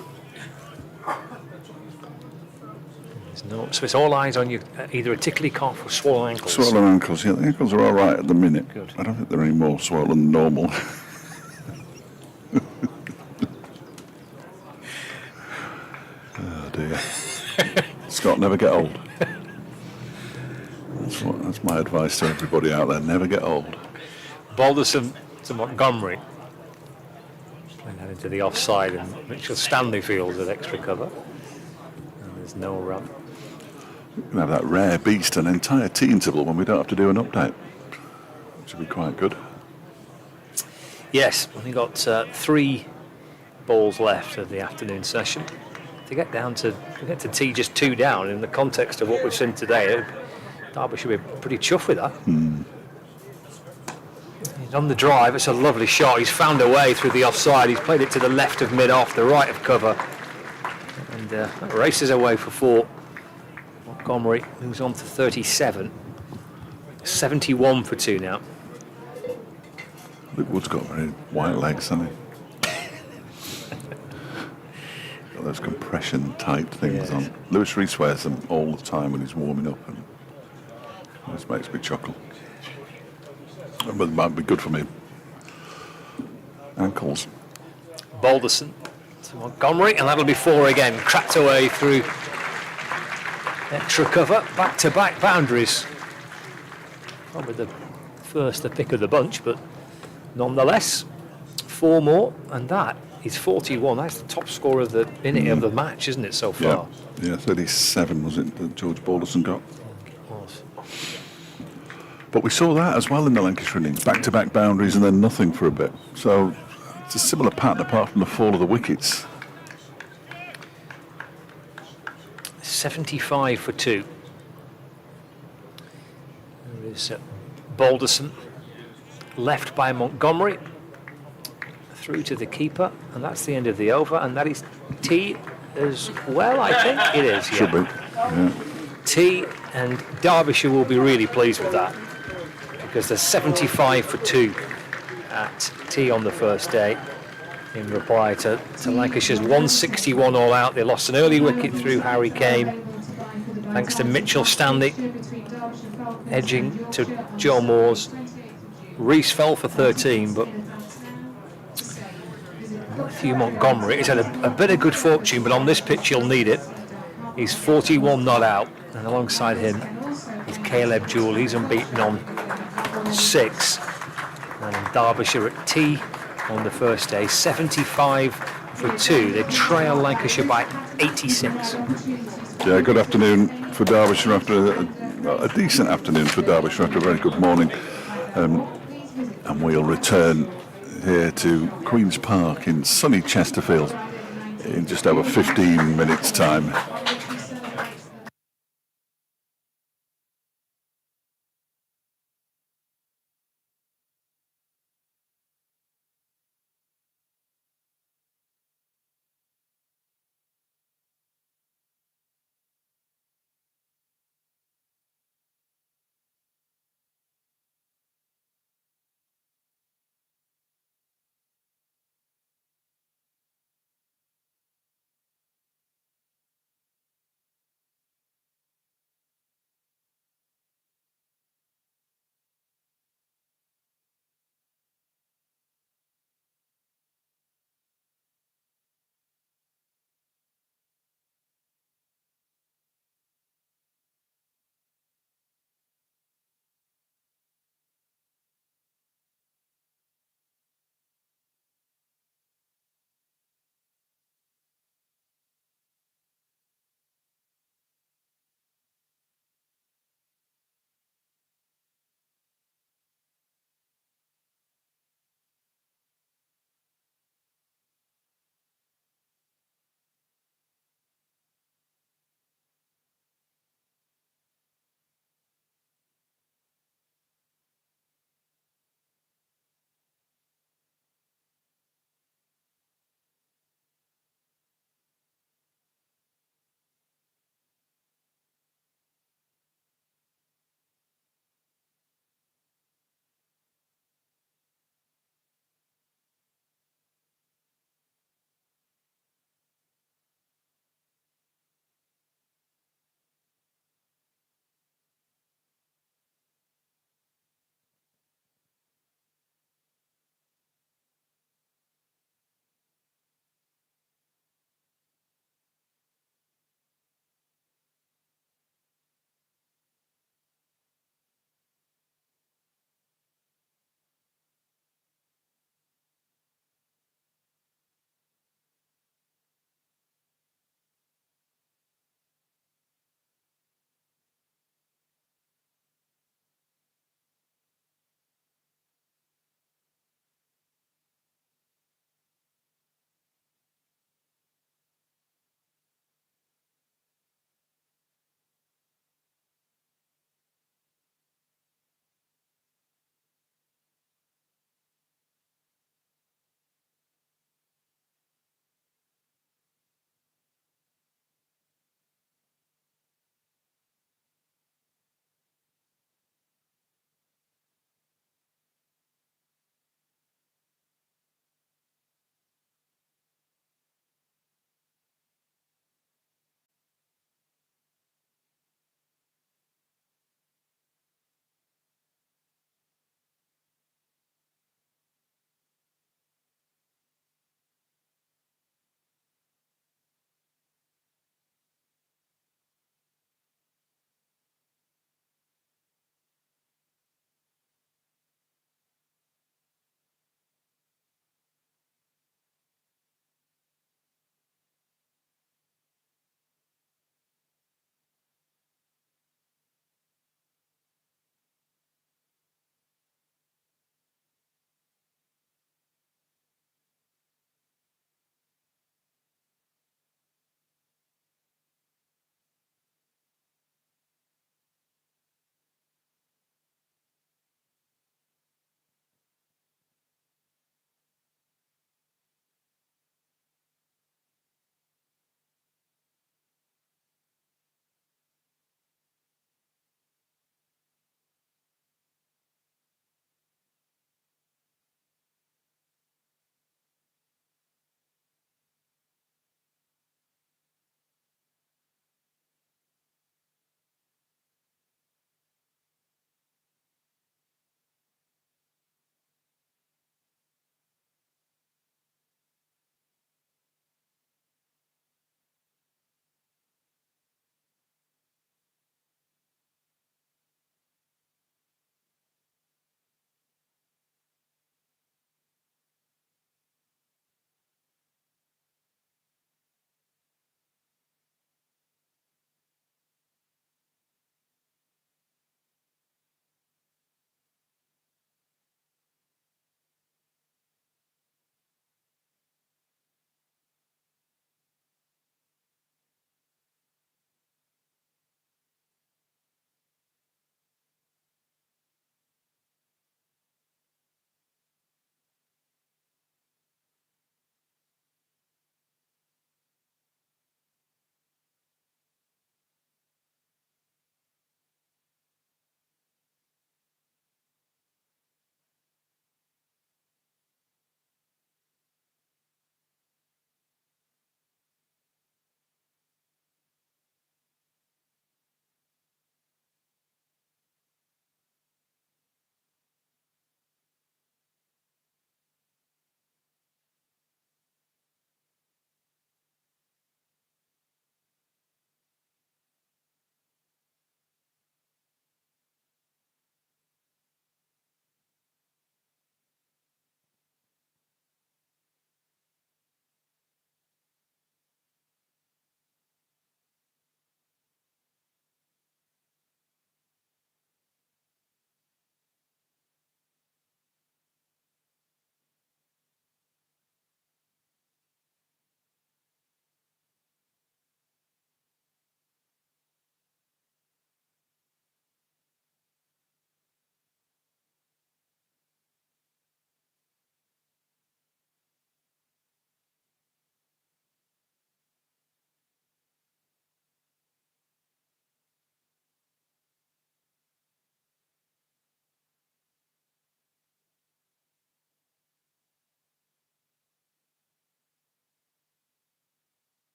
So it's all eyes on you, either a tickly cough or swollen ankles. Swollen ankles, yeah. The ankles are all right at the minute. Good. I don't think they're any more swollen than normal. Oh dear. Scott, never get old. That's my advice to everybody out there. Never get old. Balderson to Montgomery. Playing that into the offside, and Mitchell Stanley fields with extra cover. And there's no run. We can have that rare beast, an entire tea interval when we don't have to do an update. Which would be quite good. Yes, we've got 3 balls left of the afternoon session. To get to tea just 2 down in the context of what we've seen today, Derbyshire should be pretty chuffed with that. He's on the drive. It's a lovely shot. He's found a way through the offside. He's played it to the left of mid-off, the right of cover. And that races away for 4. Montgomery moves on to 37. 71 for 2 now. Luke Wood's got very white legs, hasn't he? Got those compression type things on. Lewis Rees wears them all the time when he's warming up, and this makes me chuckle. But it might be good for me. Ankles. Balderson to Montgomery, and that'll be 4 again. Cracked away through extra cover, back-to-back boundaries. Probably the pick of the bunch, but nonetheless, 4 more, and that is 41. That's the top score of the minute of the match, isn't it, so far? Yeah, 37 was it that George Balderson got? It was. But we saw that as well in the Lancashire innings, back-to-back boundaries and then nothing for a bit. So it's a similar pattern apart from the fall of the wickets. 75 for 2. There is Balderson, left by Montgomery, through to the keeper, and that's the end of the over, and that is tea as well, I think it is. Yeah. Should be, yeah. Tea, and Derbyshire will be really pleased with that, because they're 75 for 2 at tea on the first day, in reply to Lancashire's 161 all out. They lost an early wicket through Harry Kane, thanks to Mitchell Stanley edging to Joe Moores. Rees fell for 13, but Matthew Montgomery has had a bit of good fortune, but on this pitch he'll need it. He's 41 not out, and alongside him is Caleb Jewell. He's unbeaten on 6. And Derbyshire at tea on the first day, 75 for 2. They trail Lancashire by 86. Yeah, good afternoon for Derbyshire after a decent afternoon for Derbyshire after a very good morning. And we'll return here to Queen's Park in sunny Chesterfield in just over 15 minutes' time.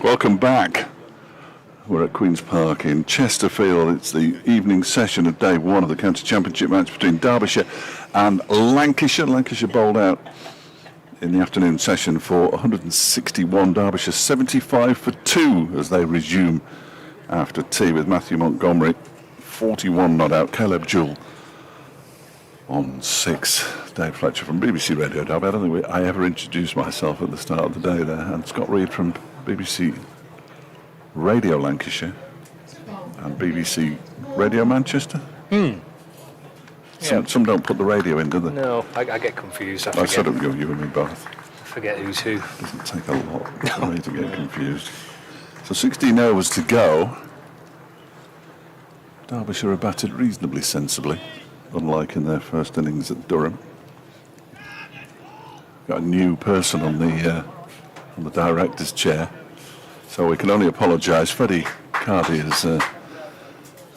Welcome back. We're at Queen's Park in Chesterfield. It's the evening session of day one of the county championship match between Derbyshire and Lancashire. Lancashire bowled out in the afternoon session for 161. Derbyshire 75 for 2 as they resume after tea with Matthew Montgomery 41 not out. Caleb Jewell on 6. Dave Fletcher from BBC Radio Derby. I don't think I ever introduced myself at the start of the day there. And Scott Reed from BBC Radio Lancashire and BBC Radio Manchester. Some don't put the radio in, do they? No, I get confused. I I forget, sort of go, you and me both. forget who's who. Doesn't take a lot for me to get confused. So 16 overs to go. Derbyshire are batted reasonably sensibly, unlike in their first innings at Durham. Got a new person on the director's chair, so we can only apologise. Freddie Cardy has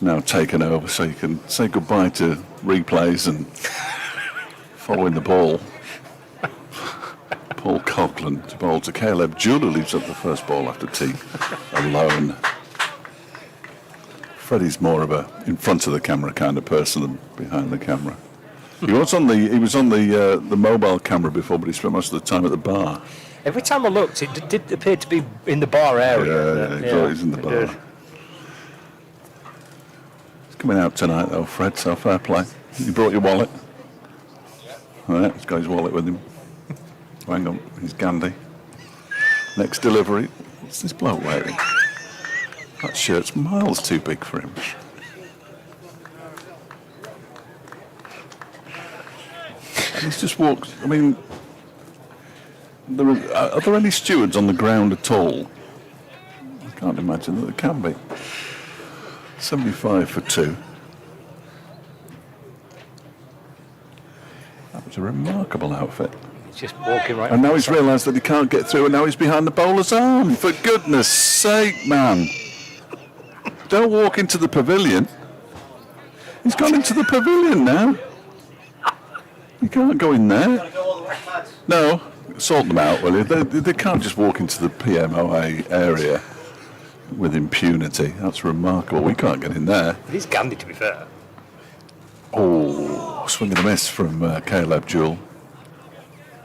now taken over, so you can say goodbye to replays and following the ball. Paul Coughlin to bowl to Caleb Jewell, who leaves up the first ball after tea alone. Freddie's more of a in front of the camera kind of person than behind the camera. He was on the mobile camera before, but he spent most of the time at the bar. Every time I looked, it did appear to be in the bar area. He's always in the bar. He's coming out tonight though, Fred, so fair play. You brought your wallet? All right, he's got his wallet with him. Hang on, he's Gandhi. Next delivery. What's this bloke wearing? That shirt's miles too big for him. And he's just walked. I mean, are there any stewards on the ground at all? I can't imagine that there can be. 75 for 2. That was a remarkable outfit. He's just walking right. And now he's realised that he can't get through, and now he's behind the bowler's arm. For goodness sake, man. Don't walk into the pavilion. He's gone into the pavilion now. You can't go in there. No, sort them out, will you? They can't just walk into the PMOA area with impunity. That's remarkable. We can't get in there. It is Gandhi, to be fair. Oh, swing and a miss from Caleb Jewell.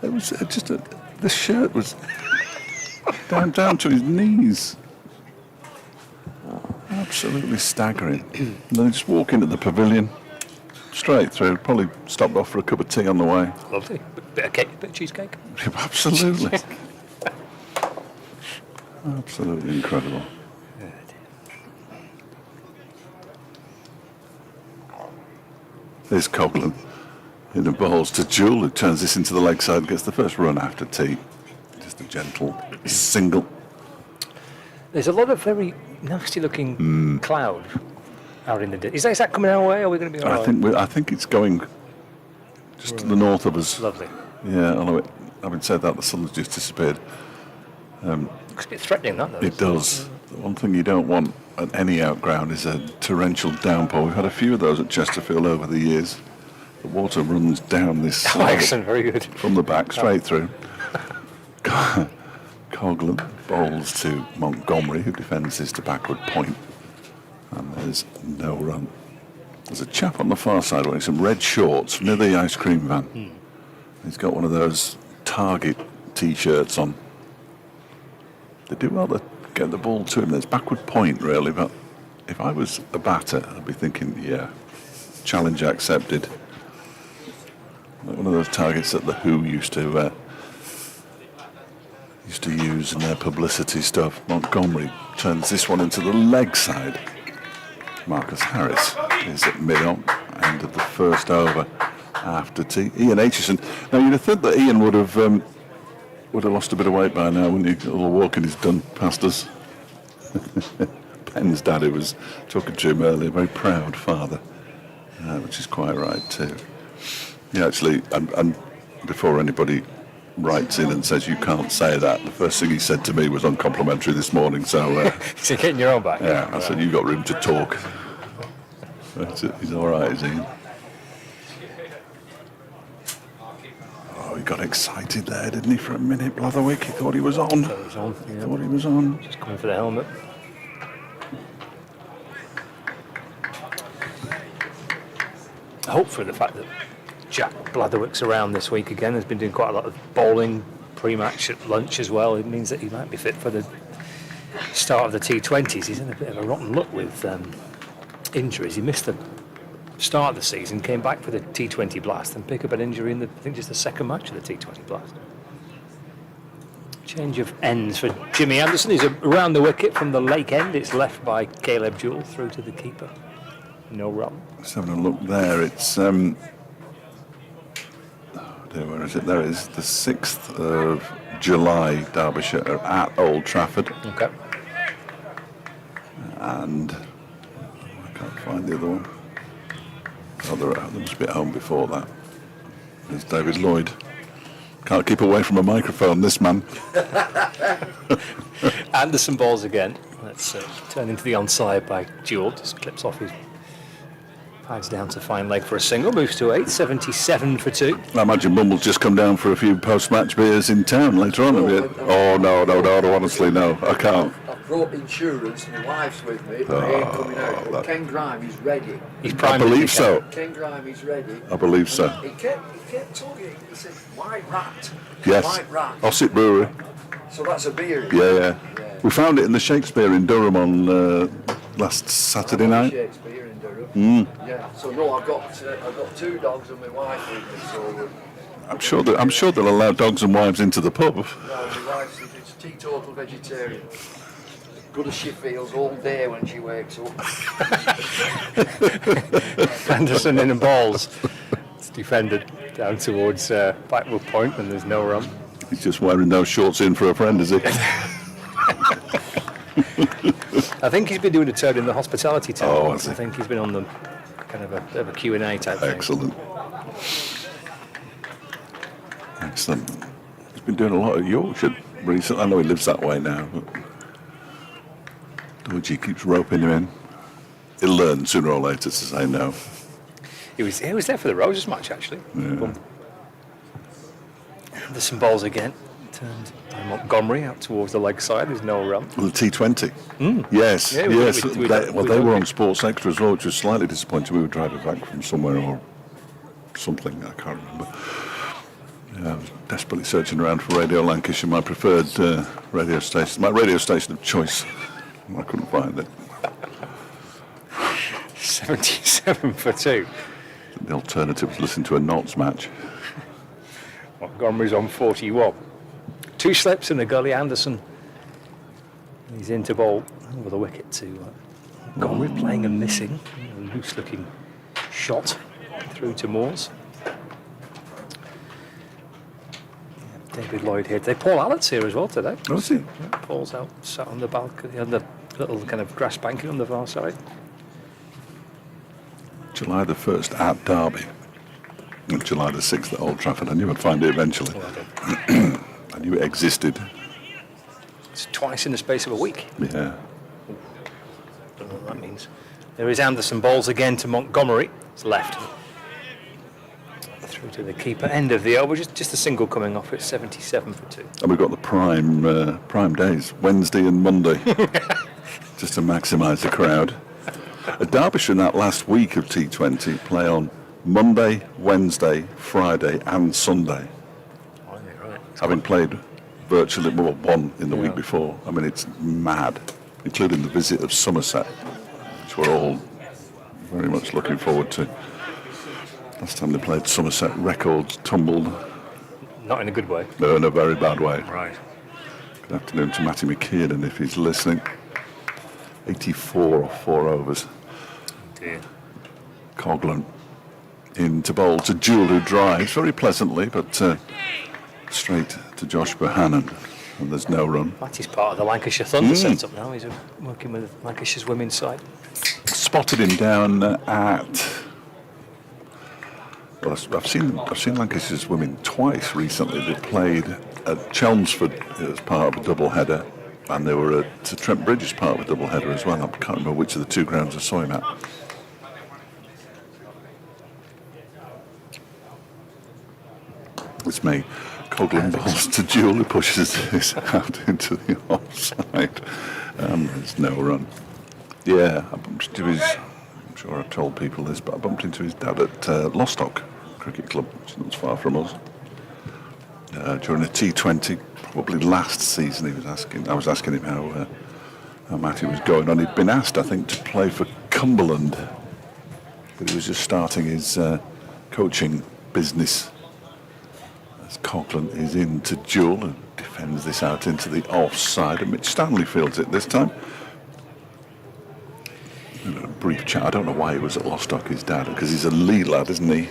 It was just the shirt was down to his knees. Absolutely staggering. And then he just walk into the pavilion, straight through. Probably stopped off for a cup of tea on the way. Lovely. Bit of cake, bit of cheesecake. Absolutely. Absolutely incredible. There's Coughlin in the bowls to Jewell, who turns this into the leg side, gets the first run after tea. Just a gentle single. There's a lot of very nasty-looking cloud out in the. Is that coming our way? Or are we going to be? I think it's going just to the north of us. Lovely. Yeah, although having said that, the sun's just disappeared. Looks a bit threatening, that though. It does. The one thing you don't want at any outground is a torrential downpour. We've had a few of those at Chesterfield over the years. The water runs down this Oh, side excellent, very good. from the back straight through. Coughlin bowls to Montgomery, who defends this to backward point, and there's no run. There's a chap on the far side wearing some red shorts near the ice cream van. He's got one of those Target t-shirts on. They do well to get the ball to him. There's backward point, really, but if I was a batter, I'd be thinking, yeah, challenge accepted. Like one of those targets that the Who used to use in their publicity stuff. Montgomery turns this one into the leg side. Marcus Harris is at mid-on, end of the first over after tea. Ian Aitchison. Now you'd have thought that Ian would have lost a bit of weight by now, wouldn't he? All the walking he's done past us. Penn's daddy was talking to him earlier, a very proud father, which is quite right too. Yeah, actually, and before anybody writes in and says you can't say that, the first thing he said to me was uncomplimentary this morning, so... So getting your own back? Yeah, I said, you've got room to talk. He's all right, is he? Oh, got excited there, didn't he, for a minute, Blatherwick? He thought he was on. Thought He was on. Just coming for the helmet. Hope for the fact that Jack Blatherwick's around this week again. Has been doing quite a lot of bowling pre-match at lunch as well. It means that he might be fit for the start of the T20s. He's in a bit of a rotten luck with injuries. He missed the start of the season, came back for the T20 Blast and picked up an injury in I think just the second match of the T20 Blast. Change of ends for Jimmy Anderson. He's around the wicket from the Lake end. It's left by Caleb Jewell through to the keeper. No run. Just having a look there. It's where is it? There is the 6th of July. Derbyshire are at Old Trafford. Okay. And I can't find the other one. Oh, they must be at home before that. There's David Lloyd. Can't keep away from a microphone, this man. Anderson balls again. Let's turn into the onside by Jewell. Just clips off his pads down to fine leg for a single. Moves to 8, 77 for 2. I imagine Bumble's just come down for a few post-match beers in town later on. Oh, no, honestly, no, I can't. I've brought insurance, my wife's with me, but he ain't coming out. But Ken Grime is ready. I believe so. Ken Grime is ready. I believe so. He kept talking. He said, White Rat. Yes. White Rat. Ossett Brewery. So that's a beer. Yeah. We found it in the Shakespeare in Durham on last Saturday night. Shakespeare in Durham. Yeah. So no, I've got 2 dogs and my wife with me. So I'm sure they'll allow dogs and wives into the pub. no, my wife's it's teetotal vegetarian. Good as she feels all day when she wakes up. Anderson in the balls. It's defended down towards Blackwood Point, and there's no run. He's just wearing those shorts in for a friend, is he? I think he's been doing a turn in the hospitality town. Oh, I I see. think he's been on the kind of a bit of a Q&A type thing. Excellent. Excellent. He's been doing a lot of Yorkshire recently. I know he lives that way now, but Dodgy keeps roping him in. He'll learn sooner or later to say no. He was there for the Roses match, actually. Yeah. There's some balls again. Turned by Montgomery out towards the leg side. There's no run. Well, the T20. Yes, Yeah, yes. we They were on Sports Extra as well, which was slightly disappointing. We were driving back from somewhere or something, I can't remember. Yeah, I was desperately searching around for Radio Lancashire, my preferred radio station, my radio station of choice. I couldn't find it. 77 for 2. The alternative was listening to a Notts match. Montgomery's on 41. 2 slips in the gully. Anderson. He's into bowl over the wicket to Montgomery, playing and missing. A loose-looking shot through to Moores. David Lloyd here. Paul Allen's here as well today. Oh, is he? Yeah, Paul's out, sat on the balcony, on the little kind of grass banking on the far side. July the 1st at Derby. And July the 6th at Old Trafford. I knew I'd find it eventually. I knew it existed. It's twice in the space of a week. Yeah. Don't know what that means. There is Anderson, balls again to Montgomery. It's left. Through to the keeper. End of the over. Just a single coming off at 77 for 2. And we've got the prime days, Wednesday and Monday, just to maximise the crowd. Derbyshire in that last week of T20 play on Monday, Wednesday, Friday and Sunday. Right. Having played virtually one in the week before. I mean, it's mad, including the visit of Somerset, which we're all very much looking forward to. Last time they played Somerset, records tumbled. Not in a good way. No, in a very bad way. Right. Good afternoon to Matty McKeon, if he's listening. 84 or 4 overs. Dear. Coghlan into bowl to Jewell, who drives very pleasantly, but straight to Josh Bohannon, and there's no run. Matty's part of the Lancashire Thunder setup now. He's working with Lancashire's women's side. Spotted him down at. Well, I've seen Lancashire's women twice recently. They played at Chelmsford as part of a double header, and they were at Trent Bridge as part of a double header as well. I can't remember which of the 2 grounds I saw him at. It's me. Coughlin balls to Jewell, who pushes this out into the offside. There's no run. Yeah, I bumped into his, I'm sure I've told people this, but I bumped into his dad at Lostock Cricket Club, which is not far from us. During a T20, probably last season, I was asking him how Matty was going on. He'd been asked, I think, to play for Cumberland, but he was just starting his coaching business. As Coughlin is into Jewell and defends this out into the offside, and Mitch Stanley fields it this time. A brief chat. I don't know why he was at Lostock, his dad, because he's a Lee lad, isn't he?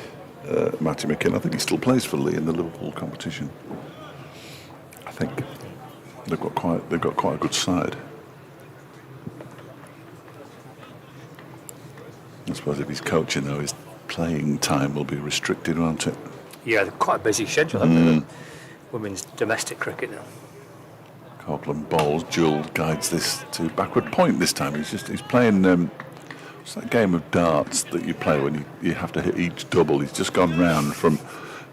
Matty McKinn. I think he still plays for Lee in the Liverpool competition. I think they've got quite a good side. I suppose if he's coaching, though, his playing time will be restricted, won't it? Yeah, they're quite a busy schedule, haven't they? Women's domestic cricket now. Coughlin bowls. Jewell guides this to backward point this time. He's playing. What's that game of darts that you play when you have to hit each double? He's just gone round from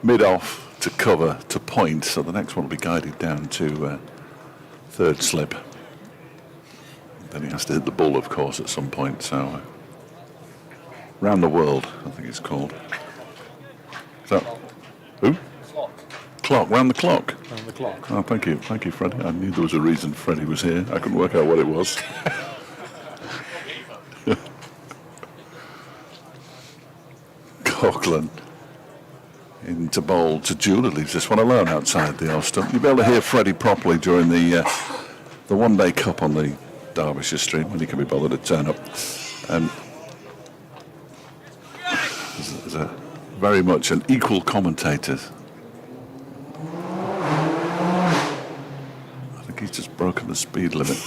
mid-off to cover to point, so the next one will be guided down to third slip. Then he has to hit the ball, of course, at some point. So round the world, I think it's called. Is that who? Clock, round the clock. Round the clock. Oh, thank you, Freddie. I knew there was a reason Freddie was here. I couldn't work out what it was. Coughlin into bowl to Jewell, leaves this one alone outside the off stump. You'll be able to hear Freddie properly during the one-day cup on the Derbyshire stream when he can be bothered to turn up. There's a very much an equal commentator. I think he's just broken the speed limit.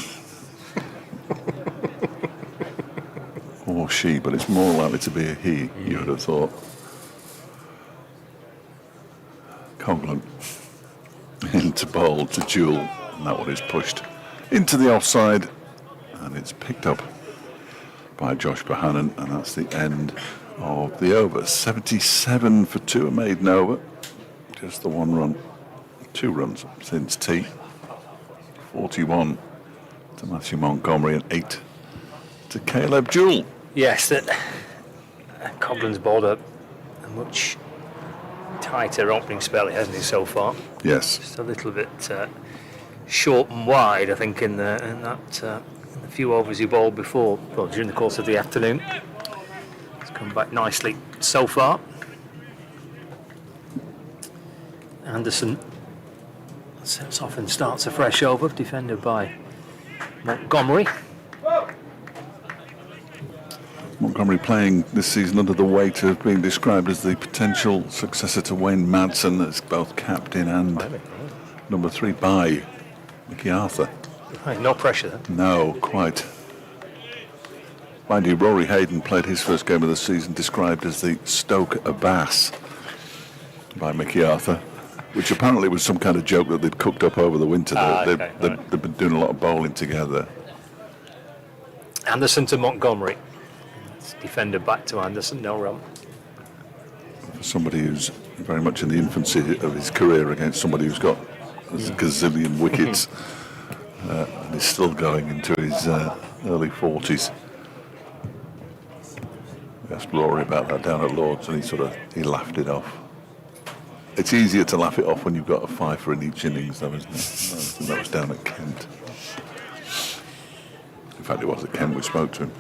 Or she, but it's more likely to be a he, you would have thought. Coughlin into bowl to Jewell, and that one is pushed into the offside, and it's picked up by Josh Bohannon, and that's the end of the over. 77 for 2, a maiden over. Just the 1 run, 2 runs since tea. 41 to Matthew Montgomery and 8 to Caleb Jewell. Yes, that Coughlin's bowled a much tighter opening spell, hasn't he, so far? Yes. Just a little bit short and wide, I think, in the few overs he bowled before, well, during the course of the afternoon. It's come back nicely so far. Anderson sets off and starts a fresh over, defended by Montgomery. Montgomery playing this season under the weight of being described as the potential successor to Wayne Madsen, as both captain and number 3 by Mickey Arthur. Right, no pressure then. No, quite. Mind you, Rory Hayden played his first game of the season described as the Stoke Abbas by Mickey Arthur, which apparently was some kind of joke that they'd cooked up over the winter. They've been doing a lot of bowling together. Anderson to Montgomery. Defender back to Anderson, no run. For somebody who's very much in the infancy of his career against somebody who's got a gazillion wickets and is still going into his early 40s. We asked Laurie about that down at Lord's, and he laughed it off. It's easier to laugh it off when you've got a fifer in each innings, though, isn't it? I think that was down at Kent. In fact, it was at Kent we spoke to him.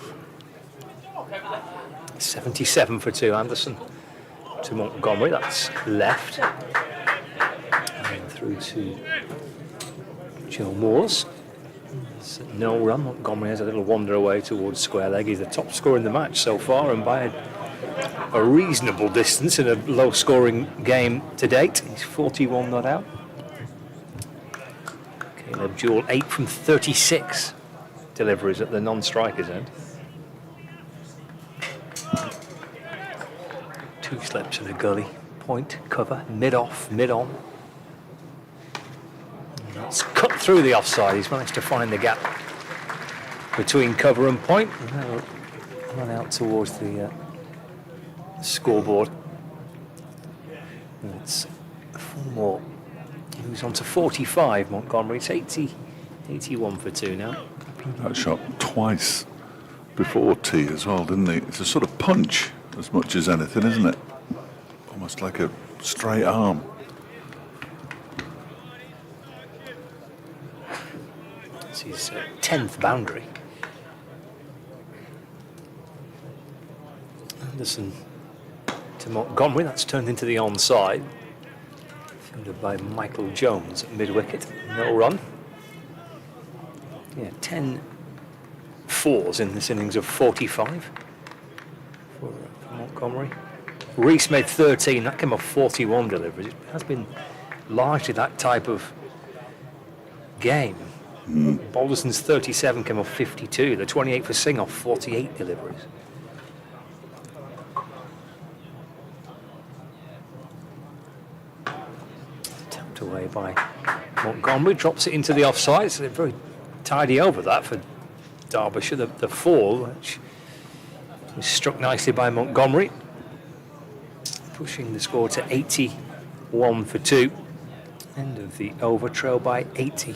77 for 2, Anderson to Montgomery, that's left. And through to Joe Moores. No run. Montgomery has a little wander away towards square leg. He's the top scorer in the match so far, and by a reasonable distance in a low-scoring game to date. He's 41 not out. Caleb Jewell 8 from 36 deliveries at the non-strikers end. 2 slips in a gully. Point, cover, mid-off, mid-on. That's cut through the offside. He's managed to find the gap between cover and point. And now run out towards the scoreboard. And it's 4 more. Moves on to 45, Montgomery. It's 81 for 2 now. That shot twice before tee as well, didn't he? It's a sort of punch as much as anything, isn't it? Almost like a straight arm. It's his 10th boundary. Anderson to Montgomery. That's turned into the onside. Fielded by Michael Jones at mid-wicket. No run. Yeah, 10 fours in this innings of 45 for Montgomery. Rees made 13. That came off 41 deliveries. It has been largely that type of game. Balderson's 37 came off 52. The 28 for Singh off 48 deliveries. Tapped away by Montgomery. Drops it into the offside. So they're very tidy over that for Derbyshire. The 4, which was struck nicely by Montgomery, pushing the score to 81 for 2. End of the over, trail by 80.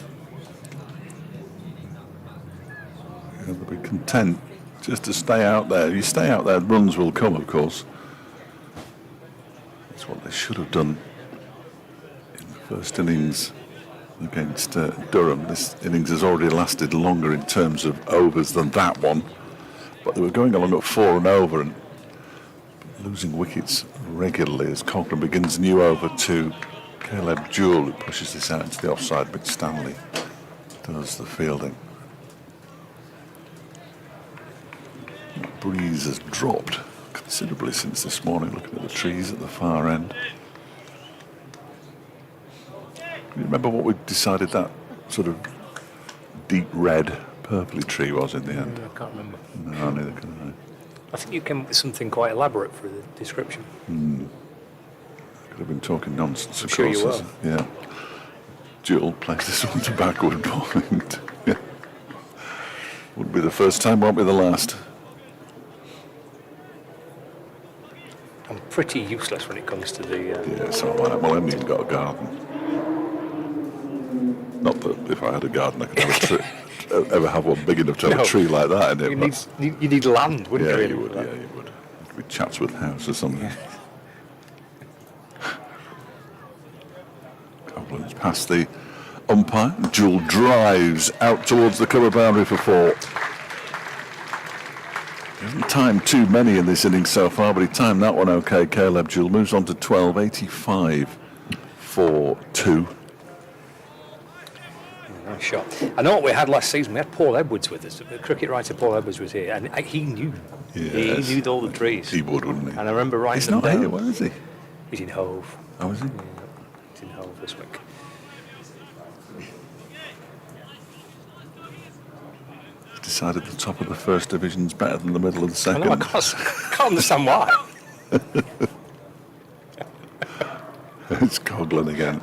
They'll be content just to stay out there. You stay out there, runs will come, of course. That's what they should have done in the first innings against Durham. This innings has already lasted longer in terms of overs than that one, but they were going along at 4 and over and losing wickets regularly as Coglan begins a new over to Caleb Jewell, who pushes this out into the offside, but Stanley does the fielding. The breeze has dropped considerably since this morning, looking at the trees at the far end. You remember what we decided that sort of deep red, purpley tree was in the end? I can't remember. No, neither can I think you came up with something quite elaborate for the description. I could have been talking nonsense, of sure course. you were. Yeah. Jewell plays this one to backward point. Yeah. Wouldn't be the first time, won't be the last. I'm pretty useless when it comes to the... Yeah, so am I. Well, I haven't even got a garden. Not that if I had a garden I could have a tree, ever have one big enough to have No. a tree like that in it. You need land, wouldn't Yeah, you? you would. Yeah, you would. It could be Chatsworth House or something. Coglan's past the umpire. Jewell drives out towards the cover boundary for 4. He hasn't timed too many in this innings so far, but he timed that one okay. Caleb Jewell moves on to 12, 85 for 2. Nice shot. I know what we had last season. We had Paul Edwards with us. The cricket writer Paul Edwards was here, and he knew. Yes. He knew all the trees. He would, wouldn't he? And I remember writing He's them not down. here, where is he? He's in Hove. Oh, is he? He's in Hove this week. Decided the top of the first division's better than the middle of the I second. know, I can't understand why. It's Coglan again.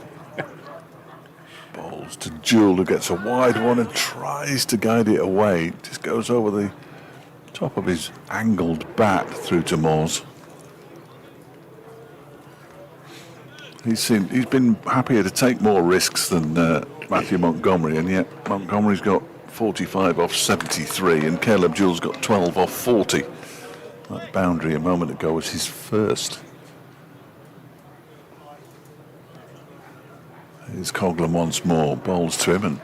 Balls to Jewell, who gets a wide one and tries to guide it away. Just goes over the top of his angled bat through to Moores. He's been happier to take more risks than Matthew Montgomery, and yet Montgomery's got 45 off 73 and Caleb Jewell's got 12 off 40. That boundary a moment ago was his first. Here's Coglan once more, bowls to him, and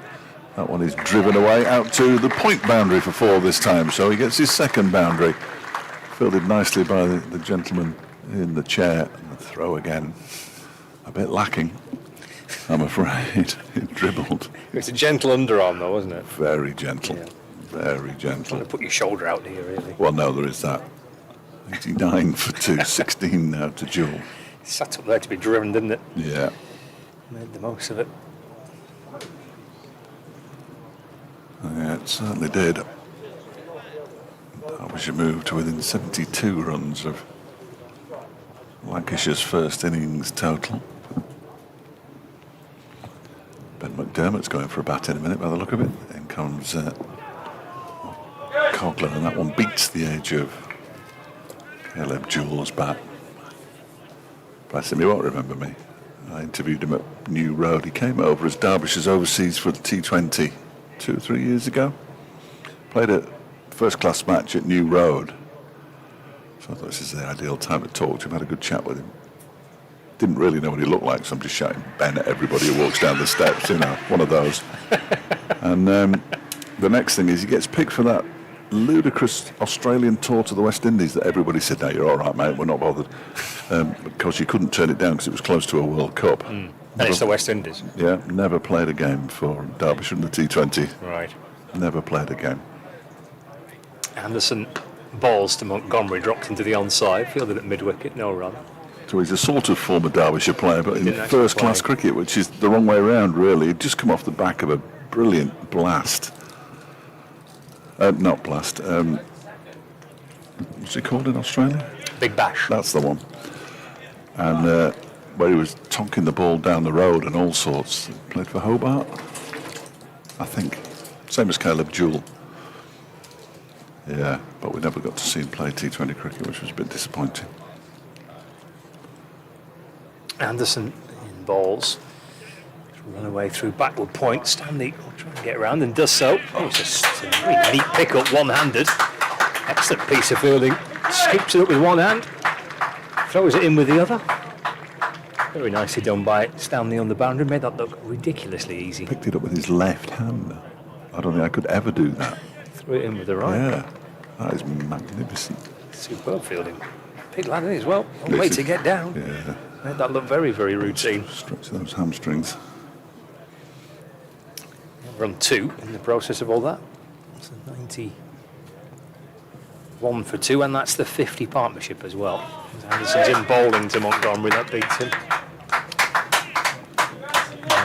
that one is driven away out to the point boundary for 4 this time, so he gets his second boundary. Fielded nicely by the gentleman in the chair, and the throw again. A bit lacking, I'm afraid. It dribbled. It was a gentle underarm, though, wasn't it? Very gentle. Yeah. Very gentle. Trying to put your shoulder out here, really. Well, no, there is that. 89 for 2, 16 now to Jewell. It sat up there to be driven, didn't it? Yeah. Made the most of it. Yeah, it certainly did. Derbyshire moved to within 72 runs of Lancashire's first innings total. Ben McDermott's going for a bat in a minute by the look of it. In comes Coglan, and that one beats the edge of Caleb Jewell's bat. Bless him, he won't remember me. I interviewed him at New Road. He came over as Derbyshire's overseas for the T20 2 or 3 years ago. Played a first-class match at New Road. So I thought this is the ideal time to talk to him. Had a good chat with him. Didn't really know what he looked like, so I'm just shouting Ben at everybody who walks down the steps, one of those. And the next thing is he gets picked for that ludicrous Australian tour to the West Indies that everybody said, no, you're all right, mate, we're not bothered. Because you couldn't turn it down because it was close to a World Cup. And it's the West Indies. Yeah, never played a game for Derbyshire in the T20. Right. Never played a game. Anderson balls to Montgomery, dropped into the onside, fielded at mid-wicket, no run. So he's a sort of former Derbyshire player, but in Didn't actually first-class play. cricket, which is the wrong way around, really. He'd just come off the back of a brilliant blast. Not blast. What's it called in Australia? Big bash. That's the one. And where he was tonking the ball down the road and all sorts. Played for Hobart, I think. Same as Caleb Jewell. Yeah, but we never got to see him play T20 cricket, which was a bit disappointing. Anderson in balls. Run away through backward point. Stanley will try and get around and does so. Oh, it's a really neat pick up, one-handed. Excellent piece of fielding. Scoops it up with one hand. Throws it in with the other. Very nicely done by Stanley on the boundary. Made that look ridiculously easy. Picked it up with his left hand. I don't think I could ever do that. Threw it in with the right. Yeah, that is magnificent. Superb fielding. Big lad as well. Long way to get down. Yeah, Made that look very, very routine. stretch those hamstrings. Run 2 in the process of all that. It's a 91 for 2, and that's the 50 partnership as well. Anderson's in bowling to Montgomery, that beats him.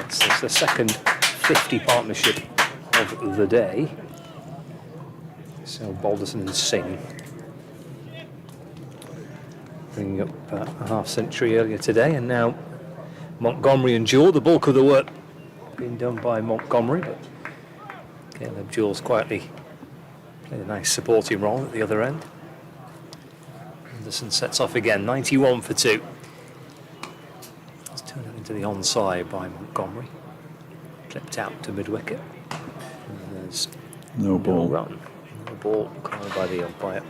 It's the second 50 partnership of the day. So Balderson and Singh bringing up a half-century earlier today, and now Montgomery and Jewell, the bulk of the work being done by Montgomery, but Caleb Jewell's quietly played a nice supporting role at the other end. Anderson sets off again, 91 for 2. Let's turn it into the onside by Montgomery. Clipped out to mid-wicket. And there's No ball. run. No ball called by the umpire.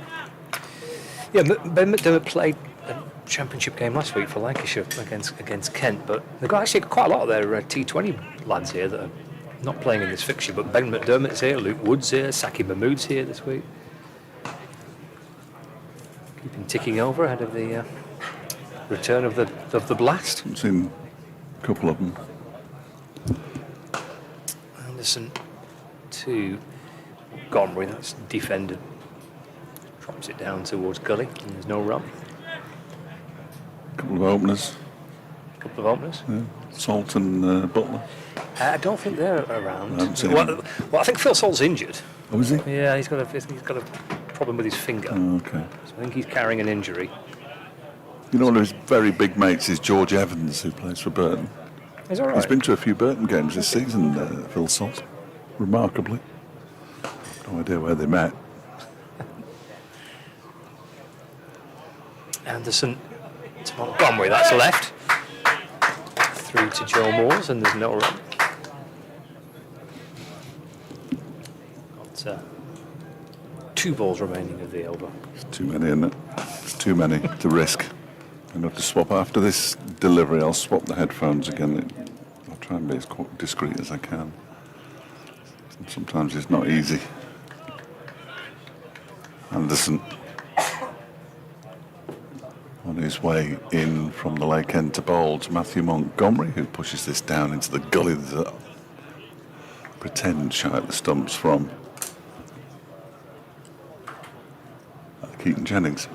Yeah, Ben McDermott played a championship game last week for Lancashire against Kent, but they've got actually quite a lot of their T20 lads here that are not playing in this fixture, but Ben McDermott's here, Luke Wood's here, Saki Mahmood's here this week. Keeping ticking over ahead of the return of the blast. I've seen a couple of them. Anderson to Montgomery, that's defended. Drops it down towards Gully, and there's no run. A couple of openers. Couple of openers. Yeah. Salt and Butler. I don't think they're around. I haven't seen Well, them. I think Phil Salt's injured. Oh, is he? Yeah, he's got a problem with his finger. Oh, okay. So I think he's carrying an injury. You know, one of his very big mates is George Evans, who plays for Burton. He's all right. He's been to a few Burton games this season, Phil Salt. Remarkably. No idea where they met. Anderson to Montgomery, that's left. Through to Joe Moores, and there's no run. Got 2 balls remaining of the over. It's too many, isn't it? It's too many to risk. I'm going to have to swap after this delivery. I'll swap the headphones again. I'll try and be as discreet as I can. Sometimes it's not easy. Anderson on his way in from the lake end to bowl to Matthew Montgomery, who pushes this down into the gully that pretend shy at the stumps from Keaton Jennings.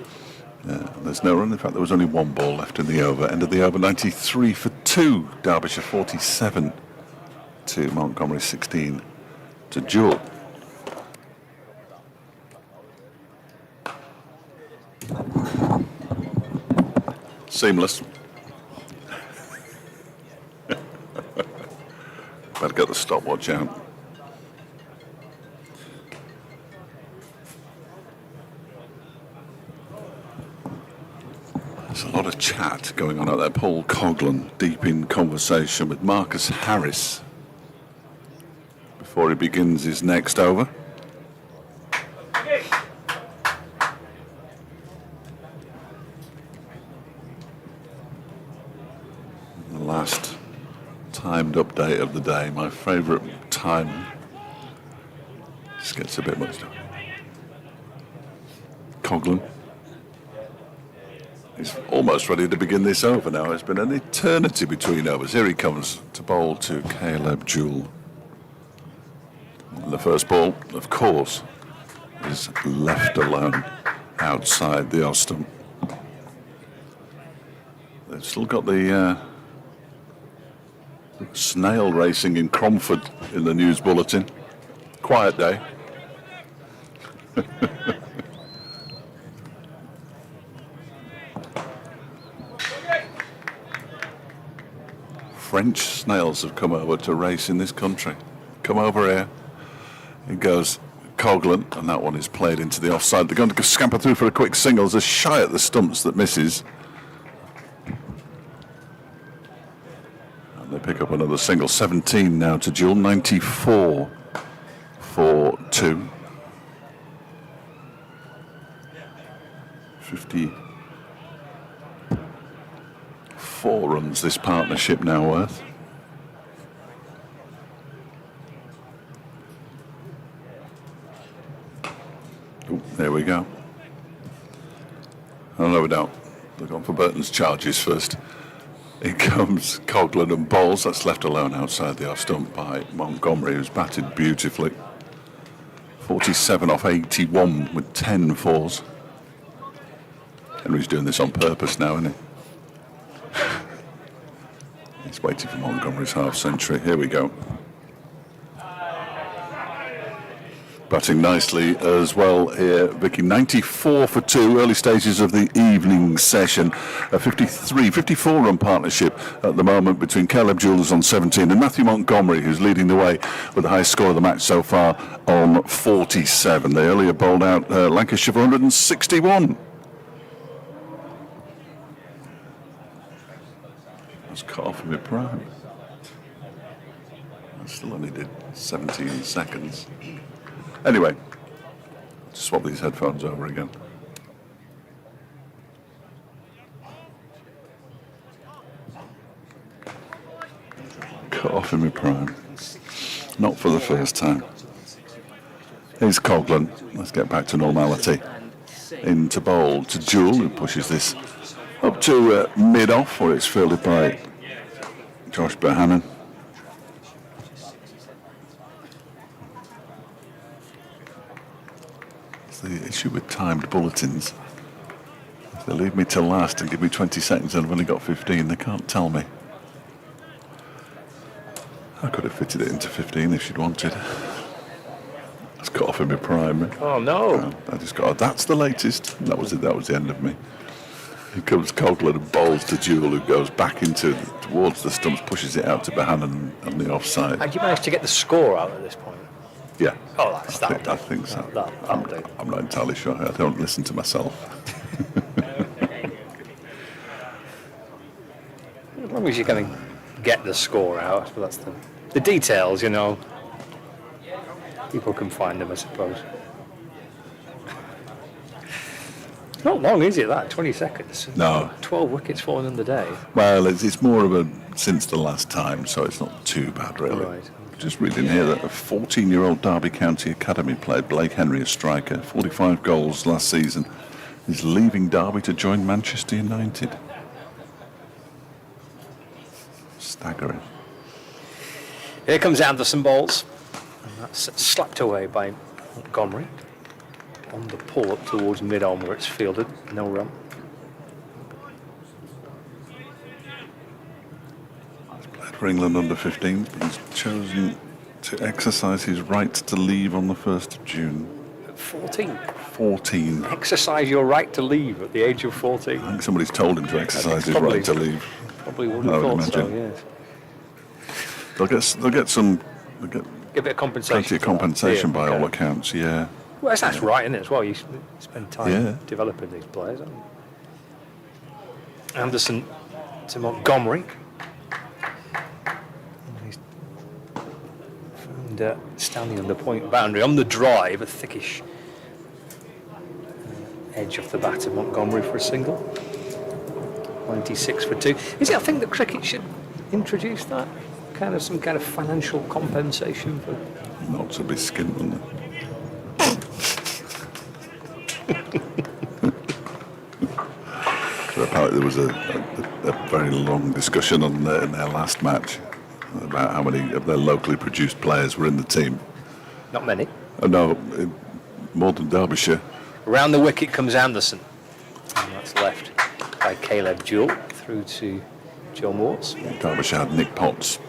There's no run. In fact, there was only 1 ball left in the over. End of the over, 93 for 2. Derbyshire 47 to Montgomery 16 to Jewell. Seamless. Better get the stopwatch out. There's a lot of chat going on out there. Paul Coghlan deep in conversation with Marcus Harris before he begins his next over. The last timed update of the day, my favourite time. Just gets a bit much done. Coghlan. He's almost ready to begin this over now. It's been an eternity between overs. Here he comes to bowl to Caleb Jewell. And the first ball, of course, is left alone outside the off stump. They've still got the snail racing in Cromford in the news bulletin. Quiet day. French snails have come over to race in this country. Come over here. It goes Coghlan, and that one is played into the offside. They're going to scamper through for a quick single. There's a shy at the stumps that misses. And they pick up another single. 17 now to Jewell. 94 for 2. 54 runs this partnership now worth. Ooh, there we go. Oh, no doubt. They've gone for Burton's charges first. In comes Coghlan and bowls. That's left alone outside the off stump by Montgomery, who's batted beautifully. 47 off 81 with 10 fours. Henry's doing this on purpose now, isn't he? He's waiting for Montgomery's half century. Here we go. Batting nicely as well here, Vicky. 94 for 2, early stages of the evening session. A 54 run partnership at the moment between Caleb Jewell, who's on 17, and Matthew Montgomery, who's leading the way with the highest score of the match so far on 47. They earlier bowled out Lancashire for 161. Was cut off in mid prime. I still only did 17 seconds. Anyway, swap these headphones over again. Cut off in mid prime. Not for the first time. Here's Coghlan. Let's get back to normality. Into bowl to Jewell, who pushes this up to mid-off, where it's fielded by Josh Bohannon. It's the issue with timed bulletins. If they leave me till last and give me 20 seconds and I've only got 15, they can't tell me. I could have fitted it into 15 if she'd wanted. It's cut off in my prime. Oh, no. I just got, that's the latest. That was it. That was the end of me. Here comes Coghlan and bowls to Jewell, who goes back towards the stumps, pushes it out to Bohannon on the offside. Had you managed to get the score out at this point? Yeah. Oh, that'll do. I think so. That'll do. I'm not entirely sure. I don't listen to myself. As long as you can get the score out, but that's the details, you know. People can find them, I suppose. Not long, is it, that? 20 seconds? No. 12 wickets fallen in the day. Well, it's more of a since the last time, so it's not too bad, really. Right. Just reading here that a 14-year-old Derby County Academy player, Blake Henry, a striker, 45 goals last season, is leaving Derby to join Manchester United. Staggering. Here comes Anderson bowls. And that's slapped away by Montgomery. On the pull up towards mid-on where it's fielded. No run. He's played for England under 15. He's chosen to exercise his right to leave on the 1st of June. 14. 14. Exercise your right to leave at the age of 14. I think somebody's told him to exercise his Probably. right to leave. Probably would have thought so, yes. They'll get some. They'll get Give a bit of compensation. plenty of compensation by all okay. accounts. Yeah. Well, that's right, isn't it, as well? You spend time Yeah. developing these players, haven't you? Anderson to Montgomery. He's found standing on the point boundary. On the drive, a thickish edge off the bat of Montgomery for a single. 96 for 2. Is it a thing that cricket should introduce that? Some kind of financial compensation for... Not to be skinned, wouldn't it? Apparently there was a very long discussion in their last match about how many of their locally produced players were in the team. Not many. No, more than Derbyshire. Around the wicket comes Anderson. And that's left by Caleb Jewell through to Joe Morse. Derbyshire had Nick Potts,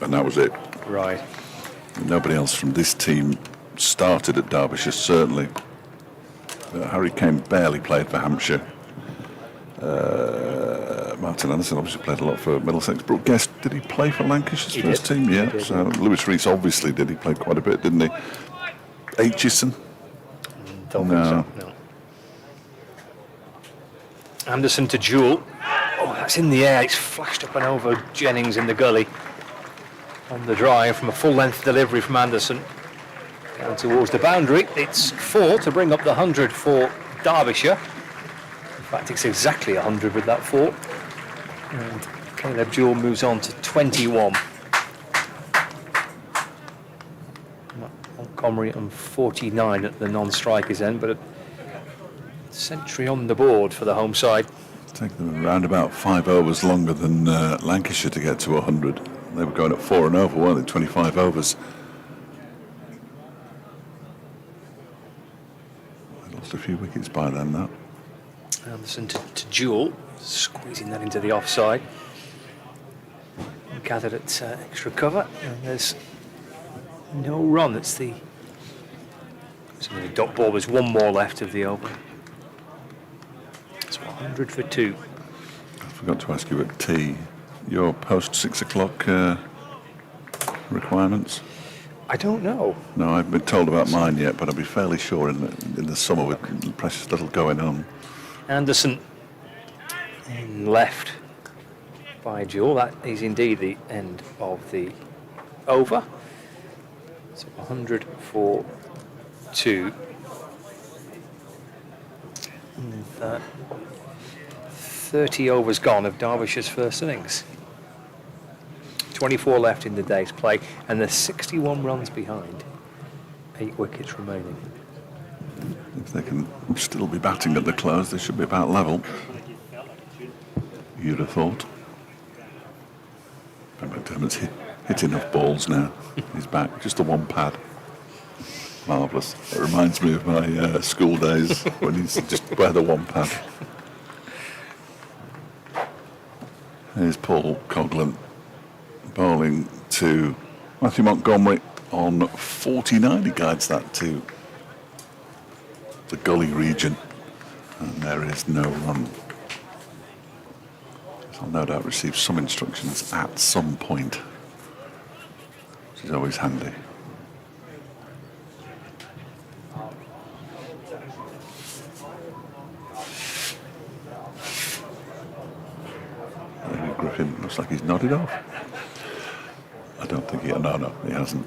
and that was it. Right. Nobody else from this team started at Derbyshire, certainly. Harry Kane barely played for Hampshire. Martin Anderson obviously played a lot for Middlesex. Brooke Guest, did he play for Lancashire's first team? Yeah. So Lewis Rees obviously did. He played quite a bit, didn't he? Aitchison? Don't think so, no. Anderson to Jewell. Oh, that's in the air. It's flashed up and over Jennings in the gully. On the drive from a full-length delivery from Anderson. Down towards the boundary. It's 4 to bring up the 100 for Derbyshire. In fact, it's exactly 100 with that 4. And Caleb Jewell moves on to 21. Montgomery on 49 at the non-strikers end, but a century on the board for the home side. It's taken them around about 5 overs longer than Lancashire to get to 100. They were going at 4 and over, weren't they? 25 overs. They lost a few wickets by then, though. Anderson to Jewell, squeezing that into the offside. Gathered at extra cover, and there's no run. It's the dot ball. There's one more left of the over. It's 100 for 2. I forgot to ask you at tea, your post 6 o'clock requirements? I don't know. No, I haven't been told about mine yet, but I'll be fairly sure in the summer with precious little going on. Anderson in left by Jewell. That is indeed the end of the over. So 100 for 2. And 30 overs gone of Derbyshire's first innings. 24 left in the day's play, and there's 61 runs behind. 8 wickets remaining. If they can still be batting at the close, they should be about level. You'd have thought. Ben McDermott's hit enough balls now. He's back. Just the one pad. Marvellous. It reminds me of my school days when he used to just wear the one pad. Here's Paul Coghlan bowling to Matthew Montgomery on 49. He guides that to the gully region, and there is no run. I'll no doubt receive some instructions at some point, which is always handy. Griffin looks like he's nodded off. I don't think he... No, he hasn't.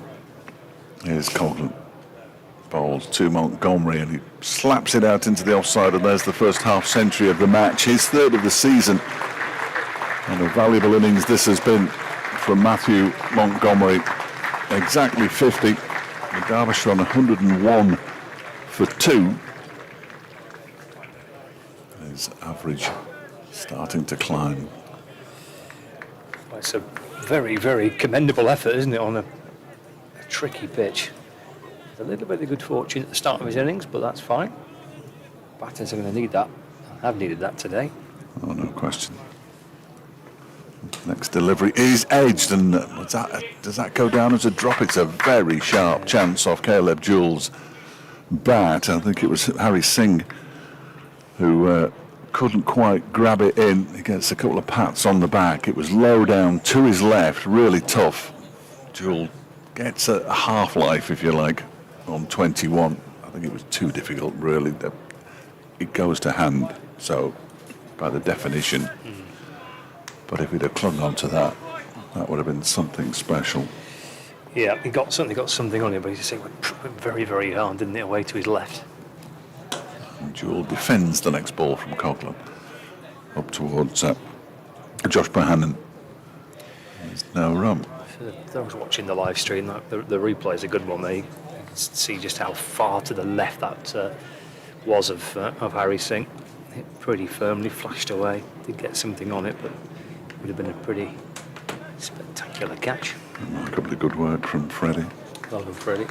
Here's Coghlan. Bowls to Montgomery, and he slaps it out into the offside, and there's the first half century of the match, his third of the season. And a valuable innings this has been from Matthew Montgomery. Exactly 50. The Derbyshire on 101 for 2. His average starting to climb. Well, it's a very, very commendable effort, isn't it, on a tricky pitch. A little bit of good fortune at the start of his innings, but that's fine. Batters are going to need that. Have needed that today. Oh, no question. Next delivery is edged, and does that go down as a drop? It's a very sharp chance off Caleb Jewell's bat. I think it was Harry Singh who couldn't quite grab it in. He gets a couple of pats on the back. It was low down to his left, really tough. Jewell gets a half-life, if you like, on 21. I think it was too difficult, really. It goes to hand, so by the definition. But if he'd have clung on to that, that would have been something special. Yeah, he certainly got something on it, but he just went very, very hard, didn't it, away to his left. And Jewel defends the next ball from Coughlin up towards Josh Bohannon. There's no run. For those watching the live stream, the replay is a good one there. You can see just how far to the left that was of Harry Singh. It pretty firmly flashed away. Did get something on it, but it would have been a pretty spectacular catch. Remarkably good work from Freddie. Well done, Freddie.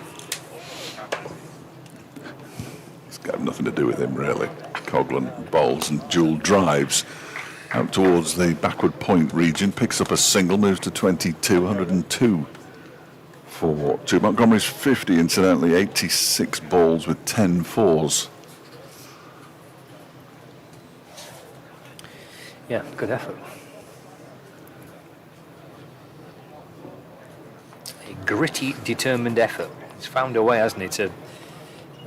It's got nothing to do with him, really. Coughlin bowls and Jewel drives out towards the backward point region, picks up a single, moves to 22, 102 for two. Montgomery's 50, incidentally, 86 balls with 10 fours. Yeah, good effort. A gritty, determined effort. He's found a way, hasn't he, to,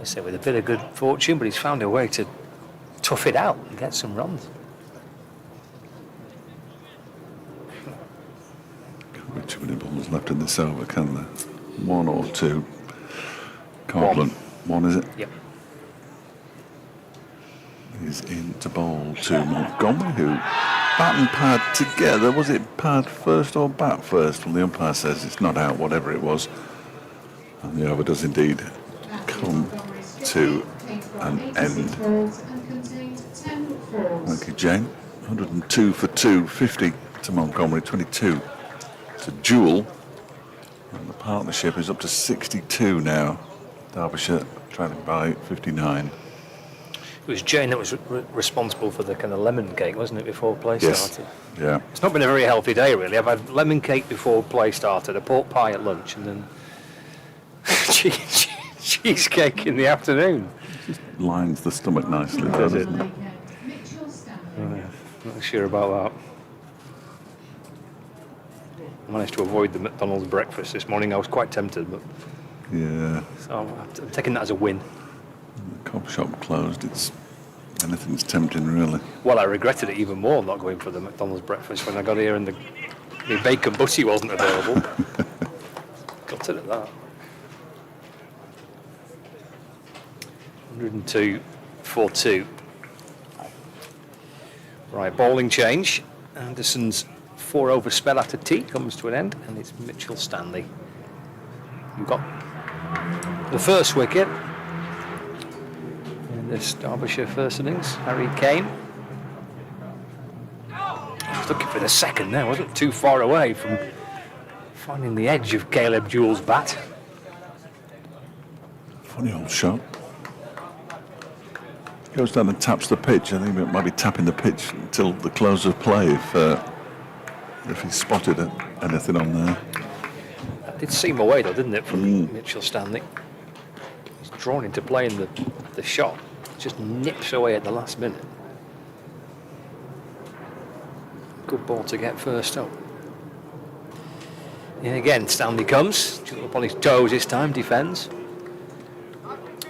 I say, with a bit of good fortune, but he's found a way to tough it out and get some runs. Can't be too many balls left in this over, can there? One or two. Coughlin. One, is it? Yep. He's in to bowl to Montgomery, who bat and pad together. Was it pad first or bat first? Well, the umpire says it's not out, whatever it was. And the over does indeed come to an end. Thank you, Jane. 102 for 2, 50 to Montgomery, 22 to Jewel. And the partnership is up to 62 now. Derbyshire trailing by 59. It was Jane that was responsible for the kind of lemon cake, wasn't it, before play started? Yeah. It's not been a very healthy day, really. I've had lemon cake before play started, a pork pie at lunch, and then cheesecake in the afternoon. Lines the stomach nicely, doesn't it? Not sure about that. I managed to avoid the McDonald's breakfast this morning. I was quite tempted, but Yeah. so I'm taking that as a win. The cob shop closed. Anything's tempting, really. Well, I regretted it even more not going for the McDonald's breakfast when I got here and the bacon butty wasn't available. Gutted at that. 102 for 2. Right, bowling change. Anderson's 4-over spell after tea comes to an end, and it's Mitchell Stanley. We've got the first wicket in this Derbyshire first innings. Harry Kane. I was looking for the second there, wasn't too far away from finding the edge of Caleb Jewell's bat. Funny old shot. Goes down and taps the pitch. I think it might be tapping the pitch until the close of play if he spotted anything on there. That did seem away though, didn't it, from Mitchell Stanley? He's drawn into playing the shot. Just nips away at the last minute. Good ball to get first up. And again, Stanley comes. Up on his toes this time, defends.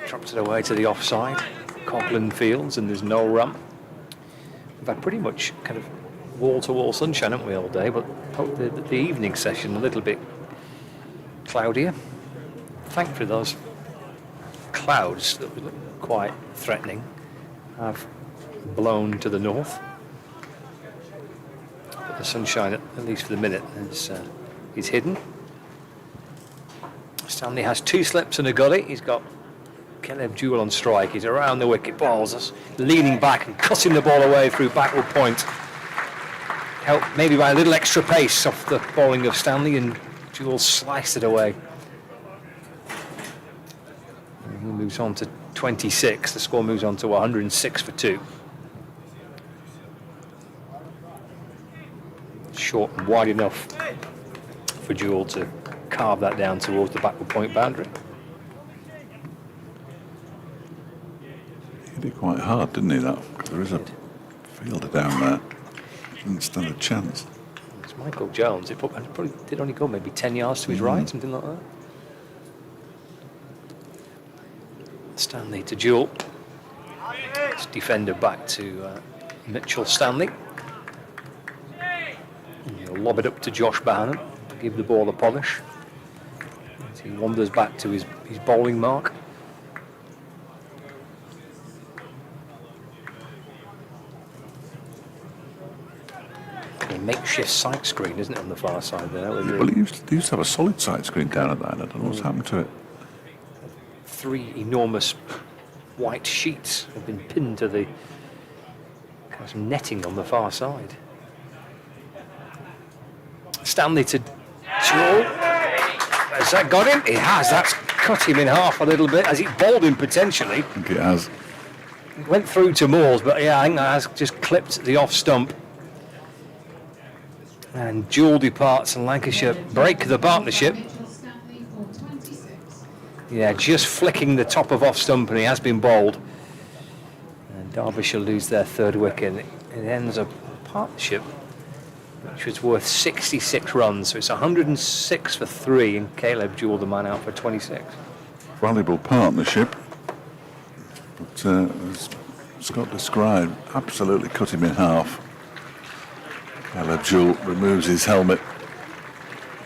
Drops it away to the offside. Coughlin fields and there's no run. We've had pretty much kind of wall-to-wall sunshine, haven't we, all day, but the evening session a little bit cloudier. Thankfully those clouds that look quite threatening have blown to the north. But the sunshine, at least for the minute, is hidden. Stanley has 2 slips and a gully. He's got Caleb Jewell on strike. He's around the wicket, balls, leaning back and cutting the ball away through backward point. Helped maybe by a little extra pace off the bowling of Stanley, and Jewell sliced it away. And he moves on to 26. The score moves on to 106 for 2. Short and wide enough for Jewell to carve that down towards the backward point boundary. He did quite hard, didn't he, that? Because there is a fielder down there. Didn't stand a chance. It's Michael Jones. It probably did only go maybe 10 yards to his right, something like that. Stanley to Jewell. It's defender back to Mitchell Stanley. And he'll lob it up to Josh Barnum to give the ball a polish. As he wanders back to his bowling mark. A makeshift sight screen, isn't it, on the far side there? Well, he used to have a solid side screen down at that. I don't know what's happened to it. 3 enormous white sheets have been pinned to the kind of netting on the far side. Stanley to Joel. Has that got him? It has. That's cut him in half a little bit. Has it bowled him potentially? I think it has. Went through to Moores, but yeah, I think that has just clipped the off stump. And Jewel departs and Lancashire break the partnership. Yeah, just flicking the top of off stump, and he has been bowled. And Derbyshire lose their 3rd wicket. It ends a partnership which was worth 66 runs. So it's 106 for 3, and Caleb Jewel the man out for 26. Valuable partnership. But as Scott described, absolutely cut him in half. Caleb Jewel removes his helmet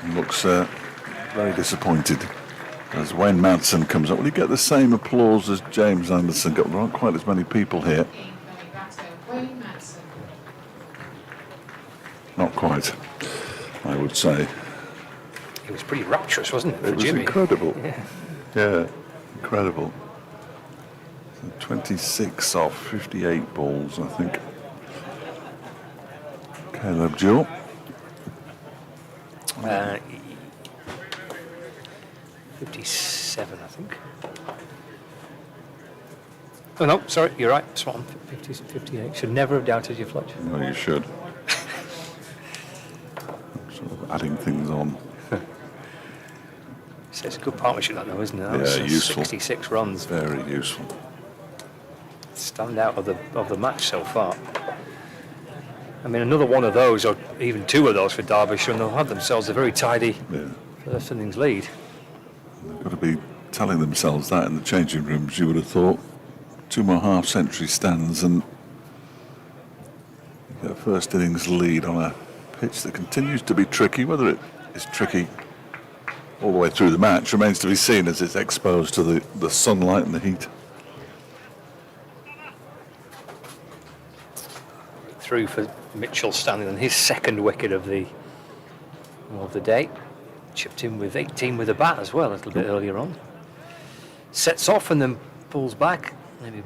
and looks very disappointed as Wayne Madsen comes up. Will he get the same applause as James Anderson got? There aren't quite as many people here. Not quite, I would say. It was pretty rapturous, wasn't it, for It was Jimmy? incredible. Yeah. Yeah, incredible. 26 off 58 balls, I think. Caleb Jewel. 57, I think. Oh no, sorry, you're right. Swan, 50, 58. Should never have doubted you, Fletcher. No, you should. Sort of adding things on. So it's a good partnership, that though, isn't it? That Yeah, was useful. 66 runs. Very useful. Stand out of the match so far. I mean, another one of those, or even 2 of those for Derbyshire, and they'll have themselves a very tidy Yeah. first innings lead. They've got to be telling themselves that in the changing rooms, you would have thought. 2 more half-century stands and you get a first innings lead on a pitch that continues to be tricky. Whether it is tricky all the way through the match remains to be seen as it's exposed to the sunlight and the heat. Through for Mitchell Stanley on his 2nd wicket of the day. Chipped in with 18 with a bat as well a little bit earlier on. Sets off and then pulls back. Maybe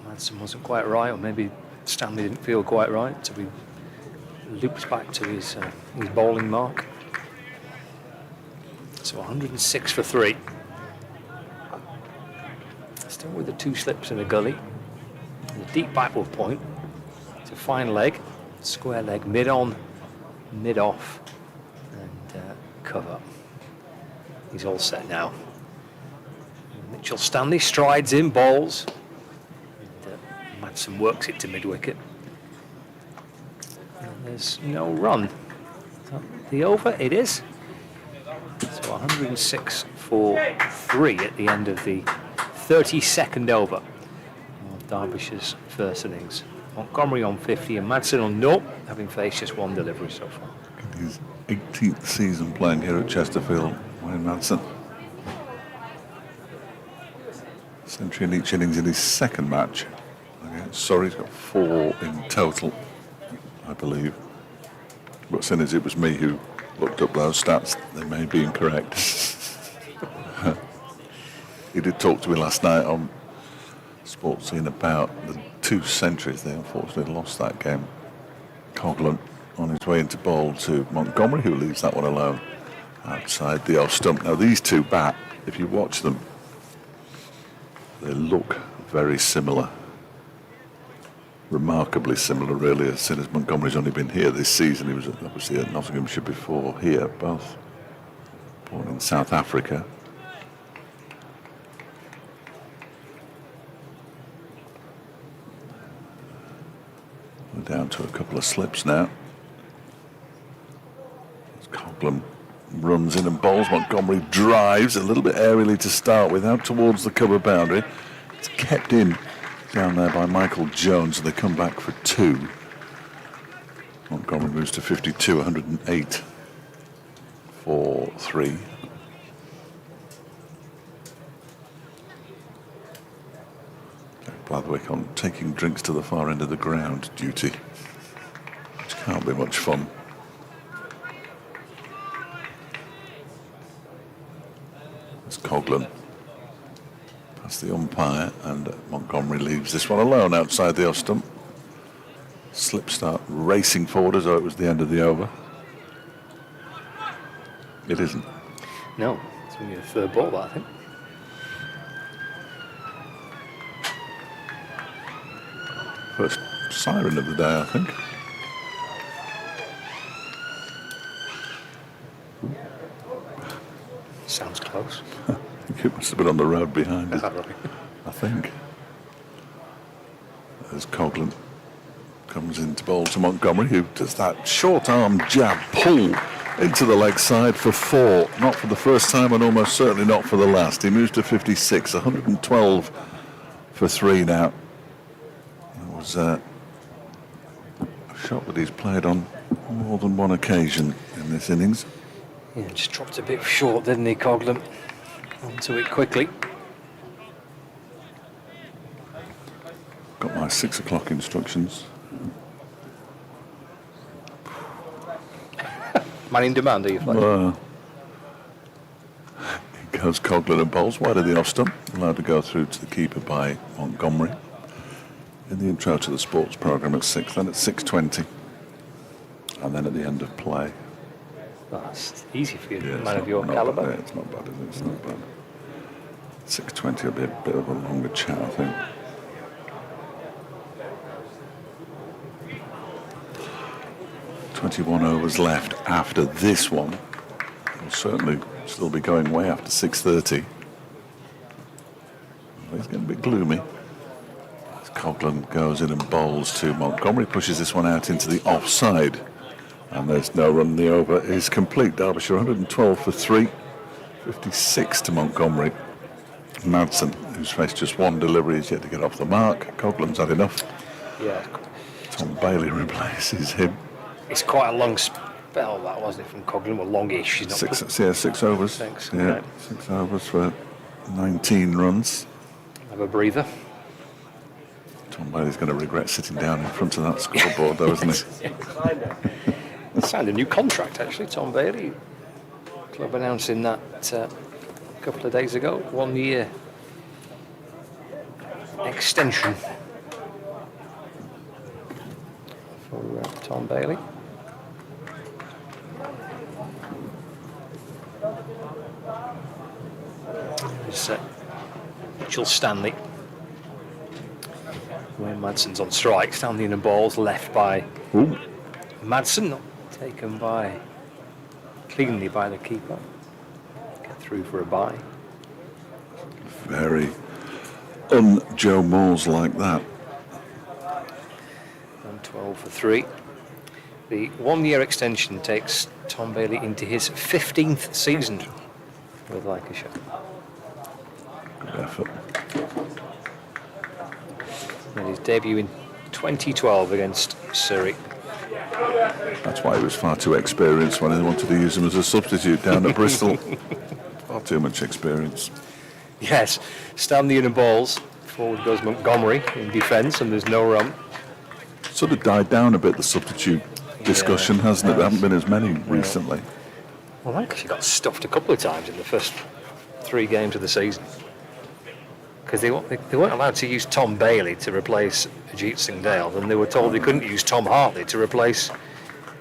Madsen wasn't quite right, or maybe Stanley didn't feel quite right, so he loops back to his bowling mark. So 106 for 3. Still with the 2 slips in the gully. And a deep backward point. It's a fine leg, square leg, mid on, mid off, and cover. He's all set now. Mitchell Stanley strides in, bowls. And, Madsen works it to mid wicket. And there's no run. The over, it is. So 106 for 3 at the end of the 32nd over of Derbyshire's first innings. Montgomery on 50 and Madsen on 0, having faced just 1 delivery so far. His 18th season playing here at Chesterfield, Wayne Madsen. Century in each innings in his 2nd match. Sorry, he's got 4 in total, I believe. But seeing as it was me who looked up those stats, they may be incorrect. He did talk to me last night on Sports Scene about the 2 centuries. They unfortunately lost that game. Coghlan on his way into bowl to Montgomery, who leaves that one alone outside the off stump. Now these 2 bat, if you watch them, they look very similar. Remarkably similar, really, as soon as Montgomery's only been here this season. He was obviously at Nottinghamshire before here, both born in South Africa. We're down to a couple of slips now. As Coghlan runs in and bowls, Montgomery drives a little bit aerially to start with, out towards the cover boundary. It's kept in down there by Michael Jones, and they come back for 2. Montgomery moves to 52, 108 for 3. Bladwick on taking drinks to the far end of the ground duty, which can't be much fun. It's Coghlan past the umpire, and Montgomery leaves this one alone outside the off stump. Slip start racing forward as though it was the end of the over. It isn't. No, it's only a third ball, that, I think. First siren of the day, I think. Sounds close. I think it must have been on the road behind us, I think. As Coghlan comes into bowl to Montgomery, who does that short arm jab pull into the leg side for 4. Not for the first time and almost certainly not for the last. He moves to 56, 112 for 3 now. That was a shot that he's played on more than one occasion in this innings. Yeah, just dropped a bit short, didn't he, Coghlan? Onto it quickly. Got my 6 o'clock instructions. Man in demand, are you playing? It goes Coghlan and bowls wide of the off stump, allowed to go through to the keeper by Montgomery. In the intro to the sports programme at 6, then at 6:20, and then at the end of play. That's easy for you, Yeah, man of your calibre. Yeah, it's not bad, is it? It's not bad. 6:20 will be a bit of a longer chat, I think. "21 overs left after this one. Will certainly still be going way after 6:30. It's getting a bit gloomy. As Coghlan goes in and bowls to Montgomery, pushes this one out into the offside. And there's no run. The over is complete. Derbyshire 112 for 3, 56 to Montgomery. Madsen, who's faced just one delivery, is yet to get off the mark. Coghlan's had enough. Yeah. Tom Bailey replaces him. It's quite a long spell, that, wasn't it, from Coghlan? Well, longish. He's not 6 overs. 6, Yeah, right. 6 overs for 19 runs. Have a breather. Tom Bailey's going to regret sitting down in front of that scoreboard, though, isn't he? He signed a new contract, actually, Tom Bailey. Club announcing that a couple of days ago. 1 year extension for Tom Bailey. There's Mitchell Stanley. Wayne Madsen's on strike. Stanley in the balls, left by Ooh. Madsen, not taken by cleanly by the keeper. Get through for a bye. Very Joe Moores like that. And 12 for 3. The 1 year extension takes Tom Bailey into his 15th season with Lancashire. Good effort. Made his debut in 2012 against Surrey. That's why he was far too experienced when they wanted to use him as a substitute down at Bristol. Far too much experience. Yes, Stanley in the balls. Forward goes Montgomery in defence, and there's no run. Sort of died down a bit, the substitute discussion, hasn't it? There haven't been as many recently. Well, Lancashire got stuffed a couple of times in the first 3 games of the season. Because they weren't allowed to use Tom Bailey to replace Ajit Singh Dale, and they were told they couldn't use Tom Hartley to replace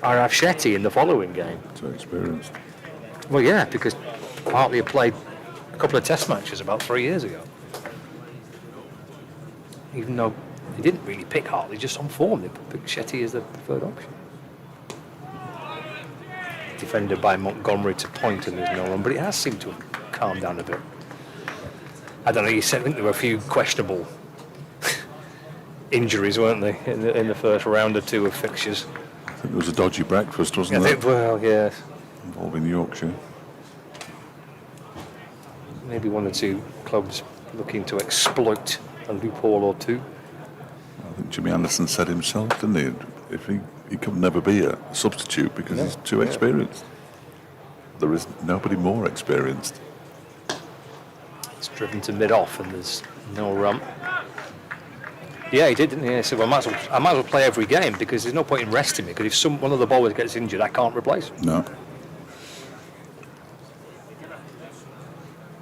Arav Shetty in the following game. Too experienced. Well, yeah, because Hartley had played a couple of test matches about 3 years ago. Even though they didn't really pick Hartley, just on form, they picked Shetty as the preferred option. Defended by Montgomery to point, and there's no run, but it has seemed to have calmed down a bit. I don't know, I think there were a few questionable injuries, weren't they, in the first round or 2 of fixtures. I think there was a dodgy breakfast, wasn't I there? think, well, yes. Involving Yorkshire. Maybe 1 or 2 clubs looking to exploit a loophole or 2. I think Jimmy Anderson said himself, didn't he? if he could never be a substitute because he's too experienced. There is nobody more experienced. It's driven to mid-off and there's no run. Yeah, he did, didn't he? So I might as well play every game because there's no point in resting me, because if one of the bowlers gets injured, I can't replace him. No.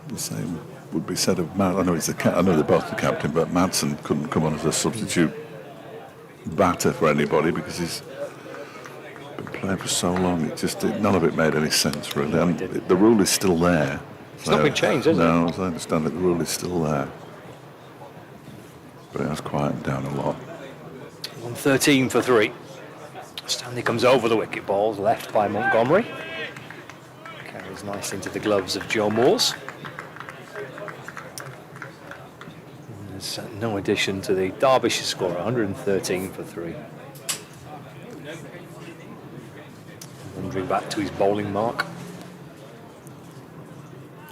The same would be said of Matt. I know they're both the captain, but Madsen couldn't come on as a substitute batter for anybody because he's been playing for so long. None of it made any sense really. And the rule is still there. It's not been changed, has it? No, as I understand it, the rule is still there. But it has quietened down a lot. 113 for 3. Stanley comes over the wicket, balls left by Montgomery. Carries nice into the gloves of Joe Moores. There's no addition to the Derbyshire score, 113 for 3. Wandering back to his bowling mark.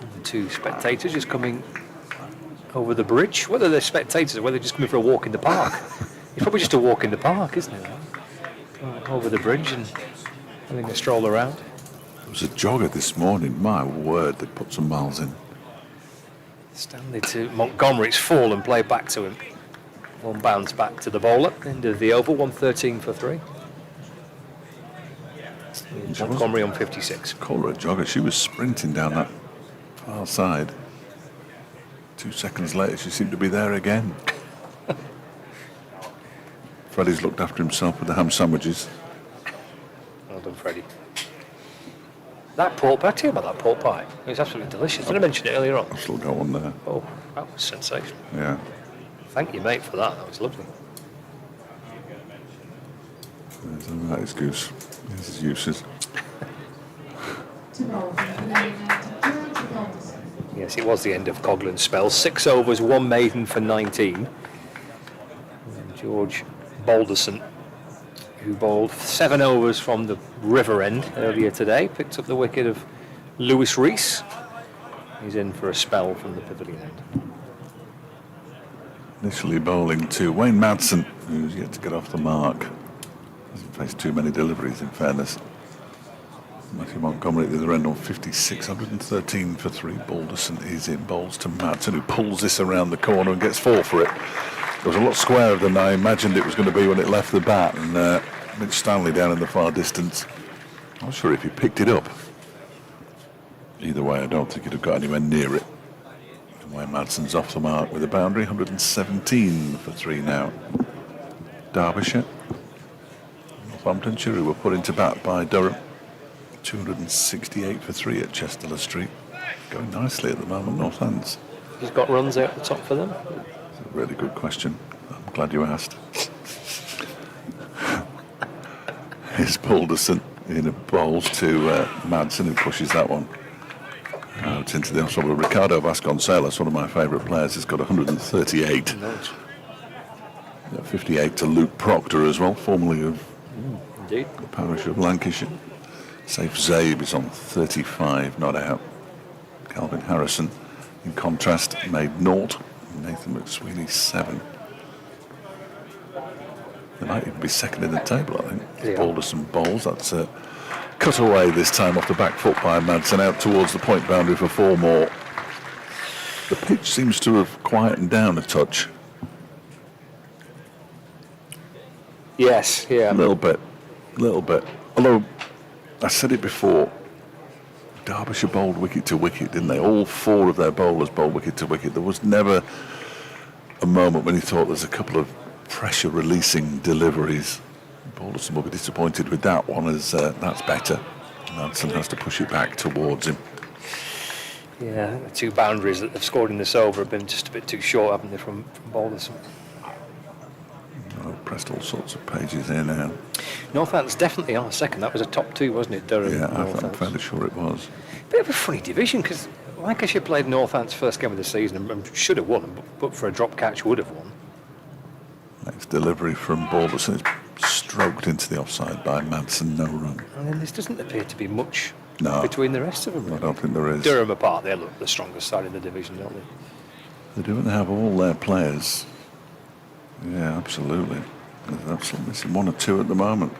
And the two spectators just coming over the bridge. Whether they're spectators or whether they're just coming for a walk in the park. It's probably just a walk in the park, isn't it? Over the bridge and having a stroll around. There was a jogger this morning. My word, they put some miles in. Stanley to Montgomery, it's fall and play back to him. One bounce back to the bowler, end of the over, 113 for 3. Montgomery on 56. Call her a jogger. She was sprinting down that far side. 2 seconds later, she seemed to be there again. Freddie's looked after himself with the ham sandwiches. Well done, Freddie. That pork pie, I tell you about that pork pie. It was absolutely delicious. Did I mention it earlier on? I've still got one there. Oh, that was sensational. Yeah. Thank you, mate, for that. That was lovely. That is Goose. This is uses. Yes, it was the end of Coughlin's spell. 6 overs, 1 maiden for 19. And George Balderson, who bowled 7 overs from the river end earlier today, picked up the wicket of Lewis Rees. He's in for a spell from the pavilion end. Initially bowling to Wayne Madsen, who's yet to get off the mark. Hasn't faced too many deliveries, in fairness. Matthew Montgomery at the other end on 56, 113 for 3. Balderson is in, bowls to Madsen, who pulls this around the corner and gets 4 for it. It was a lot squarer than I imagined it was going to be when it left the bat, and Mitch Stanley down in the far distance. I'm not sure if he picked it up. Either way, I don't think he'd have got anywhere near it. And Wayne Madsen's off the mark with a boundary, 117 for 3 now. Derbyshire, Northamptonshire, who were put into bat by Durham, 268 for 3 at Chesterfield Street. Going nicely at the moment, Northants. He's got runs out the top for them. That's a really good question. I'm glad you asked. Here's Balderson in a bowls to Madsen, who pushes that one out into the offside. Ricardo Vasconcelos, one of my favourite players, has got 138. Nice. 58 to Luke Proctor as well, formerly of Indeed. the parish of Lancashire. Saif Zaib is on 35, not out. Calvin Harrison, in contrast, made 0. Nathan McSweeney 7. They might even be second in the table, I think. Yeah. Balderson bowls. That's a cut away this time off the back foot by Madsen, out towards the point boundary for 4 more. The pitch seems to have quietened down a touch. Yes, yeah. A little bit. Although, I said it before, Derbyshire bowled wicket to wicket, didn't they? All 4 of their bowlers bowled wicket to wicket. There was never a moment when you thought there's a couple of pressure-releasing deliveries. Balderson will be disappointed with that one, as that's better. Madsen has to push it back towards him. Yeah, the 2 boundaries that they've scored in this over have been just a bit too short, haven't they, from Balderson? I've pressed all sorts of pages here now. Northants definitely are second. That was a top 2, wasn't it, Durham? Yeah, I'm Northants. fairly sure it was. Bit of a funny division, because Lancashire played Northants' first game of the season and should have won, but for a drop catch would have won. Next delivery from Balderson is stroked into the offside by Madsen, no run. And then there doesn't appear to be much No. between the rest of them. I don't think there is. Durham apart, they look the strongest side in the division, don't they? They don't have all their players. Yeah, absolutely. They're absolutely missing 1 or 2 at the moment.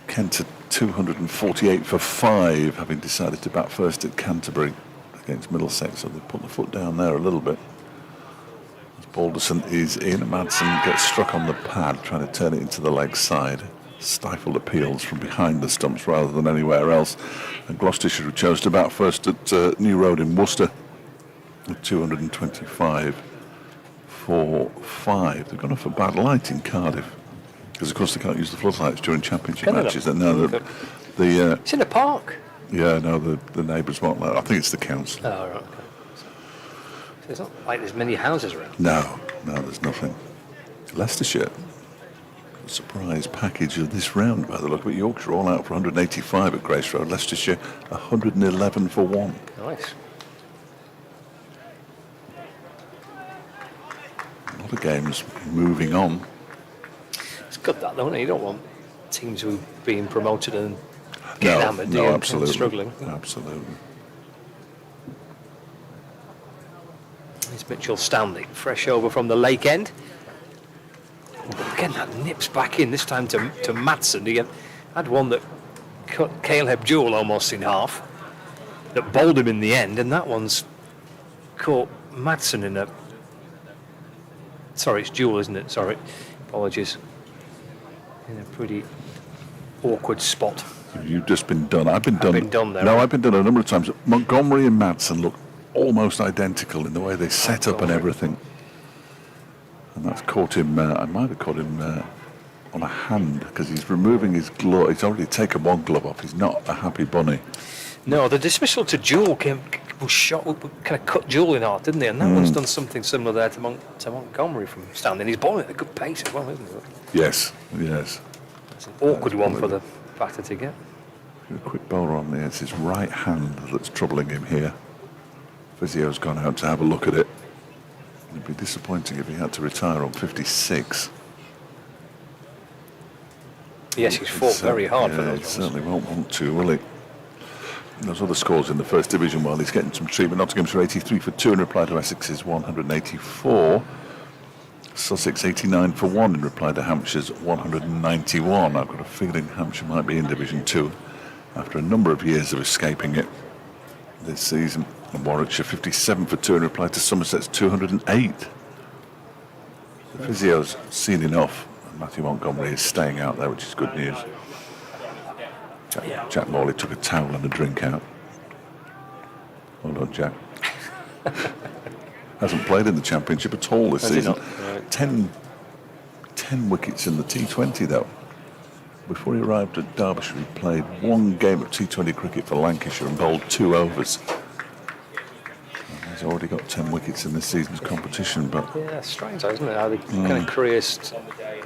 Kent at 248 for 5, having decided to bat first at Canterbury against Middlesex, so they put the foot down there a little bit. As Balderson is in, Madsen gets struck on the pad, trying to turn it into the leg side. Stifled appeals from behind the stumps rather than anywhere else. And Gloucestershire, who chose to bat first at New Road in Worcester, at 225 for 5. They've gone off a bad light in Cardiff, because of course they can't use the floodlights during championship matches. No, it's in a park. Yeah, no, the neighbours won't let. I think it's the council. Oh, right. Okay. So it's not like there's many houses around. No, there's nothing. Leicestershire, a surprise package of this round by the look of it. Yorkshire all out for 185 at Grace Road. Leicestershire 111 for 1. Nice. A lot of games moving on. It's good that, though, isn't it? You don't want teams who are being promoted and getting hammered, no, and absolutely. struggling. Absolutely. It's Mitchell Stanley, fresh over from the Lake End. Again, that nips back in, this time to Madsen. He had one that cut Caleb Jewell almost in half, that bowled him in the end, and that one's caught Madsen in a... Sorry, it's Jewell, isn't it? Sorry, apologies. In a pretty awkward spot. You've just been done. I've been done there. No, I've been done a number of times. Montgomery and Madsen look almost identical in the way they set up and everything. And that's caught him, I might have caught him on a hand, because he's removing his glove. He's already taken one glove off. He's not a happy bunny. No, the dismissal to Jewell was shot, kind of cut Jewell in half, didn't he? And that one's done something similar there to Montgomery from standing. He's bowling at a good pace as well, isn't it? Yes. It's an awkward one for the batter to get. A quick bowler on there. It's his right hand that's troubling him here. Physio's gone out to have a look at it. It'd be disappointing if he had to retire on 56. Yes, he's fought very hard for those he ones. certainly won't want to, will he? Those other scores in the First Division, while he's getting some treatment. Nottinghamshire 83 for 2 in reply to Essex's 184. Sussex 89 for 1 in reply to Hampshire's 191. I've got a feeling Hampshire might be in Division 2 after a number of years of escaping it this season. And Warwickshire 57 for 2 in reply to Somerset's 208. The physio's seen enough. Matthew Montgomery is staying out there, which is good news. Jack Morley took a towel and a drink out. Hold on, Jack. Hasn't played in the Championship at all this season. Right. 10 wickets in the T20, though. Before he arrived at Derbyshire, he played 1 game of T20 cricket for Lancashire and bowled 2 overs. He's already got 10 wickets in this season's competition, but... Yeah, strange, isn't it, how the kind of careers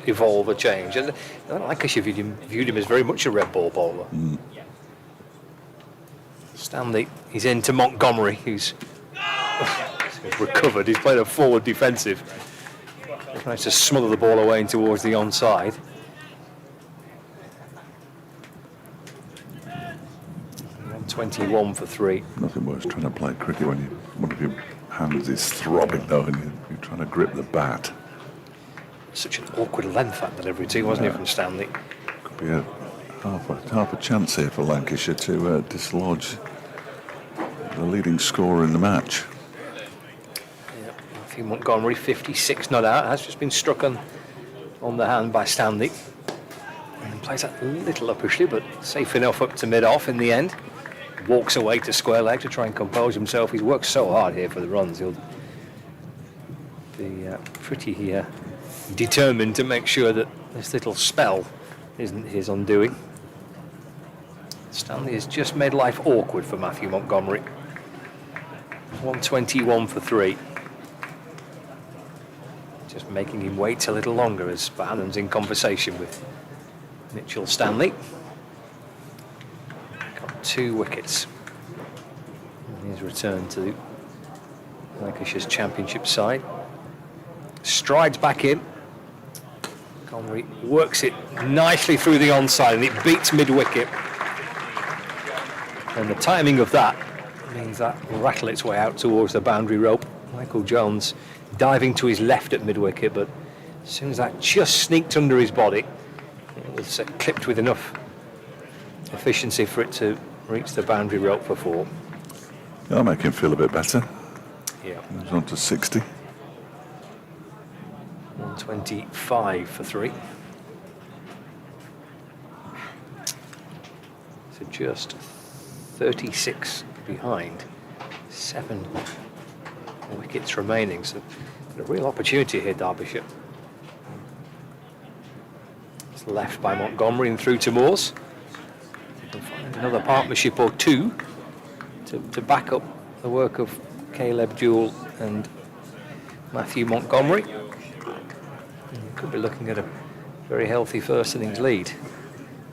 evolve or change. And Lancashire viewed him as very much a red ball bowler. Stanley, he's into Montgomery, who's recovered. He's played a forward defensive. He tries to smother the ball away towards the onside. And 21 for 3. Nothing worse trying to play cricket when one of your hands is throbbing, though, and you're trying to grip the bat. Such an awkward length that delivery too, wasn't it, from Stanley? Could be a half a chance here for Lancashire to dislodge the leading scorer in the match. Yeah, Matthew Montgomery, 56 not out, has just been struck on the hand by Stanley. And plays that a little uppishly, but safe enough up to mid-off in the end. Walks away to square leg to try and compose himself. He's worked so hard here for the runs. He'll be pretty determined to make sure that this little spell isn't his undoing. Stanley has just made life awkward for Matthew Montgomery. 121 for 3. Just making him wait a little longer as Bohannon's in conversation with Mitchell Stanley. Got 2 wickets. And his return to Lancashire's championship side. Strides back in. Montgomery works it nicely through the onside and it beats mid-wicket. And the timing of that means that will rattle its way out towards the boundary rope. Michael Jones diving to his left at mid-wicket, but As soon as that just sneaked under his body, it was clipped with enough efficiency for it to reach the boundary rope for 4. That'll make him feel a bit better. Yeah. Moves on to 60. 125 for 3. So just 36 behind. 7 wickets remaining. So a real opportunity here, Derbyshire. It's left by Montgomery and through to Moores. They can find another partnership or 2 to back up the work of Caleb Jewell and Matthew Montgomery. And could be looking at a very healthy first innings lead.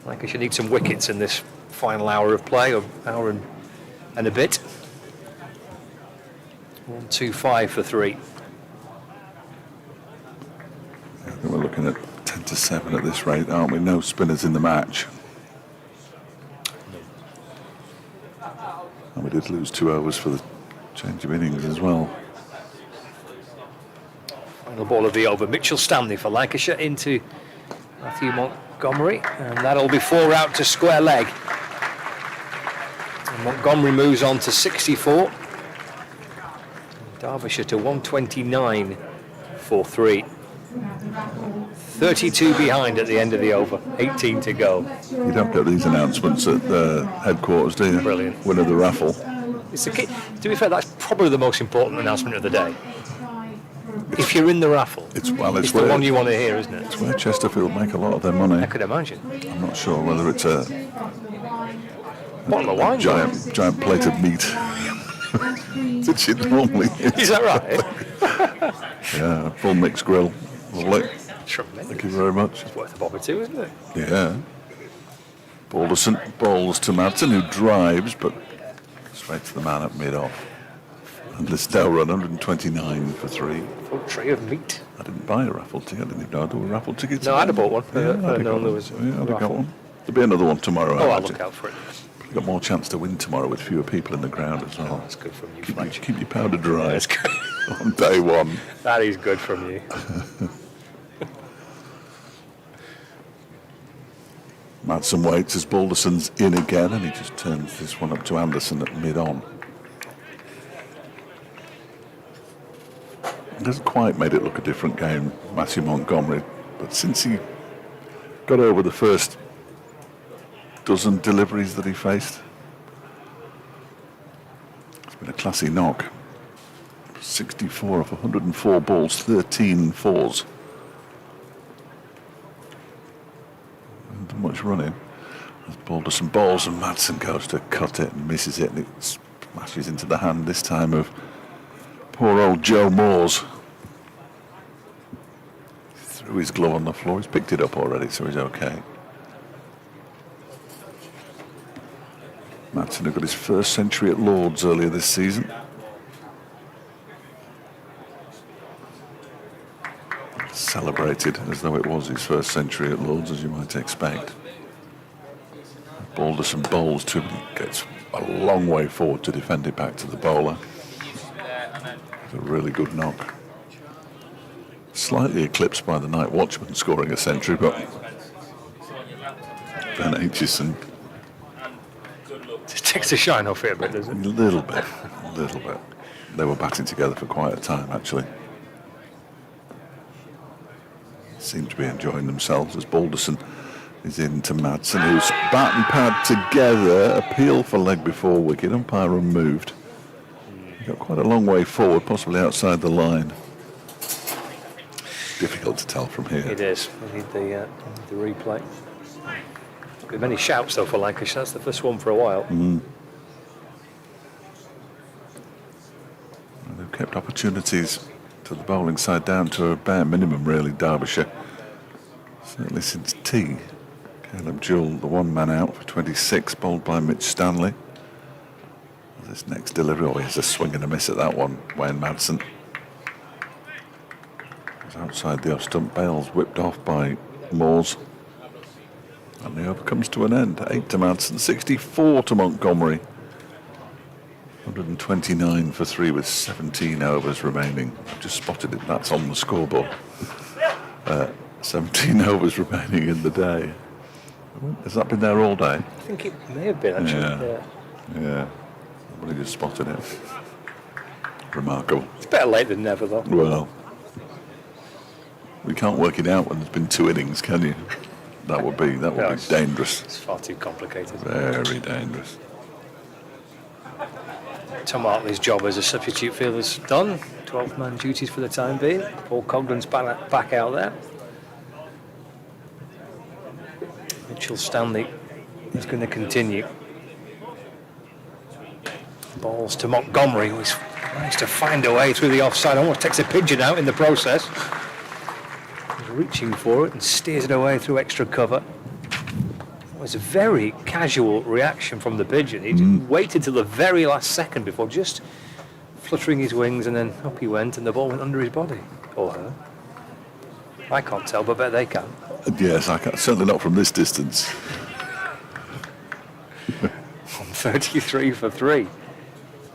Lancashire need some wickets in this final hour of play, or hour and a bit. 125 for 3. I think we're looking at 10 to 7 at this rate, aren't we? No spinners in the match. And we did lose 2 overs for the change of innings as well. Final ball of the over. Mitchell Stanley for Lancashire into Matthew Montgomery, and that'll be 4 out to square leg. And Montgomery moves on to 64. Derbyshire to 129 for 3. 32 behind at the end of the over. 18 to go. You don't get these announcements at the headquarters, do you? Brilliant. Winner of the raffle. It's the to be fair, that's probably the most important announcement of the day. If you're in the raffle, It's it's the where, one you want to hear, isn't it? it's where Chesterfield make a lot of their money. I could imagine. I'm not sure whether it's a Bottle of wine. giant plate of meat. Which it normally is. Is that right? Yeah, a full mixed grill. Lovely. Tremendous. Thank you very much. It's worth a bob or two, isn't it? Yeah. Balderson bowls to Madsen, who drives, but straight to the man at mid-off. And Lisdell run 129 for 3. Full tray of meat. I didn't buy a raffle ticket. I didn't even know there were raffle tickets. No, I'd have bought one. Yeah, I'd have known got there was one. Yeah, I'd have got raffle. one. There'll be another one tomorrow. Oh, I I'll imagine. look out for it. You've got more chance to win tomorrow with fewer people in the ground as well. That's good from you, Keep, Fletch. keep your powder dry That's good. on day 1. That is good from you. Madsen waits as Balderson's in again, and he just turns this one up to Anderson at mid-on. He hasn't quite made it look a different game, Matthew Montgomery, but since he got over the first dozen deliveries that he faced, it's been a classy knock. 64 off 104 balls, 13 fours. Not much running. As Balderson bowls and Madsen goes to cut it and misses it, and it smashes into the hand this time of poor old Joe Moores. He threw his glove on the floor. He's picked it up already, so he's okay. Madsen had got his first century at Lord's earlier this season. Celebrated as though it was his first century at Lord's, as you might expect. Balderson bowls to him, gets a long way forward to defend it back to the bowler. It's a really good knock. Slightly eclipsed by the night watchman scoring a century, but Ben Aitchison. It takes the shine off it a bit, doesn't it? A little bit. They were batting together for quite a time, actually. Seem to be enjoying themselves as Balderson is into Madsen, who's bat and pad together. Appeal for leg before wicket. Umpire removed. He got quite a long way forward, possibly outside the line. Difficult to tell from here. It is. We need the replay. With many shouts though for Lancashire. That's the first one for a while. They've kept opportunities to the bowling side down to a bare minimum, really, Derbyshire. Certainly since tea. Caleb Jewell, the one man out for 26, bowled by Mitch Stanley. This next delivery, he has a swing and a miss at that one, Wayne Madsen. Was outside the off stump, Bales whipped off by Moores. And the over comes to an end. 8 to Madsen, 64 to Montgomery. 129 for 3 with 17 overs remaining. I've just spotted it, that's on the scoreboard. 17 overs remaining in the day. Has that been there all day? I think it may have been, actually. Yeah. Somebody just spotted it. Remarkable. It's better late than never, though. Well, we can't work it out when there's been 2 innings, can you? That would be dangerous. It's far too complicated. Very dangerous. Tom Hartley's job as a substitute fielder's done. 12-man duties for the time being. Paul Coglan's back out there. Mitchell Stanley is going to continue. Balls to Montgomery, who's managed to find a way through the offside. Almost takes a pigeon out in the process. He's reaching for it and steers it away through extra cover. It was a very casual reaction from the pigeon. He waited till the very last second before just fluttering his wings, and then up he went, and the ball went under his body. Or her. I can't tell, but I bet they can. Yes, I can't. Certainly not from this distance. 33 for 3.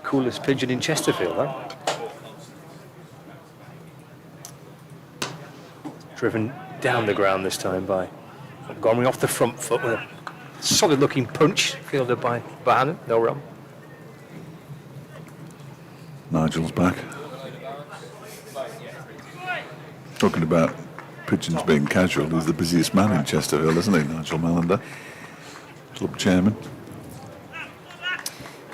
Coolest pigeon in Chesterfield, huh? Driven down the ground this time by Montgomery off the front foot with a solid looking punch fielded by Bannon. No run. Nigel's back. Talking about pigeons being casual, he's the busiest man in Chesterfield, isn't he, Nigel Mallender? Club chairman.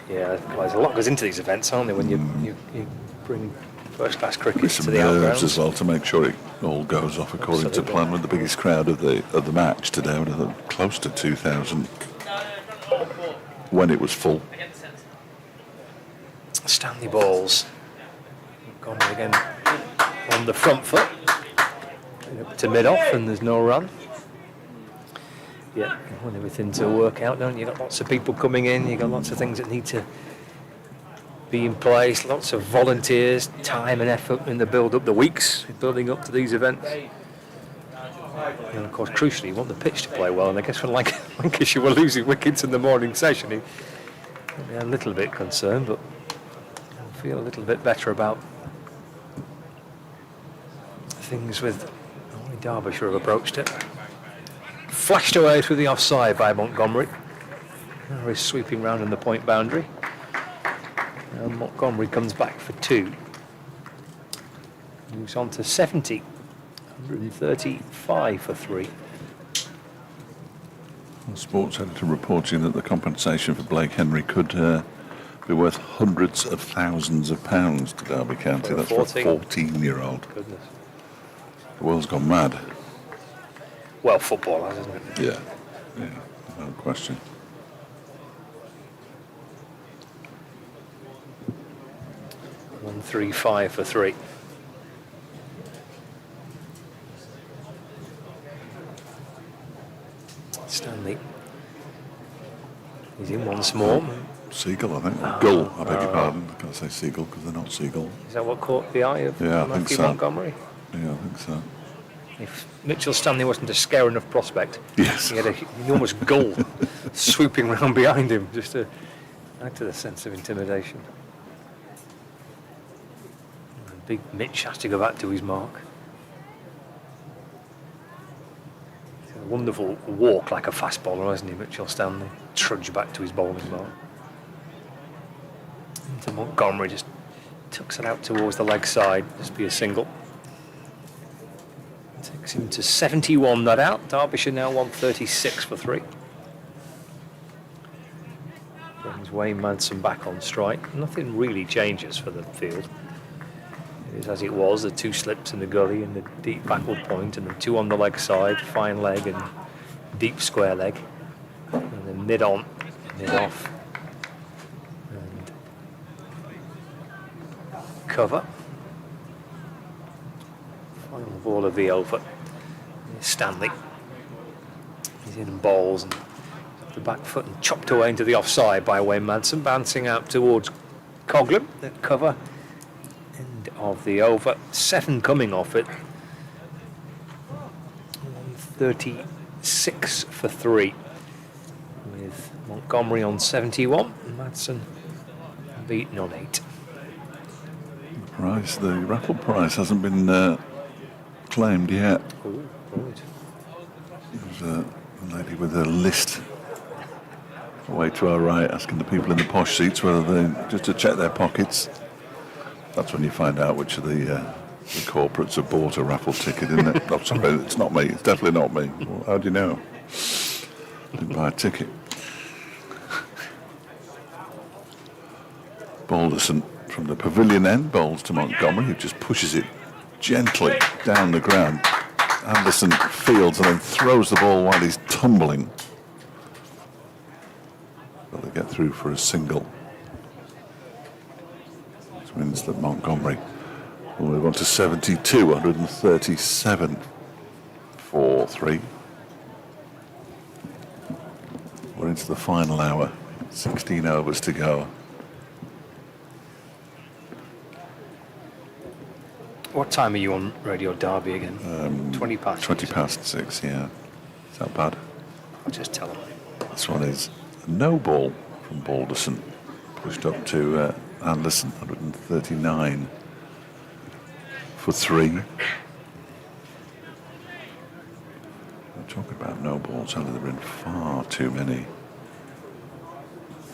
Yeah, there's a lot goes into these events, aren't there, when you bring first-class cricket With some to the nerves outgrounds. as well to make sure it all goes off according to plan. With the biggest crowd of the match today, with close to 2,000 when it was full. Stanley balls. Gone again on the front foot. Up to mid-off, and there's no run. Yeah, you want everything to work out, don't you? You've got lots of people coming in, you've got lots of things that need to be in place, lots of volunteers, time and effort in the build-up, the weeks building up to these events. And of course, crucially, you want the pitch to play well, and I guess when Lancashire were losing wickets in the morning session, he a little bit concerned, but I feel a little bit better about things with only Derbyshire have approached it. Flashed away through the offside by Montgomery. Now he's sweeping round in the point boundary. And Montgomery comes back for 2. Moves on to 70. 135 for 3. The sports editor reporting that the compensation for Blake Henry could be worth hundreds of thousands of pounds to Derby County. That's for a 14-year-old. Goodness. The world's gone mad. Well, football has, isn't it? Yeah, no question. One, 135 for 3. Stanley. He's in once more. Seagull, I think. Or Gull, I beg your pardon. I can't say Seagull because they're not Seagull. Is that what caught the eye of Yeah, I think Matthew so. Montgomery? Yeah, I think so. If Mitchell Stanley wasn't a scare enough prospect, Yes. he had an enormous gull swooping round behind him just to add to the sense of intimidation. And big Mitch has to go back to his mark. He's a wonderful walk like a fast bowler, hasn't he, Mitchell Stanley? Trudge back to his bowling mark. Into Montgomery, just tucks it out towards the leg side, just be a single. Takes him to 71 not out. Derbyshire now 136 for 3. Brings Wayne Manson back on strike. Nothing really changes for the field. It is as it was, the 2 slips in the gully and the deep backward point, and the 2 on the leg side, fine leg and deep square leg. And then mid on, mid off. And cover. Final ball of the over. Stanley. He's in and bowls and the back foot and chopped away into the offside by Wayne Manson, bouncing out towards Coglan. The cover. End of the over. 7 coming off it. 136 for 3. With Montgomery on 71. Manson beaten on 8. The raffle price hasn't been claimed, yeah. Oh, right. There's a lady with a list away to our right asking the people in the posh seats whether they, just to check their pockets. That's when you find out which of the corporates have bought a raffle ticket, isn't it? Oh, sorry, it's not me. It's definitely not me. Well, how do you know? Didn't buy a ticket. Balderson from the pavilion end bowls to Montgomery, who just pushes it gently down the ground. Anderson fields and then throws the ball while he's tumbling. But they get through for a single. Which means that Montgomery will move on to 72, 137 for 3. We're into the final hour, 16 overs to go. What time are you on Radio Derby again? 20 past. 20 past 6, yeah. Is that bad? I'll just tell them. This one is a no ball from Balderson, pushed up to Anderson, 139 for 3. We're talking about no balls, only there have been far too many.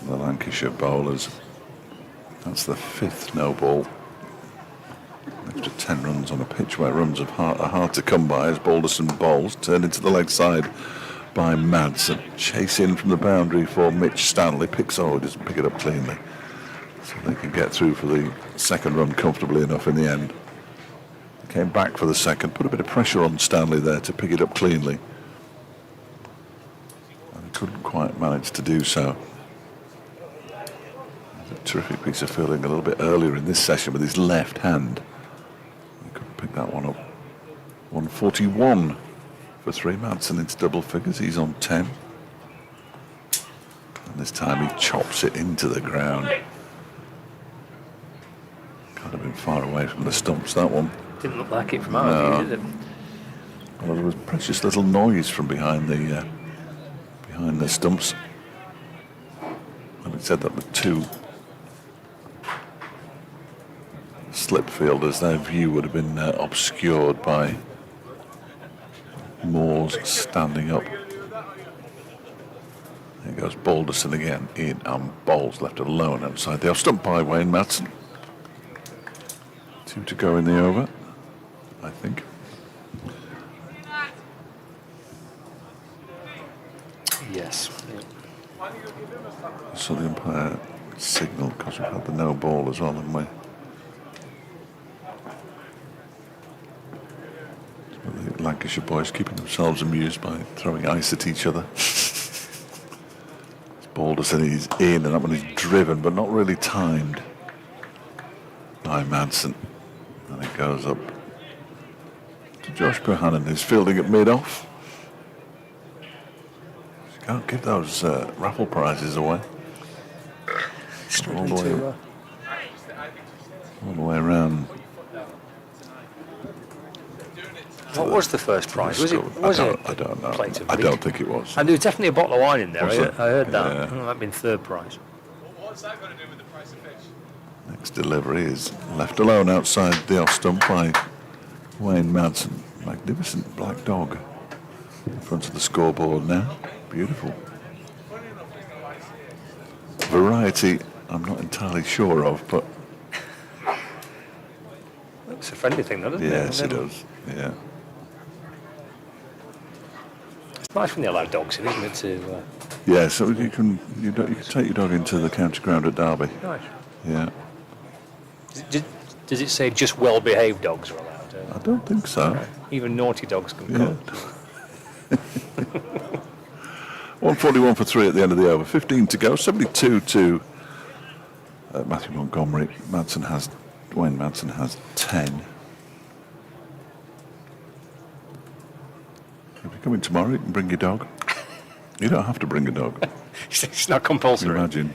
The Lancashire bowlers, that's the 5th no ball. Extra 10 runs on a pitch where runs are hard to come by as Balderson bowls, turned into the leg side by Madsen. Chase in from the boundary for Mitch Stanley. Doesn't pick it up cleanly. So they can get through for the second run comfortably enough in the end. Came back for the second, put a bit of pressure on Stanley there to pick it up cleanly. And he couldn't quite manage to do so. A terrific piece of fielding a little bit earlier in this session with his left hand. Pick that one up. 141 for 3. Madsen into double figures. He's on 10. And this time he chops it into the ground. Can't have been far away from the stumps, that one. Didn't look like it from our view, did it? Well, there was precious little noise from behind the stumps. Having said that, the 2 slip fielders, their view would have been obscured by Moores standing up. There goes Balderson again, in and bowls left alone outside the off stump by Wayne Madsen. 2 to go in the over, I think. Yes. So the umpire signalled because we've had the no ball as well, haven't we? The Lancashire boys keeping themselves amused by throwing ice at each other. Balderson is in, and that one is driven, but not really timed by Madsen. And it goes up to Josh Bohannon, who's fielding at mid-off. You can't give those raffle prizes away. All the way around. What was the first prize? Was it? I don't know. Plate of I meat? don't think it was. And there was definitely a bottle of wine in there. Was I there? heard that. Yeah. That might have been third prize. What's that got to do with the price of fish? Next delivery is left alone outside the off stump by Wayne Madsen. Magnificent black dog in front of the scoreboard now. Beautiful. Variety, I'm not entirely sure of, but It's a friendly thing, though, doesn't it? yes, it does. Yeah. It's nice when they allow dogs in, isn't it? To Yeah, so you can take your dog into the county ground at Derby. nice. Yeah. Does it say just well-behaved dogs are allowed? I don't think so. Even naughty dogs can Yeah. come. 141 for 3 at the end of the over. 15 to go. 72 to Matthew Montgomery. Wayne Madsen has 10. If you come in tomorrow, you can bring your dog. You don't have to bring a dog. It's not compulsory. Imagine.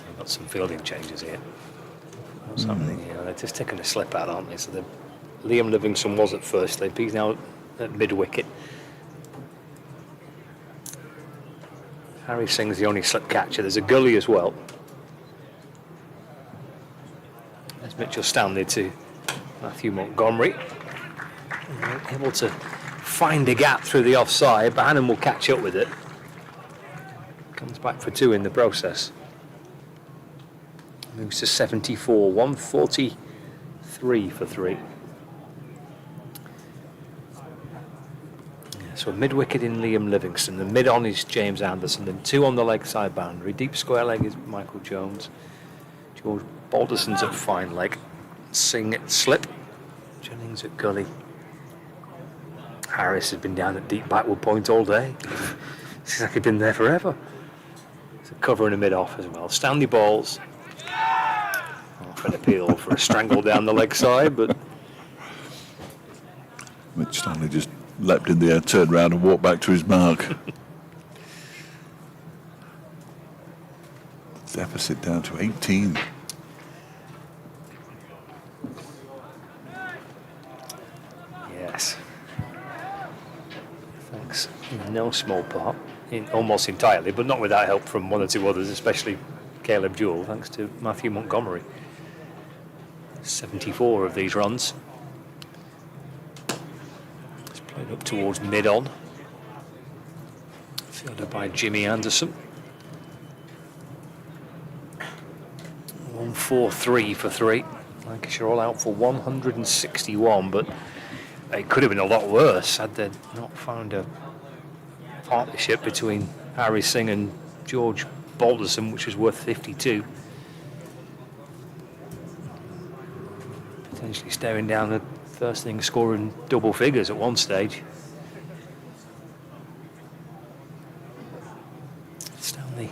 We've got some fielding changes here. What's happening here? They're just taking a slip out, aren't they? So Liam Livingston was at first slip. He's now at mid-wicket. Harry Singh's the only slip catcher. There's a gully as well. There's Mitchell Stanley to Matthew Montgomery. Able to find a gap through the offside, but Hannon will catch up with it. Comes back for 2 in the process. Moves to 74, 143 for 3. So a mid-wicket in Liam Livingston, the mid-on is James Anderson, then 2 on the leg side boundary. Deep square leg is Michael Jones. George Balderson's at fine leg. Singh at slip. Jennings at gully. Harris has been down at deep backward point all day. Seems like he's been there forever. There's a cover and a mid-off as well. Stanley balls. Off an appeal for a strangle down the leg side, but Mitch Stanley just leapt in the air, turned round and walked back to his mark. Deficit down to 18. yes. Thanks in no small part, almost entirely, but not without help from 1 or 2 others, especially Caleb Jewell, thanks to Matthew Montgomery. 74 of these runs. It's played up towards mid-on. Fielded by Jimmy Anderson. 143 for 3. Lancashire all out for 161, but it could have been a lot worse had they not found a partnership between Harry Singh and George Balderson, which was worth 52. Potentially staring down the first thing scoring double figures at one stage. Stanley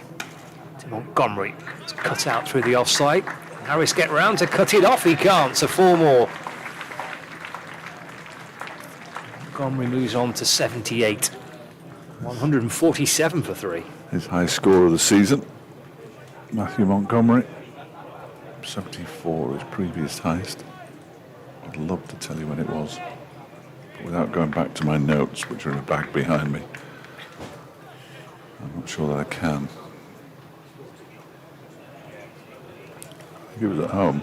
to Montgomery. It's cut out through the offside. Harris get round to cut it off. He can't, so 4 more. Montgomery moves on to 78. 147 for 3. His high score of the season. Matthew Montgomery. 74, his previous highest. I'd love to tell you when it was, but without going back to my notes, which are in a bag behind me, I'm not sure that I can. I think it was at home.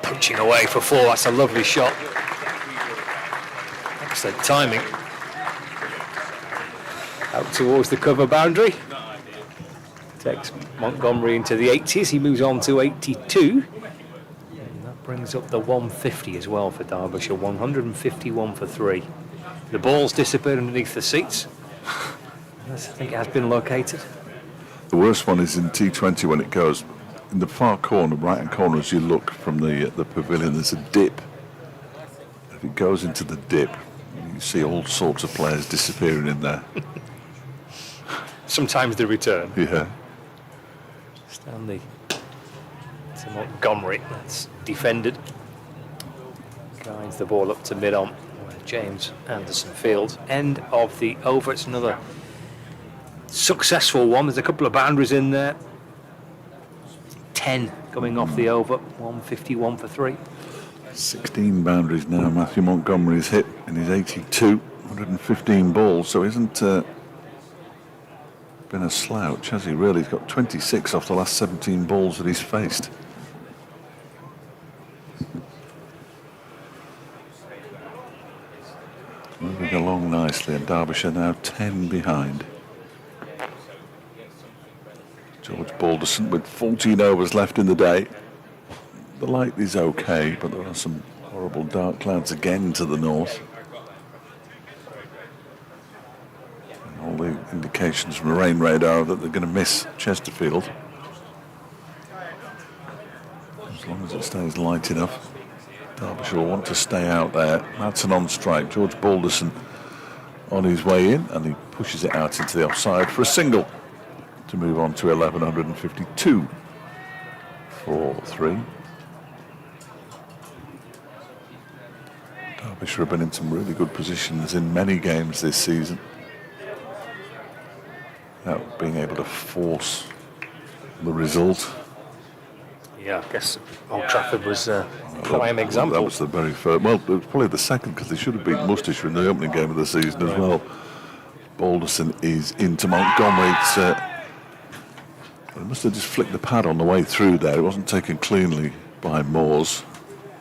Punching away for 4. That's a lovely shot. Excellent timing. Out towards the cover boundary. Takes Montgomery into the 80s. He moves on to 82. And that brings up the 150 as well for Derbyshire. 151 for 3. The ball's disappeared underneath the seats. I think it has been located. The worst one is in T20 when it goes in the far corner, right-hand corner, as you look from the pavilion, there's a dip. If it goes into the dip, you see all sorts of players disappearing in there. Sometimes they return. Yeah. Stanley to Montgomery. That's defended. Guides the ball up to mid-on where James Anderson fields. End of the over. It's another successful one. There's a couple of boundaries in there. 10 coming off the over. 151 for 3. 16 boundaries now. Matthew Montgomery's hit in his 82, 115 balls, so isn't been a slouch, has he really? He's got 26 off the last 17 balls that he's faced. Moving along nicely, and Derbyshire now 10 behind. George Balderson with 14 overs left in the day. The light is okay, but there are some horrible dark clouds again to the north. And all the indications from the rain radar are that they're going to miss Chesterfield. As long as it stays light enough, Derbyshire will want to stay out there. That's an on-strike. George Balderson on his way in, and he pushes it out into the offside for a single to move on to 1152 for 3. Derbyshire have been in some really good positions in many games this season, without being able to force the result. Yeah, I guess Old Trafford was a prime example. That was the very first. Well, it was probably the second, because they should have beaten Worcestershire in the opening game of the season as well. Balderson is into Montgomery. He must have just flicked the pad on the way through there. It wasn't taken cleanly by Moores.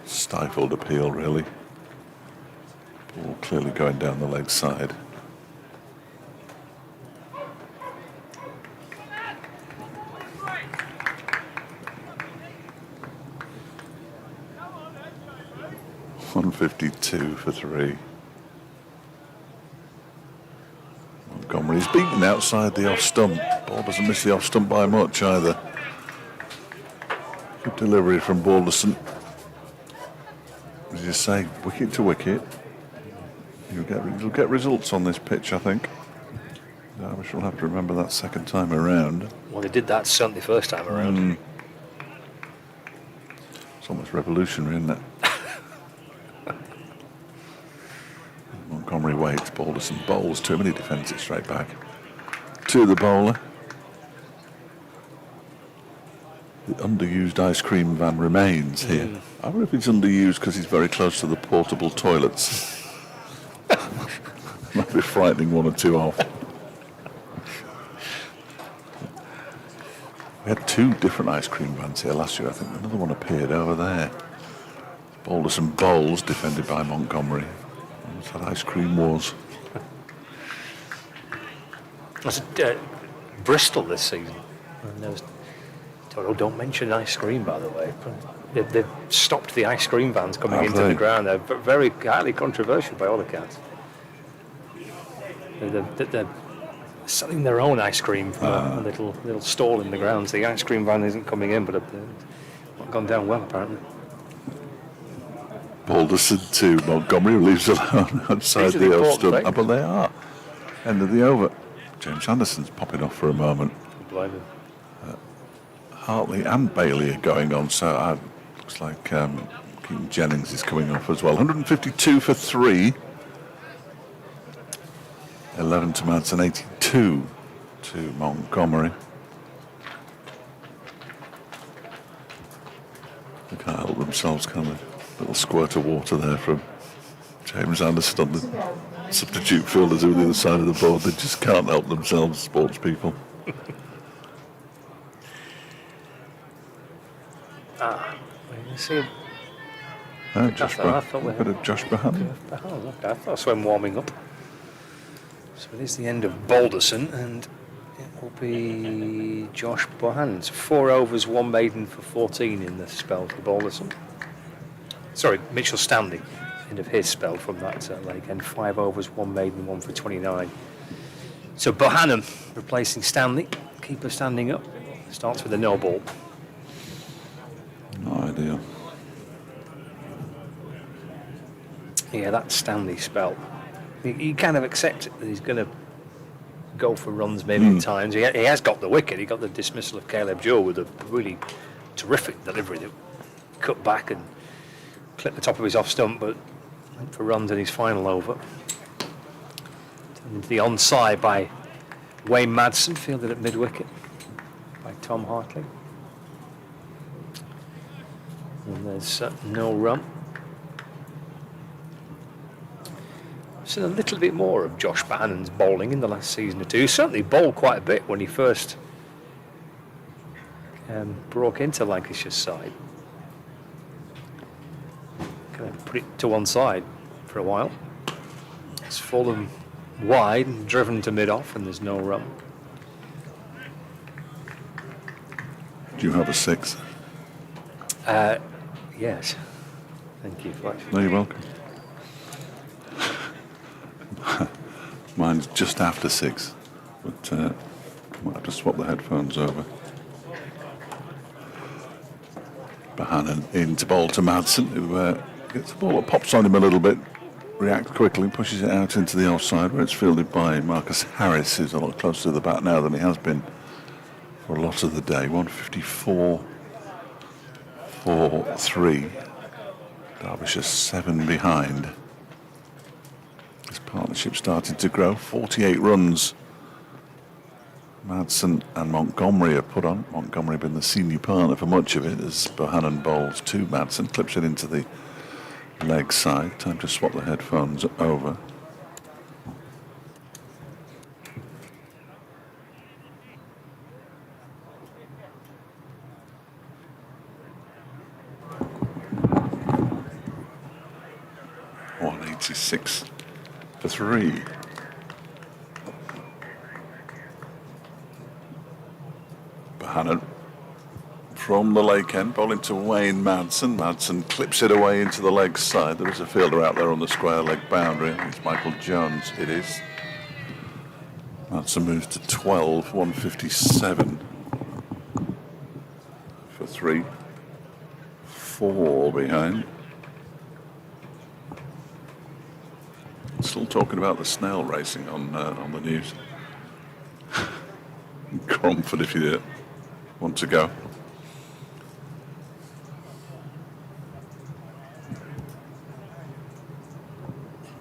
Stifled appeal, really. Ball clearly going down the leg side. .152 for 3. Montgomery's beaten outside the off stump. Ball doesn't miss the off stump by much either. Good delivery from Balderson. As you say, wicket to wicket. You'll get results on this pitch, I think. Derbyshire will have to remember that second time around. Well, they did that certainly first time around. It's almost revolutionary, isn't it? Montgomery waits, Balderson bowls, too many defends it straight back to the bowler. The underused ice cream van remains here. I wonder if it's underused because he's very close to the portable toilets. Might be frightening one or two off. We had 2 different ice cream vans here last year. I think another one appeared over there. Balderson bowls, defended by Montgomery. That's what ice cream was. Was it Bristol this season? And there was, oh, don't mention ice cream, by the way. They've stopped the ice cream vans coming into the ground. They're very highly controversial by all accounts. They're selling their own ice cream from a little stall in the grounds. The ice cream van isn't coming in, but it's not gone down well, apparently. Balderson to Montgomery, who leaves alone outside the off stump. But they are. End of the over. James Anderson's popping off for a moment. Hartley and Bailey are going on, so looks like Keaton Jennings is coming off as well. 152 for 3. 11 to Madsen, 82 to Montgomery. They can't help themselves, can they? Little squirt of water there from James Anderson on the substitute fielders over the other side of the board. They just can't help themselves, sports people. You see, Josh Bohannon. Okay, I thought I saw him warming up. So it is the end of Balderson, and it will be Josh Bohannon's 4 overs, 1 maiden for 14 in the spell for Balderson. Sorry, Mitchell Stanley, end of his spell from that leg end. 5 overs, 1 maiden, 1 for 29. So Bohannon replacing Stanley. Keeper standing up. Starts with a no ball. No idea. Yeah, that's Stanley's spell. You kind of accept it that he's going to go for runs maybe at times. He has got the wicket. He got the dismissal of Caleb Joe with a really terrific delivery that cut back and clipped the top of his off stump, but went for runs in his final over. Turned into the onside by Wayne Madsen, fielded at mid-wicket by Tom Hartley. And there's no run. I've seen a little bit more of Josh Bohannon's bowling in the last season or two. He certainly bowled quite a bit when he first broke into Lancashire's side. Kind of put it to one side for a while. It's fallen wide and driven to mid-off, and there's no run. Do you have a 6? Yes. Thank you, Flash. No, you're welcome. Mine's just after 6, but I might have to swap the headphones over. Bohannon into bowl to Madsen, who gets the ball that pops on him a little bit, reacts quickly, pushes it out into the offside, where it's fielded by Marcus Harris, who's a lot closer to the bat now than he has been for a lot of the day. 154 for 3. Derbyshire 7 behind. This partnership started to grow. 48 runs Madsen and Montgomery have put on. Montgomery been the senior partner for much of it as Bohannon bowls to Madsen, clips it into the leg side. Time to swap the headphones over. 86 for 3. Bohannon from the lake end, bowling to Wayne Madsen. Madsen clips it away into the leg side. There is a fielder out there on the square leg boundary. It's Michael Jones, it is. Madsen moves to 12, 157 for 3. 4 behind. Still talking about the snail racing on the news. Cromford, if you want to go.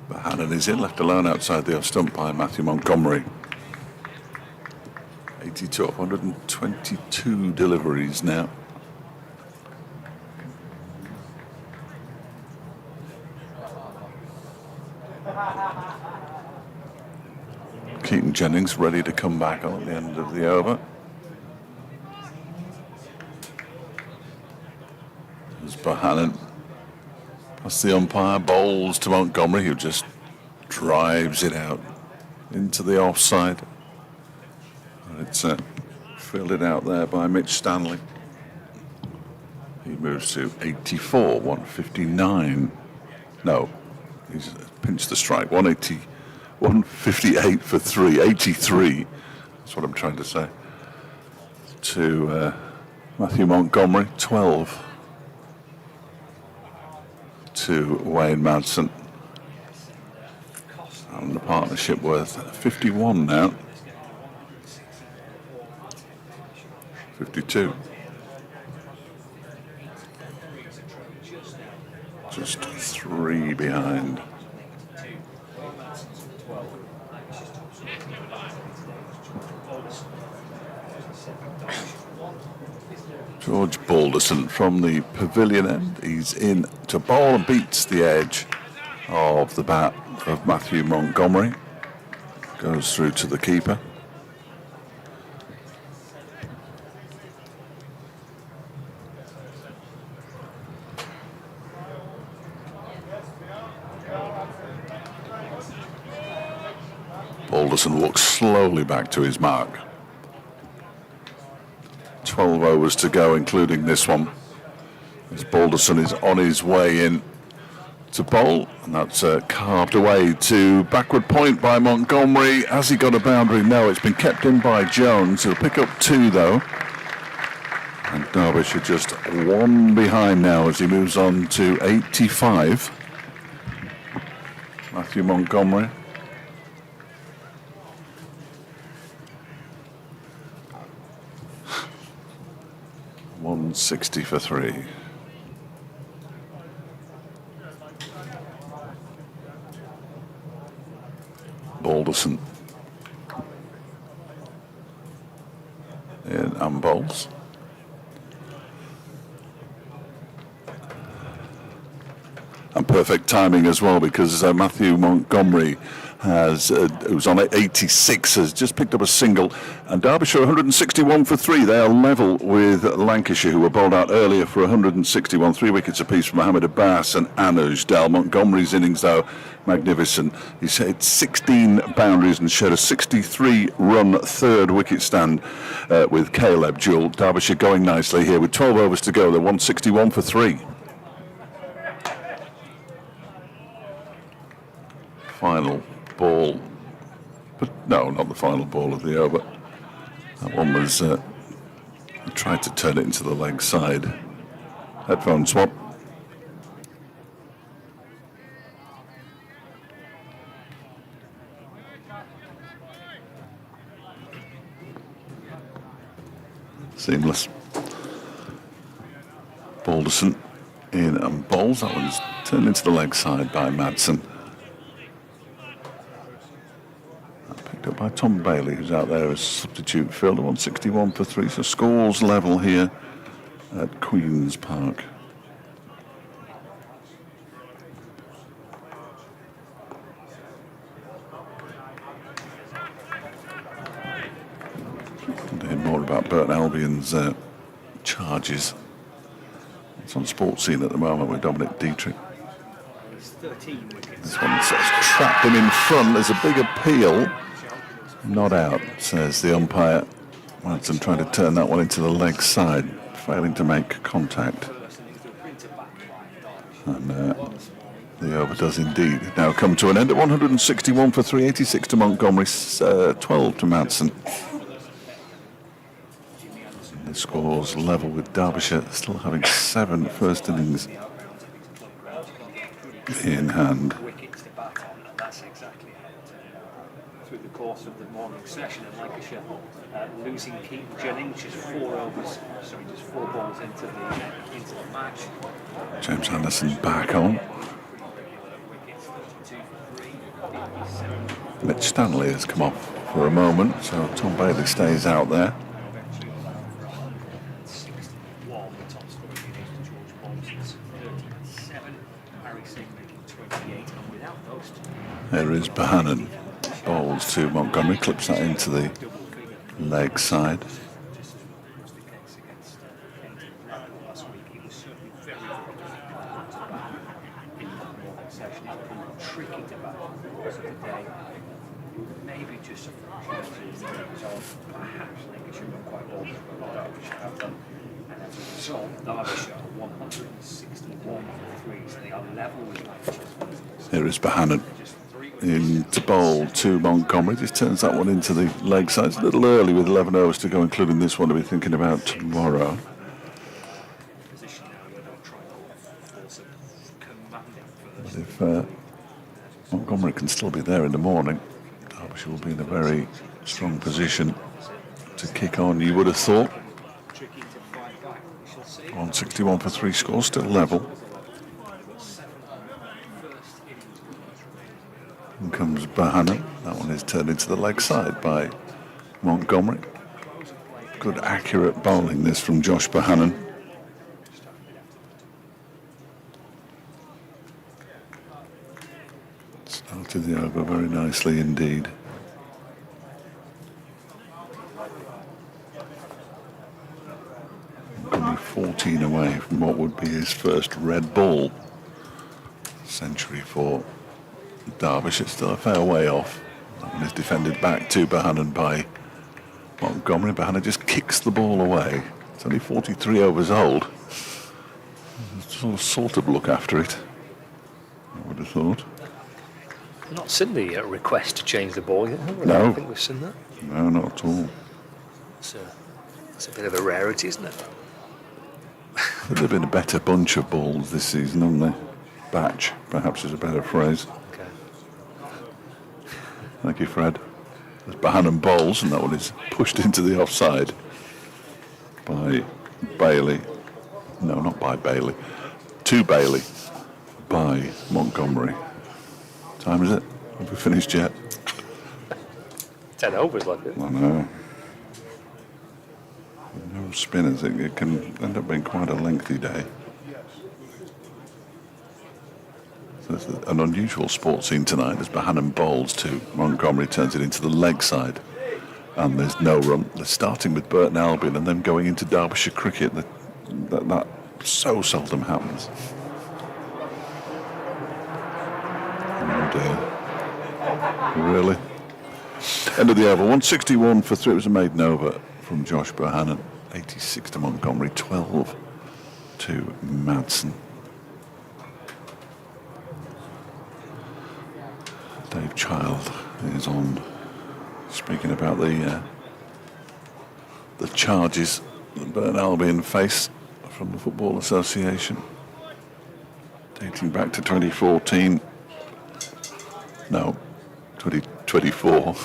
Bohannon is in, left alone outside the off stump by Matthew Montgomery. 82 of 122 deliveries now. Keaton Jennings ready to come back on at the end of the over. There's Bohannon past the umpire, bowls to Montgomery, who just drives it out into the offside. It's fielded out there by Mitch Stanley. He moves to 84, 159. No, he's pinched the strike. 180, 158 for 3, 83. That's what I'm trying to say. To Matthew Montgomery, 12. To Wayne Madsen. And the partnership worth 51 now. 52. Just 3 behind. George Balderson from the pavilion end. He's in to bowl and beats the edge of the bat of Matthew Montgomery. Goes through to the keeper. Balderson walks slowly back to his mark. 12 overs to go, including this one. As Balderson is on his way in to bowl, and that's carved away to backward point by Montgomery. Has he got a boundary? No, it's been kept in by Jones. He'll pick up 2 though. And Derbyshire just 1 behind now as he moves on to 85. Matthew Montgomery. $160 for 3. Balderson in and bowls. And perfect timing as well, because Matthew Montgomery who's on 86, has just picked up a single, and Derbyshire 161 for 3. They are level with Lancashire, who were bowled out earlier for 161. 3 wickets apiece from Mohammed Abbas and Anuj Dal. Montgomery's innings, though, magnificent. He's hit 16 boundaries and shared a 63-run third wicket stand with Caleb Jewell. Derbyshire going nicely here with 12 overs to go. They're 161 for 3. Final ball, but no, not the final ball of the over. That one was tried to turn it into the leg side. Headphone swap. Seamless. Balderson in and bowls. That one's turned into the leg side by Madsen. Up by Tom Bailey, who's out there as substitute fielder. 161 for 3, so scores level here at Queen's Park. And hear more about Burton Albion's charges. It's on Sports Scene at the moment with Dominic Dietrich. This one says trapped him in front. There's a big appeal. Not out, says the umpire. Madsen trying to turn that one into the leg side, failing to make contact. And the over does indeed now come to an end at 161 for 386 to Montgomery, 12 to Madsen. The score's level with Derbyshire still having 7 first innings in hand. Wickets to bat on, and that's exactly how it turned out. Through the course of the morning session in Lancashire, losing Keaton Jennings, just 4 balls into the match. James Anderson back on. Mitch Stanley has come off for a moment, so Tom Bailey stays out there. There is Bohannon, bowls to Montgomery, clips that into the leg side. Maybe just a perhaps Lancashire were quite well, Derbyshire have done, and as a result, Derbyshire are 161 for 3, so they are level with Lancashire. Here is Bohannon in to bowl to Montgomery, just turns that one into the leg side. It's a little early with 11 overs to go, including this one to be thinking about tomorrow. But if Montgomery can still be there in the morning, Derbyshire will be in a very strong position to kick on, you would have thought. 161 for 3 scores, still level. In comes Bohannon. That one is turned into the leg side by Montgomery. Good accurate bowling this from Josh Bohannon. Started the over very nicely indeed. Montgomery 14 away from what would be his first red ball century for Derbyshire. Still a fair way off. That one is defended back to Bohannon by Montgomery. Bohannon just kicks the ball away. It's only 43 overs old. Sort of look after it, I would have thought. Not seen the request to change the ball yet, have we? No. I don't think we've seen that. No, not at all. It's a bit of a rarity, isn't it? There have been a better bunch of balls this season, haven't they? Batch, perhaps, is a better phrase. Okay. Thank you, Fred. There's Bohannon bowls, and that one is pushed into the offside by Bailey. No, not by Bailey. To Bailey by Montgomery. Time is it? Have we finished yet? 10 overs like it. I know. No spinners. It can end up being quite a lengthy day. So it's an unusual sports scene tonight as Bohannon bowls to Montgomery, turns it into the leg side. And there's no run. They're starting with Burton Albion and then going into Derbyshire cricket. That so seldom happens. Oh dear. Really? End of the over. 161 for 3. It was a maiden over from Josh Bohannon. 86 to Montgomery. 12 to Madsen. Dave Child is on, speaking about the charges that Burton Albion face from the Football Association, dating back to 2014. No, 2024.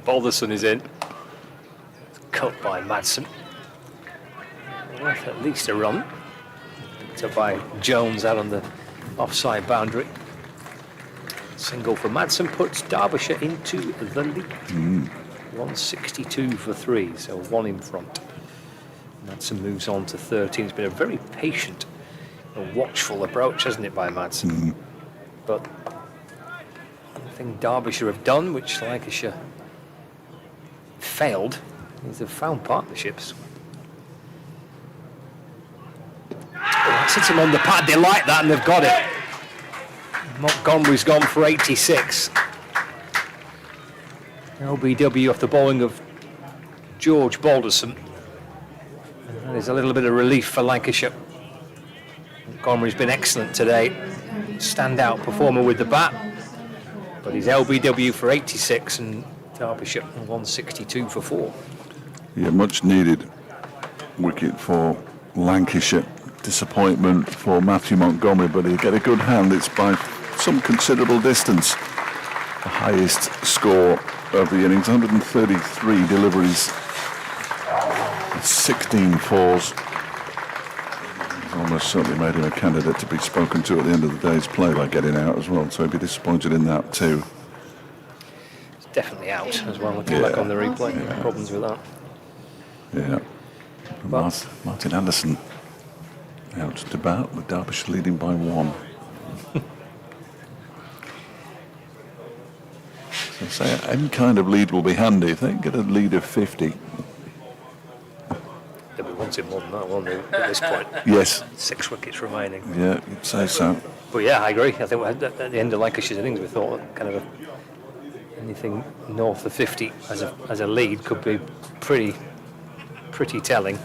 Balderson is in. Cut by Madsen. Worth at least a run. Picked up by Jones out on the offside boundary. Single for Madsen puts Derbyshire into the lead. 162 for 3, so 1 in front. Madsen moves on to 13. It's been a very patient and watchful approach, hasn't it, by Madsen? But the thing Derbyshire have done, which Lancashire failed, is they've found partnerships. That sits him on the pad. They like that, and they've got it. Montgomery's gone for 86. LBW off the bowling of George Balderson. And there's a little bit of relief for Lancashire. Montgomery's been excellent today. Standout performer with the bat. But he's LBW for 86 and Derbyshire 162 for 4. Yeah, much needed wicket for Lancashire. Disappointment for Matthew Montgomery, but he'll get a good hand. It's by some considerable distance. The highest score of the innings, 133 deliveries, 16 fours. He's almost certainly made him a candidate to be spoken to at the end of the day's play by getting out as well, so he'd be disappointed in that too. It's definitely out as well, looking back on the replay. No problems with that. Yeah. Martin Anderson out to bat with Derbyshire leading by 1. So say any kind of lead will be handy. If they can get a lead of 50. They'll be wanting more than that, won't they, at this point? Yes. 6 wickets remaining. Yeah, you'd say so. But yeah, I agree. I think at the end of Lancashire's innings, we thought kind of anything north of 50 as a lead could be pretty telling.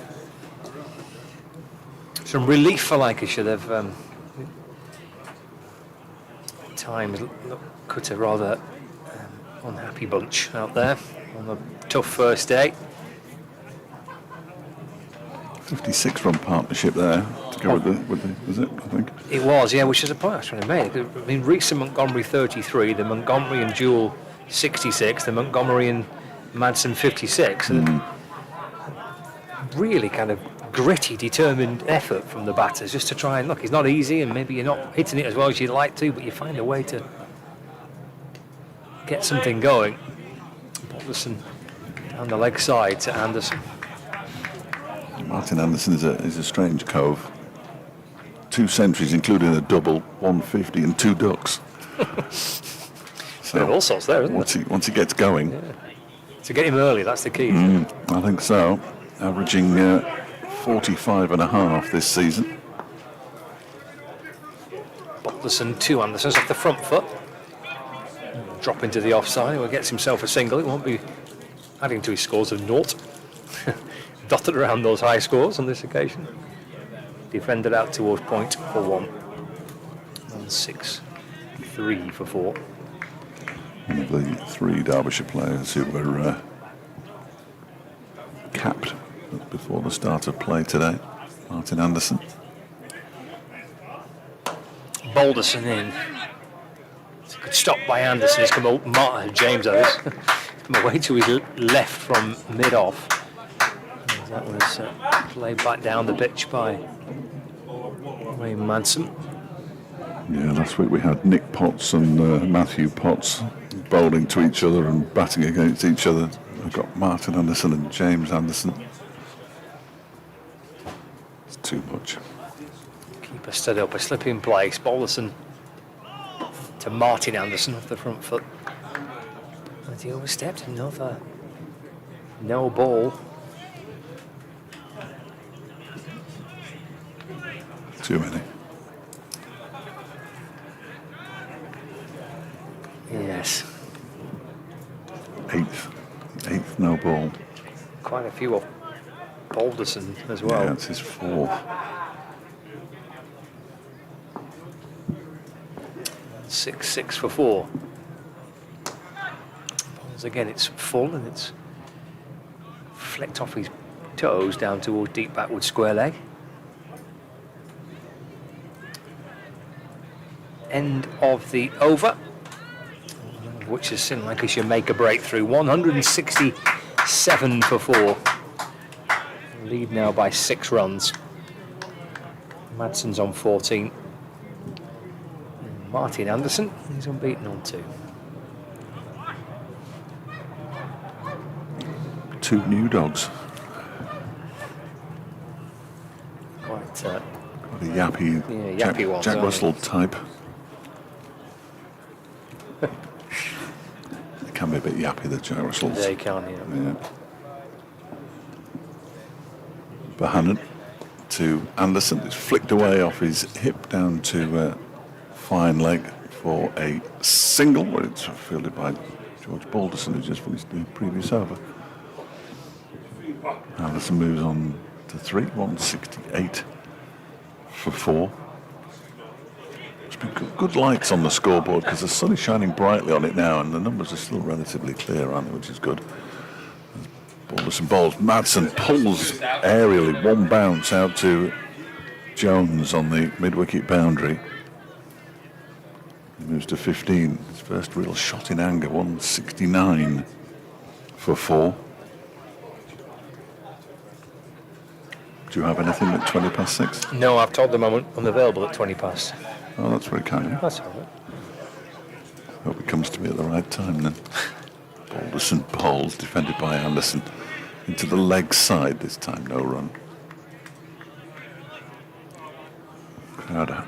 Some relief for Lancashire. They've at times looked a rather unhappy bunch out there on a tough first day. 56-run partnership there to go with the, was it, I think? It was, yeah, which is a point I was trying to make. I mean, Reese and Montgomery 33, the Montgomery and Jewell 66, the Montgomery and Madsen 56. Really kind of gritty, determined effort from the batters just to try and look. It's not easy, and maybe you're not hitting it as well as you'd like to, but you find a way to get something going. Balderson down the leg side to Anderson. Martin Anderson is a strange cove. 2 centuries, including a double, 150 and 2 ducks. So all sorts there, isn't it? Once he gets going. Yeah. To get him early, that's the key. I think so. Averaging 45 and a half this season. Balderson to Anderson's off the front foot. Drop into the offside. He gets himself a single. It won't be adding to his scores of 0. Dotted around those high scores on this occasion. Defended out towards point for 1. 1-6-3 for 4. One of the 3 Derbyshire players who were capped before the start of play today. Martin Anderson. Balderson in. It's a good stop by Anderson. He's come out, James has come away to his left from mid-off. That was played back down the pitch by Ray Madsen. Yeah, last week we had Nick Potts and Matthew Potts bowling to each other and batting against each other. We've got Martin Anderson and James Anderson. It's too much. Keeper stood up, a slip in place. Balderson to Martin Anderson off the front foot. As he overstepped, another no ball. Too many. Yes. Eighth no ball. Quite a few off Balderson as well. Yeah, that's his 4th. 6-6 for 4. Balls again, it's full and it's flicked off his toes down towards deep backward square leg. End of the over, which has seen Lancashire make a breakthrough. 167 for 4. Lead now by 6 runs. Madsen's on 14. And Martin Anderson is unbeaten on 2. 2 new dogs. Quite a yappy, yappy ones, Jack Russell type. They can be a bit yappy, the Jack Russells. They can, yeah. Bohannon to Anderson. It's flicked away off his hip down to fine leg for a single, where it's fielded by George Balderson, who just finished the previous over. Anderson moves on to 3, 168 for 4. There's been good lights on the scoreboard because the sun is shining brightly on it now, and the numbers are still relatively clear, aren't they, which is good. Balderson bowls. Madsen pulls aerially, one bounce out to Jones on the mid-wicket boundary. He moves to 15. His first real shot in anger, 169 for 4. Do you have anything at 20 past 6? No, I've told them I'm unavailable at 20 past. Oh, that's very kind. That's all right. Hope it comes to me at the right time then. Balderson bowls, defended by Anderson, into the leg side this time, no run. Crowd,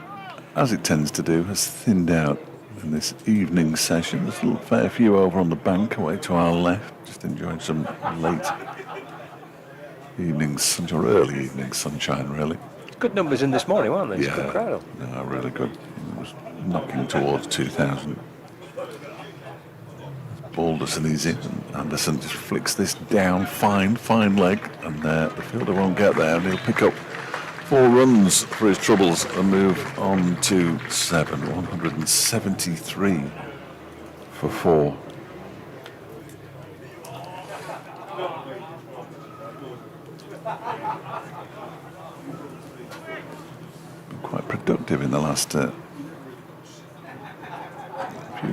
as it tends to do, has thinned out in this evening session. There's a fair few over on the bank away to our left, just enjoying some late evening sunshine, or early evening sunshine, really. Good numbers in this morning, weren't they? It's a Yeah, good crowd. no, really good. It was knocking towards 2,000. Balderson is in, and Anderson just flicks this down, fine leg, and the fielder won't get there, and he'll pick up 4 runs for his troubles and move on to 7, 173 for 4. Been quite productive in the last few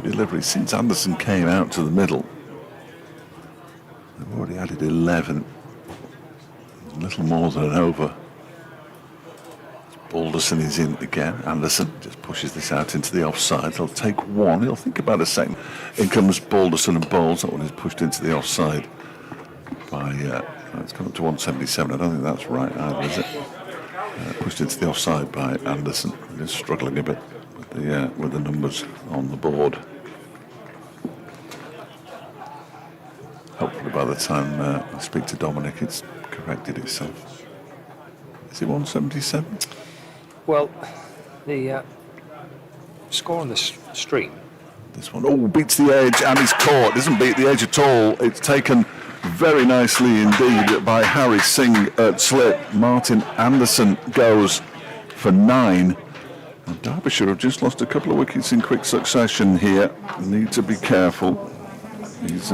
deliveries since Anderson came out to the middle. They've already added 11, a little more than an over. Balderson is in again. Anderson just pushes this out into the offside. He'll take 1. He'll think about a second. In comes Balderson and bowls. That one is pushed into the offside by. It's come up to 177. I don't think that's right either, is it? Pushed into the offside by Anderson. He's struggling a bit with the numbers on the board. Hopefully by the time I speak to Dominic, it's corrected itself. Is it 177? Well, the score on the stream. This one, beats the edge and is caught. Doesn't beat the edge at all. It's taken very nicely indeed by Harry Singh at slip. Martin Anderson goes for 9. And Derbyshire have just lost a couple of wickets in quick succession here. Need to be careful. He's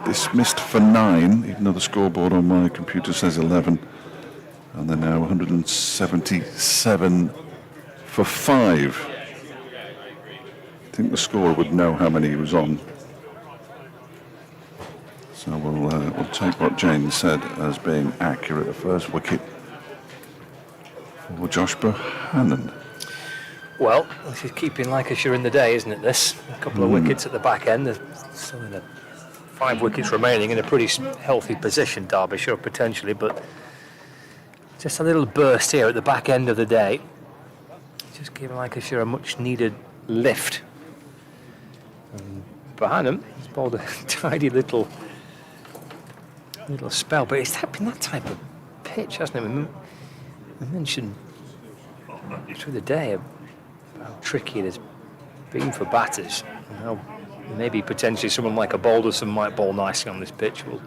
dismissed for 9, even though the scoreboard on my computer says 11. And they're now 177 for 5. I think the scorer would know how many he was on. So we'll take what Jane said as being accurate. The first wicket for Josh Bohannon. Well, this is keeping Lancashire in the day, isn't it, this? A couple of wickets at the back end. There's still 5 wickets remaining in a pretty healthy position, Derbyshire, potentially, but just a little burst here at the back end of the day. Just giving Lancashire a much-needed lift. Bohannon has bowled a tidy little spell, but it's been that type of pitch, hasn't it? We mentioned through the day how tricky it has been for batters, and how maybe potentially someone like a Balderson might bowl nicely on this pitch. Well,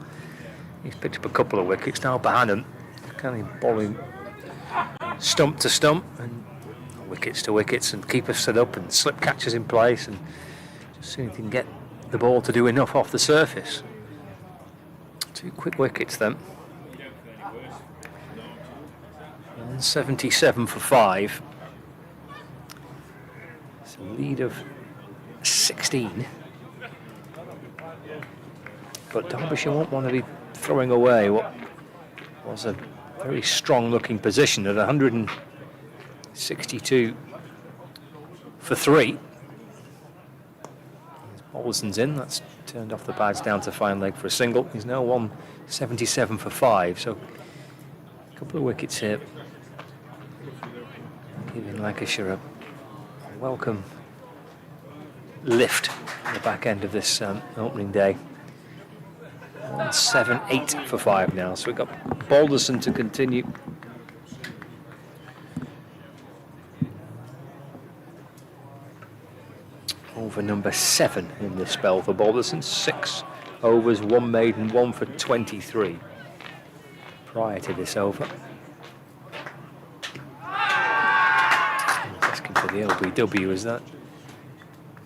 he's picked up a couple of wickets. Now Bohannon kind of bowling stump to stump and wickets to wickets, and keepers set up and slip catches in place, and just see if he can get the ball to do enough off the surface. 2 quick wickets then. 177 for 5. It's a lead of 16. But Derbyshire won't want to be throwing away what was a very strong looking position at 162 for 3. Balderson's in, that's turned off the pads down to fine leg for a single. He's now 177 for 5, so a couple of wickets here, giving Lancashire a welcome lift at the back end of this opening day. 178 for 5 now, so we've got Balderson to continue. over number 7 in this spell for Balderson. 6 overs, 1 maiden, 1 for 23 prior to this over. Asking for the LBW as that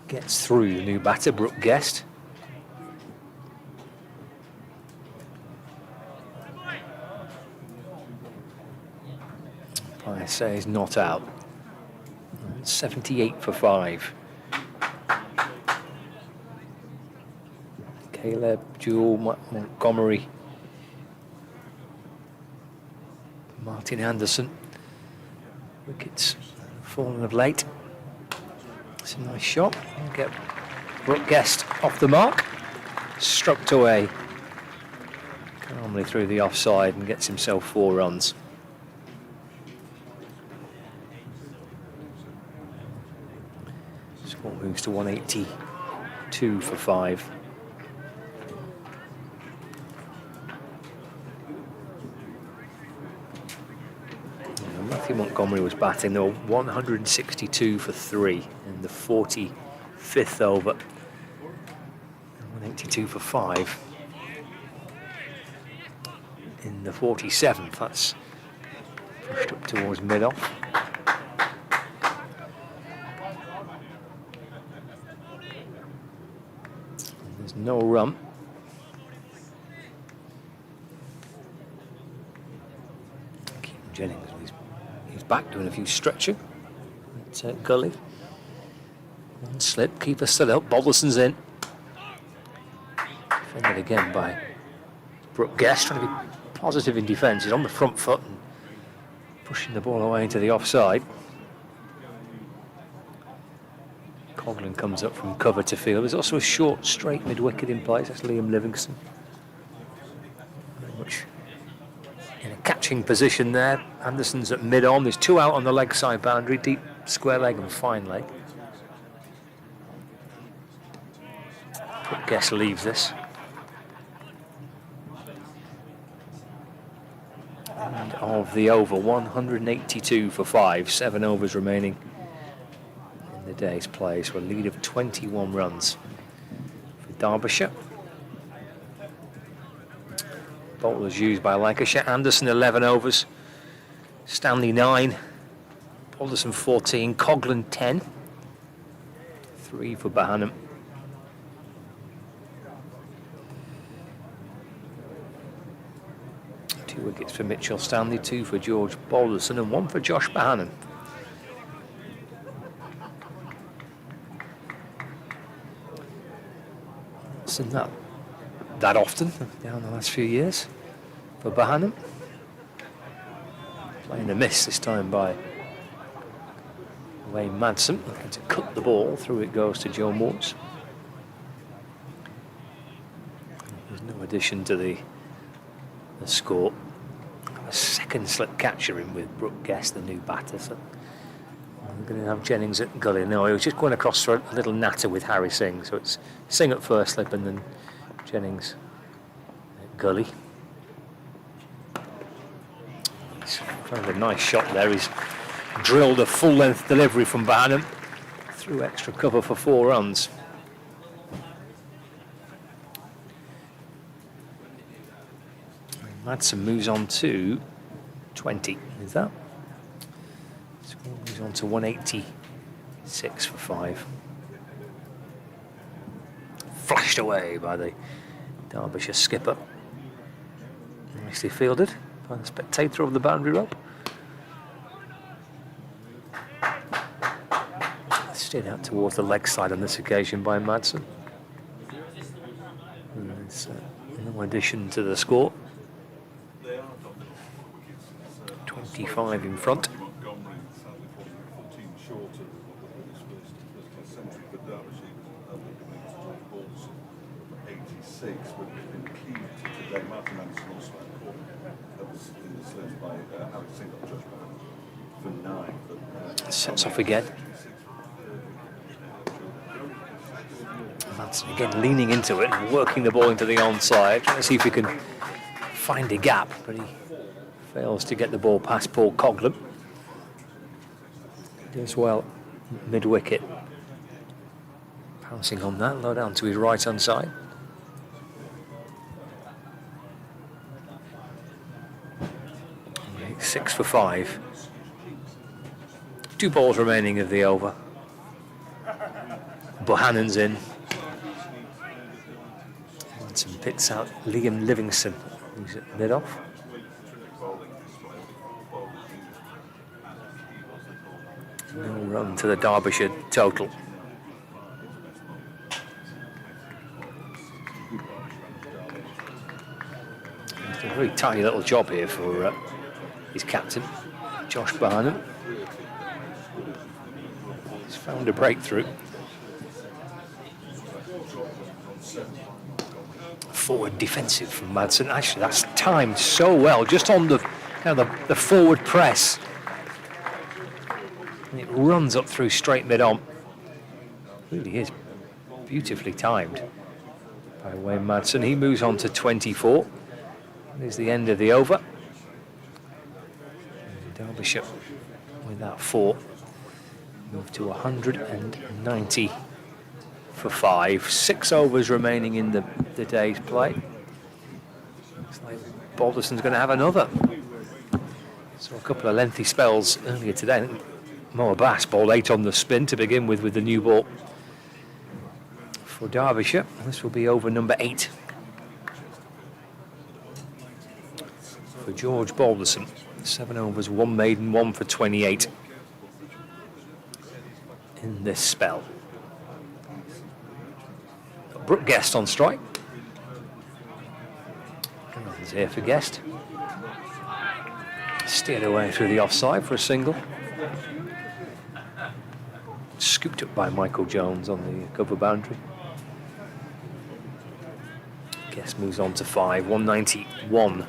gets through the new batter, Brooke Guest. I say is not out. 78 for 5. Caleb, Jewel, Montgomery, Martin Anderson. Wickets fallen of late. It's a nice shot. We'll get Brooke Guest off the mark. Stroked away calmly through the offside and gets himself 4 runs. Score moves to 182 for 5. Matthew Montgomery was batting, though, 162 for 3 in the 45th over. 182 for 5 in the 47th. That's pushed up towards mid-off. There's no run. Jennings, he's back doing a few stretching at Gully. One slip, keeper still up, Balderson's in. Defended again by Brooke Guest, trying to be positive in defence. He's on the front foot and pushing the ball away into the offside. Coughlin comes up from cover to field. There's also a short, straight mid-wicket in place. That's Liam Livingston. Very much in a catching position there. Anderson's at mid-on. There's 2 out on the leg side boundary. Deep square leg and fine leg. But Guest leaves this. And of the over, 182 for 5. 7 overs remaining in the day's play. So a lead of 21 runs for Derbyshire. Bowlers used by Lancashire. Anderson 11 overs, Stanley 9, Balderson 14, Coughlin 10, 3 for Bahanam. 2 wickets for Mitchell Stanley, 2 for George Balderson and 1 for Josh Bahanam. Seen that often down the last few years for Bahanam. Playing a miss this time by Wayne Madsen, looking to cut the ball. Through it goes to Joe Morse. There's no addition to the score. A second slip catcher in with Brooke Guest, the new batter. So we're going to have Jennings at Gully. No, he was just going across for a little natter with Harry Singh. So it's Singh at first slip and then Jennings at Gully. He's found a nice shot there. He's drilled a full-length delivery from Bahanam through extra cover for 4 runs. Madsen moves on to 20. Is that? Score moves on to 186 for 5. Flashed away by the Derbyshire skipper. Nicely fielded by the spectator of the boundary rope. Steered out towards the leg side on this occasion by Madsen. And there's no addition to the score. 25 in front. Sets off again. Madsen again leaning into it and working the ball into the onside, trying to see if he can find a gap, but he fails to get the ball past Paul Coughlin. Does well mid-wicket. Pouncing on that, low down to his right hand side. Okay, 6 for 5. 2 balls remaining of the over. Bohannon's in. And some pits out. Liam Livingston, who's at mid-off. No run to the Derbyshire total. It's a very tiny little job here for his captain, Josh Bohannon. He's found a breakthrough. Forward defensive from Madsen. Actually, that's timed so well, just on the the forward press. And it runs up through straight mid-on. Really is beautifully timed by Wayne Madsen. He moves on to 24. There's the end of the over. And Derbyshire with that 4 move to 190 for 5. 6 overs remaining in the day's play. Looks like Balderson's going to have another. So a couple of lengthy spells earlier today. I think Mo Abbas bowled 8 on the spin to begin with the new ball for Derbyshire. This will be over number 8 for George Balderson. 7 overs, 1 maiden, 1 for 28 in this spell. Got Brooke Guest on strike. He's here for Guest. Steered away through the offside for a single. Scooped up by Michael Jones on the cover boundary. Guest moves on to 5. 191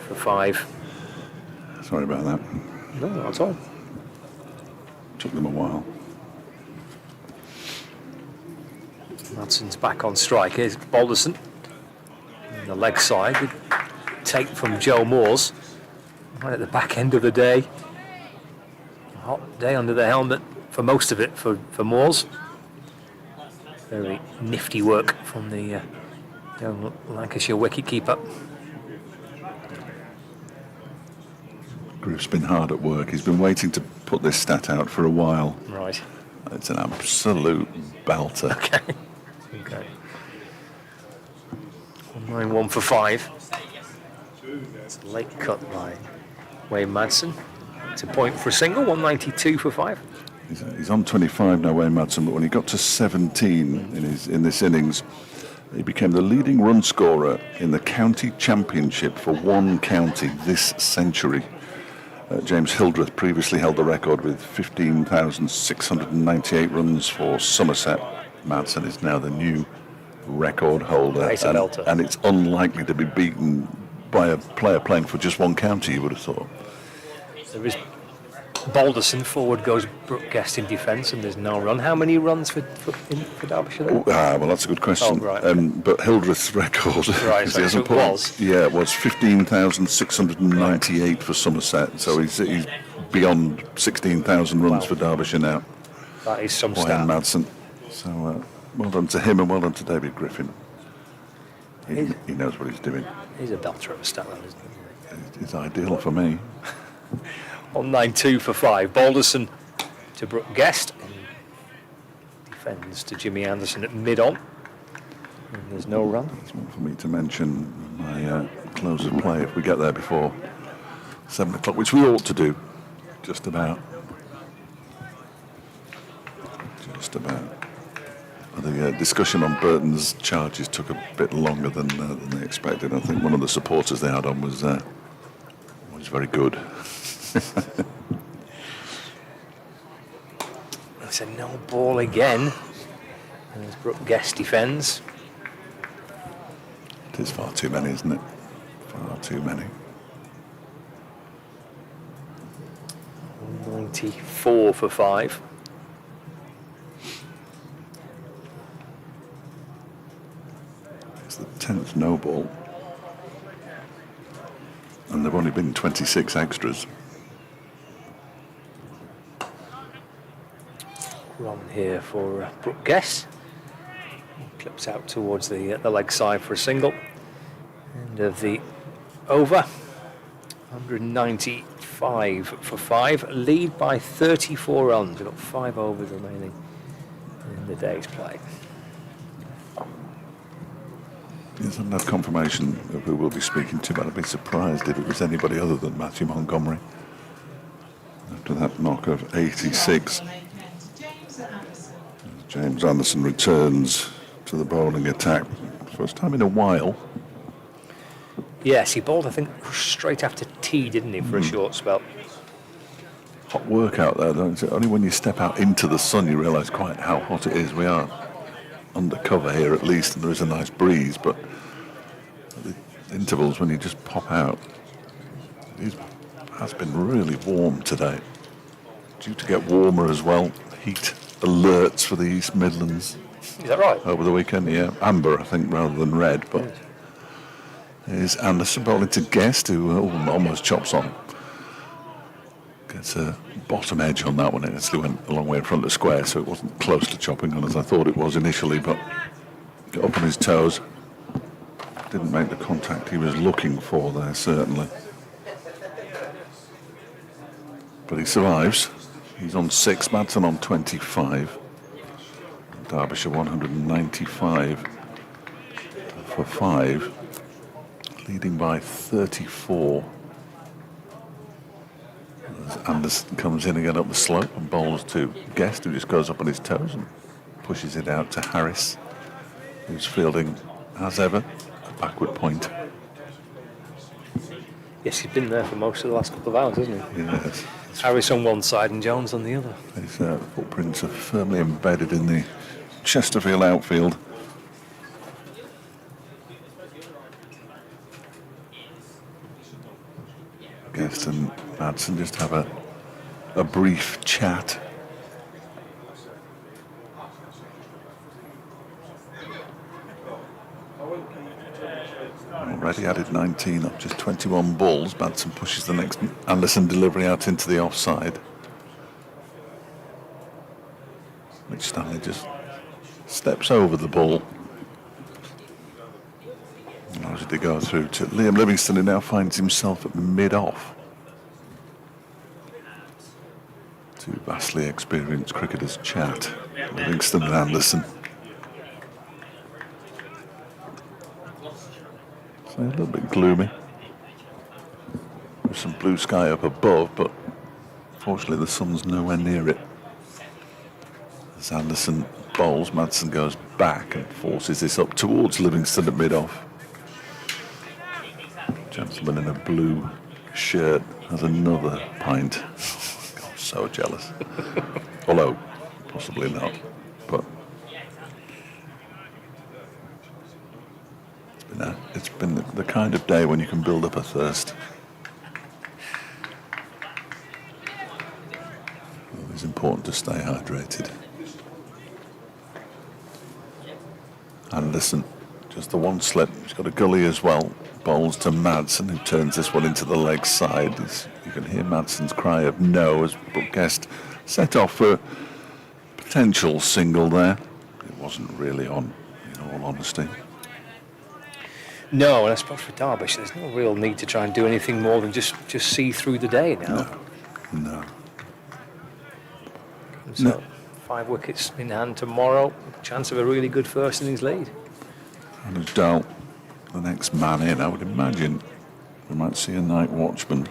for 5. Sorry about that. No, not at all. Took them a while. Madsen's back on strike. Here's Balderson. On the leg side. Good take from Joe Moores. Right at the back end of the day. A hot day under the helmet for most of it for Moores. Very nifty work from the young Lancashire wicketkeeper. Griff's been hard at work. He's been waiting to put this stat out for a while. Right. It's an absolute belter. Okay. Okay. 191 for 5. It's a late cut by Wayne Madsen. It's a point for a single. 192 for 5. He's on 25 now, Wayne Madsen, but when he got to 17 in this innings, he became the leading run scorer in the county championship for one county this century. James Hildreth previously held the record with 15,698 runs for Somerset. Madsen is now the new record holder, and it's unlikely to be beaten by a player playing for just one county, you would have thought. There is Balderson, forward goes Brooke Guest in defence, and there's no run. How many runs for Derbyshire then? Well, that's a good question. Oh, right. But Hildreth's record, right, so it was? Yeah, it was 15,698 for Somerset, so he's beyond 16,000 runs for Derbyshire now. That is some Wayne stat. Madsen. So well done to him and well done to David Griffin. He knows what he's doing. He's a belter of a stat, isn't he? It's ideal for me. 192 for 5. Balderson to Brooke Guest. Defends to Jimmy Anderson at mid-on. And there's no run. It's one for me to mention my close of play if we get there before 7 o'clock, which we ought to do. Just about. The discussion on Burton's charges took a bit longer than they expected. I think one of the supporters they had on was very good. It's a no ball again. And as Brooke Guest defends. It is far too many, isn't it? Far too many. 94 for 5. It's the 10th no ball. And there have only been 26 extras. run here for Brooke Guess. Clips out towards the leg side for a single. End of the over. 195 for 5. Lead by 34 runs. We've got 5 overs remaining in the day's play. There's no confirmation of who we'll be speaking to, but I'd be surprised if it was anybody other than Matthew Montgomery. After that knock of 86, James Anderson returns to the bowling attack. First time in a while. Yes, he bowled, I think, straight after tea, didn't he, for a short spell? Hot work out there, though. Only when you step out into the sun you realise quite how hot it is. We are undercover here at least, and there is a nice breeze, but at the intervals when you just pop out, it has been really warm today. Due to get warmer as well. Heat alerts for the East Midlands. Is that right? Over the weekend, yeah. Amber, I think, rather than red, but here's Anderson bowling to Guest, who almost chops on. Gets a bottom edge on that one. It actually went a long way in front of the square, so it wasn't close to chopping on as I thought it was initially, but got up on his toes. Didn't make the contact he was looking for there, certainly. But he survives. He's on 6, Madsen on 25. Derbyshire 195 for 5. Leading by 34. As Anderson comes in again up the slope and bowls to Guest, who just goes up on his toes and pushes it out to Harris, who's fielding, as ever, a backward point. Yes, he's been there for most of the last couple of hours, hasn't he? Yes. Harris on one side and Jones on the other. His footprints are firmly embedded in the Chesterfield outfield. Guest and Madsen just have a brief chat. Already added 19 up, just 21 balls. Madsen pushes the next Anderson delivery out into the offside. Mitch Stanley just steps over the ball. Allows it to go through to Liam Livingston, who now finds himself at mid-off. Two vastly experienced cricketers chat, Livingston and Anderson. So a little bit gloomy. There's some blue sky up above, but fortunately the sun's nowhere near it. As Anderson bowls, Madsen goes back and forces this up towards Livingston at mid-off. Gentleman in a blue shirt has another pint. I'm so jealous. Although, possibly not. But it's been the kind of day when you can build up a thirst. It's important to stay hydrated. Anderson, just the one slip. He's got a gully as well. Bowls to Madsen, who turns this one into the leg side. You can hear Madsen's cry of no as Brooke Guest set off for a potential single there. It wasn't really on, in all honesty. No, and I suppose for Derbyshire, there's no real need to try and do anything more than just see through the day now. No. So, No. 5 wickets in hand tomorrow. Chance of a really good first innings lead. And as Dal, the next man in, I would imagine we might see a night watchman.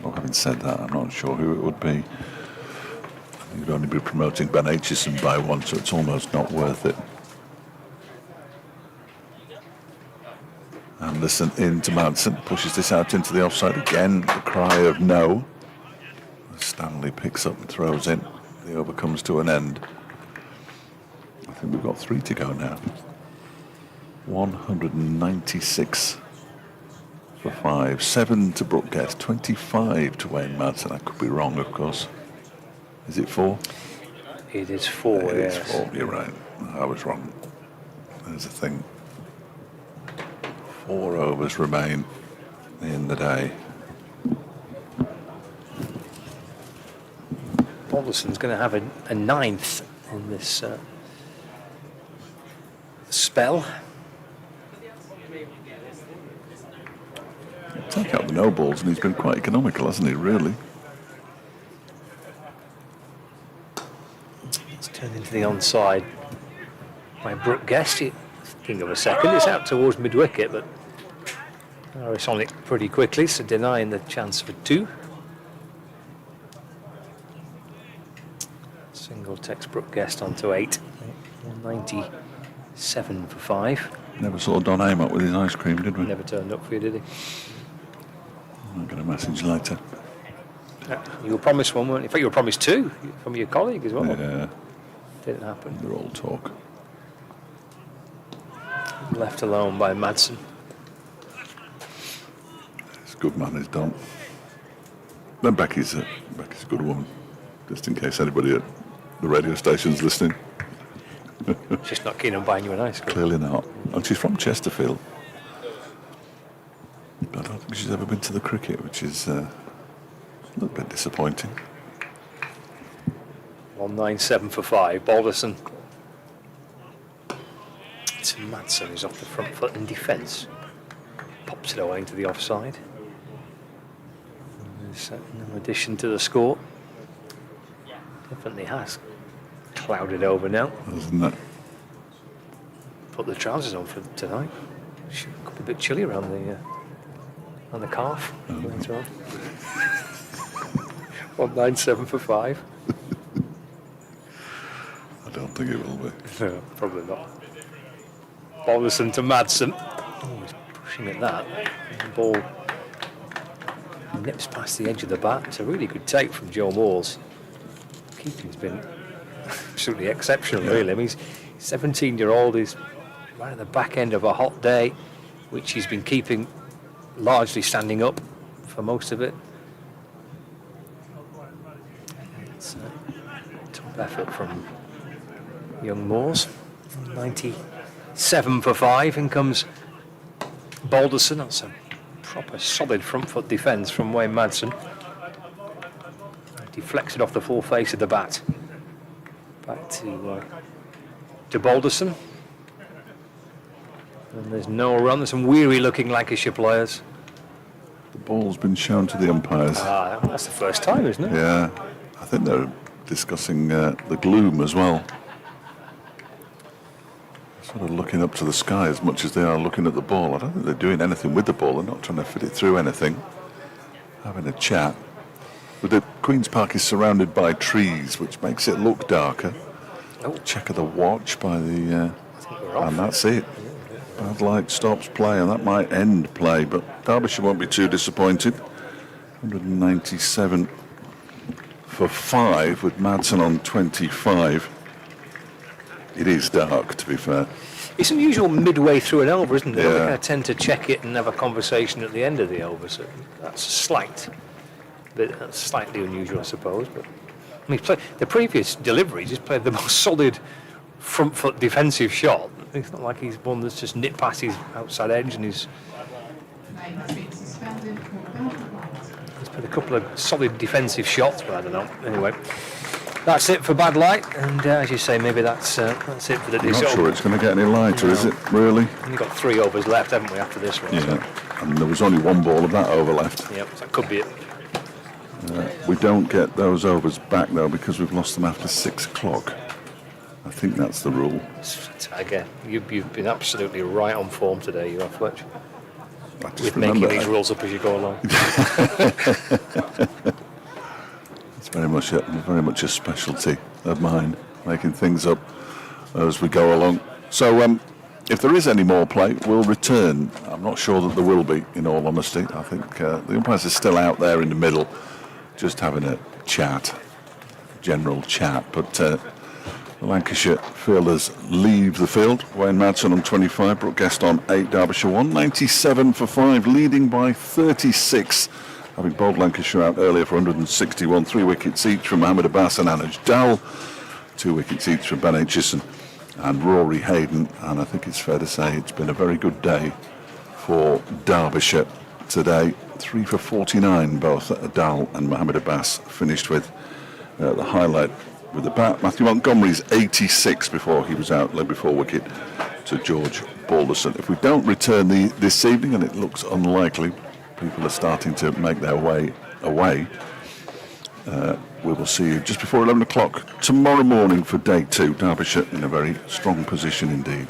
Well, having said that, I'm not sure who it would be. I think you'd only be promoting Ben Aitchison by one, so it's almost not worth it. Anderson into Madsen, pushes this out into the offside again. The cry of no. Stanley picks up and throws in. The over comes to an end. I think we've got 3 to go now. 196 for 5. 7 to Brooke Guest, 25 to Wayne Madsen. I could be wrong, of course. Is it 4? It is 4, It yes. is 4, you're right. I was wrong. There's a thing. 4 overs remain in the day. Balderson's going to have a ninth in this spell. Take out the no balls, and he's been quite economical, hasn't he, really? It's turned into the onside by Brooke Guest. Thinking of a second, it's out towards mid-wicket, but Harris on it pretty quickly, so denying the chance for 2. Single takes Brooke Guest onto 8. 197 for 5. Never saw Don Amott with his ice cream, did we? Never turned up for you, did he? I'll get a message later. You were promised one, weren't you? In fact, you were promised 2 from your colleague as well. Yeah, Didn't happen. they're all talk. Left alone by Madsen. It's a good man, is Don. Then Becky's a good woman, just in case anybody at the radio station's listening. Just not keen on buying you an ice cream. Clearly not. And she's from Chesterfield. But I don't think she's ever been to the cricket, which is a little bit disappointing. 197 for 5. Balderson to Madsen, who's off the front foot in defence. Pops it away into the offside. And there's no addition to the score. Definitely has clouded over now. Isn't it? Put the trousers on for tonight. Could be a bit chilly around the calf later on. 197 for 5. I don't think it will be. No, probably not. Balderson to Madsen. Oh, he's pushing at that. The ball nips past the edge of the bat. It's a really good take from Joe Moores. Keeping's been absolutely exceptional, really. I mean, he's 17-year-old. He's right at the back end of a hot day, which he's been keeping largely standing up for most of it. It's a top effort from young Moores. 97 for 5. In comes Balderson. That's a proper solid front foot defence from Wayne Madsen. Deflects it off the full face of the bat. Back to Balderson. And there's no run. There's some weary-looking Lancashire players. The ball's been shown to the umpires. That's the first time, isn't it? Yeah, I think they're discussing the gloom as well. Sort of looking up to the sky as much as they are looking at the ball. I don't think they're doing anything with the ball. They're not trying to fit it through anything. Having a chat. But the Queen's Park is surrounded by trees, which makes it look darker. Oh. Check of the watch by the... I think we're off. and that's it. Bad light stops play, and that might end play, but Derbyshire won't be too disappointed. 197 for 5 with Madsen on 25. It is dark, to be fair. It's unusual midway through an over, isn't it? Yeah. We kind of tend to check it and have a conversation at the end of the over, so that's slightly unusual, I suppose. But I mean, the previous deliveries, he's played the most solid front foot defensive shot. It's not like he's one that's just nipped past his outside edge, and he's played a couple of solid defensive shots, but I don't know. Anyway, that's it for bad light, and as you say, maybe that's it for the I'm not sure it's going to get any lighter, is it, really? We've got 3 overs left, haven't we, after this one? Yeah, and there was only one ball of that over left. Yep, that could be it. We don't get those overs back, though, because we've lost them after 6 o'clock. I think that's the rule. Again, you've been absolutely right on form today, you have, Fletch. I just With remember making these rules up as you go along. It's very much a specialty of mine, making things up as we go along. So if there is any more play, we'll return. I'm not sure that there will be, in all honesty. I think the umpires are still out there in the middle, just having a chat, general chat. But the Lancashire fielders leave the field. Wayne Madsen on 25, Brooke Guest on 8, Derbyshire 197 for 5, leading by 36. Having bowled Lancashire out earlier for 161, 3 wickets each from Mohammed Abbas and Anuj Dal, 2 wickets each from Ben Aitchison and Rory Hayden. And I think it's fair to say it's been a very good day for Derbyshire today. 3 for 49, both Dal and Mohammed Abbas finished with. the highlight with the bat. Matthew Montgomery's 86 before he was out, led before wicket to George Balderson. If we don't return this evening, and it looks unlikely, people are starting to make their way away, we will see you just before 11 o'clock tomorrow morning for day 2. Derbyshire in a very strong position indeed.